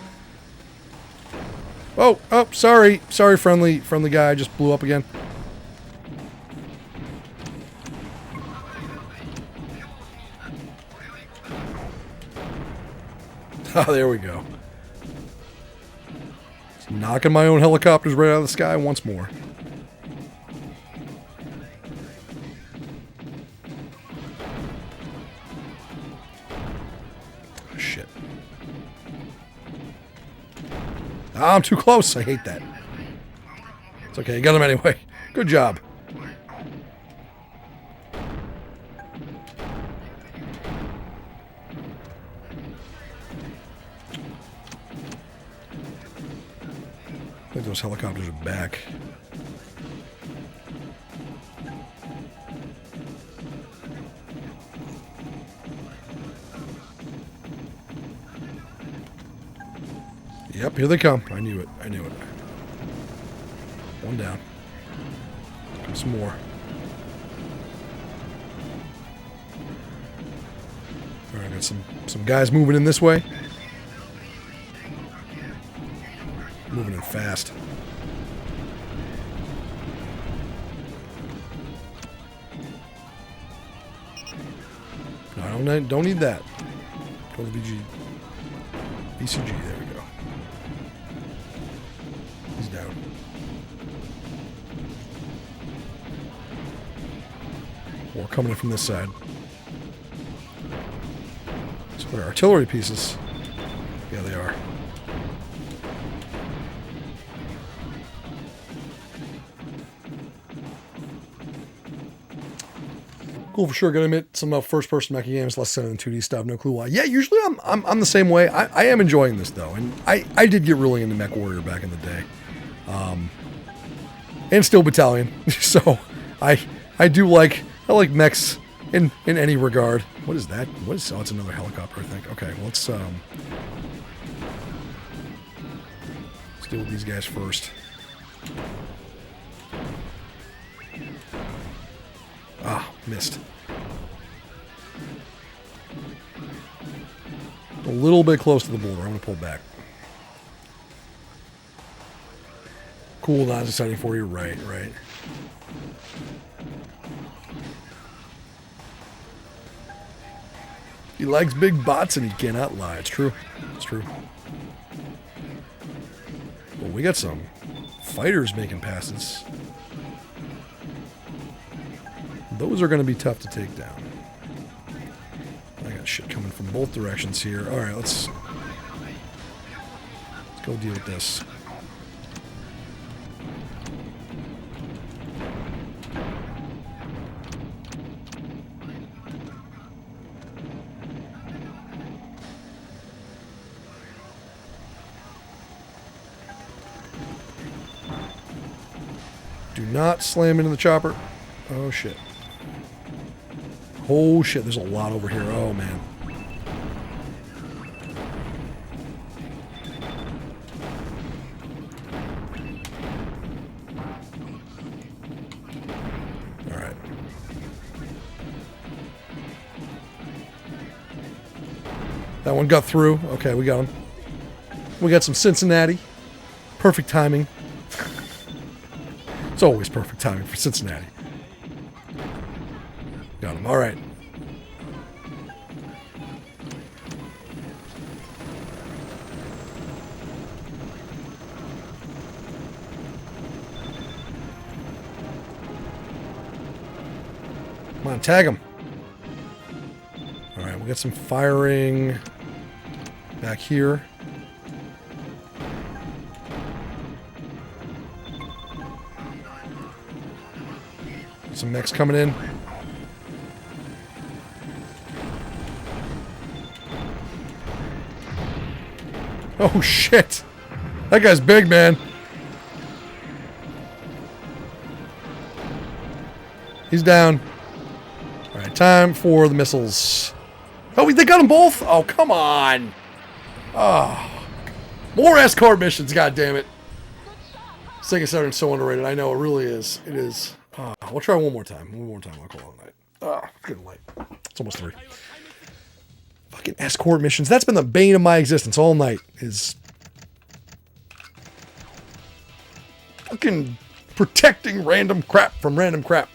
Oh, sorry. Sorry, friendly guy. I just blew up again. Oh, there we go. Just knocking my own helicopters right out of the sky once more. Oh, shit. Ah, I'm too close. I hate that. It's okay. You got him anyway. Good job. I think those helicopters are back. Yep, here they come. I knew it. I knew it. One down. Come some more. Alright, got some guys moving in this way. Moving in fast. No, I don't need that. Go to VG. VCG, there we go. He's down. More coming in from this side. So what are artillery pieces? Yeah, they are. Cool for sure. Gotta admit, some first-person mecha games less than 2D stuff. No clue why. Yeah, usually I'm the same way. I am enjoying this though, and I did get really into Mech Warrior back in the day, and Steel Battalion. So I like mechs in any regard. What is that? What is? Oh, it's another helicopter, I think. Okay, well, let's deal with these guys first. Ah, missed. A little bit close to the border. I'm going to pull back. Cool, not as exciting for you. Right. He likes big bots and he cannot lie. It's true. It's true. Well, we got some fighters making passes. Those are going to be tough to take down. I got shit coming from both directions here. All right, let's go deal with this. Do not slam into the chopper. Oh, shit. Oh shit, there's a lot over here. Oh man. Alright. That one got through. Okay, we got him. We got some Cincinnati. Perfect timing. It's always perfect timing for Cincinnati. Got him. All right. Come on, tag him. All right, we got some firing back here. Some mechs coming in. Oh shit! That guy's big, man. He's down. All right, time for the missiles. Oh, they got them both? Oh, come on. Oh. More escort missions, goddammit. Sega Saturn's so underrated. I know, it really is. It is. We'll try one more time. One more time. I'll call it a night. It's getting late. It's almost 3. Fucking escort missions. That's been the bane of my existence all night. Is fucking protecting random crap from random crap.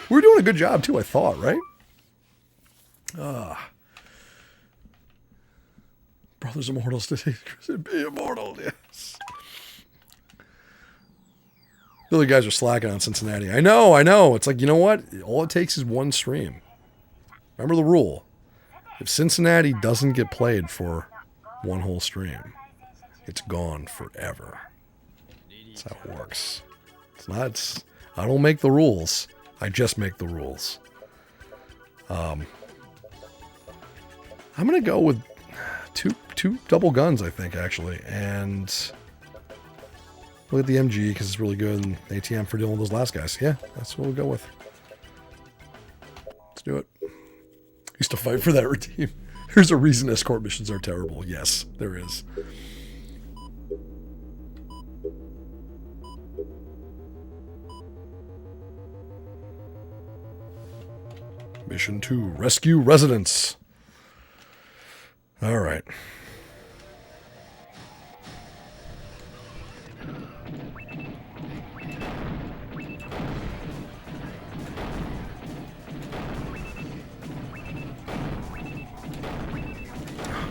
We were doing a good job too, I thought, right? Brothers Immortals today. Be immortal, yes. The other guys are slacking on Cincinnati. I know. It's like, you know what? All it takes is one stream. Remember the rule. If Cincinnati doesn't get played for one whole stream, it's gone forever. That's how it works. I don't make the rules. I just make the rules. I'm going to go with two double guns, I think, actually. And look at the MG because it's really good, and ATM for dealing with those last guys. Yeah, that's what we'll go with. Let's do it. Used to fight for that redeem. There's a reason escort missions are terrible. Yes, there is. Mission 2, rescue residents. All right.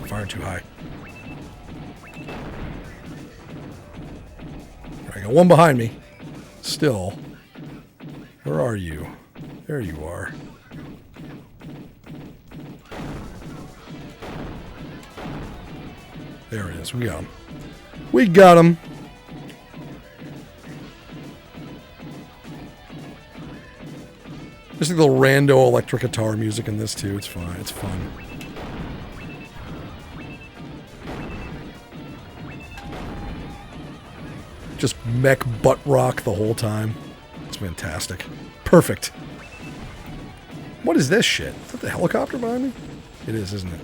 Firing too high. I got one behind me. Still. Where are you? There you are. There it is. We got him. We got him. Just like the rando electric guitar music in this too. It's fine. It's fun. Just mech butt rock the whole time. It's fantastic. Perfect. What is this shit? Is that the helicopter behind me? It is, isn't it?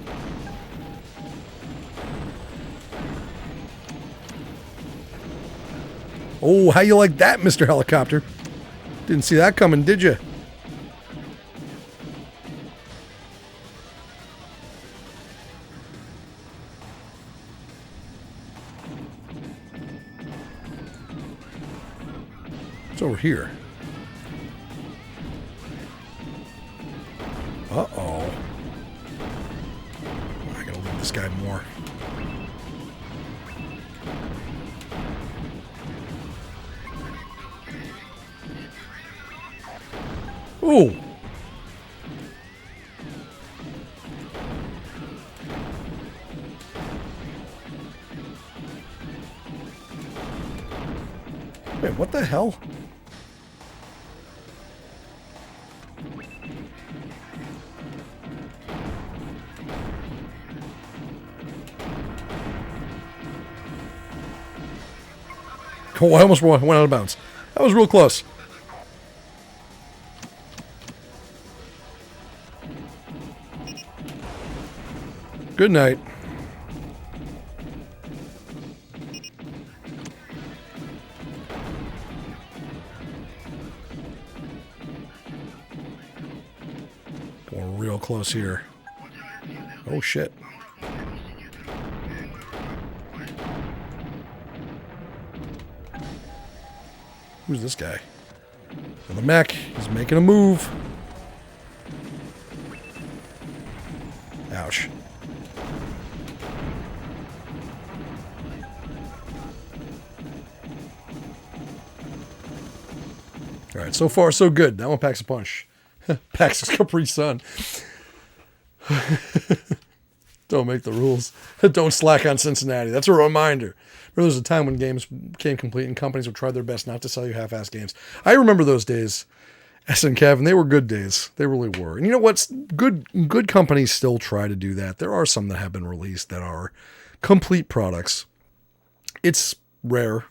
Oh, how you like that, Mr. Helicopter? Didn't see that coming, did you? It's over here. Uh-oh. I gotta leave this guy more. Ooh. Wait, what the hell? Oh, I almost went out of bounds. That was real close. Good night. Going real close here. Oh shit. Who's this guy? And the mech. He's making a move. Ouch. All right, so far so good. That one packs a punch. Packs a Capri Sun. Don't make the rules. Don't slack on Cincinnati. That's a reminder. Remember, there was a time when games became complete and companies would try their best not to sell you half-assed games. I remember those days, SNCAV, and they were good days. They really were. And you know what? Good companies still try to do that. There are some that have been released that are complete products. It's rare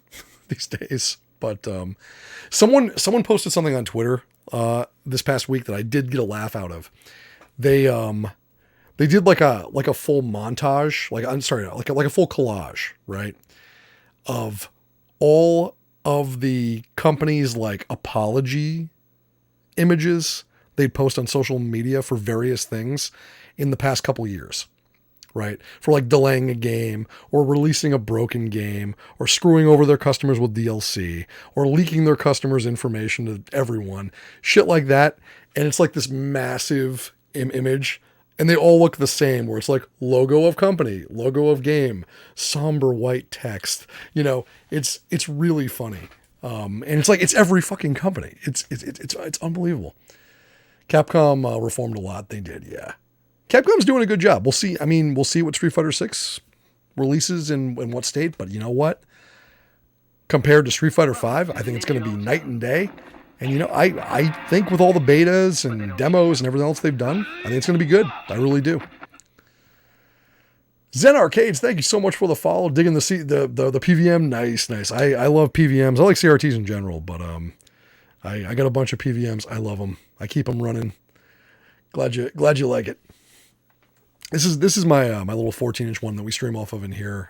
these days. But someone posted something on Twitter this past week that I did get a laugh out of. They did like a full montage, like a full collage, right? Of all of the companies' like apology images they'd post on social media for various things in the past couple years, right? For like delaying a game or releasing a broken game or screwing over their customers with DLC or leaking their customers' information to everyone, shit like that. And it's like this massive image. And they all look the same, where it's like logo of company, logo of game, somber white text. You know, it's really funny, and it's like it's every fucking company. It's unbelievable. Capcom reformed a lot. They did, yeah. Capcom's doing a good job. We'll see. I mean, we'll see what Street Fighter 6 releases in what state. But you know what? Compared to Street Fighter 5, I think it's going to be night and day. And, you know, I think with all the betas and demos and everything else they've done, I think it's going to be good. I really do. Zen Arcades, thank you so much for the follow. Digging the PVM. Nice. I love PVMs. I like CRTs in general, but I got a bunch of PVMs. I love them. I keep them running. Glad you like it. This is my my little 14-inch one that we stream off of in here.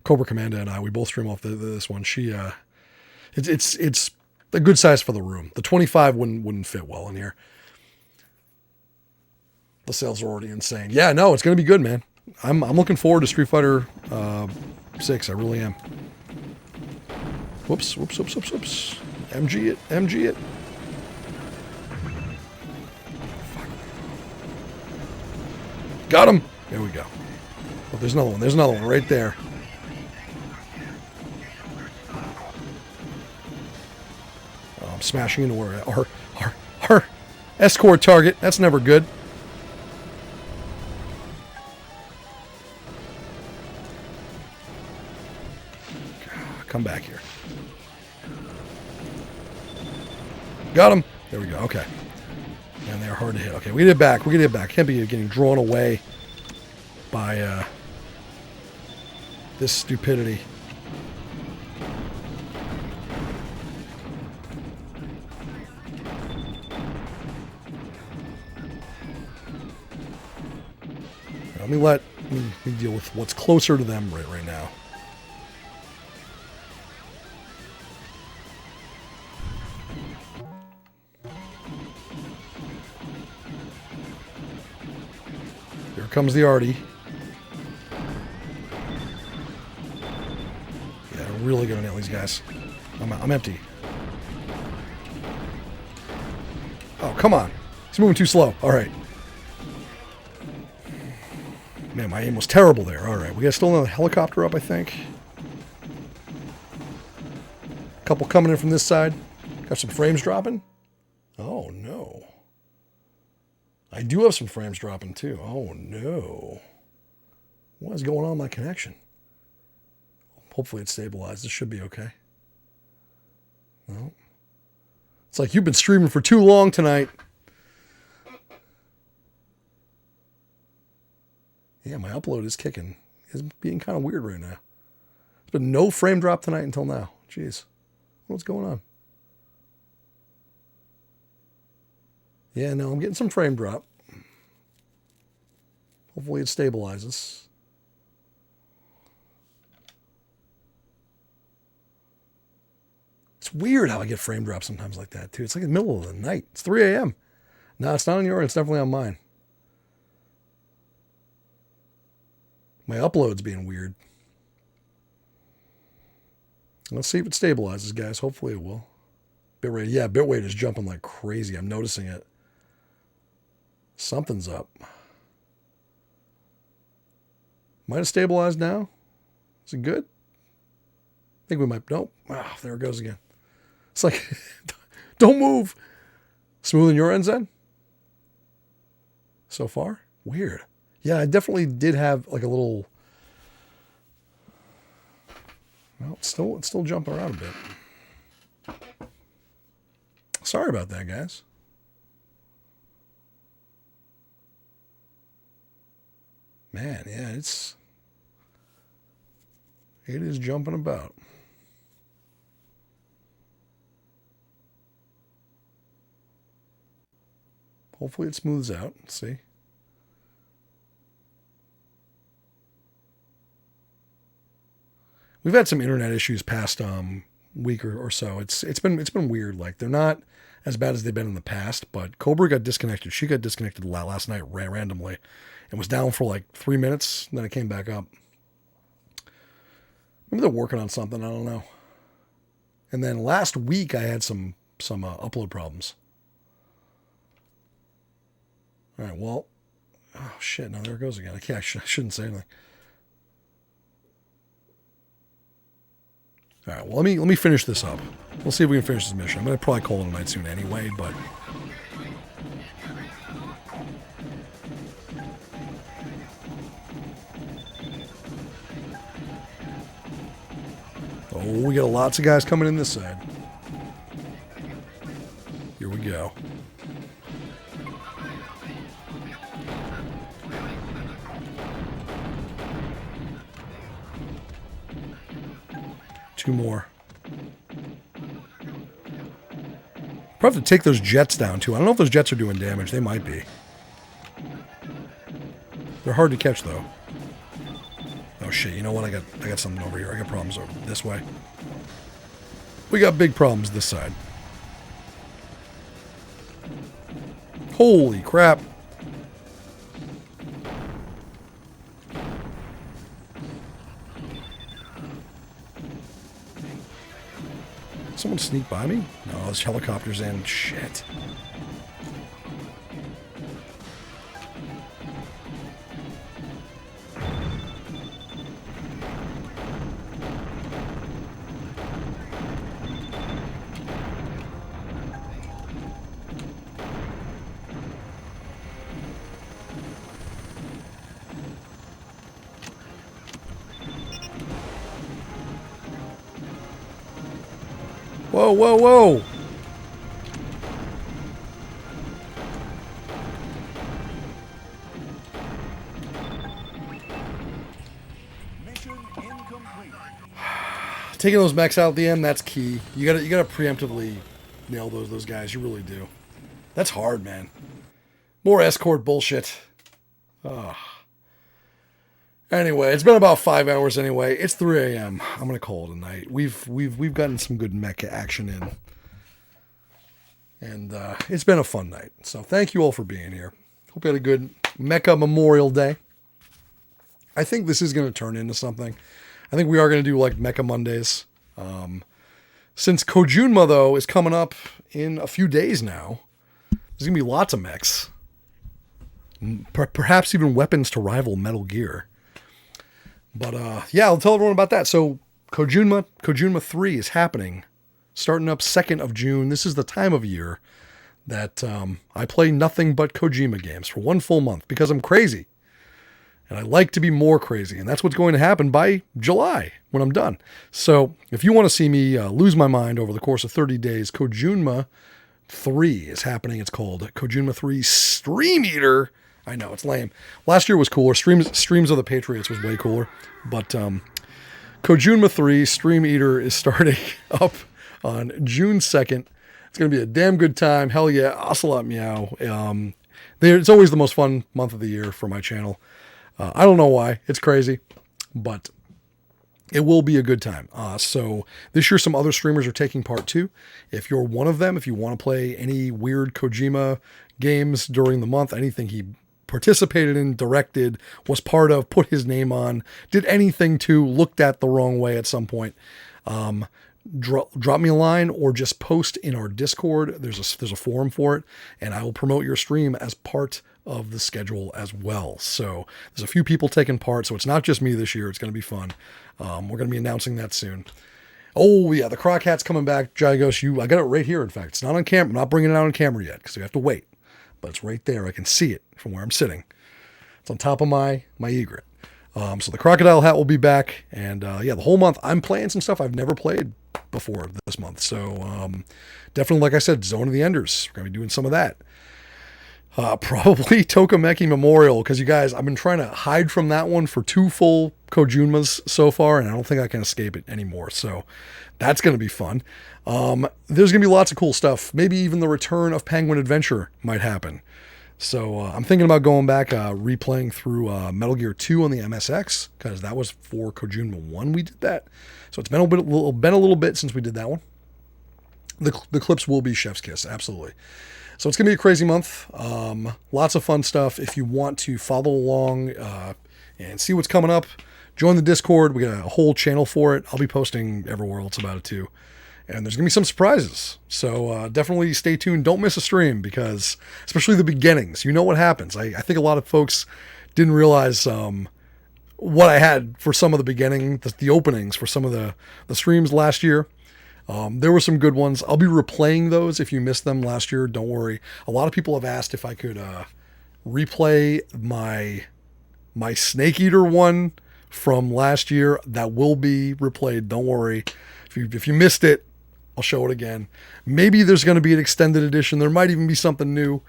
Cobra Commanda and I, we both stream off this one. She it's a good size for the room. The 25 wouldn't fit well in here. The sales are already insane. Yeah, no, it's going to be good, man. I'm looking forward to Street Fighter 6. I really am. Whoops. MG it. Got him. There we go. Oh, there's another one. There's another one right there. Smashing into our escort target. That's never good. Come back here. Got him. There we go. Okay. And they're hard to hit. Okay, we get it back. Can't be getting drawn away by this stupidity. Let me deal with what's closer to them right now. Here comes the Artie. Yeah, really gonna nail these guys. I'm empty. Oh, come on. He's moving too slow. All right. Man, my aim was terrible there. All right, we got still another helicopter up, I think. A couple coming in from this side. Got some frames dropping. Oh, no. I do have some frames dropping, too. Oh, no. What is going on with my connection? Hopefully it stabilized. This should be okay. Well, it's like you've been streaming for too long tonight. Yeah, my upload is kicking. It's being kind of weird right now. There's been no frame drop tonight until now. Jeez. What's going on? Yeah, no, I'm getting some frame drop. Hopefully it stabilizes. It's weird how I get frame drop sometimes like that, too. It's like in the middle of the night. It's 3 a.m. No, it's not on yours. It's definitely on mine. My upload's being weird. Let's see if it stabilizes, guys. Hopefully it will. Bitrate, yeah, bitrate is jumping like crazy. I'm noticing it. Something's up. Might have stabilized now. Is it good? I think we might. Nope. Ah, there it goes again. It's like, don't move. Smooth in your ends then? So far? Weird. Yeah, I definitely did have like a little. Well, it's still jumping around a bit. Sorry about that, guys. Man, yeah, it is jumping about. Hopefully it smooths out. Let's see. We've had some internet issues past week or so. It's been weird. Like, they're not as bad as they've been in the past, but Cobra got disconnected. She got disconnected last night randomly and was down for like 3 minutes, and then it came back up. Maybe they're working on something, I don't know. And then last week I had some upload problems. All right, well, oh shit, no, there it goes again. I shouldn't say anything. All right, well, let me finish this up. We'll see if we can finish this mission. I'm going to probably call it a night soon anyway, but... Oh, we got lots of guys coming in this side. Here we go. Two more. Probably have to take those jets down too. I don't know if those jets are doing damage. They might be. They're hard to catch though. Oh shit, you know what? I got something over here. I got problems over this way. We got big problems this side. Holy crap. Someone sneak by me? No, there's helicopters in. Shit. Whoa, whoa, whoa! Taking those mechs out at the end, that's key. You gotta preemptively nail those guys. You really do. That's hard, man. More escort bullshit. Ugh. Anyway, it's been about 5 hours anyway. It's 3 a.m. I'm gonna call it a night. We've gotten some good mecha action in. And it's been a fun night. So thank you all for being here. Hope you had a good Mecha Memorial Day. I think this is going to turn into something. I think we are going to do like Mecha Mondays. Since Kojunma, though, is coming up in a few days now, there's going to be lots of mechs. Perhaps even weapons to rival Metal Gear. But yeah, I'll tell everyone about that. So Kojunma 3 is happening. Starting up 2nd of June. This is the time of year that I play nothing but Kojima games for 1 full month because I'm crazy. And I like to be more crazy. And that's what's going to happen by July when I'm done. So if you want to see me lose my mind over the course of 30 days, Kojunma 3 is happening. It's called Kojunma 3 Stream Eater. I know, it's lame. Last year was cooler. Streams of the Patriots was way cooler. But Kojunma 3 Stream Eater is starting up on June 2nd. It's going to be a damn good time. Hell yeah. Ocelot Meow. It's always the most fun month of the year for my channel. I don't know why. It's crazy. But it will be a good time. So this year some other streamers are taking part too. If you're one of them, if you want to play any weird Kojima games during the month, anything he participated in, directed, was part of, put his name on, did anything to, looked at the wrong way at some point, Drop me a line or just post in our Discord. There's a forum for it, and I will promote your stream as part of the schedule as well. So there's a few people taking part, so it's not just me this year. It's going to be fun. We're going to be announcing that soon. Oh yeah, the Croc Hat's coming back. Jygos, I got it right here. In fact, it's not on camera. I'm not bringing it out on camera yet because we have to wait. But it's right there. I can see it from where I'm sitting. It's on top of my egret. So the crocodile hat will be back, and the whole month I'm playing some stuff I've never played before this month. So definitely, like I said, Zone of the Enders. We're gonna be doing some of that. Probably Tokameki Memorial, because you guys, I've been trying to hide from that one for 2 full Kojunmas so far, and I don't think I can escape it anymore. So that's going to be fun. There's going to be lots of cool stuff. Maybe even the return of Penguin Adventure might happen. So I'm thinking about going back, replaying through Metal Gear 2 on the MSX, because that was for Kojunma 1 we did that. So it's been a little bit since we did that one. The clips will be chef's kiss, absolutely. So it's going to be a crazy month. Lots of fun stuff. If you want to follow along and see what's coming up, join the Discord. We got a whole channel for it. I'll be posting everywhere else about it too. And there's going to be some surprises. So definitely stay tuned. Don't miss a stream, because especially the beginnings, you know what happens. I think a lot of folks didn't realize what I had for some of the beginning, the openings for some of the streams last year. There were some good ones. I'll be replaying those if you missed them last year. Don't worry. A lot of people have asked if I could replay my Snake Eater one from last year. That will be replayed. Don't worry. If you missed it, I'll show it again. Maybe there's going to be an extended edition. There might even be something new.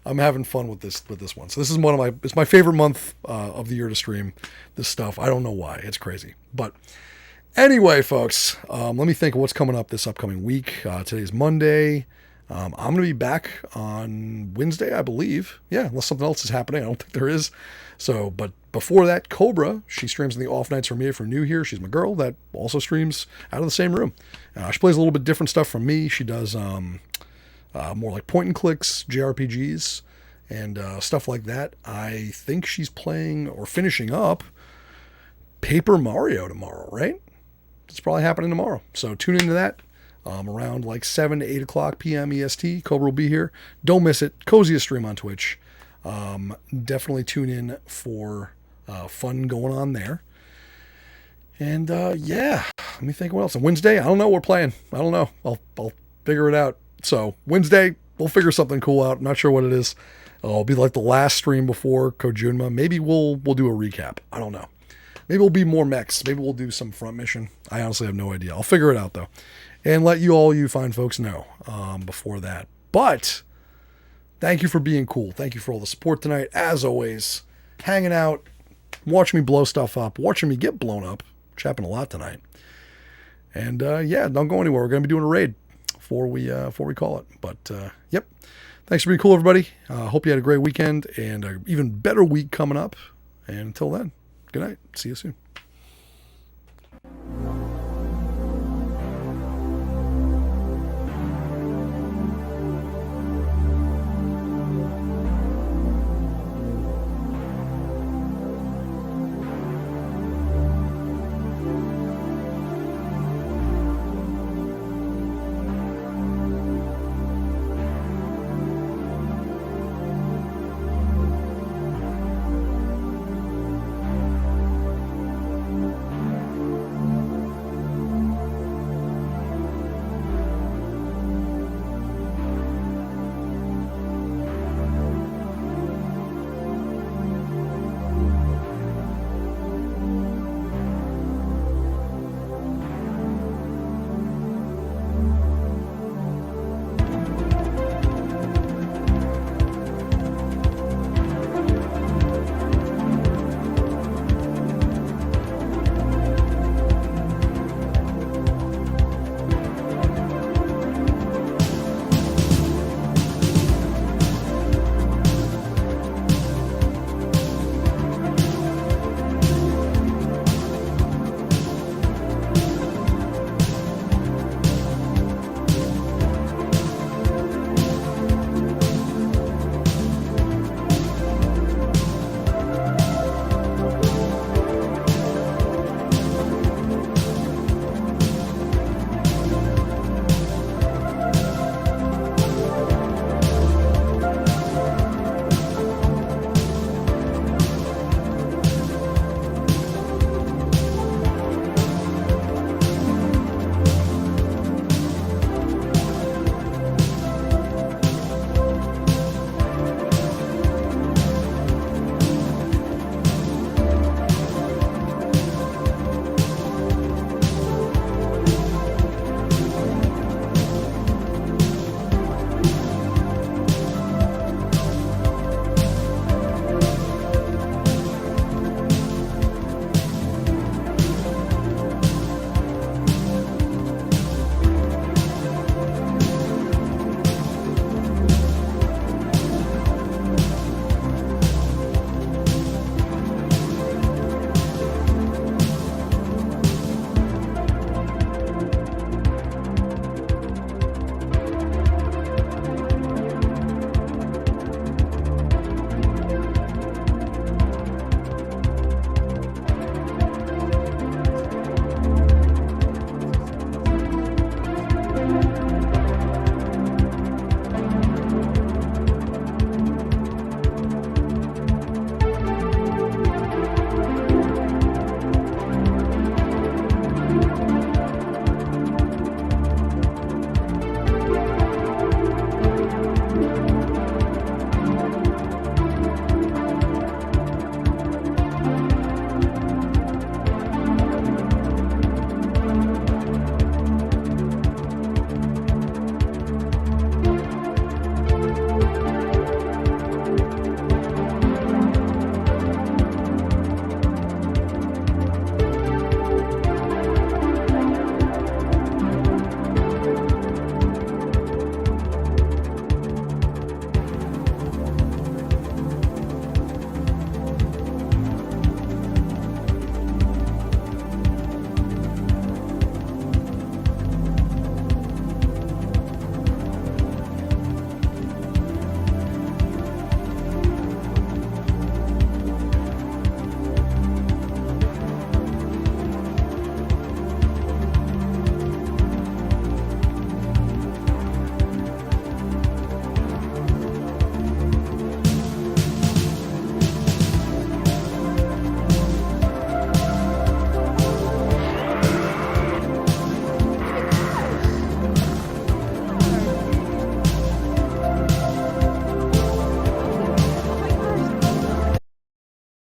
I'm having fun with this one. So this is it's my favorite month of the year to stream this stuff. I don't know why. It's crazy, but. Anyway, folks, let me think of what's coming up this upcoming week. Today's Monday. I'm going to be back on Wednesday, I believe. Yeah, unless something else is happening. I don't think there is. So, but before that, Cobra, she streams in the off nights for me from New here. She's my girl that also streams out of the same room. She plays a little bit different stuff from me. She does more like point and clicks, JRPGs, and stuff like that. I think she's playing or finishing up Paper Mario tomorrow, right? It's probably happening tomorrow. So tune into that around like 7 to 8 o'clock p.m. EST. Cobra will be here. Don't miss it. Coziest stream on Twitch. Definitely tune in for fun going on there. And let me think what else. On Wednesday, I don't know what we're playing. I don't know. I'll figure it out. So Wednesday, we'll figure something cool out. I'm not sure what it is. It'll be like the last stream before Kojunma. Maybe we'll do a recap. I don't know. Maybe we'll be more mechs. Maybe we'll do some front mission. I honestly have no idea. I'll figure it out though, and let you fine folks know before that. But thank you for being cool. Thank you for all the support tonight. As always, hanging out, watching me blow stuff up, watching me get blown up, which happened a lot tonight. And don't go anywhere. We're gonna be doing a raid before we call it. But yep. Thanks for being cool, everybody. Hope you had a great weekend and an even better week coming up. And until then. Good night. See you soon.